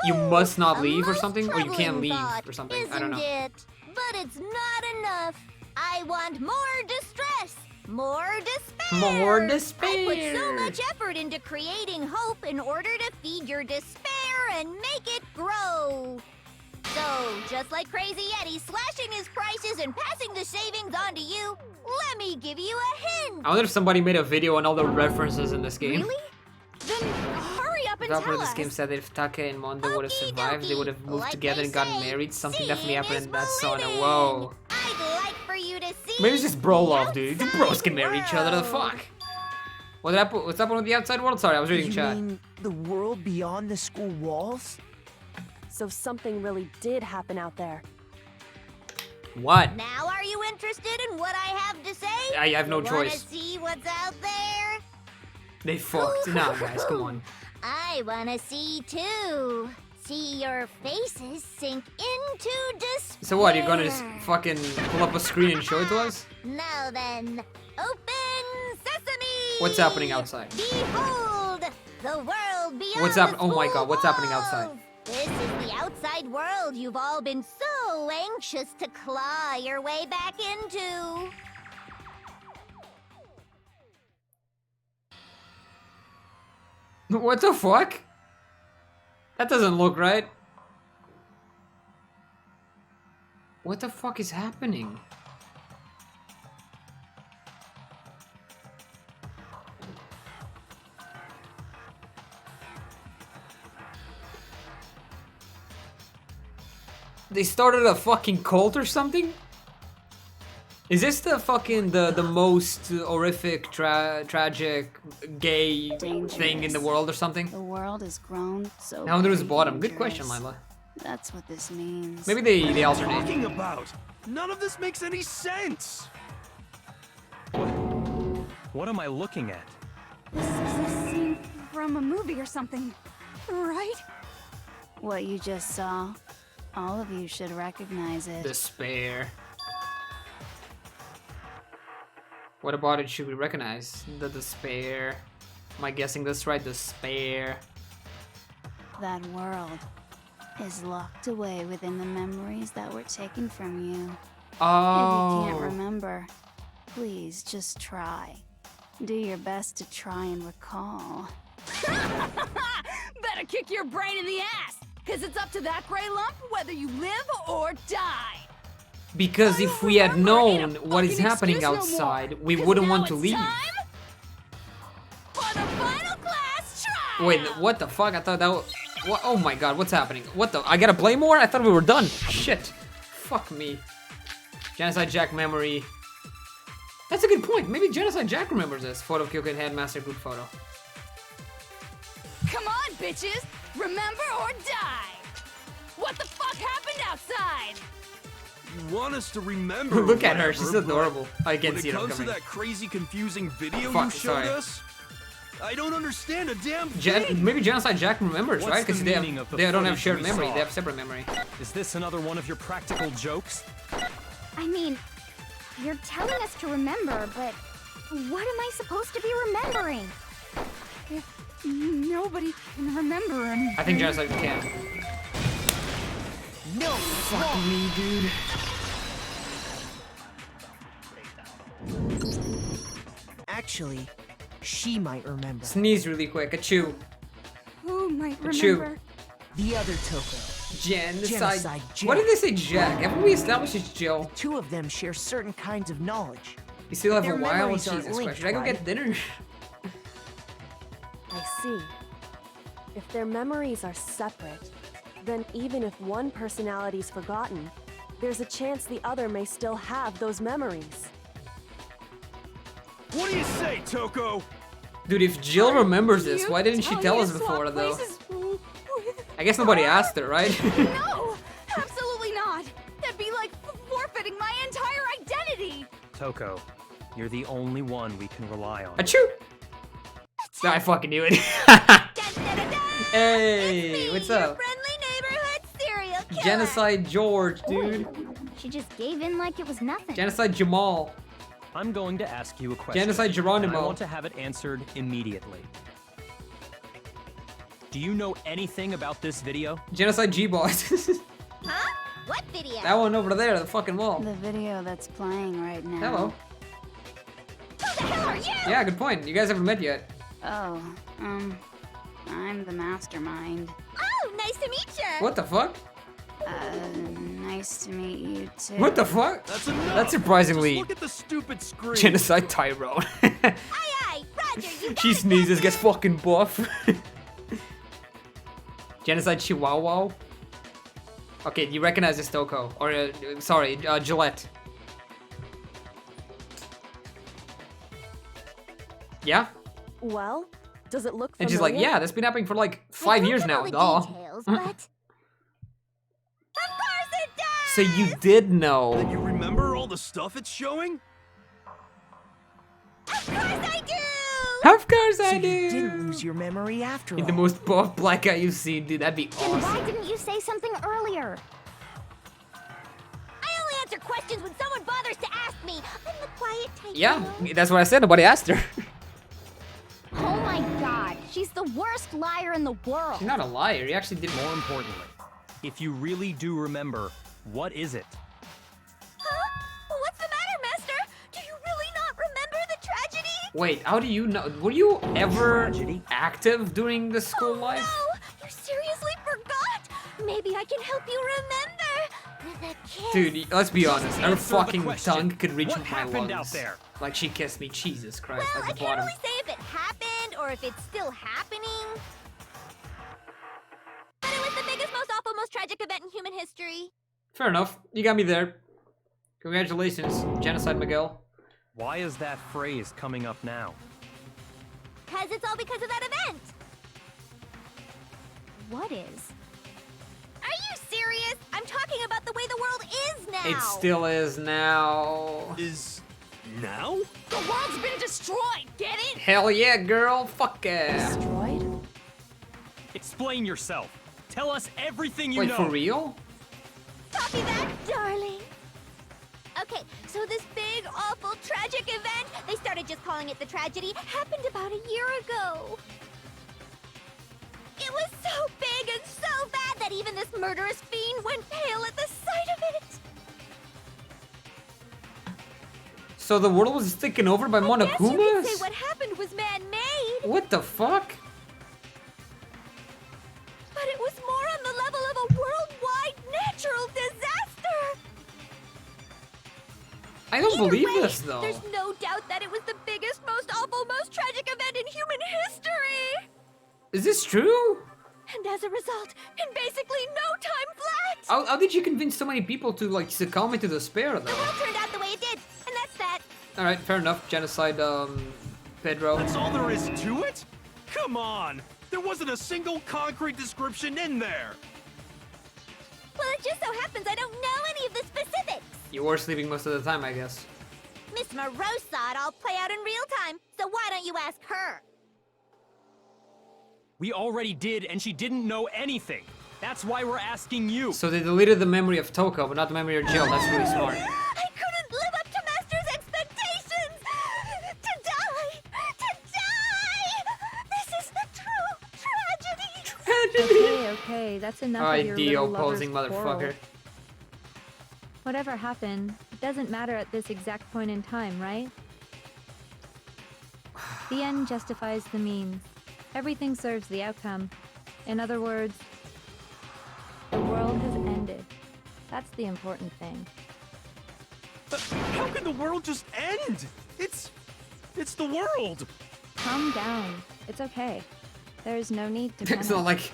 you must not leave or most something, or you can't troubling leave thought, or something. I don't know. Isn't it? But it's not enough. I want more distress, more despair. More I put despair. so much effort into creating hope in order to feed your despair and make it grow. So, just like Crazy Eddie slashing his prices and passing the savings on to you, let me give you a hint. I wonder if somebody made a video on all the references in this game. Really? Then hurry up and The developer tell of this us. game said that if Take and Mondo would have Okie survived, they would have dokie. moved Like together they and gotten say, married. Something definitely seeing happened is in that sauna. believing. Whoa. I'd like for you to see. Maybe it's just bro love, dude. You outside bros can marry each other. The world. fuck? What's up with the outside world? Sorry, I was reading You chat. mean the world beyond the school walls? So something really did happen out there. What? Now are you interested in what I have to say? I have no You choice. Wanna see what's out there? They fucked. Nah, guys, come on. I wanna see too. See your faces sink into despair. So what? You're gonna just fucking pull up a screen and show it to us? Now then, open sesame! What's happening outside? Behold, the world beyond What's the happening? Oh my school god, what's happening outside? walls. This is the outside world you've all been so anxious to claw your way back into. What the fuck? That doesn't look right. What the fuck is happening? They started a fucking cult or something? Is this the fucking the most horrific, tragic, gay thing in the world or something? The world has grown so. Now there's very bottom. Good question, dangerous. Lila. That's what this means. Maybe they What are you alternate. talking about? None of this makes any sense. What am I looking at? This is a scene from a movie or something, right? What you just saw, all of you should recognize it. Despair. What about it should we recognize? The despair. Am I guessing this right? Despair. That world is locked away within the memories that were taken from you. If you can't Oh. remember, Please, just try. Do your best to try and recall. Better kick your brain in the ass, because it's up to that gray lump whether you live or die. Because if we had known what is happening outside, we wouldn't want to leave. For the final class trial. Wait, what the fuck? I thought that was... What? Oh my god, what's happening? What the... I gotta play more? I thought we were done. Shit. Fuck me. Genocide Jack memory. That's a good point. Maybe Genocide Jack remembers this. Photo of Kyokan Headmaster group photo. Come on, bitches! Remember or die! What the fuck happened outside? You want us to remember? Look at her, she's adorable. I can't see it coming. When it comes to that crazy, confusing video you showed us, I don't understand a damn thing. Maybe Genocide Jack remembers, right? Because they don't have shared memory. They have separate memory. Is this another one of your practical jokes? I mean, you're telling us to remember, but what am I supposed to be remembering? If nobody can remember anything. I think Genocide can. No, fuck me, dude. Actually, she might remember. Sneeze really quick. Achoo. Who might Achoo. remember? The other Toko. Genocide Jack. Why did they say Jack? Haven't we established it's Jill? The two of them share certain kinds of knowledge. You still have Their a while? memories Jesus aren't linked, Christ. Should I go right? get dinner? I see. If their memories are separate, then even if one personality's forgotten, there's a chance the other may still have those memories. What do you say, Toko? Dude, if Jill remembers this, why didn't she tell us before, though? I guess nobody asked her, right? No! Absolutely not! That'd be like forfeiting my entire identity! Toko, you're the only one we can rely on. Achoo! I fucking knew it. Hey, what's up? Friendly neighborhood serial killer. Genocide George, dude. She just gave in like it was nothing. Genocide Jamal. I'm going to ask you a question. Genocide Geronimo. I want to have it answered immediately. Do you know anything about this video? Genocide Gboss. Huh? What video? That one over there, the fucking wall. The video that's playing right now. Hello. Who the hell are you? Yeah, good point. You guys haven't met yet. Oh, I'm the mastermind. Oh, nice to meet you. What the fuck? Nice to meet you too. What the fuck? That's enough. That's surprisingly. Just look at the stupid screen. Genocide Tyrone. Aye, aye, Roger, you She sneezes, gets fucking buff. Genocide Chihuahua. Okay, you recognize this Toko. Or, sorry, Gillette. Yeah? Well, does it look familiar? And she's like, yeah, that's been happening for like 5 years now. Details, but... Of course it does! So you did know. And you remember all the stuff it's showing? Of course I do! Of course I do! You didn't lose your memory after all. The most buff black guy you've seen, dude. That'd be Then why awesome. didn't you say something earlier? I only answer questions when someone bothers to ask me. I'm the quiet type. Yeah, you know? that's what I said. Nobody asked her. Oh my god, she's the worst liar in the world. She's not a liar. He actually did more. More importantly, if you really do remember, what is it? Huh? What's the matter, Master? Do you really not remember the tragedy? Wait, how do you know? Were you ever Tragedy? active during the school life? No, you seriously forgot? Maybe I can help you remember. The kiss. Dude, let's be honest. Her Answer the fucking question. tongue could reach What my happened lungs. out there? Like she kissed me. Jesus Christ, Well, I that's the can't bottom. really say if it happened or if it's still happening. But it was the biggest, most awful, most tragic event in human history. Fair enough. You got me there. Congratulations, Genocide Miguel. Why is that phrase coming up now? Because it's all because of that event. What is? Are you serious? I'm talking about the way the world is now. It still is now. Is now? The world's been destroyed, get it? Hell yeah, girl. Fuck yeah. Destroyed? Explain yourself. Tell us everything you Wait, know. for real? Copy that, darling. Okay, so this big, awful, tragic event, they started just calling it the tragedy, happened about a year ago. It was so big and so bad that even this murderous fiend went pale at the sight of it. So the world was taken over by Yes, you could Monokumas? say what happened was man-made. What the fuck? But it was more on the level of a worldwide natural disaster. I don't Either believe way, this though. There's no doubt that it was the biggest, most awful, most tragic event in human history. Is this true? And as a result, in basically no time flat, How did you convince so many people to like succumb into despair the though? world turned out the way it did, and that's that. Alright, fair enough. Genocide, Pedro. That's all there is to it? Come on! There wasn't a single concrete description in there! Well, it just so happens I don't know any of the specifics. You were sleeping most of the time, I guess. Miss Moreau saw it all play out in real time, so why don't you ask her? We already did, and she didn't know anything. That's why we're asking you. So they deleted the memory of Toko, but not the memory of Jill. That's really smart. I couldn't live up to Master's expectations! To die! To die! This is the true tragedy! Okay, that's enough Alright, of your Dio, little lover's posing quarrel. motherfucker. Whatever happened, it doesn't matter at this exact point in time, right? The end justifies the means. Everything serves the outcome. In other words, the world has ended. That's the important thing. But how can the world just end? It's the world! Calm down. It's okay. There's no need to panic. It's not like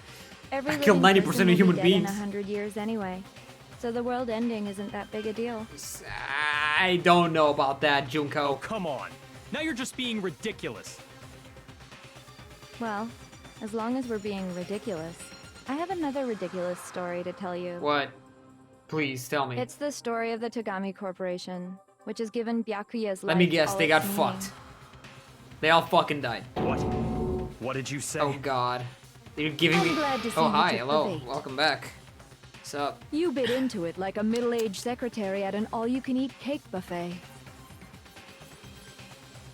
Every I killed living 90% person of will be human dead beings. in 100 years anyway. So the world ending isn't that big a deal. I don't know about that, Junko. Come on. Now you're just being ridiculous. Well, as long as we're being ridiculous, I have another ridiculous story to tell you. What? Please tell me. It's the story of the Togami Corporation, which has given Byakuya's life Let me guess, all they got its fucked. meaning. They all fucking died. What? What did you say? Oh god. You're giving I'm me. glad to see Oh you hi, took the hello, bait. welcome back. What's up? You bit into it like a middle-aged secretary at an all-you-can-eat cake buffet.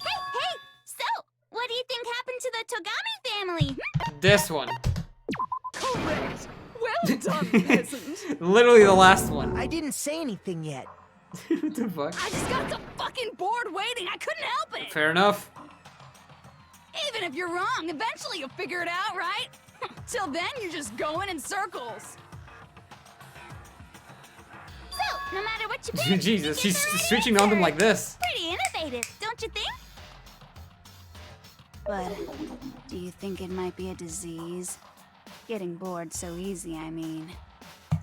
Hey! So, what do you think happened to the Togami family? This one. Correct. Well done, peasant. Literally the last one. I didn't say anything yet. What the fuck? I just got so fucking bored waiting. I couldn't help it. Fair enough. Even if you're wrong, eventually you'll figure it out, right? Till then, you're just going in circles. So, no matter what you pick, Jesus, you she's get the right switching on them answer. like this. Pretty innovative, don't you think? But do you think it might be a disease? Getting bored so easy, I mean.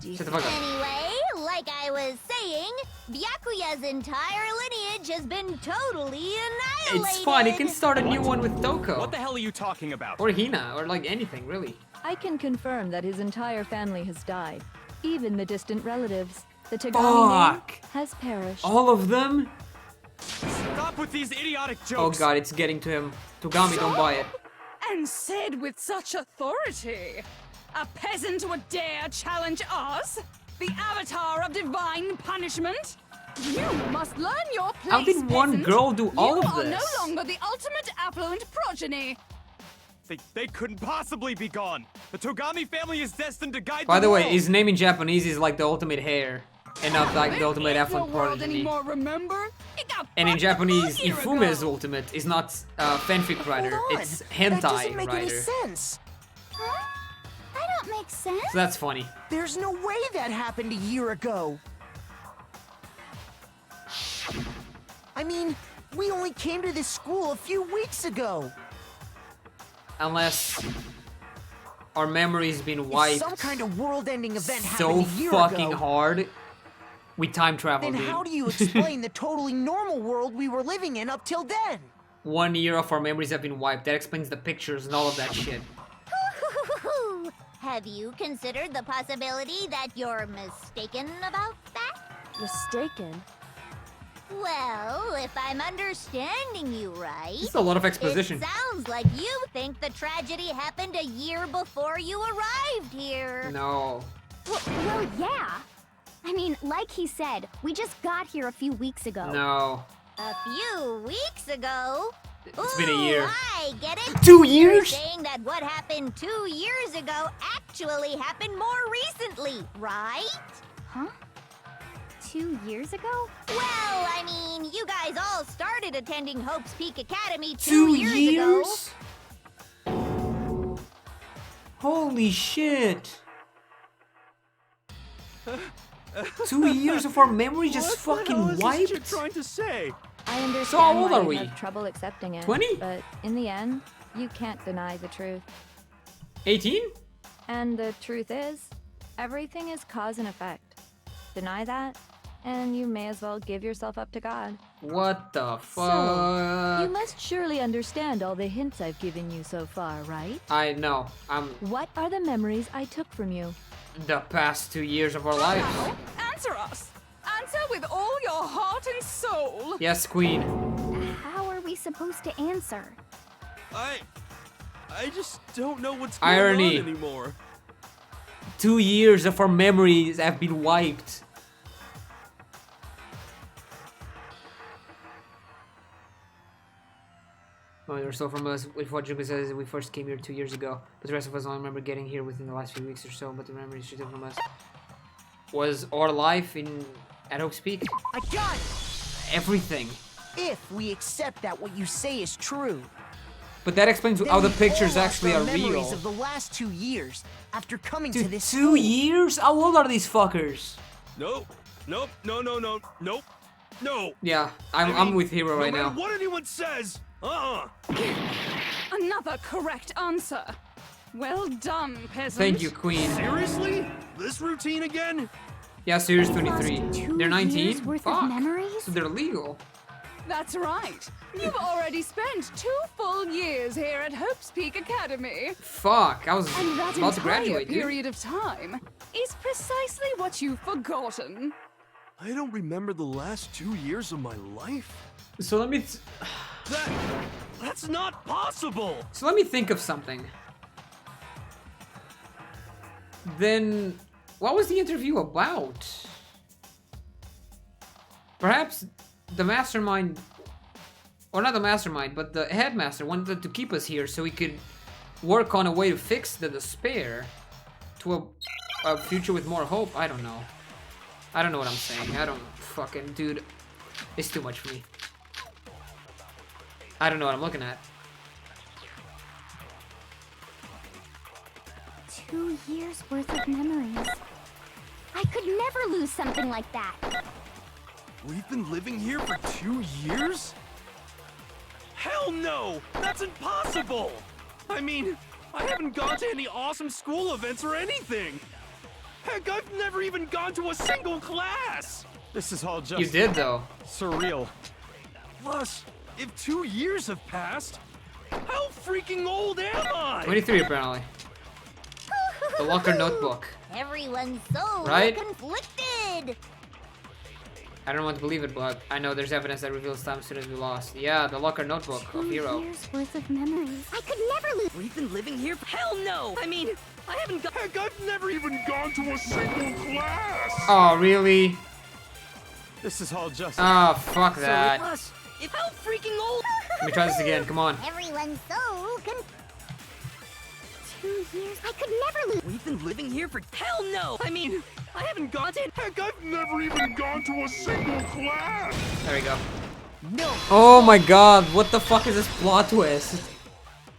Do you Shut the think- fuck up. Anyway, like I was saying, Byakuya's entire lineage has been totally annihilated. It's fine, he can start a new one with Toko. What the hell are you talking about? Or Hina, or like anything, really. I can confirm that his entire family has died. Even the distant relatives. The Togami Fuck! name has perished. All of them? Stop with these idiotic Oh jokes. god, it's getting to him. Togami, don't buy it. And said with such authority. A peasant would dare challenge us? The avatar of divine punishment? You must learn your place, How did one peasant. girl do all you of are this? no longer the ultimate affluent progeny. They couldn't possibly be gone. The Togami family is destined to guide By the way, world. his name in Japanese is like the ultimate hair. And not like the There ultimate is no affluent world prodigy. anymore, remember? It got And in fucked Japanese, a year Ifume's ago. ultimate is not fanfic writer, Hold on. it's That hentai doesn't make any writer. sense. Huh? That don't make sense. So that's funny. There's no way that happened a year ago. I mean, we only came to this school a few weeks ago. Unless our memory's been If wiped some kind of world-ending event so happened a year fucking ago, hard, we time traveled, then dude. how do you explain the totally normal world we were living in up till then? 1 year of our memories have been wiped. That explains the pictures and all of that shit. Have you considered the possibility that you're mistaken about that? Mistaken? Well, if I'm understanding you right, This is a lot of exposition. it sounds like you think the tragedy happened a year before you arrived here. No. Well, yeah. I mean, like he said, we just got here a few weeks ago. No. A few weeks ago? It's been a year. I get it. 2 You're years? saying that what happened 2 years ago actually happened more recently, right? Huh? 2 years ago? Well, I mean, you guys all started attending Hope's Peak Academy 2 years ago. Holy shit! 2 years of our memory just fucking wiped? What are you trying to say? I understand So how old why are you we? have trouble accepting it. 20? But in the end, you can't deny the truth. 18? And the truth is, everything is cause and effect. Deny that, and you may as well give yourself up to God. What the So, fuck? you must surely understand all the hints I've given you so far, right? I know. What are the memories I took from you? The past 2 years of our life. Now, answer us. Answer with all your heart and soul. Yes, Queen. How are we supposed to answer? I just don't know what's going Irony. on anymore. 2 years of our memories have been wiped. Oh, you're still from us. With what Juka says, we first came here 2 years ago, but the rest of us only remember getting here within the last few weeks or so. But the memories she took from us was our life at Hope's Peak. I got it! Everything. If we accept that what you say is true, But that explains then how the we pictures all lost actually our are memories real. of the last 2 years after coming to Dude, this 2 school. years? How old are these fuckers? Nope. Nope. No. Nope. No. Yeah, I'm I mean, with Hero right no now. matter what anyone says, Another correct answer. Well done, peasant. Thank you, Queen. Seriously? This routine again? Yeah, Series 23. Lost 2 They're 19? years worth of Fuck. memories? So they're legal. That's right. You've already spent 2 full years here at Hope's Peak Academy. Fuck, I was And that about to entire graduate, dude. period of time is precisely what you've forgotten. I don't remember the last 2 years of my life. So let me... That's not possible! So let me think of something. Then, what was the interview about? Perhaps the mastermind, or not the mastermind, but the headmaster wanted to keep us here so we could work on a way to fix the despair to a future with more hope. I don't know. I don't know what I'm saying. I don't fucking, dude. It's too much for me. I don't know what I'm looking at. 2 years worth of memories. I could never lose something like that. We've been living here for 2 years? Hell no! That's impossible! I mean, I haven't gone to any awesome school events or anything! Heck, I've never even gone to a single class! This is all just You did, though. surreal. Plus, if 2 years have passed, how freaking old am I? 23, apparently. The Locker Notebook. Everyone's so Right? conflicted. I don't want to believe it, but I know there's evidence that reveals time students we lost. Yeah, the Locker Notebook of 2 Hero. years worth of memories. I could never lose. We've been living here for— Hell no! I mean, I haven't got— Heck, I've never even gone to a single class! Oh, really? This is all just Oh, fuck that. Plus, if how freaking old— Let me try this again, come on. Everyone's so 2 years. I could never lose. We've been living here for— Hell no! I mean, I haven't gone to— Heck, I've never even gone to a single class! There we go. No. Oh my god, what the fuck is this plot twist?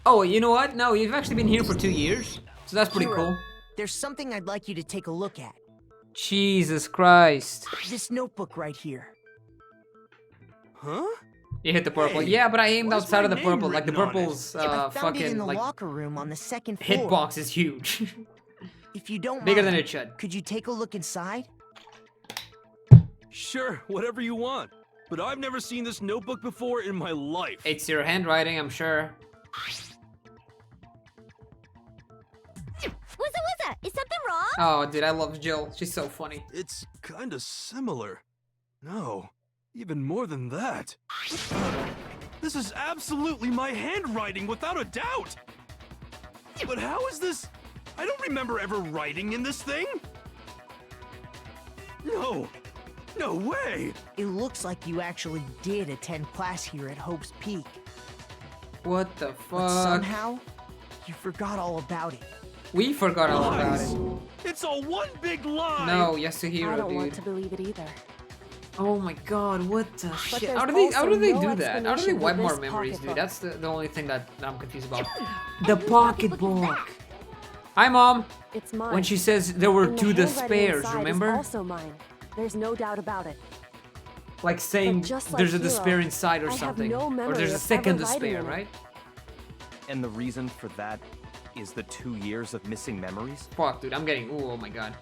Oh, you know what? No, you've actually been here for 2 years. So that's pretty Hero, cool. There's something I'd like you to take a look at. Jesus Christ. This notebook right here. Huh? You hit the purple. Hey, Yeah, but I aimed why's outside my of the name purple. Like the written on it? purple's I found it in fucking the like locker room on the second floor. hitbox is huge. If you don't Bigger mind, than it should. could you take a look inside? Sure, whatever you want. But I've never seen this notebook before in my life. It's your handwriting, I'm sure. What's is something wrong? Oh, dude, I love Jill. She's so funny. It's kinda similar. No, even more than that. This is absolutely my handwriting, without a doubt! But how is this? I don't remember ever writing in this thing! No! No way! It looks like you actually did attend class here at Hope's Peak. What the But fuck? somehow, you forgot all about it. We forgot all about Lies. it. It's all one big lie! No, Yasuhiro, I don't dude. want to believe it either. Oh my god, what the shit? there's How do they also do no that? How do they explanation for wipe more this memories, dude? pocketbook. That's the only thing that I'm confused about. The pocketbook. Hi, Mom. It's mine. When she says there were And the two handwriting despairs, inside is remember? also mine. There's no doubt about it. Like saying But just like there's a Hero, despair inside or I have something. no Or memory there's a of second ever writing despair, in it. right? And the reason for that is the 2 years of missing memories? Fuck, dude, I'm getting. Ooh, oh my god.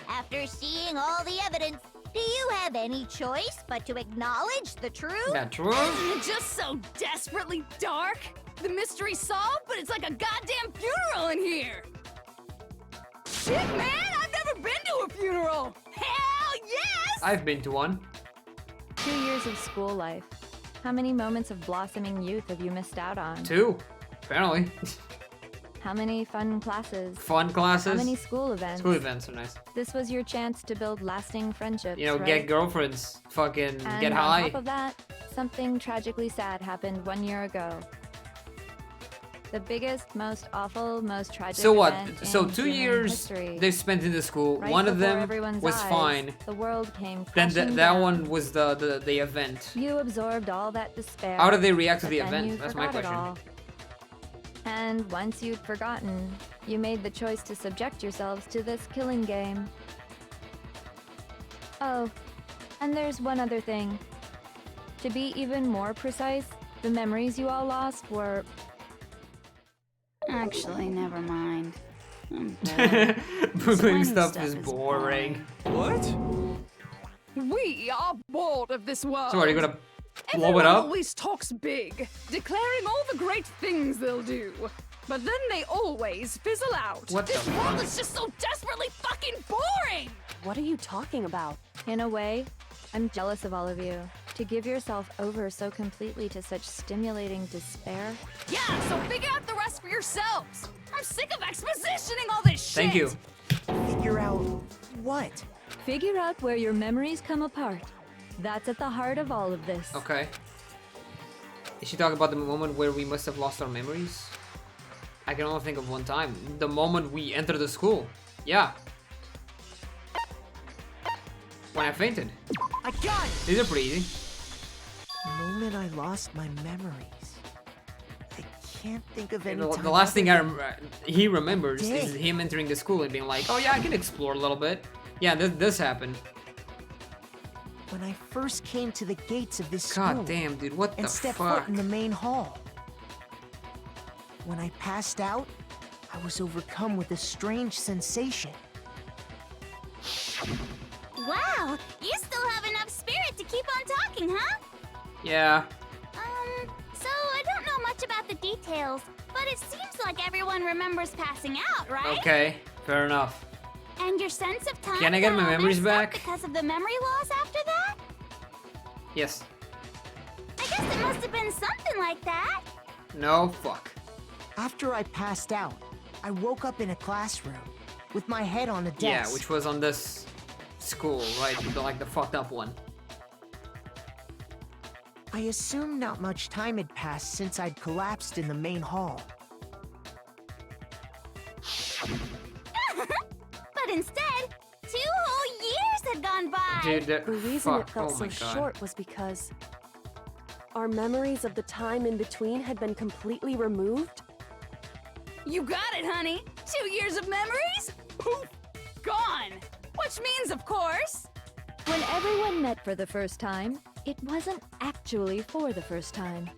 After seeing all the evidence, do you have any choice but to acknowledge the truth? That true? Isn't it just so desperately dark? The mystery solved, but it's like a goddamn funeral in here! Shit, man! I've never been to a funeral! Hell yes! I've been to one. 2 years of school life. How many moments of blossoming youth have you missed out on? 2, apparently. How many fun classes? Fun classes. How many school events? School events are nice. This was your chance to build lasting friendships, You know, right? get girlfriends, fucking And get on high. top of that, something tragically sad happened 1 year ago. The biggest, most awful, most tragic So what? event So in 2 human years history. they spent in the school. Right One of before them everyone's was eyes, fine. The world came Then crashing that down. one was the event. You absorbed all that despair. How did they react to but the then event? you That's my forgot it question. all. And once you'd forgotten, you made the choice to subject yourselves to this killing game. Oh, and there's one other thing. To be even more precise, the memories you all lost were... Actually, never mind. Googling stuff is boring. What? We are bored of this world. So are you gonna blow Everyone it up? always talks big, declaring all the great things they'll do. But then they always fizzle out. What This the world fuck? is just so desperately fucking boring! What are you talking about? In a way, I'm jealous of all of you. To give yourself over so completely to such stimulating despair. Yeah, so figure out the rest for yourselves. I'm sick of expositioning all this shit. Thank you. Figure out what? Figure out where your memories come apart. That's at the heart of all of this. Okay. Is she talking about the moment where we must have lost our memories? I can only think of one time. The moment we entered the school. Yeah. When I fainted. I got it! These are pretty easy. The moment I lost my memories. I can't think of any time The last thing other he remembers is Dang. him entering the school and being like, oh yeah, I can explore a little bit. Yeah, this happened. when I first came to the gates of this school. God damn, dude, what and the stepped fuck? foot in the main hall. When I passed out, I was overcome with a strange sensation. Wow, you still have enough spirit to keep on talking, huh? Yeah. So I don't know much about the details, but it seems like everyone remembers passing out, right? Okay, fair enough. And your sense of time Can I get got my all memories messed up back? because of the memory loss after that? Yes. I guess it must have been something like that. No, fuck. After I passed out, I woke up in a classroom with my head on a desk. Yeah, which was on this school, right? Like the fucked up one. I assumed not much time had passed since I'd collapsed in the main hall. But instead, 2 whole years had gone by. Dude, The reason fuck. it felt Oh my so God. short was because our memories of the time in between had been completely removed. You got it, honey. 2 years of memories? Poof! Gone! Which means, of course... When everyone met for the first time, it wasn't actually for the first time.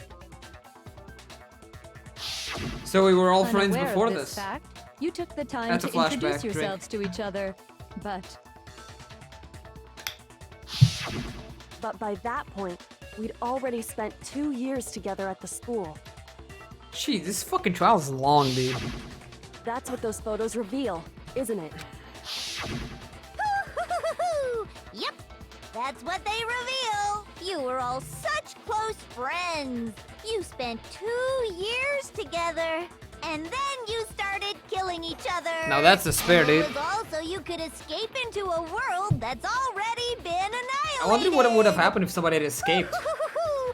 So we were all friends Unaware before of this. fact, you took the time That's to a flashback, introduce Drake. yourselves to each other, but But by that point, we'd already spent 2 years together at the school. Gee, this fucking trial is long, dude. That's what those photos reveal, isn't it? Yep, that's what they reveal. You were all such close friends. You spent 2 years together, and then you started killing each other. Now that's the spare, And it dude. was also you could escape into a world that's already been annihilated. I wonder what would have happened if somebody had escaped.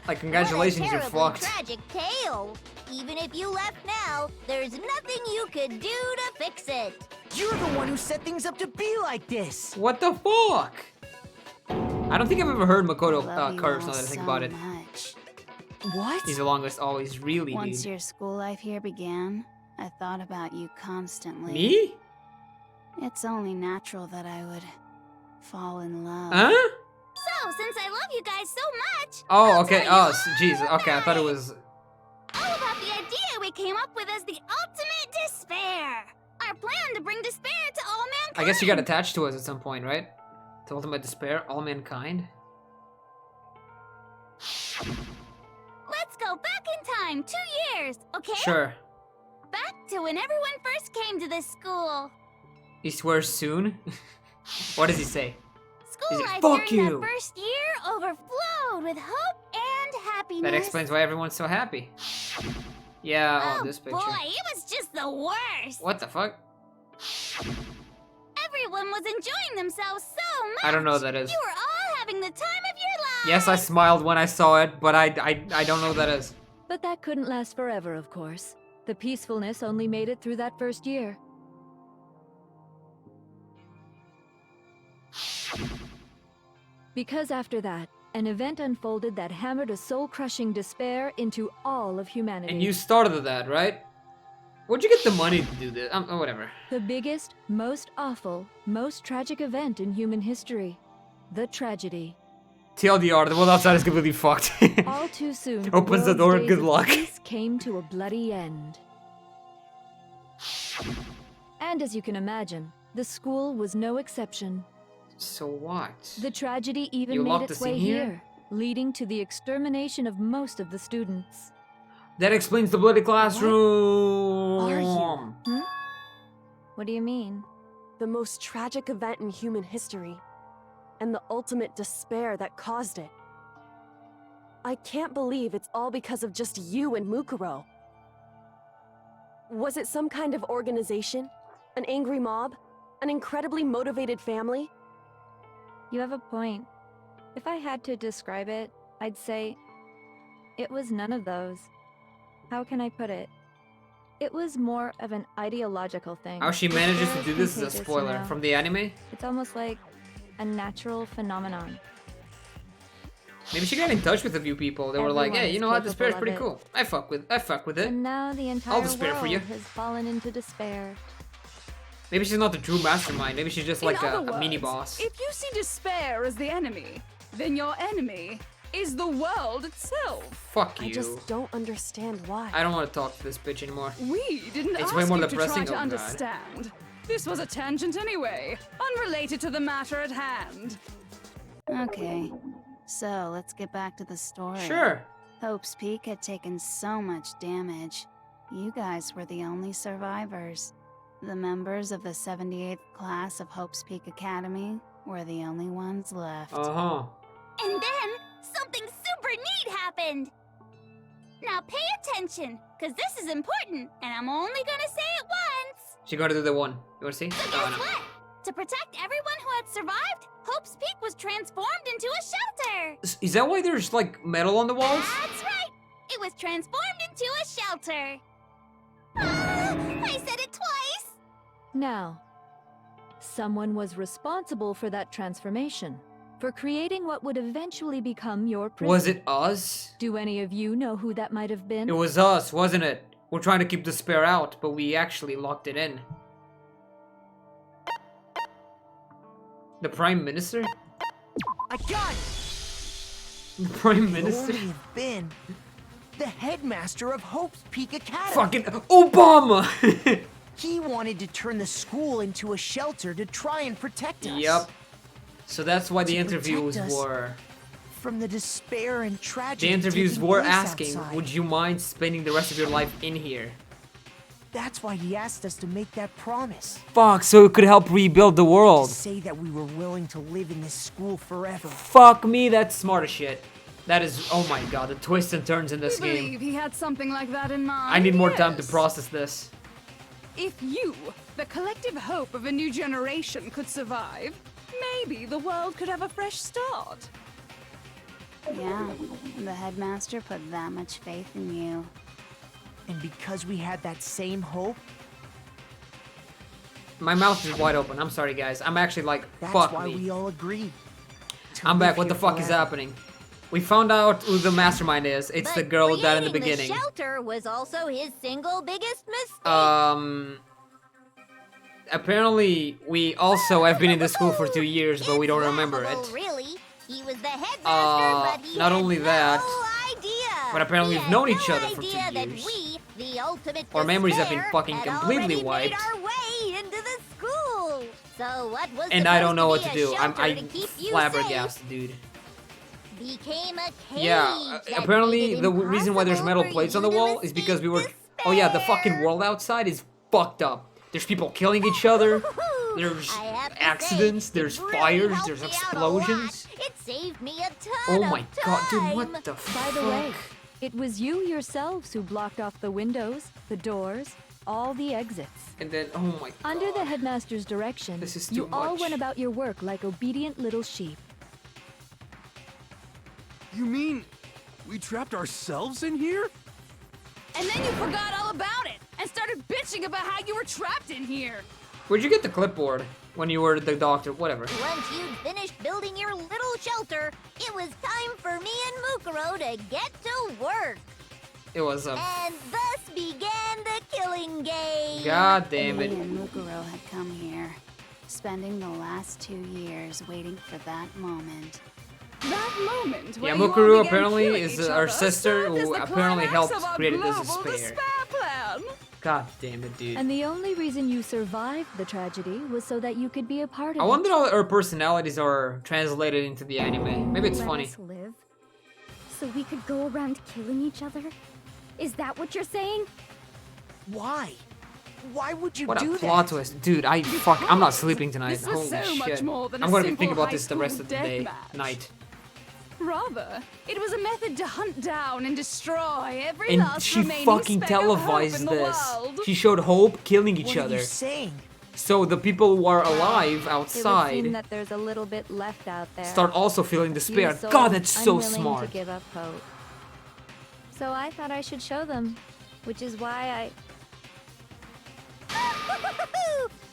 Like, congratulations, you're What a terribly fucked. tragic tale. Even if you left now, there's nothing you could do to fix it. You're the one who set things up to be like this! What the fuck? I don't think I've ever heard Makoto Love you curse all now that I think so about it. much. What? He's the longest always, really, Once dude. your school life here began, I thought about you constantly. Me? It's only natural that I would fall in love. Huh? So, since I love you guys so much, Oh, I'll okay, tell you us. Jesus, okay, I thought it was... all about the idea we came up with as the ultimate despair. Our plan to bring despair to all mankind. I guess you got attached to us at some point, right? To Ultimate Despair, all mankind? Let's go back in time 2 years, okay? Sure. Back to when everyone first came to this school. He swears soon? What does he say? School He's like, life "Fuck during you." that first year overflowed with hope and happiness. That explains why everyone's so happy. Yeah, oh, this picture. Boy, it was just the worst. What the fuck? Everyone was enjoying themselves so much. I don't know what that is. You were all having the time of your life. Yes, I smiled when I saw it, but I don't know what that is. But that couldn't last forever, of course. The peacefulness only made it through that first year. Because after that, an event unfolded that hammered a soul-crushing despair into all of humanity. And you started that, right? Where'd you get the money to do this? Whatever. The biggest, most awful, most tragic event in human history. The tragedy. TLDR, the world outside is completely fucked. All too soon, Opens the world's door, days good of luck. peace came to a bloody end. And as you can imagine, the school was no exception. So what? The tragedy even You made locked its us in way here? here, leading to the extermination of most of the students. That explains the bloody classroom. Are you? Hmm? What do you mean? The most tragic event in human history, and the ultimate despair that caused it. I can't believe it's all because of just you and Mukuro. Was it some kind of organization? An angry mob? An incredibly motivated family? You have a point. If I had to describe it, I'd say it was none of those. How can I put it? It was more of an ideological thing. How she manages to do this is a Contagious, spoiler. you know? From the anime? It's almost like a natural phenomenon. Maybe she got in touch with a few people. They were like, Everyone hey, is you know what? Despair is capable pretty of cool. I fuck with it. And now the entire despair world for you. has fallen into despair. Maybe she's not the true mastermind. Maybe she's just like In a other mini words, boss. If you see despair as the enemy, then your enemy is the world itself. Fuck you. I just don't understand why. I don't want to talk to this bitch anymore. We didn't It's ask way more you depressing. to try Oh, to God. understand. This was a tangent anyway, unrelated to the matter at hand. Okay, so let's get back to the story. Sure. Hope's Peak had taken so much damage. You guys were the only survivors. The members of the 78th class of Hope's Peak Academy were the only ones left. Uh-huh. And then, something super neat happened. Now pay attention, because this is important, and I'm only gonna say it once. She gotta do the one. You wanna see? So Oh, guess no. what? To protect everyone who had survived, Hope's Peak was transformed into a shelter. Is that why there's like metal on the walls? That's right. It was transformed into a shelter. I said it twice. Now, someone was responsible for that transformation, for creating what would eventually become your prison. Was it us? Do any of you know who that might have been? It was us, wasn't it? We're trying to keep despair out, but we actually locked it in. The Prime Minister? I got it! The Prime Could Minister? only have been the headmaster of Hope's Peak Academy. Fucking Obama! He wanted to turn the school into a shelter to try and protect us. Yep. So that's why the To interviews protect us were... from the despair and tragedy. The interviews taking were place asking, outside. would you mind spending the rest of your life in here? That's why he asked us to make that promise. Fuck, so it could help rebuild the world. To say that we were willing to live in this school forever. Fuck me, that's smart as shit. That is, oh my god, the twists and turns in this We game. believe he had something like that in mind. I need more time to yes. process this. If you, the collective hope of a new generation, could survive, maybe the world could have a fresh start. Yeah, the headmaster put that much faith in you. And because we had that same hope, My mouth is wide open, I'm sorry guys. I'm actually like, that's fuck why me. we all agreed I'm back. What the fuck is happening? We found out who the mastermind is. It's the girl who died in the beginning. The shelter was also his single biggest mistake. Apparently, we also have been in the school for 2 years, but we don't remember it. Really? He was the headmaster, but he not had only no that, idea. but apparently He we've had known no each other for 2 idea that years. we, the ultimate Our memories have been despair, fucking had completely already wiped. made our way into the school. So what was And I don't know what supposed to be do. a I'm shelter to keep you flabbergasted, dude. safe became a cage Yeah, that apparently made it the reason why there's metal impossible for plates on you the to wall is because we were... escape Oh yeah, the fucking world outside is fucked up. There's people killing each other. There's I have to accidents. say, There's it really fires. helped There's me out a lot. explosions. It saved me a ton Oh of my god, dude, time. what the fuck? By the way, it was you yourselves who blocked off the windows, the doors, all the exits. And then, oh my god. Under the headmaster's direction, This is you too all much. went about your work like obedient little sheep. You mean we trapped ourselves in here? And then you forgot all about it and started bitching about how you were trapped in here. Where'd you get the clipboard when you were the doctor? Whatever. Once you'd finished building your little shelter, it was time for me and Mukuro to get to work. It was And thus began the killing game. God damn Me it. and Mukuro had come here, spending the last 2 years waiting for that moment. That moment Yeah, where you all Mukuro began apparently killing is each our other sister served as who the apparently climax helped of our create this global despair. plan. God damn it, dude. And the only reason you survived the tragedy was so that you could be a part of I it. wonder how our personalities are translated into the anime. Maybe it's Let funny. us live, so we could go around killing each other? Is that what you're saying? Why? Why would you What do a plot that? twist. Dude, I'm not sleeping tonight. This was Holy so much shit. more than a I'm gonna simple think about high this the rest school of the day, deathmatch. night. Rather, it was a method to hunt down and destroy every And last she remaining fucking speck of hope televised in the this. world. She showed Hope killing each What are other. you saying? So the people who are alive It would seem outside that there's a little bit left out there. start also feeling You despair. souls God, that's so unwilling smart. to give up hope. So I thought I should show them, which is why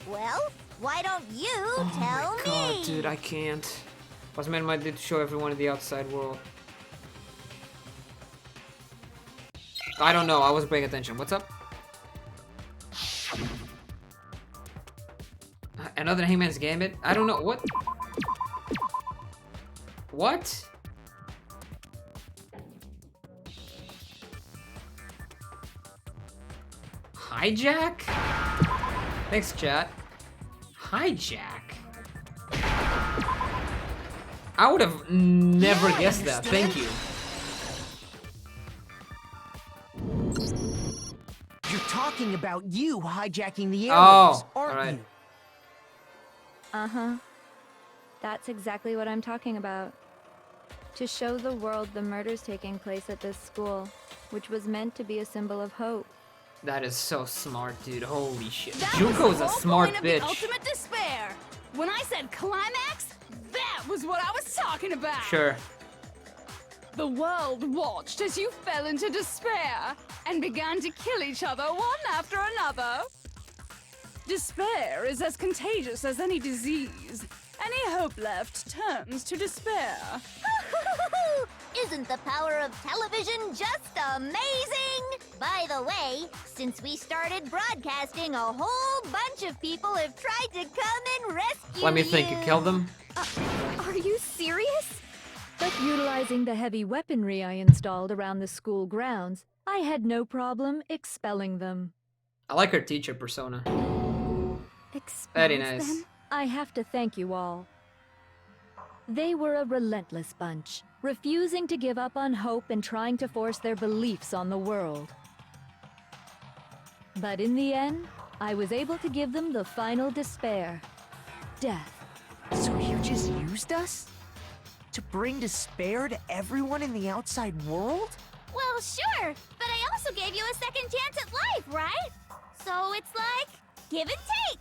Well, why don't you Oh tell my god, me? dude, I can't. Was man I did to show everyone in the outside world. I don't know, I wasn't paying attention. What's up? Another Hangman's Gambit? I don't know, what? What? Hijack? Thanks, chat. Hijack? I would have never guessed that. Thank you. You're talking about you hijacking the Oh, airwaves, aren't alright. you? Uh-huh. That's exactly what I'm talking about. To show the world the murders taking place at this school, which was meant to be a symbol of hope. That is so smart, dude. Holy shit. That was Junko's the a whole smart point of bitch. The ultimate despair. When I said climax, that was what I was talking about. Sure. The world watched as you fell into despair and began to kill each other one after another. Despair is as contagious as any disease. Any hope left turns to despair. Isn't the power of television just amazing? By the way, since we started broadcasting, a whole bunch of people have tried to come and rescue Let me think, you killed them? Are you serious? But utilizing the heavy weaponry I installed around the school grounds, I had no problem expelling them. I like her teacher persona. Very nice. I have to thank you all. They were a relentless bunch, refusing to give up on hope and trying to force their beliefs on the world. But in the end, I was able to give them the final despair. Death. So you just used us? To bring despair to everyone in the outside world? Well, sure, but I also gave you a second chance at life, right? So it's like, give and take.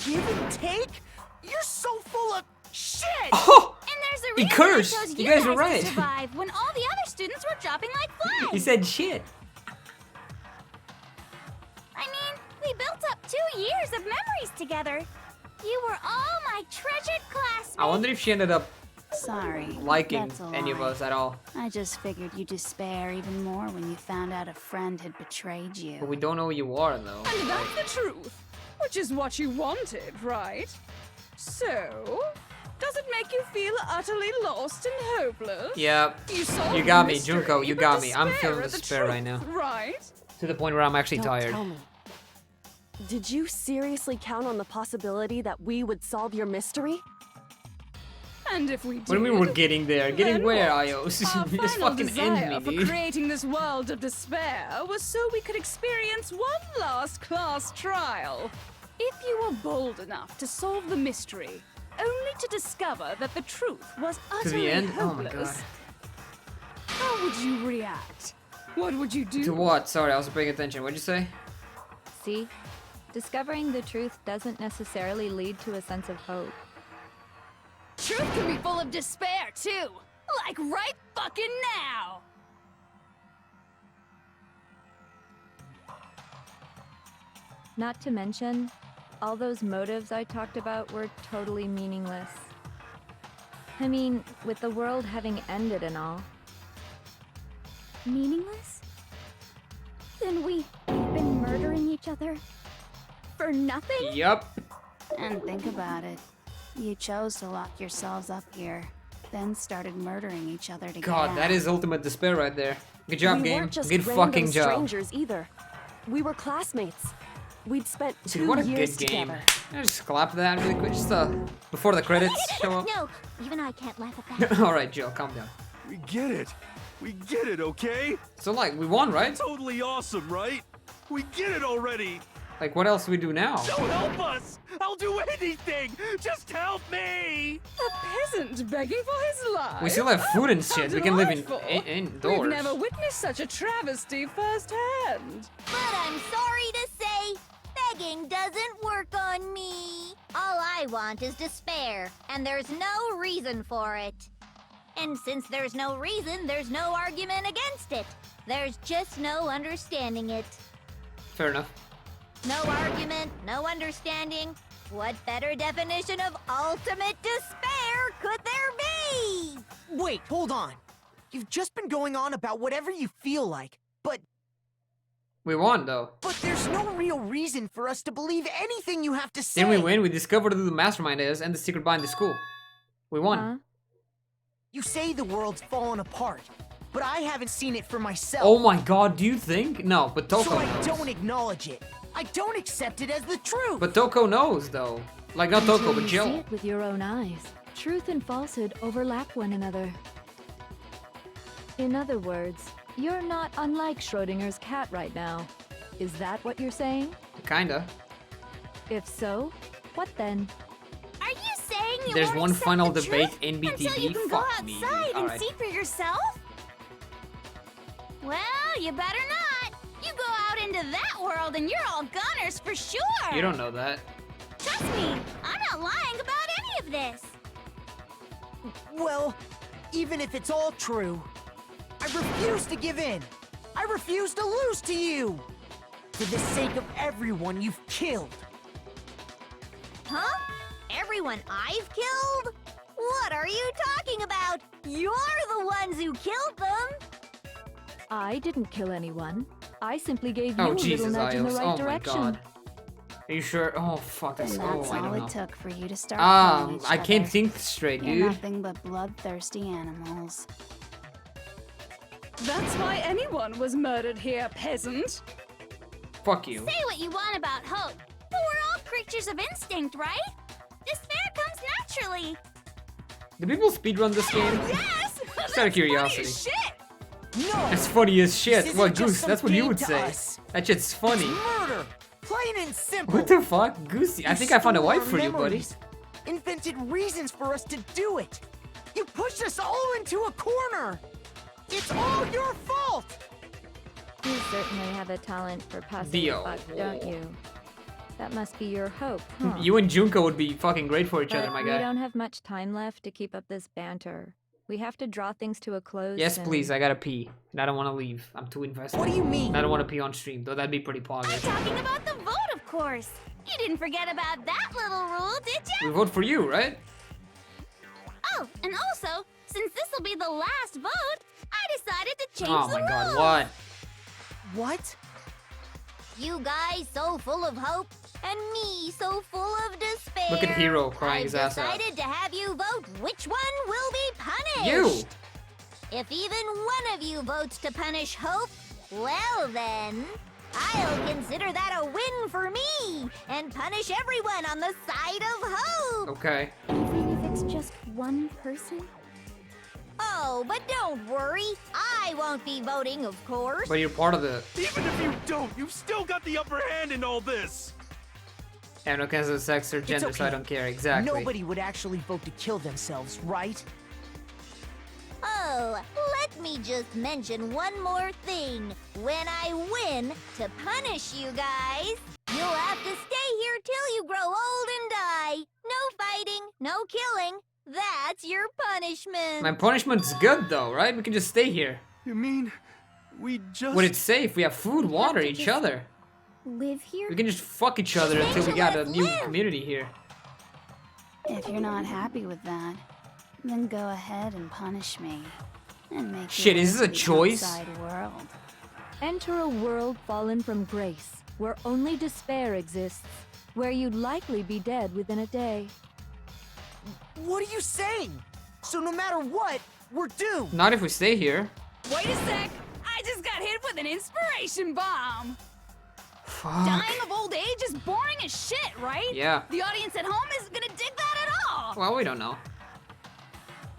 Give and take? You're so full of shit! Oh! And there's a He reason cursed. I chose You guys are to right. survive when all the other students were dropping like flies. He said shit. I mean, we built up 2 years of memories together. You were all my treasured classmates. I wonder if she ended up Sorry. liking that's a any of lie. us at all. I just figured you'd despair even more when you found out a friend had betrayed you. But we don't know who you are, though. And that's the truth, which is what you wanted, right? So, does it make you feel utterly lost and hopeless? Yeah, solved you got the me, mystery, Junko, you but got me. I'm despair feeling at the despair right truth, now. Right? To the point where I'm actually Don't tired. tell me. Did you seriously count on the possibility that we would solve your mystery? And if we did, When we were getting there, getting then where, what? Ios? Our Just final fucking desire end me, for dude. creating this world of despair was so we could experience one last class trial. If you were bold enough to solve the mystery, only to discover that the truth was To the utterly end? Oh my hopeless, god. how would you react? What would you do? To what? Sorry, I wasn't paying attention. What'd you say? See? Discovering the truth doesn't necessarily lead to a sense of hope. Truth can be full of despair, too. Like right fucking now. Not to mention, all those motives I talked about were totally meaningless. I mean, with the world having ended and all. Meaningless? Then we've been murdering each other? For nothing? Yup. And think about it. You chose to lock yourselves up here, then started murdering each other to get God, out. that is ultimate despair right there. Good job, we game. weren't just Good random fucking job. strangers either. We were classmates. We'd spent Dude, 2 what a years good game. together. Can I just clap that really quick, just before the credits show up. No, even I can't laugh at that. Alright, Jill, calm down. We get it. We get it, okay? So, like, we won, right? Totally awesome, right? We get it already. Like, what else do we do now? Don't help us. I'll do anything. Just help me. A peasant begging for his life. We still have food and How shit. We can live delightful. indoors. We've never witnessed such a travesty firsthand. But I'm sorry to say, begging doesn't work on me. All I want is despair, and there's no reason for it. And since there's no reason, there's no argument against it. There's just no understanding it. Fair enough. No argument, no understanding. What better definition of ultimate despair could there be? Wait, hold on. You've just been going on about whatever you feel like, but We won, though. there's no real reason for us to believe anything you have to say. Then we win. We discovered who the mastermind is and the secret behind the school. We won. Huh? You say the world's fallen apart, but I haven't seen it for myself. Oh my god, do you think? No, but Toko So I knows. don't acknowledge it. I don't accept it as the truth. But Toko knows, though. Like, not Toko, Until but you Jill. see it with your own eyes. Truth and falsehood overlap one another. In other words, you're not unlike Schrodinger's cat right now. Is that what you're saying? Kinda. If so, what then? Are you saying you There's won't one accept final the debate truth in until you BTB? can go Fuck me. outside and Alright. see for yourself? Well, you better not. You go out into that world and you're all goners for sure. You don't know that. Trust me, I'm not lying about any of this. Well, even if it's all true, I refuse to give in. I refuse to lose to you. For the sake of everyone you've killed. Huh? Everyone I've killed? What are you talking about? You're the ones who killed them. I didn't kill anyone. I simply gave you Oh, a Jesus, little nudge in the Ios. right Oh my direction. god. Are you sure? Oh, fuck. And That's, that's oh, I all don't it know. took for you to start killing each I can't other. think straight, You're dude. nothing but bloodthirsty animals. That's why anyone was murdered here, peasant. Fuck you. Say what you want about hope, but we're all creatures of instinct, right? Despair comes naturally. Do people speedrun this game? Yes! Just out of curiosity. Shit! No! That's funny as This shit. isn't What, just Goose? some That's what you game would to say. us. That shit's funny. It's murder! Plain and simple! What the fuck? Goosey, I think I found a wife for you, buddy. Invented reasons for us to do it! You pushed us all into a corner! It's all your fault! You certainly have a talent for passing the Dio. buck, don't you? That must be your hope, huh? You and Junko would be fucking great for each other, But my we guy. don't have much time left to keep up this banter. We have to draw things to a close. Yes, soon. please. I gotta pee. And I don't want to leave. I'm too invested. What do you mean? And I don't want to pee on stream, though. That'd be pretty I'm positive. talking about the vote, of course. You didn't forget about that little rule, did We you? vote for you, right? Oh, and also, since this will be the last vote, I decided to change Oh the my god, rules. what? What? You guys so full of hope, and me so full of despair. Look at Hero crying his ass out. I've decided to have you vote which one will be punished. You! If even one of you votes to punish Hope, well then, I'll consider that a win for me and punish everyone on the side of Hope. Okay. Even if it's just one person? Oh, but don't worry. I won't be voting, of course. But you're part of the... Even if you don't, you've still got the upper hand in all this. Yeah, no cancel of sex or gender, so I okay. don't care. Exactly. Nobody would actually vote to kill themselves, right? Oh, let me just mention one more thing. When I win to punish you guys, you'll have to stay here till you grow old and die. No fighting, no killing. That's your punishment. My punishment's good though, right? We can just stay here. You mean we just... When it's safe, we have food, water, each other. Live here? We can just fuck each other until we got a new community here. If you're not happy with that, then go ahead and punish me. And make Shit, your is this way a to the choice? outside world. Enter a world fallen from grace, where only despair exists, where you'd likely be dead within a day. What are you saying? So no matter what, we're doomed. Not if we stay here. Wait a sec! I just got hit with an inspiration bomb! Fuck. Dying of old age is boring as shit, right? Yeah. The audience at home isn't gonna dig that at all! Well, we don't know.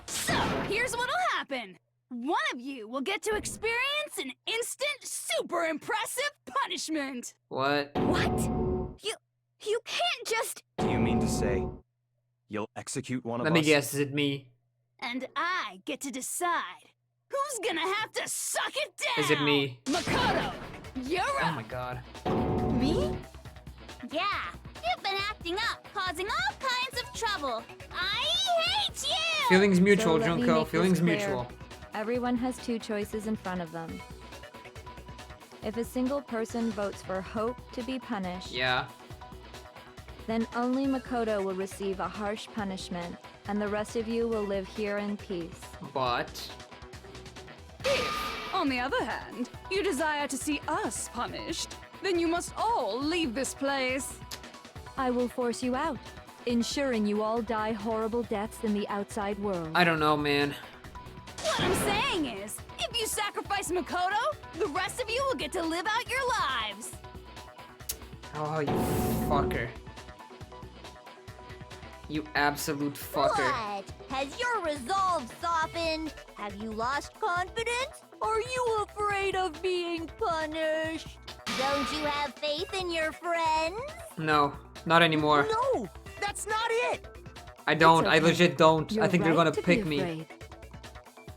So, here's what'll happen. One of you will get to experience an instant, super impressive punishment! What? What? You can't just... Do you mean to say you'll execute one of Let us? me guess, is it me? And I get to decide who's gonna have to suck it down! Is it me? Makoto, you're Oh up! my god. Me? Yeah, you've been acting up, causing all kinds of trouble. I hate you! Feelings mutual, So let me Junko. make this Feelings clear. mutual. Everyone has two choices in front of them. If a single person votes for Hope to be punished, Yeah. then only Makoto will receive a harsh punishment, and the rest of you will live here in peace. But... If, on the other hand, you desire to see us punished, then you must all leave this place. I will force you out, ensuring you all die horrible deaths in the outside world. I don't know, man. What I'm saying is, if you sacrifice Makoto, the rest of you will get to live out your lives. Oh, you fucker. You absolute fucker. What? Has your resolve softened? Have you lost confidence? Are you afraid of being punished? Don't you have faith in your friends? No, not anymore. No, that's not it. I don't. It's I okay. legit don't. You're I think they're right gonna to be pick me. afraid.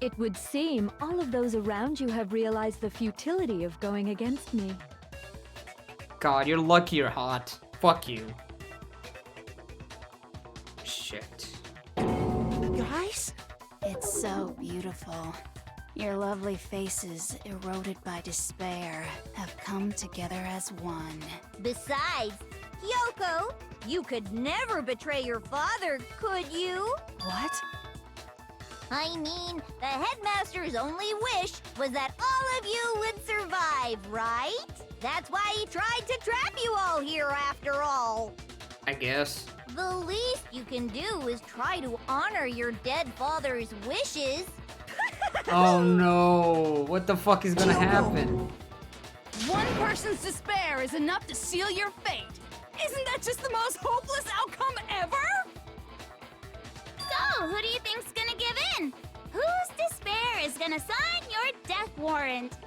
It would seem all of those around you have realized the futility of going against me. God, you're lucky you're hot. Fuck you. Shit. Guys? It's so beautiful. Your lovely faces, eroded by despair, have come together as one. Besides, Kyoko, you could never betray your father, could you? What? I mean, the headmaster's only wish was that all of you would survive, right? That's why he tried to trap you all here after all. I guess. The least you can do is try to honor your dead father's wishes. Oh no. What the fuck is gonna happen? One person's despair is enough to seal your fate. Isn't that just the most hopeless outcome ever? So, who do you think's gonna give in? Whose despair is gonna sign your death warrant?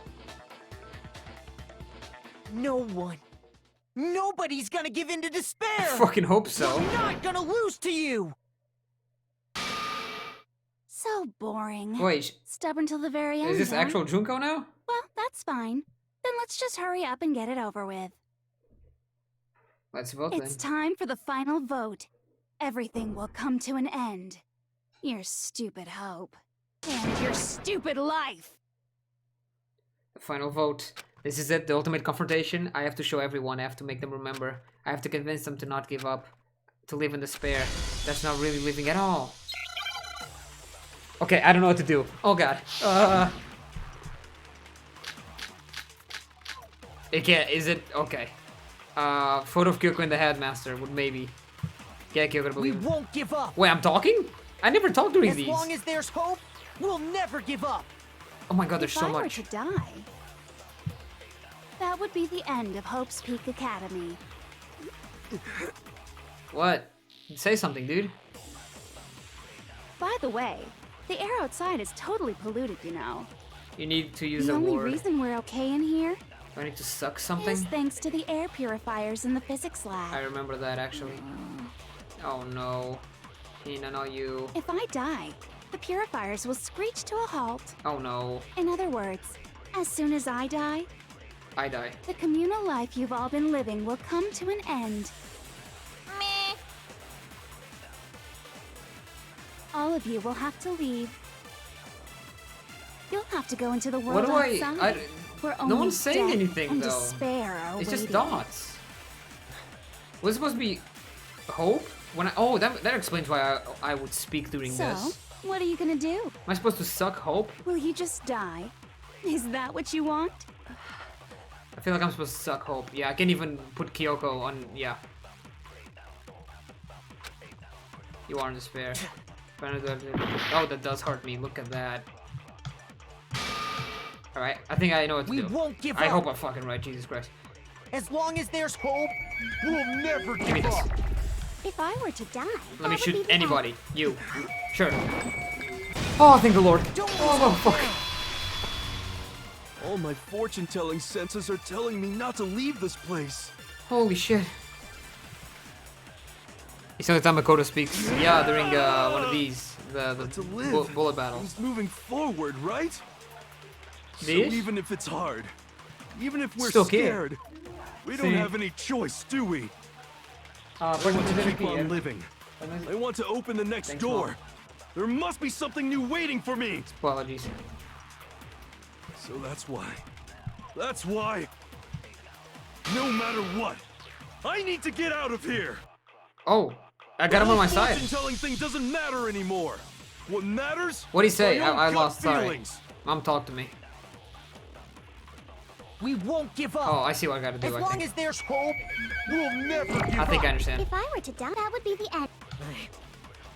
No one. Nobody's gonna give in to despair. I fucking hope so. We're not gonna lose to you. So boring. Wait, Stubborn till the very end. is this huh? actual Junko now? Well, that's fine. Then let's just hurry up and get it over with. Let's vote It's then. time for the final vote. Everything will come to an end. Your stupid hope. And your stupid life. The final vote. This is it, the ultimate confrontation. I have to show everyone, I have to make them remember. I have to convince them to not give up. To live in despair. That's not really living at all. Okay, I don't know what to do. Oh god. It can't. Is it okay? Photo of Kyoko and the Headmaster would maybe get Kyoko to We believe. won't give up. Wait, I'm talking? I never talked during As these. long as there's hope, we'll never give up. Oh my god, there's so If I were much. to die, that would be the end of Hope's Peak Academy. What? Say something, dude. By the way, the air outside is totally polluted, you know. You need to use The a only word. reason we're okay in here Do I need to suck something? is thanks to the air purifiers in the physics lab. I remember that actually. Oh no. Hina, not you. If I die, the purifiers will screech to a halt. Oh no. In other words, as soon as I die, I die. the communal life you've all been living will come to an end. Meh. All of you will have to leave. You'll have to go into the What world do outside. Where no only one's saying death anything and though. despair are It's just waiting. dots. Was it supposed to be hope? When that explains why I would speak during So, this. what are you gonna do? Am I supposed to suck hope? Will you just die? Is that what you want? I feel like I'm supposed to suck hope. Yeah, I can't even put Kyoko on. Yeah. You are in despair. Oh, that does hurt me. Look at that. Alright, I think I know what to do. We won't give I up. hope I'm fucking right, Jesus Christ. As long as there's hope, we'll never Give me give this. up. If I were to die, Let me that would be shoot the end. anybody. You. Sure. Oh, thank the Lord. Oh, fuck. All my fortune-telling senses are telling me not to leave this place. Holy shit. It's the only time Makoto speaks. Yeah, during one of these. The To live bullet battles. means moving forward, right? So This? even if it's hard, even if we're Still can't. scared, we don't See. have any choice, do we? I bring want it to to keep the on end. living. I want to open the next Thanks, door. Mom. There must be something new waiting for me. Apologies. So that's why. That's why. No matter what, I need to get out of here. Oh, I got him on my side. Fortune-telling thing doesn't matter anymore. What matters? What'd he say? My own I gut lost. Sorry. feelings. Mom, talk to me. We won't give up. Oh, I see what I gotta do. As I long think. as there's hope, we'll never give I up. think I understand. If I were to die, that would be the end.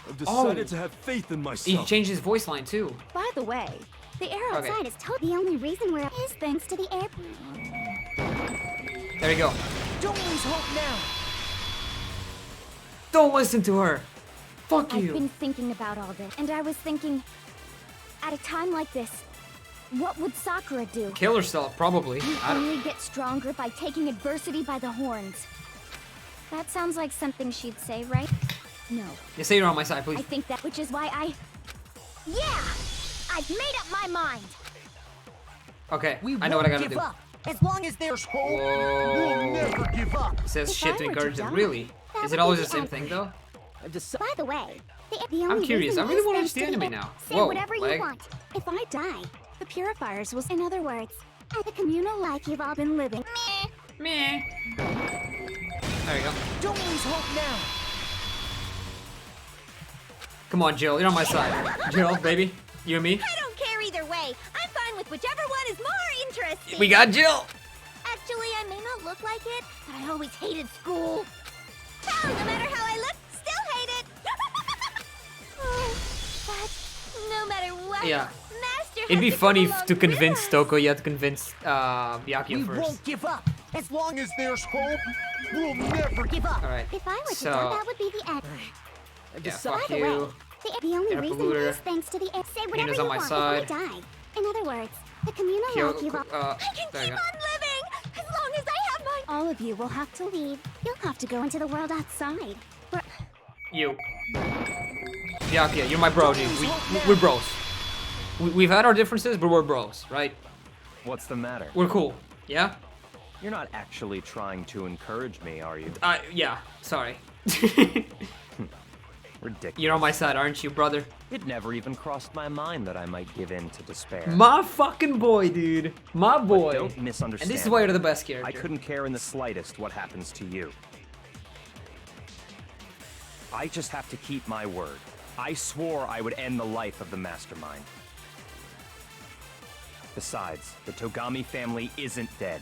I've decided Oh. to have faith in He myself. changed his voice line too. By the way, the air Okay. outside is totally The only reason we're is thanks to the air. There you go. Don't lose hope now. Don't listen to her. Fuck I've you. been thinking about all this, and I was thinking, at a time like this, what would Sakura do? Kill herself, probably. You I don't. only get stronger by taking adversity by the horns. That sounds like something she'd say, right? No. You say you're on my side, please. I think that, which is why Yeah! I've made up my mind! Okay, We I know what I won't gotta give do. up. As long as there's hope, Whoa. we'll never give up. It says If shit I to were to encourage them. die, Really? that Is would it always be the the same end. thing though? By the way, the only curious. reason I really is wanna thanks watch the to anime air. now. Say Whoa, whatever leg. you want. If I die, the purifiers will. In other words, the communal life you've all been living. Meh. There you go. Don't lose hope now. Come on, Jill. You're on my side. Jill, baby. You and me. I don't care either way. I'm fine with whichever one is more interesting. We got Jill. Actually, I may not look like it, but I always hated school. Hell, no matter how I look, still hate it. Oh, but no matter what, Yeah. Master It'd be has funny come to along convince with us. Toko. You have to convince Byakuya We first. won't give up. As long as there's hope, we'll never give up. All right. If I were to So- die, that would be the end. Yeah, By fuck the way, you. the only Air reason polluter. is thanks to the air. Say whatever Hina's you on my want side. if I die. In other words, the communal Kyo- life you've all. I can there keep you on go. living as long as I have my. All of you will have to leave. You'll have to go into the world outside. Where You. Byakuya, you're my bro, dude. We're bros. We've had our differences, but we're bros, right? What's the matter? We're cool. Yeah? You're not actually trying to encourage me, are you? Yeah. Sorry. Ridiculous. You're on my side, aren't you, brother? It never even crossed my mind that I might give in to despair. My fucking boy, dude. My boy. Don't misunderstand. And this is why you're me. the best character. I couldn't care in the slightest what happens to you. I just have to keep my word. I swore I would end the life of the mastermind. Besides, the Togami family isn't dead,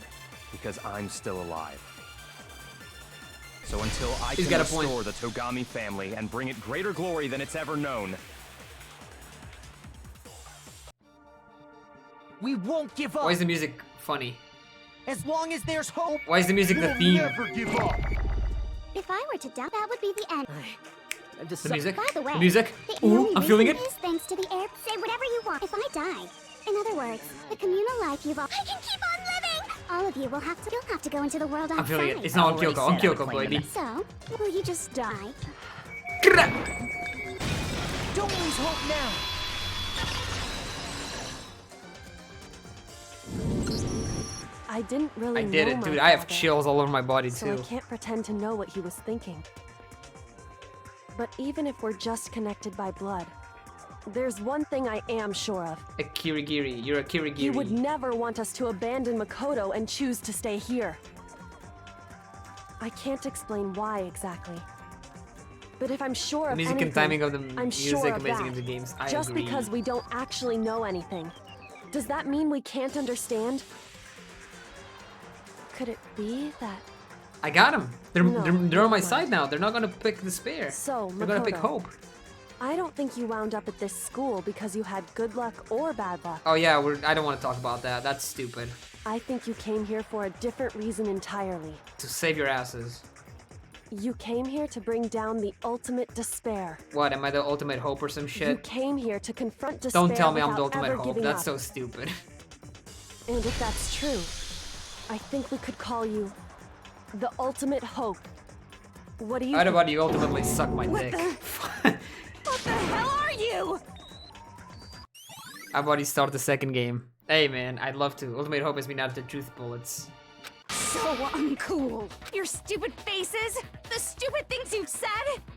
because I'm still alive. So until I He's can got a point. restore the Togami family and bring it greater glory than it's ever known, We won't give up. Why is the music funny? As long as there's hope. Why is the music the theme? Never give up. If I were to die, that would be the end. The music? By the way, The music? the Ooh, only I'm feeling it. reason is thanks to the air. Say whatever you want. If I die, in other words, the communal life you've all, I can keep on living. All of you will have to. You'll have to go into the world outside. I'm feeling it. It's not on Kyoko. On Kyoko, baby. So, will you just die? Don't lose hope now. I didn't really I did know it, my dude. I have father, chills all over my body, so I too. can't pretend to know what he was thinking. But even if we're just connected by blood, there's one thing I am sure of. A Kirigiri. You're a Kirigiri. He would never want us to abandon Makoto and choose to stay here. I can't explain why exactly. But if I'm sure The of music anything, and timing of the I'm music sure of amazing that. in the games. I Just agree. because we don't actually know anything, does that mean we can't understand? Could it be that... I got him. They're on my No. side now. They're not gonna pick despair. So, They're gonna pick Makoto, hope. I don't think you wound up at this school because you had good luck or bad luck. Oh yeah, I don't want to talk about that. That's stupid. I think you came here for a different reason entirely. To save your asses. You came here to bring down the ultimate despair. What? Am I the ultimate hope or some You shit? came here to confront despair. Don't tell me I'm the without ultimate ever hope. giving That's up. so stupid. And if that's true, I think we could call you the ultimate hope. What do you How think? about you ultimately suck my dick? What the hell are you? How about you start the second game? Hey man, I'd love to. Ultimate hope has been out of the truth bullets. So uncool. Your stupid faces, the stupid things you've said,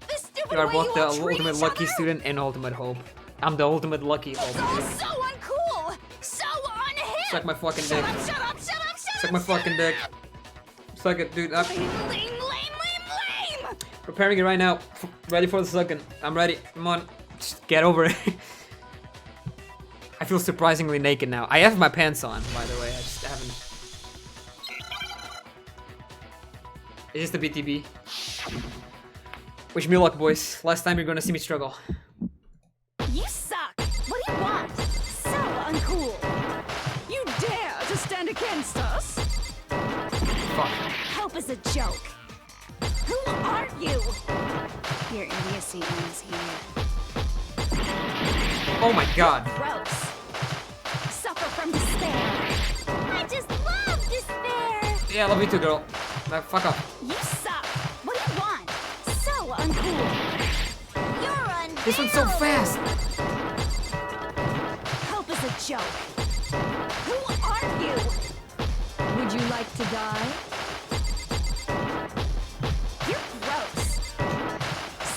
the stupid You are way both you the all treat ultimate each lucky other. student and ultimate hope. I'm the ultimate lucky hope. It's all Dude. so uncool, so unhip. Suck my fucking dick. Shut up, shut up, shut up, shut Suck up, my shut fucking dick. Suck it, dude. Up. Lame, lame, lame, lame. Preparing it right now. Ready for the second. I'm ready. Come on. Just get over it. I feel surprisingly naked now. I have my pants on, by the way. I just haven't. Is this the BTB? Wish me luck, boys. Last time you're gonna see me struggle. You suck. What do you want? So uncool. You dare to stand against us? Fuck. Hope is a joke. Who are you? Your idiocy ends here. Oh my god. Gross. Suffer from despair. I just love despair. Yeah, I love you too, girl. Nah, fuck off. You suck. What do you want? So uncool. You're unbearable. This one's so fast. Hope is a joke. Who are you? Would you like to die? You're gross.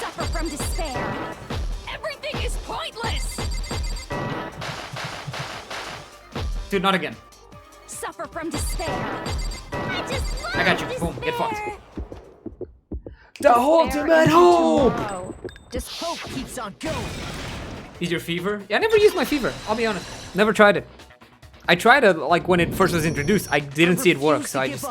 Suffer from despair. Everything is pointless. Dude, not again. Suffer from despair. I just love I got you. despair. Boom, get fucked. The ultimate hope! Just hope keeps on going. Use your fever? Yeah, I never used my fever. I'll be honest. Never tried it. I tried it like when it first was introduced. I didn't see it work, so I just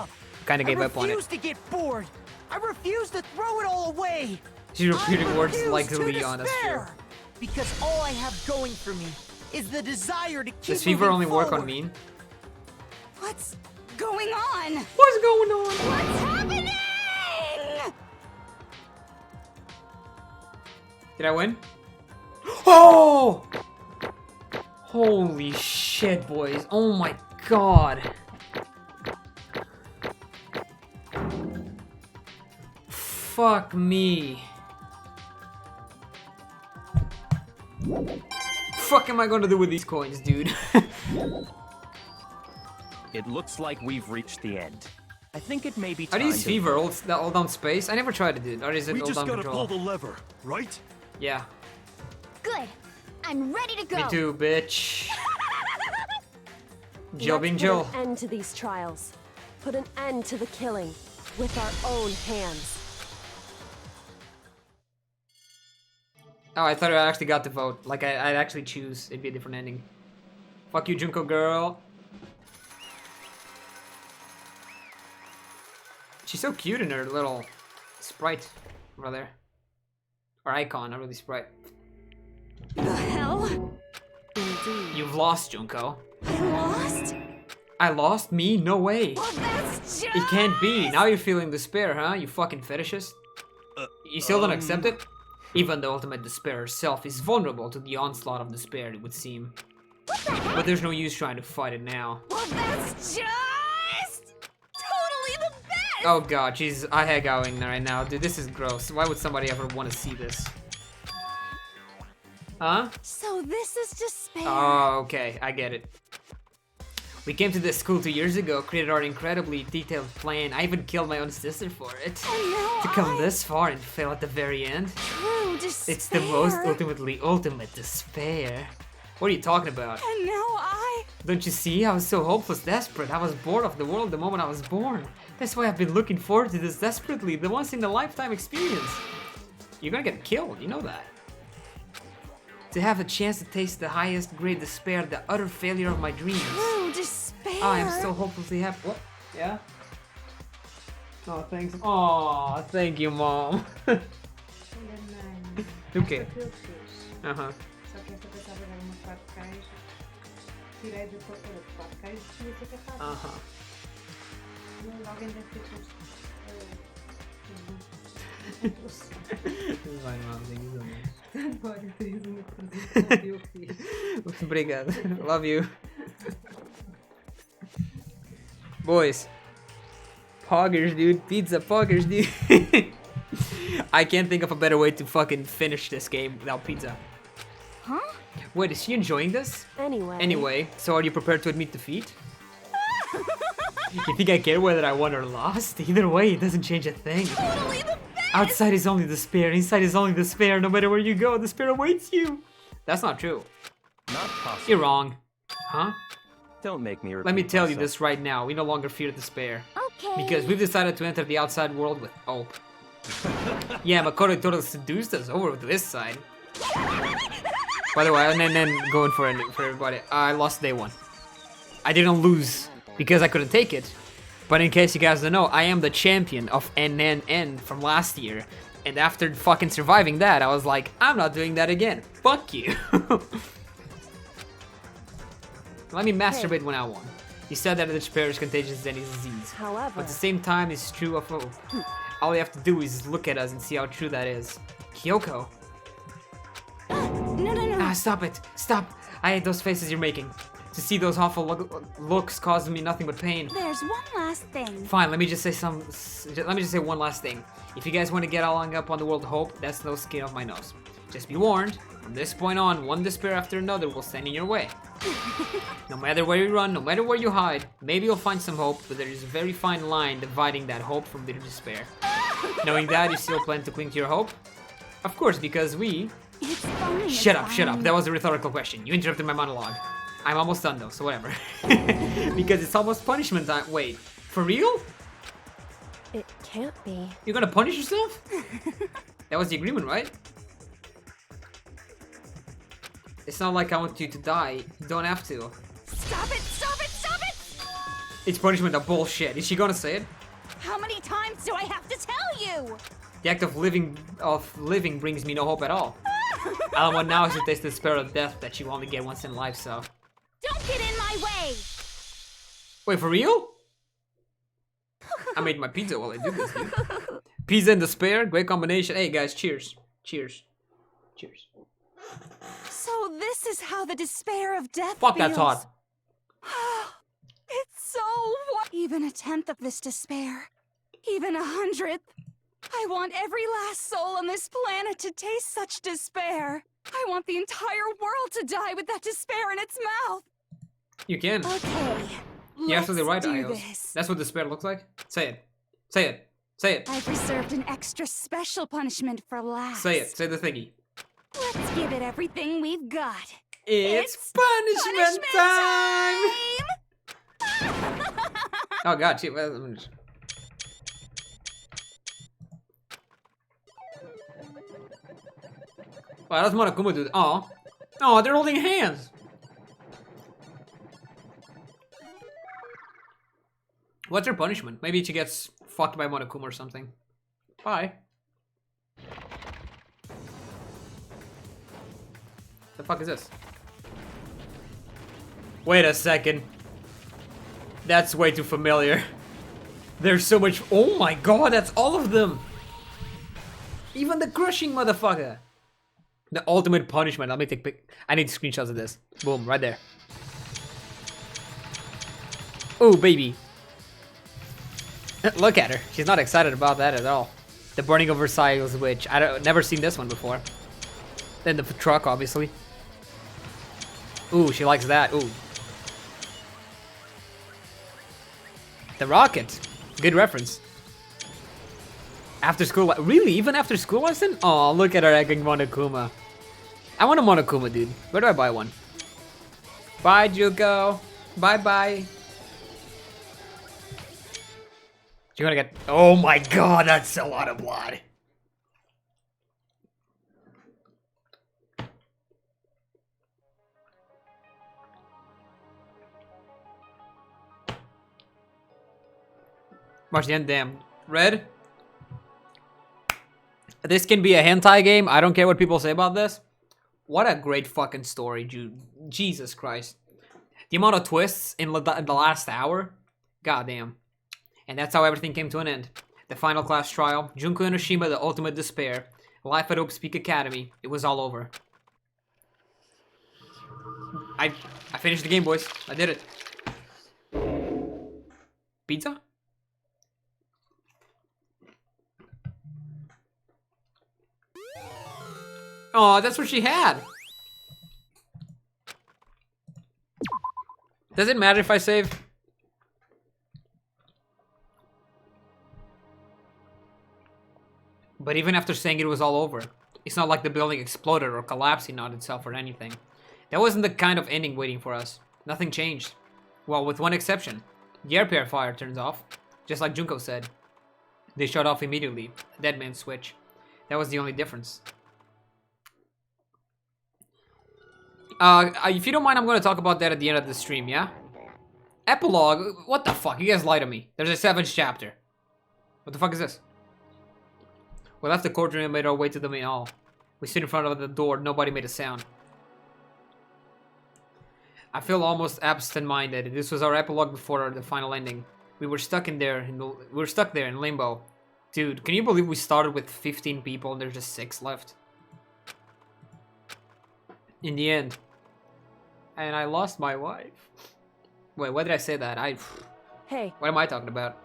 kind of gave up on I it. refuse to get bored. I refuse to throw it all away. She's repeating words refuse like to Leon, that's true. despair. Because all I have going for me is the desire to keep Does fever moving only work on forward. mean? What's going on? What's going on? What's happening? Did I win? Oh! Holy shit, boys. Oh my god. Fuck me. Fuck am I gonna do with these coins, dude? it looks like we've reached the end. I think it may be How time do you use to fever? Hold down space? I never tried it, dude. Or is it We hold just down gotta control? pull the lever, right? Yeah. Good. I'm ready to go. Me too, bitch. Jill being Let's Jill. put an end to these trials. Put an end to the killing with our own hands. Oh, I thought I actually got to vote. Like, I'd actually choose. It'd be a different ending. Fuck you, Junko girl. She's so cute in her little sprite over there. Or icon, not really sprite. The hell? Indeed. You've lost, Junko. I lost? I lost? Me? No way. Well, that's just... It can't be. Now you're feeling despair, huh? You fucking fetishist. You still don't accept it? Even the ultimate despair herself is vulnerable to the onslaught of despair, it would seem. But there's no use trying to fight it now. Well, that's just... totally the best! Oh god, she's ahegawing right now. Dude, this is gross. Why would somebody ever want to see this? Huh? So this is despair. Oh, okay. I get it. We came to this school 2 years ago, created our incredibly detailed plan. I even killed my own sister for it. And now To come this far and fail at the very end. True despair. It's the most ultimate despair. What are you talking about? And now I... Don't you see? I was so hopeless, desperate. I was bored of the world the moment I was born. That's why I've been looking forward to this desperately. The once in a lifetime experience. You're gonna get killed, you know that. To have a chance to taste the highest grade despair, the utter failure of my dreams. True despair. I am so hopelessly happy. What? Yeah? Oh, thanks. Oh, thank you, Mom. Okay. Uh-huh. Só que esta pensava era uma 4 cais. Tirei do corpo de 4 cais e ia ser capaz. Uh-huh. Alguém deve ter posto. Vai, Mom. Thank you so much. Olha, tens uma coisa que eu fiz. Obrigado. Love you. Boys. Poggers, dude. Pizza poggers, dude. I can't think of a better way to fucking finish this game without pizza. Huh? Wait, is she enjoying this? Anyway. So are you prepared to admit defeat? You think I care whether I won or lost? Either way, it doesn't change a thing. Totally the best! Outside is only despair, inside is only despair. No matter where you go, despair awaits you. That's not true. Not possible. You're wrong. Huh? Don't make me repeat Let me tell you myself. this right now. We no longer fear despair. Okay. Because we've decided to enter the outside world with hope. Yeah, Makoto totally seduced us over to this side. By the way, and then going for everybody. I lost day 1. I didn't lose because I couldn't take it. But in case you guys don't know, I am the champion of NNN from last year. And after fucking surviving that, I was like, I'm not doing that again. Fuck you. Let me masturbate when I won. He said that despair is contagious as any disease. However, But at the same time, it's true of hope. All you have to do is look at us and see how true that is. Kyoko. No. Ah, stop it. Stop. I hate those faces you're making. To see those awful looks causes me nothing but pain. There's one last thing. Fine, let me just say one last thing. If you guys want to get all hung up on the world of hope, that's no skin off my nose. Just be warned, from this point on, one despair after another will stand in your way. No matter where you run, no matter where you hide, maybe you'll find some hope, but there is a very fine line dividing that hope from bitter despair. Knowing that, you still plan to cling to your hope? Of course, because we... It's fine. Shut up. That was a rhetorical question. You interrupted my monologue. I'm almost done though, so whatever. Because it's almost punishment time. Wait, for real? it can't be. You're gonna punish yourself? That was the agreement, right? It's not like I want you to die. You don't have to. Stop it! It's punishment of bullshit. Is she gonna say it? How many times do I have to tell you? The act of living brings me no hope at all. All I want now is to taste the despair of death that you only get once in life, so... Don't get in my way! Wait, for real? I made my pizza while I do this, dude. Pizza and despair, great combination. Hey guys, cheers. Cheers. Cheers. So this is how the despair of death Fuck feels. that thought. It's so... Even a tenth of this despair. Even 100th. I want every last soul on this planet to taste such despair. I want the entire world to die with that despair in its mouth. You can. Okay. You're absolutely right, do Ios. this. That's what despair looks like. Say it. Say it. Say it. I've reserved an extra special punishment for last. Say it. Say the thingy. Let's give it everything we've got. It's punishment time! Oh god, shit. Well, let me just... Oh, that's Monokuma, dude. Oh. Oh, they're holding hands. What's her punishment? Maybe she gets fucked by Monokuma or something. Bye. The fuck is this? Wait a second. That's way too familiar. There's so much. Oh my god, that's all of them. Even the crushing motherfucker. The ultimate punishment. Let me take pic. I need screenshots of this. Boom, right there. Oh, baby. Look at her. She's not excited about that at all. The burning of Versailles witch. Never seen this one before. Then the truck, obviously. Ooh, she likes that. Ooh. The rocket. Good reference. After school. Really? Even after school lesson? Oh, look at her egging Monokuma. I want a Monokuma, dude. Where do I buy one? Bye, Juko. Bye-bye. You're gonna get... Oh my god, that's a lot of blood. Watch the end, damn. Red? This can be a hentai game. I don't care what people say about this. What a great fucking story, dude. Jesus Christ. The amount of twists in the last hour. Goddamn. And that's how everything came to an end. The final class trial. Junko Enoshima, the ultimate despair. Life at Hope's Peak Academy. It was all over. I finished the game, boys. I did it. Pizza? Oh, that's what she had. Does it matter if I save? But even after saying it was all over, it's not like the building exploded or collapsing on itself or anything. That wasn't the kind of ending waiting for us. Nothing changed. Well, with one exception. The air purifier turns off, just like Junko said. They shut off immediately. A dead man's switch. That was the only difference. If you don't mind, I'm going to talk about that at the end of the stream, yeah? Epilogue? What the fuck? You guys lie to me. There's a 7th chapter. What the fuck is this? We left the courtroom and made our way to the main hall. We stood in front of the door. Nobody made a sound. I feel almost absent-minded. This was our epilogue before the final ending. We were stuck in there. We were stuck there in limbo. Dude, can you believe we started with 15 people and there's just 6 left? In the end. And I lost my wife. Wait, why did I say that? Hey. What am I talking about?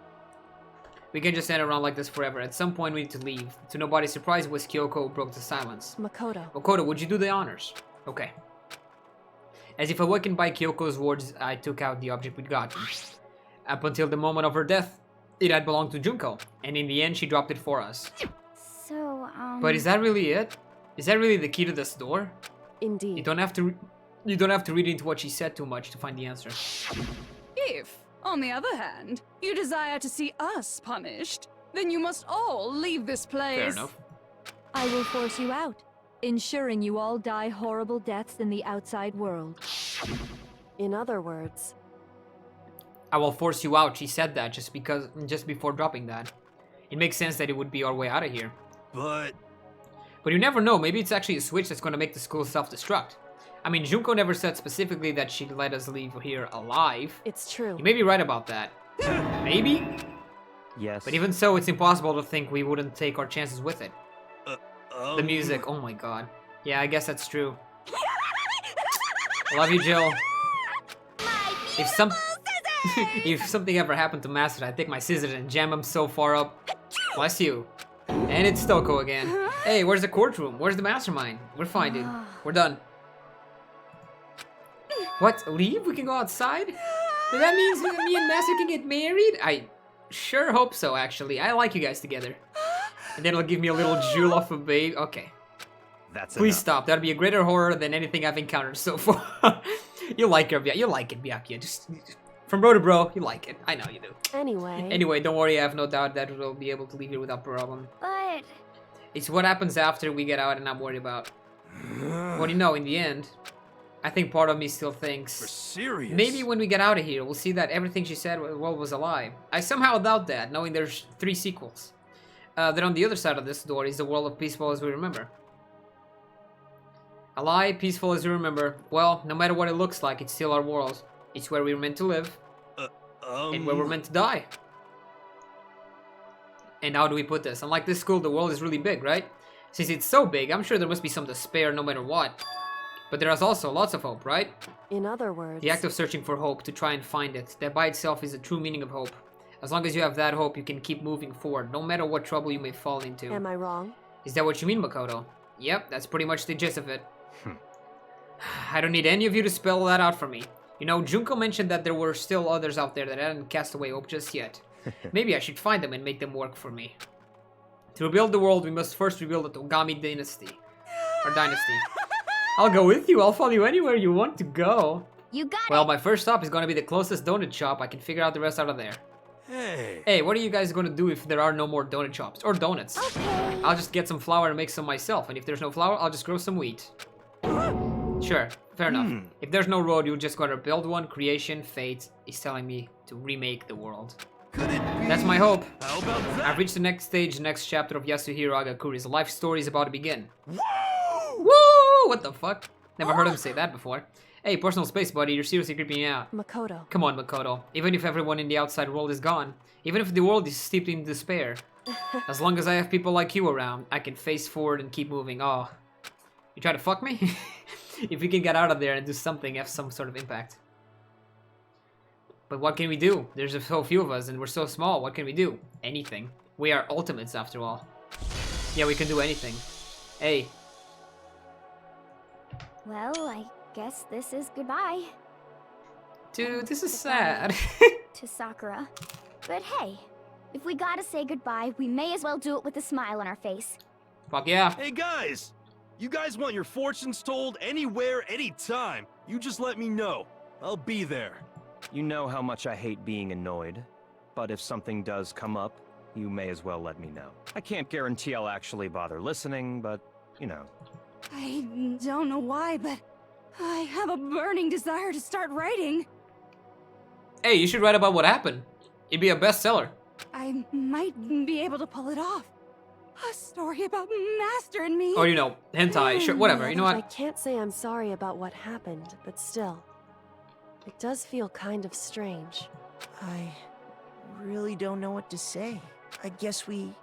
We can just stand around like this forever. At some point we need to leave. To nobody's surprise, it was Kyoko who broke the silence. Makoto, would you do the honors? Okay. As if awakened by Kyoko's words, I took out the object we'd gotten. Up until the moment of her death, it had belonged to Junko. And in the end, she dropped it for us. So, But is that really it? Is that really the key to this door? Indeed. You don't have to read into what she said too much to find the answer. If, on the other hand, you desire to see us punished, then you must all leave this place. Fair enough. I will force you out, ensuring you all die horrible deaths in the outside world. In other words, I will force you out. She said that just before dropping that. It makes sense that it would be our way out of here. But you never know. Maybe it's actually a switch that's going to make the school self-destruct. I mean, Junko never said specifically that she'd let us leave here alive. It's true. You may be right about that. Maybe? Yes. But even so, it's impossible to think we wouldn't take our chances with it. The music, oh my god. Yeah, I guess that's true. Love you, Jill. If something ever happened to Master, I'd take my scissors and jam him so far up. Bless you. And it's Toko again. Hey, where's the courtroom? Where's the mastermind? We're fine, dude. We're done. What? Leave? We can go outside? That means me and Master can get married? I sure hope so, actually. I like you guys together. And then it'll give me a little jewel off a babe. Okay. Please stop. That'd be a greater horror than anything I've encountered so far. You like her, you like it, Byakuya. Just from bro to bro, you like it. I know you do. Anyway, don't worry. I have no doubt that we'll be able to leave here without problem. But It's what happens after we get out and I'm worried about. What do you know, in the end, I think part of me still thinks... serious? Maybe when we get out of here, we'll see that everything she said was a lie. I somehow doubt that, knowing there's 3 sequels. Then on the other side of this door is the world of peaceful as we remember. A lie, peaceful as we remember. Well, no matter what it looks like, it's still our world. It's where we're meant to live. And where we're meant to die. And how do we put this? Unlike this school, the world is really big, right? Since it's so big, I'm sure there must be some despair no matter what. But there is also lots of hope, right? In other words... The act of searching for hope to try and find it. That by itself is the true meaning of hope. As long as you have that hope, you can keep moving forward, no matter what trouble you may fall into. Am I wrong? Is that what you mean, Makoto? Yep, that's pretty much the gist of it. I don't need any of you to spell that out for me. You know, Junko mentioned that there were still others out there that hadn't cast away hope just yet. Maybe I should find them and make them work for me. To rebuild the world, we must first rebuild the Togami dynasty. Or dynasty. I'll go with you. I'll follow you anywhere you want to go. You got Well, my first stop is gonna be the closest donut shop. I can figure out the rest out of there. Hey, what are you guys gonna do if there are no more donut shops? Or donuts? Okay. I'll just get some flour and make some myself. And if there's no flour, I'll just grow some wheat. Sure, fair enough. If there's no road, you're just gonna build one. Creation, fate is telling me to remake the world. That's my hope. How about that? I've reached the next stage, the next chapter of Yasuhiro Agakuri's life story is about to begin. Woo! What the fuck? Never heard him say that before. Hey, personal space, buddy, you're seriously creeping me out. Makoto. Come on, Makoto. Even if everyone in the outside world is gone, even if the world is steeped in despair, as long as I have people like you around, I can face forward and keep moving. Oh, you try to fuck me? If we can get out of there and do something, have some sort of impact. But what can we do? There's so few of us and we're so small. What can we do? Anything. We are ultimates after all. Yeah, we can do anything. Hey. Well, I guess this is goodbye. Dude, this is sad. To Sakura. But hey, if we gotta say goodbye, we may as well do it with a smile on our face. Fuck yeah. Hey guys! You guys want your fortunes told anywhere, anytime. You just let me know. I'll be there. You know how much I hate being annoyed, but if something does come up, you may as well let me know. I can't guarantee I'll actually bother listening, but, you know. I don't know why, but I have a burning desire to start writing. Hey, you should write about what happened. It'd be a bestseller. I might be able to pull it off. A story about Master and me. Or, you know, hentai, sure, whatever, you know I what? can't say I'm sorry about what happened, but still. It does feel kind of strange. I really don't know what to say. I guess we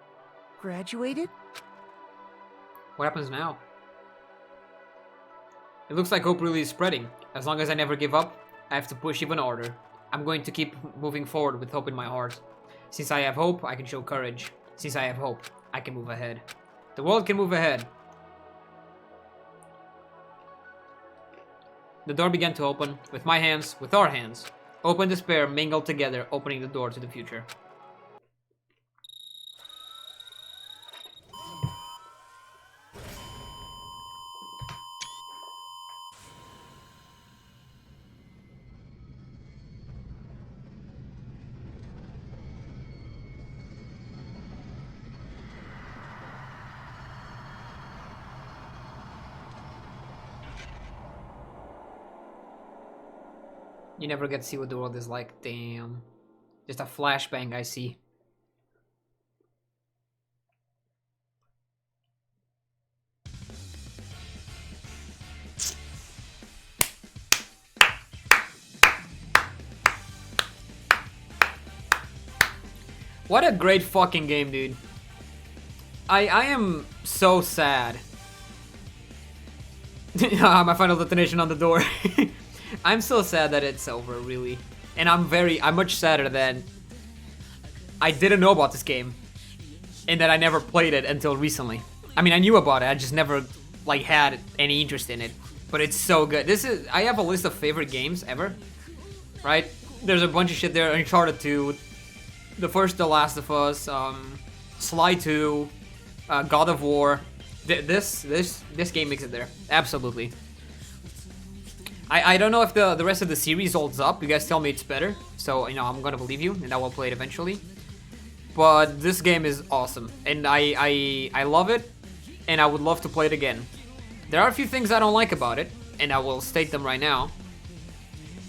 graduated? What happens now? It looks like hope really is spreading. As long as I never give up, I have to push even harder. I'm going to keep moving forward with hope in my heart. Since I have hope, I can show courage. Since I have hope, I can move ahead. The world can move ahead. The door began to open, with my hands, with our hands. Hope and despair mingled together, opening the door to the future. You never get to see what the world is like. Damn. Just a flashbang I see. What a great fucking game, dude. I am so sad. My final detonation on the door. I'm so sad that it's over, really. And I'm much sadder that I didn't know about this game. And that I never played it until recently. I mean, I knew about it, I just never, like, had any interest in it. But it's so good. I have a list of favorite games ever. Right? There's a bunch of shit there. Uncharted 2, the first The Last of Us, Sly 2, God of War. This game makes it there. Absolutely. I don't know if the rest of the series holds up. You guys tell me it's better. So, you know, I'm gonna believe you, and I will play it eventually. But this game is awesome. And I love it, and I would love to play it again. There are a few things I don't like about it, and I will state them right now.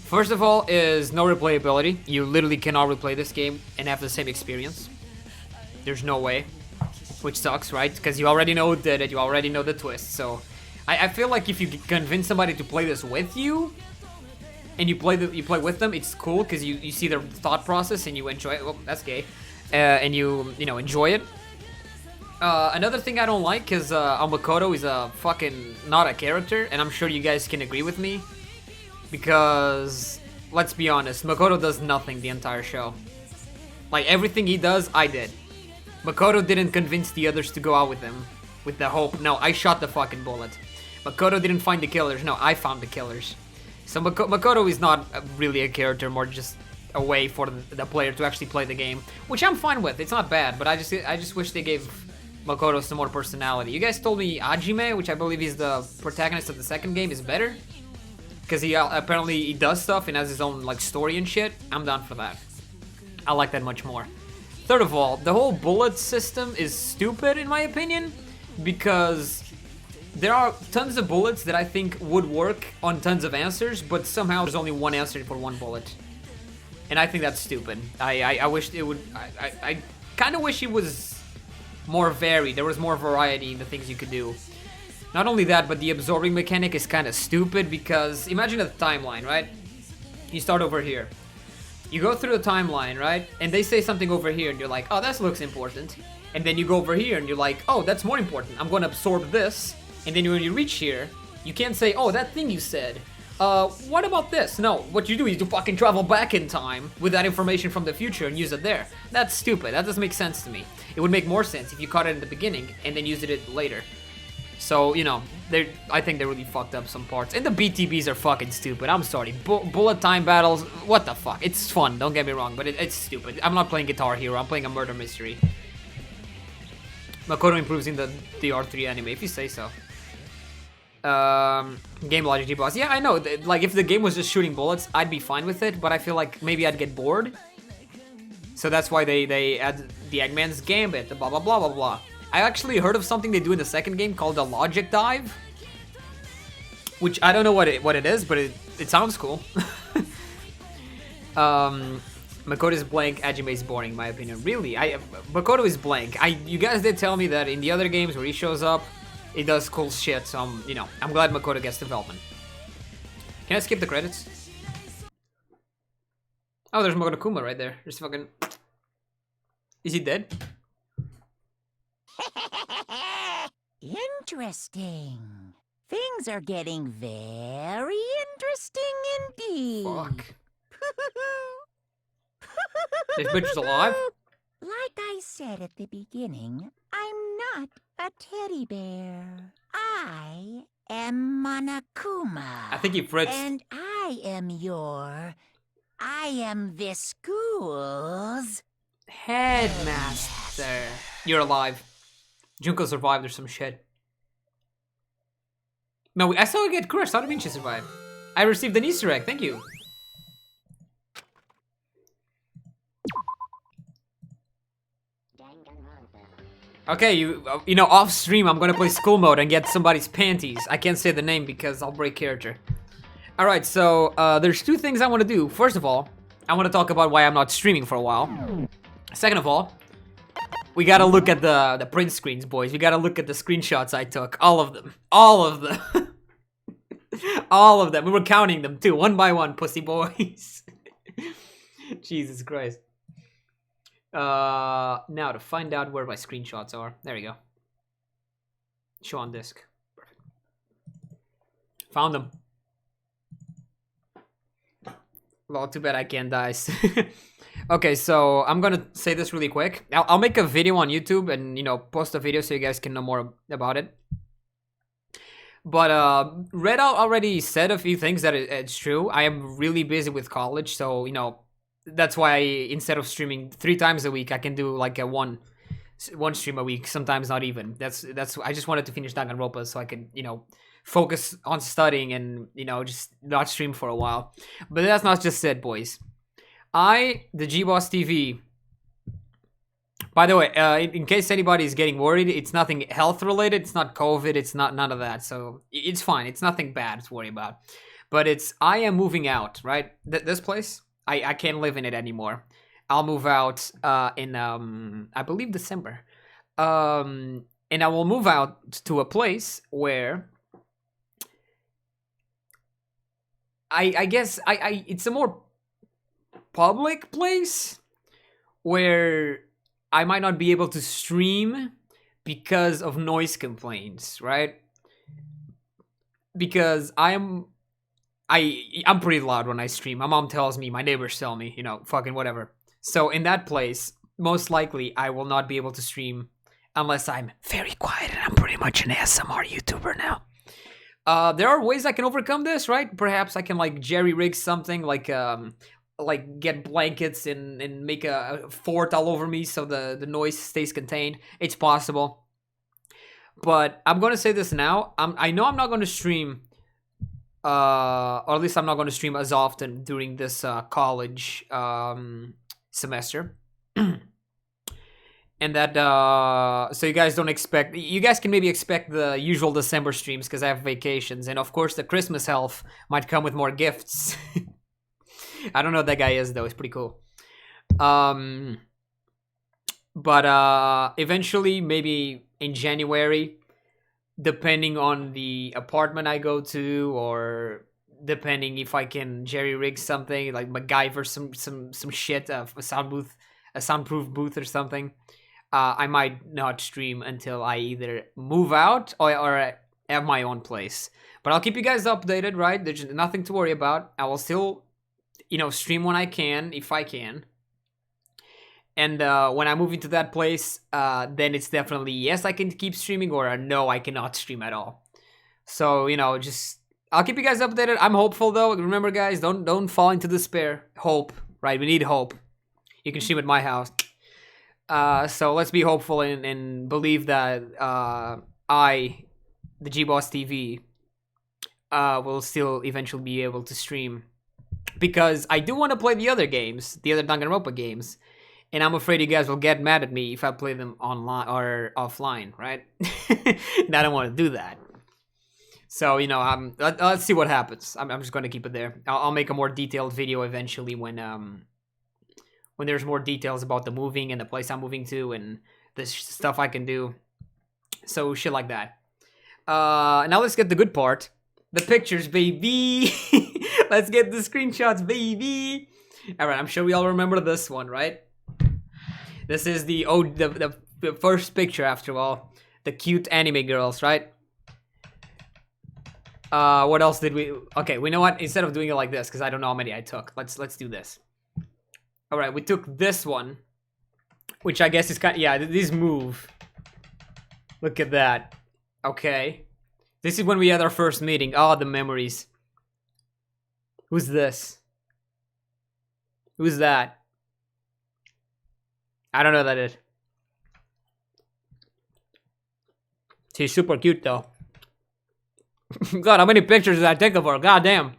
First of all is no replayability. You literally cannot replay this game and have the same experience. There's no way. Which sucks, right? Because you already know who did it, you already know the twist, so... I feel like if you convince somebody to play this with you, and you play with them, it's cool, because you see their thought process and you enjoy it. Well, that's gay. And you know, enjoy it. Another thing I don't like is Makoto is a fucking not a character, and I'm sure you guys can agree with me. Because, let's be honest, Makoto does nothing the entire show. Like, everything he does, I did. Makoto didn't convince the others to go out with him. With the hope. No, I shot the fucking bullet. Makoto didn't find the killers. No, I found the killers. So Makoto is not really a character, more just a way for the player to actually play the game. Which I'm fine with. It's not bad, but I just wish they gave Makoto some more personality. You guys told me Hajime, which I believe is the protagonist of the second game, is better. Because he apparently he does stuff and has his own like story and shit. I'm down for that. I like that much more. Third of all, the whole bullet system is stupid in my opinion, because there are tons of bullets that I think would work on tons of answers, but somehow there's only one answer for one bullet. And I think that's stupid. I wish it would... I kind of wish it was more varied. There was more variety in the things you could do. Not only that, but the absorbing mechanic is kind of stupid because imagine a timeline, right? You start over here. You go through the timeline, right? And they say something over here and you're like, oh, that looks important. And then you go over here and you're like, oh, that's more important. I'm going to absorb this. And then when you reach here, you can't say, oh, that thing you said. What about this? No, what you do is you fucking travel back in time with that information from the future and use it there. That's stupid. That doesn't make sense to me. It would make more sense if you caught it in the beginning and then used it later. So, you know, I think they really fucked up some parts. And the BTBs are fucking stupid. I'm sorry. Bullet time battles, what the fuck? It's fun, don't get me wrong, but it's stupid. I'm not playing Guitar Hero, I'm playing a murder mystery. Makoto improves in the R3 anime, if you say so. Game logic, Gboss. Yeah, I know. Like, if the game was just shooting bullets, I'd be fine with it, but I feel like maybe I'd get bored. So that's why they add the Eggman's Gambit, the blah blah blah blah blah. I actually heard of something they do in the second game called a logic dive, which I don't know what it is, but it sounds cool. Makoto is blank, Hajime is boring, in my opinion. Really, Makoto is blank. You guys did tell me that in the other games where he shows up, he does cool shit. So I'm glad Makoto gets development. Can I skip the credits? Oh, there's Makoto Kuma right there. There's fucking. Is he dead? Interesting. Things are getting very interesting indeed. Fuck. This bitch is alive? Like I said at the beginning, I'm not a teddy bear. I am Monokuma. I think he fritzed. And I am this school's headmaster. You're alive. Junko survived or some shit. No, I saw her get crushed. How do you mean she survived? I received an Easter egg. Thank you. Okay, you know, off stream, I'm gonna play school mode and get somebody's panties. I can't say the name because I'll break character. All right, so there's two things I want to do. First of all, I want to talk about why I'm not streaming for a while. Second of all, we gotta look at the print screens, boys. We gotta look at the screenshots I took. All of them. All of them. All of them. We were counting them too, one by one, pussy boys. Jesus Christ. Now to find out where my screenshots are. There we go. Show on disk. Perfect. Found them. Well, too bad I can't dice. Okay, so I'm gonna say this really quick. I'll make a video on YouTube and, you know, post a video so you guys can know more about it. But Red already said a few things that it's true. I am really busy with college, so, you know, that's why instead of streaming 3 times a week, I can do like a one stream a week, sometimes not even. That's I just wanted to finish Danganronpa so I could, you know, focus on studying and, you know, just not stream for a while. But that's not just it, boys. The Gboss TV By the way, in case anybody is getting worried, it's nothing health related. It's not COVID. It's not none of that. So it's fine. It's nothing bad to worry about. But I am moving out, right? This place, I can't live in it anymore. I'll move out in I believe December. And I will move out to a place where I guess it's a more public place where I might not be able to stream because of noise complaints, right? Because I'm pretty loud when I stream. My mom tells me, my neighbors tell me, you know, fucking whatever. So in that place, most likely I will not be able to stream unless I'm very quiet, and I'm pretty much an ASMR YouTuber now. There are ways I can overcome this, right? Perhaps I can like jerry rig something, like get blankets and make a fort all over me so the noise stays contained. It's possible. But I'm gonna say this now. I know I'm not gonna stream, or at least I'm not gonna stream as often during this college semester. And that so you guys don't expect, you guys can maybe expect the usual December streams because I have vacations, and of course the Christmas elf might come with more gifts. I don't know what that guy is though. It's pretty cool. But eventually, maybe in January, depending on the apartment I go to, or depending if I can jerry rig something like MacGyver, some shit, a soundproof booth or something. I might not stream until I either move out or have my own place. But I'll keep you guys updated, right? There's nothing to worry about. I will still, you know, stream when I can, if I can. And when I move into that place, then it's definitely yes, I can keep streaming, or no, I cannot stream at all. So, you know, just I'll keep you guys updated. I'm hopeful though. Remember, guys, don't fall into despair. Hope, right? We need hope. You can stream at my house. So let's be hopeful and believe that I, the Gboss TV, will still eventually be able to stream, because I do want to play the other games, the other Danganronpa games. And I'm afraid you guys will get mad at me if I play them online or offline, right? And I don't want to do that. So, you know, let's see what happens. I'm just going to keep it there. I'll make a more detailed video eventually when there's more details about the moving and the place I'm moving to and the stuff I can do. So, shit like that. Now let's get the good part. The pictures, baby! Let's get the screenshots, baby! Alright, I'm sure we all remember this one, right? This is the first picture, after all. The cute anime girls, right? What else did we... Okay, we know what? Instead of doing it like this, because I don't know how many I took. Let's do this. Alright, we took this one. Which I guess is kind of... Yeah, these move. Look at that. Okay. This is when we had our first meeting. Oh, the memories. Who's this? Who's that? I don't know who that is. She's super cute though. God, how many pictures did I take of her? God damn.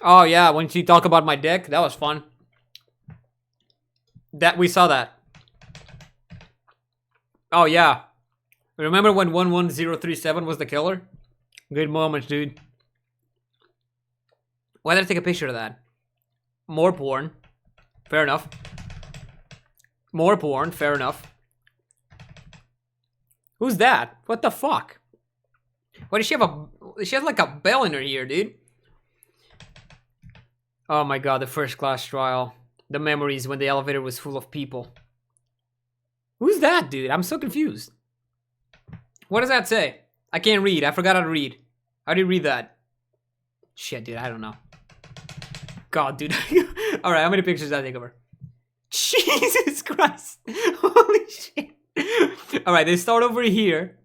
Oh yeah, when she talked about my dick, that was fun. We saw that. Oh yeah. Remember when 11037 was the killer? Good moments, dude. Why did I take a picture of that? More porn. Fair enough. More porn, fair enough. Who's that? What the fuck? Why does she have she has like a bell in her ear, dude. Oh my god, the first class trial. The memories when the elevator was full of people. Who's that, dude? I'm so confused. What does that say? I can't read. I forgot how to read. How do you read that? Shit, dude, I don't know. God, dude. Alright, how many pictures did I take of her? Jesus Christ. Holy shit. Alright, they start over here.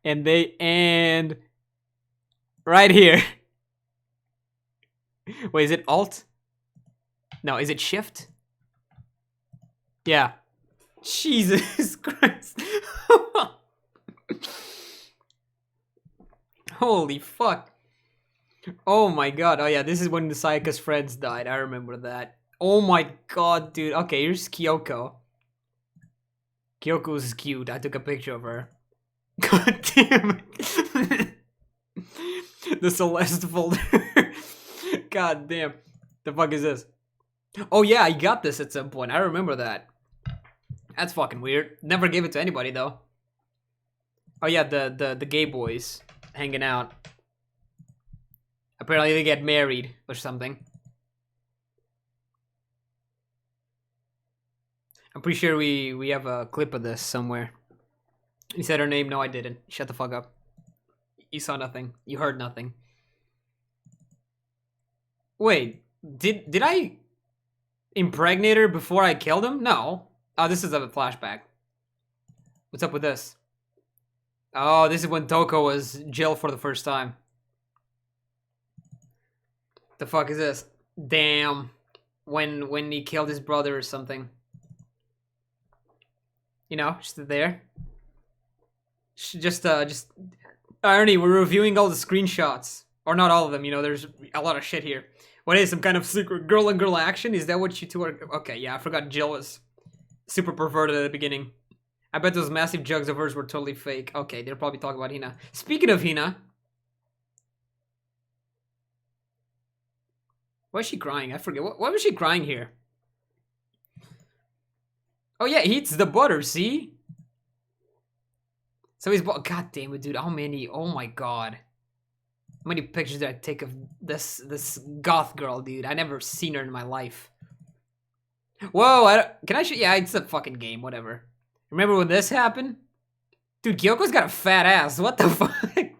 And they end right here. Wait, is it Alt? No, is it Shift? Yeah. Jesus Christ. Holy fuck. Oh my god. Oh yeah, this is when the Sayaka's friends died. I remember that. Oh my god, dude. Okay, here's Kyoko. Kyoko's cute. I took a picture of her. God damn it. The Celeste folder. God damn. The fuck is this? Oh yeah, I got this at some point. I remember that. That's fucking weird. Never gave it to anybody though. Oh yeah, the gay boys hanging out. Apparently they get married or something. I'm pretty sure we have a clip of this somewhere. You said her name? No, I didn't. Shut the fuck up. You saw nothing. You heard nothing. Wait, did I impregnate her before I killed him? No. Oh, this is a flashback. What's up with this? Oh, this is when Toko was jailed for the first time. The fuck is this? Damn. When he killed his brother or something. You know, just there. Just Ernie, we're reviewing all the screenshots. Or not all of them, you know, there's a lot of shit here. What is some kind of secret girl and girl action? Is that what you two are? Okay, yeah, I forgot Jill was super perverted at the beginning. I bet those massive jugs of hers were totally fake. Okay, they're probably talking about Hina. Speaking of Hina. Why is she crying? I forget. Why was she crying here? Oh yeah, he eats the butter, see? So he's... God damn it, dude. How many? Oh my god. How many pictures did I take of this goth girl, dude? I never seen her in my life. Whoa, can I show... Yeah, it's a fucking game, whatever. Remember when this happened? Dude, Kyoko's got a fat ass. What the fuck? I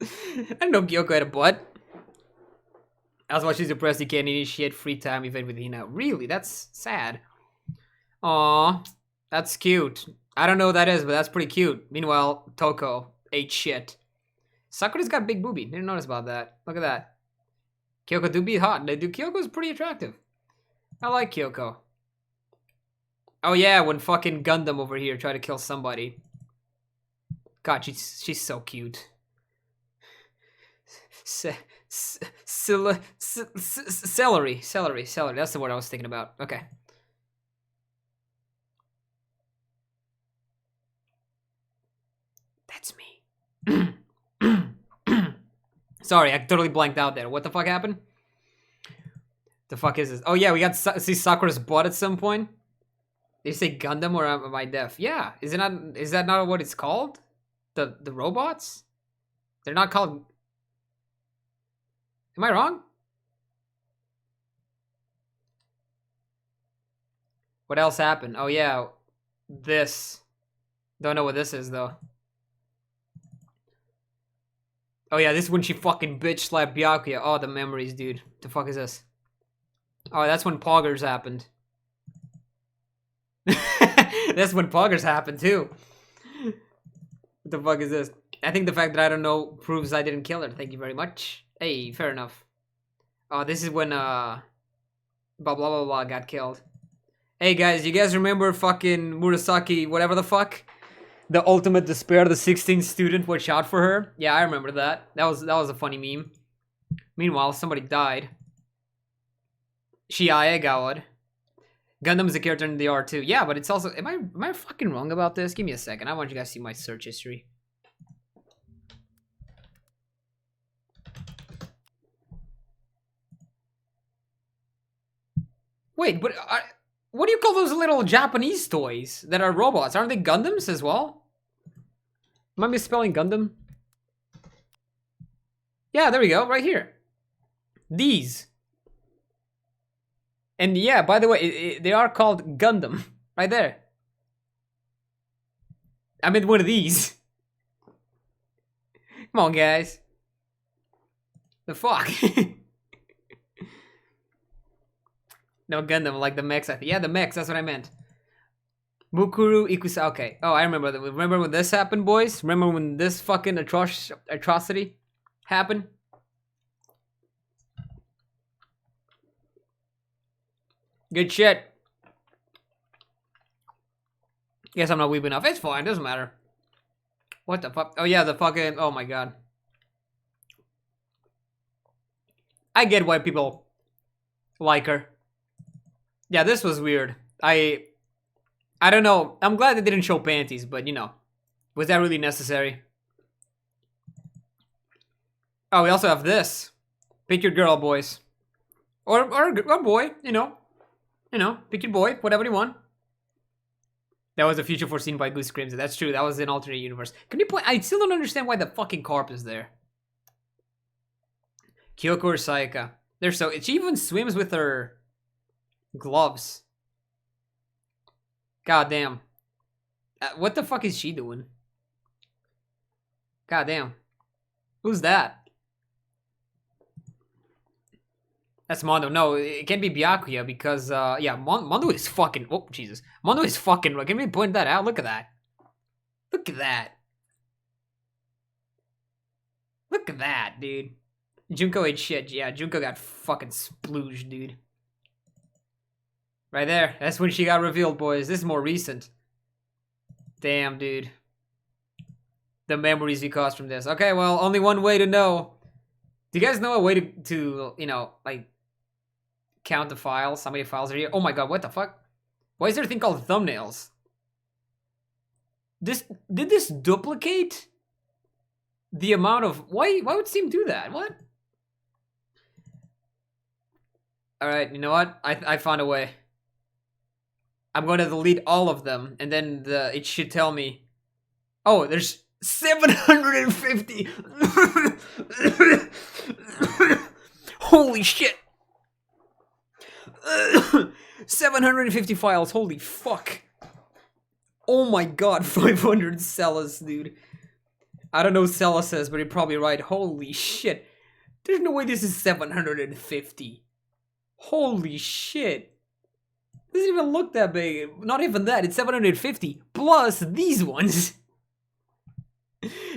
didn't know Kyoko had a butt. That's why she's depressed he can't initiate free time event with Hina. Really? That's sad. Aw, that's cute. I don't know what that is, but that's pretty cute. Meanwhile, Toko ate shit. Sakura's got big boobie. Didn't notice about that. Look at that. Kyoko do be hot. Dude, Kyoko's pretty attractive. I like Kyoko. Oh yeah, when fucking Gundam over here tried to kill somebody. God, she's so cute. Celery. That's the word I was thinking about. Okay. That's me. Sorry, I totally blanked out there. What the fuck happened? The fuck is this? Oh yeah, we got see Sakura's butt at some point. Did you say Gundam or am I deaf? Yeah, is that not what it's called? The robots? They're not called... Am I wrong? What else happened? Oh yeah, this. Don't know what this is though. Oh yeah, this is when she fucking bitch slapped Byakuya. Oh, the memories, dude. The fuck is this? Oh, that's when Poggers happened. That's when Poggers happened too. What the fuck is this? I think the fact that I don't know proves I didn't kill her. Thank you very much. Hey, fair enough. Oh, this is when blah blah blah blah got killed. Hey guys, you guys remember fucking Murasaki, whatever the fuck? The ultimate despair, the 16th student, watch out for her. Yeah, I remember that. That was a funny meme. Meanwhile, somebody died. Shiae Gawad. Gundam is a character in the R2. Yeah, but it's also... Am I fucking wrong about this? Give me a second. I want you guys to see my search history. Wait, but... what do you call those little Japanese toys that are robots? Aren't they Gundams as well? Am I misspelling Gundam? Yeah, there we go. Right here. These. And yeah, by the way, they are called Gundam. Right there. I meant one of these. Come on, guys. The fuck? No, Gundam, like the mechs. Yeah, the mechs, that's what I meant. Mukuru Ikusa. Okay. Oh, I remember that. Remember when this happened, boys? Remember when this fucking atrocity happened? Good shit. Guess I'm not weep enough. It's fine, doesn't matter. What the fuck? Oh yeah, the fucking... Oh my god. I get why people like her. Yeah, this was weird. I I don't know. I'm glad they didn't show panties, but you know, was that really necessary? Oh, we also have this. Pick your girl, boys. Or boy, you know. You know, pick your boy, whatever you want. That was a future foreseen by Goose Crimson. That's true. That was an alternate universe. Can you point? I still don't understand why the fucking carp is there. Kyoko or Sayaka. They're so. She even swims with her gloves. God damn. What the fuck is she doing? God damn. Who's that? That's Mondo. No, it can't be Byakuya because, yeah, Mondo is fucking... Oh, Jesus. Mondo is fucking... Can we point that out? Look at that. Look at that. Look at that, dude. Junko ate shit. Yeah, Junko got fucking splooged, dude. Right there. That's when she got revealed, boys. This is more recent. Damn, dude. The memories we caused from this. Okay, well, only one way to know. Do you guys know a way to you know, like, count the files? How many files are here? Oh my god, what the fuck? Why is there a thing called thumbnails? Did this duplicate the amount of... Why would Steam do that? What? Alright, you know what? I found a way. I'm going to delete all of them, and then it should tell me... Oh, there's 750! Holy shit! 750 files, holy fuck. Oh my god, 500 Celas, dude. I don't know what Cella says, but you're probably right. Holy shit. There's no way this is 750. Holy shit. Doesn't even look that big. Not even that, it's 750 plus these ones.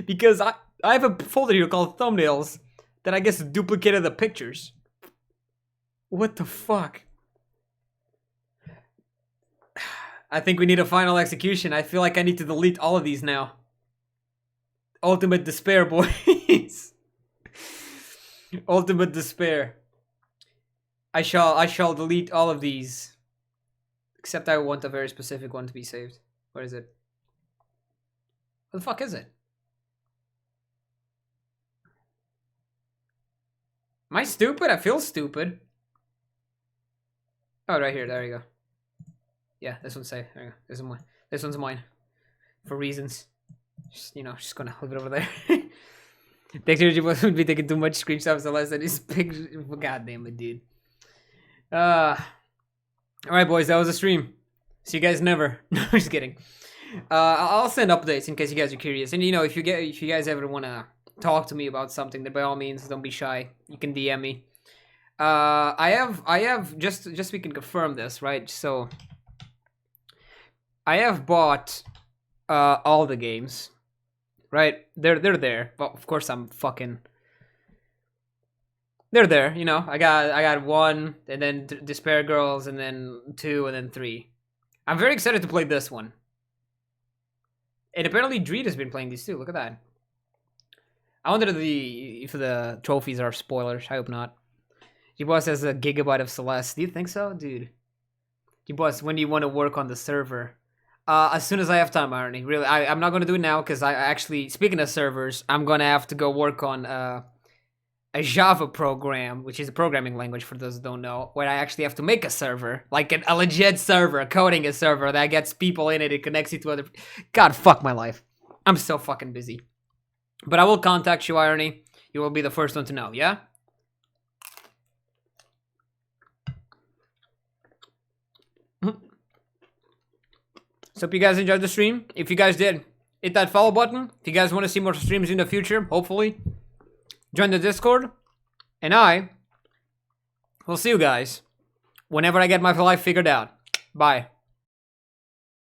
Because I have a folder here called thumbnails that I guess duplicated the pictures. What the fuck? I think we need a final execution. I feel like I need to delete all of these now. Ultimate despair, boys. Ultimate despair. I shall delete all of these. Except I want a very specific one to be saved. Where is it? What the fuck is it? Am I stupid? I feel stupid. Oh, right here. There you go. Yeah, this one's safe. There you go. This one's mine. For reasons. Just, you know, just gonna leave it over there. Technology would be taking too much screenshots unless that is picture. God damn it, dude. Alright, boys, that was a stream. See you guys never. No, I'm just kidding. I'll send updates in case you guys are curious. And you know, if you guys ever wanna talk to me about something, then by all means, don't be shy. You can DM me. I have just we can confirm this, right? So I have bought all the games. Right? They're there. Well, of course I'm fucking... They're there, you know. I got 1, and then Despair Girls, and then 2, and then 3. I'm very excited to play this one. And apparently Dreed has been playing these too. Look at that. I wonder if the trophies are spoilers. I hope not. Gboss has a gigabyte of Celeste. Do you think so? Dude. Gboss, when do you want to work on the server? As soon as I have time, Irony. Really, I'm not going to do it now because I actually, speaking of servers, I'm going to have to go work on a Java program, which is a programming language for those who don't know, where I actually have to make a server, like a legit server, coding a server that gets people in it, it connects you to other... God, fuck my life. I'm so fucking busy. But I will contact you, Irony. You will be the first one to know, yeah? So hope you guys enjoyed the stream. If you guys did, hit that follow button. If you guys want to see more streams in the future, hopefully, join the Discord. And I will see you guys whenever I get my life figured out. Bye.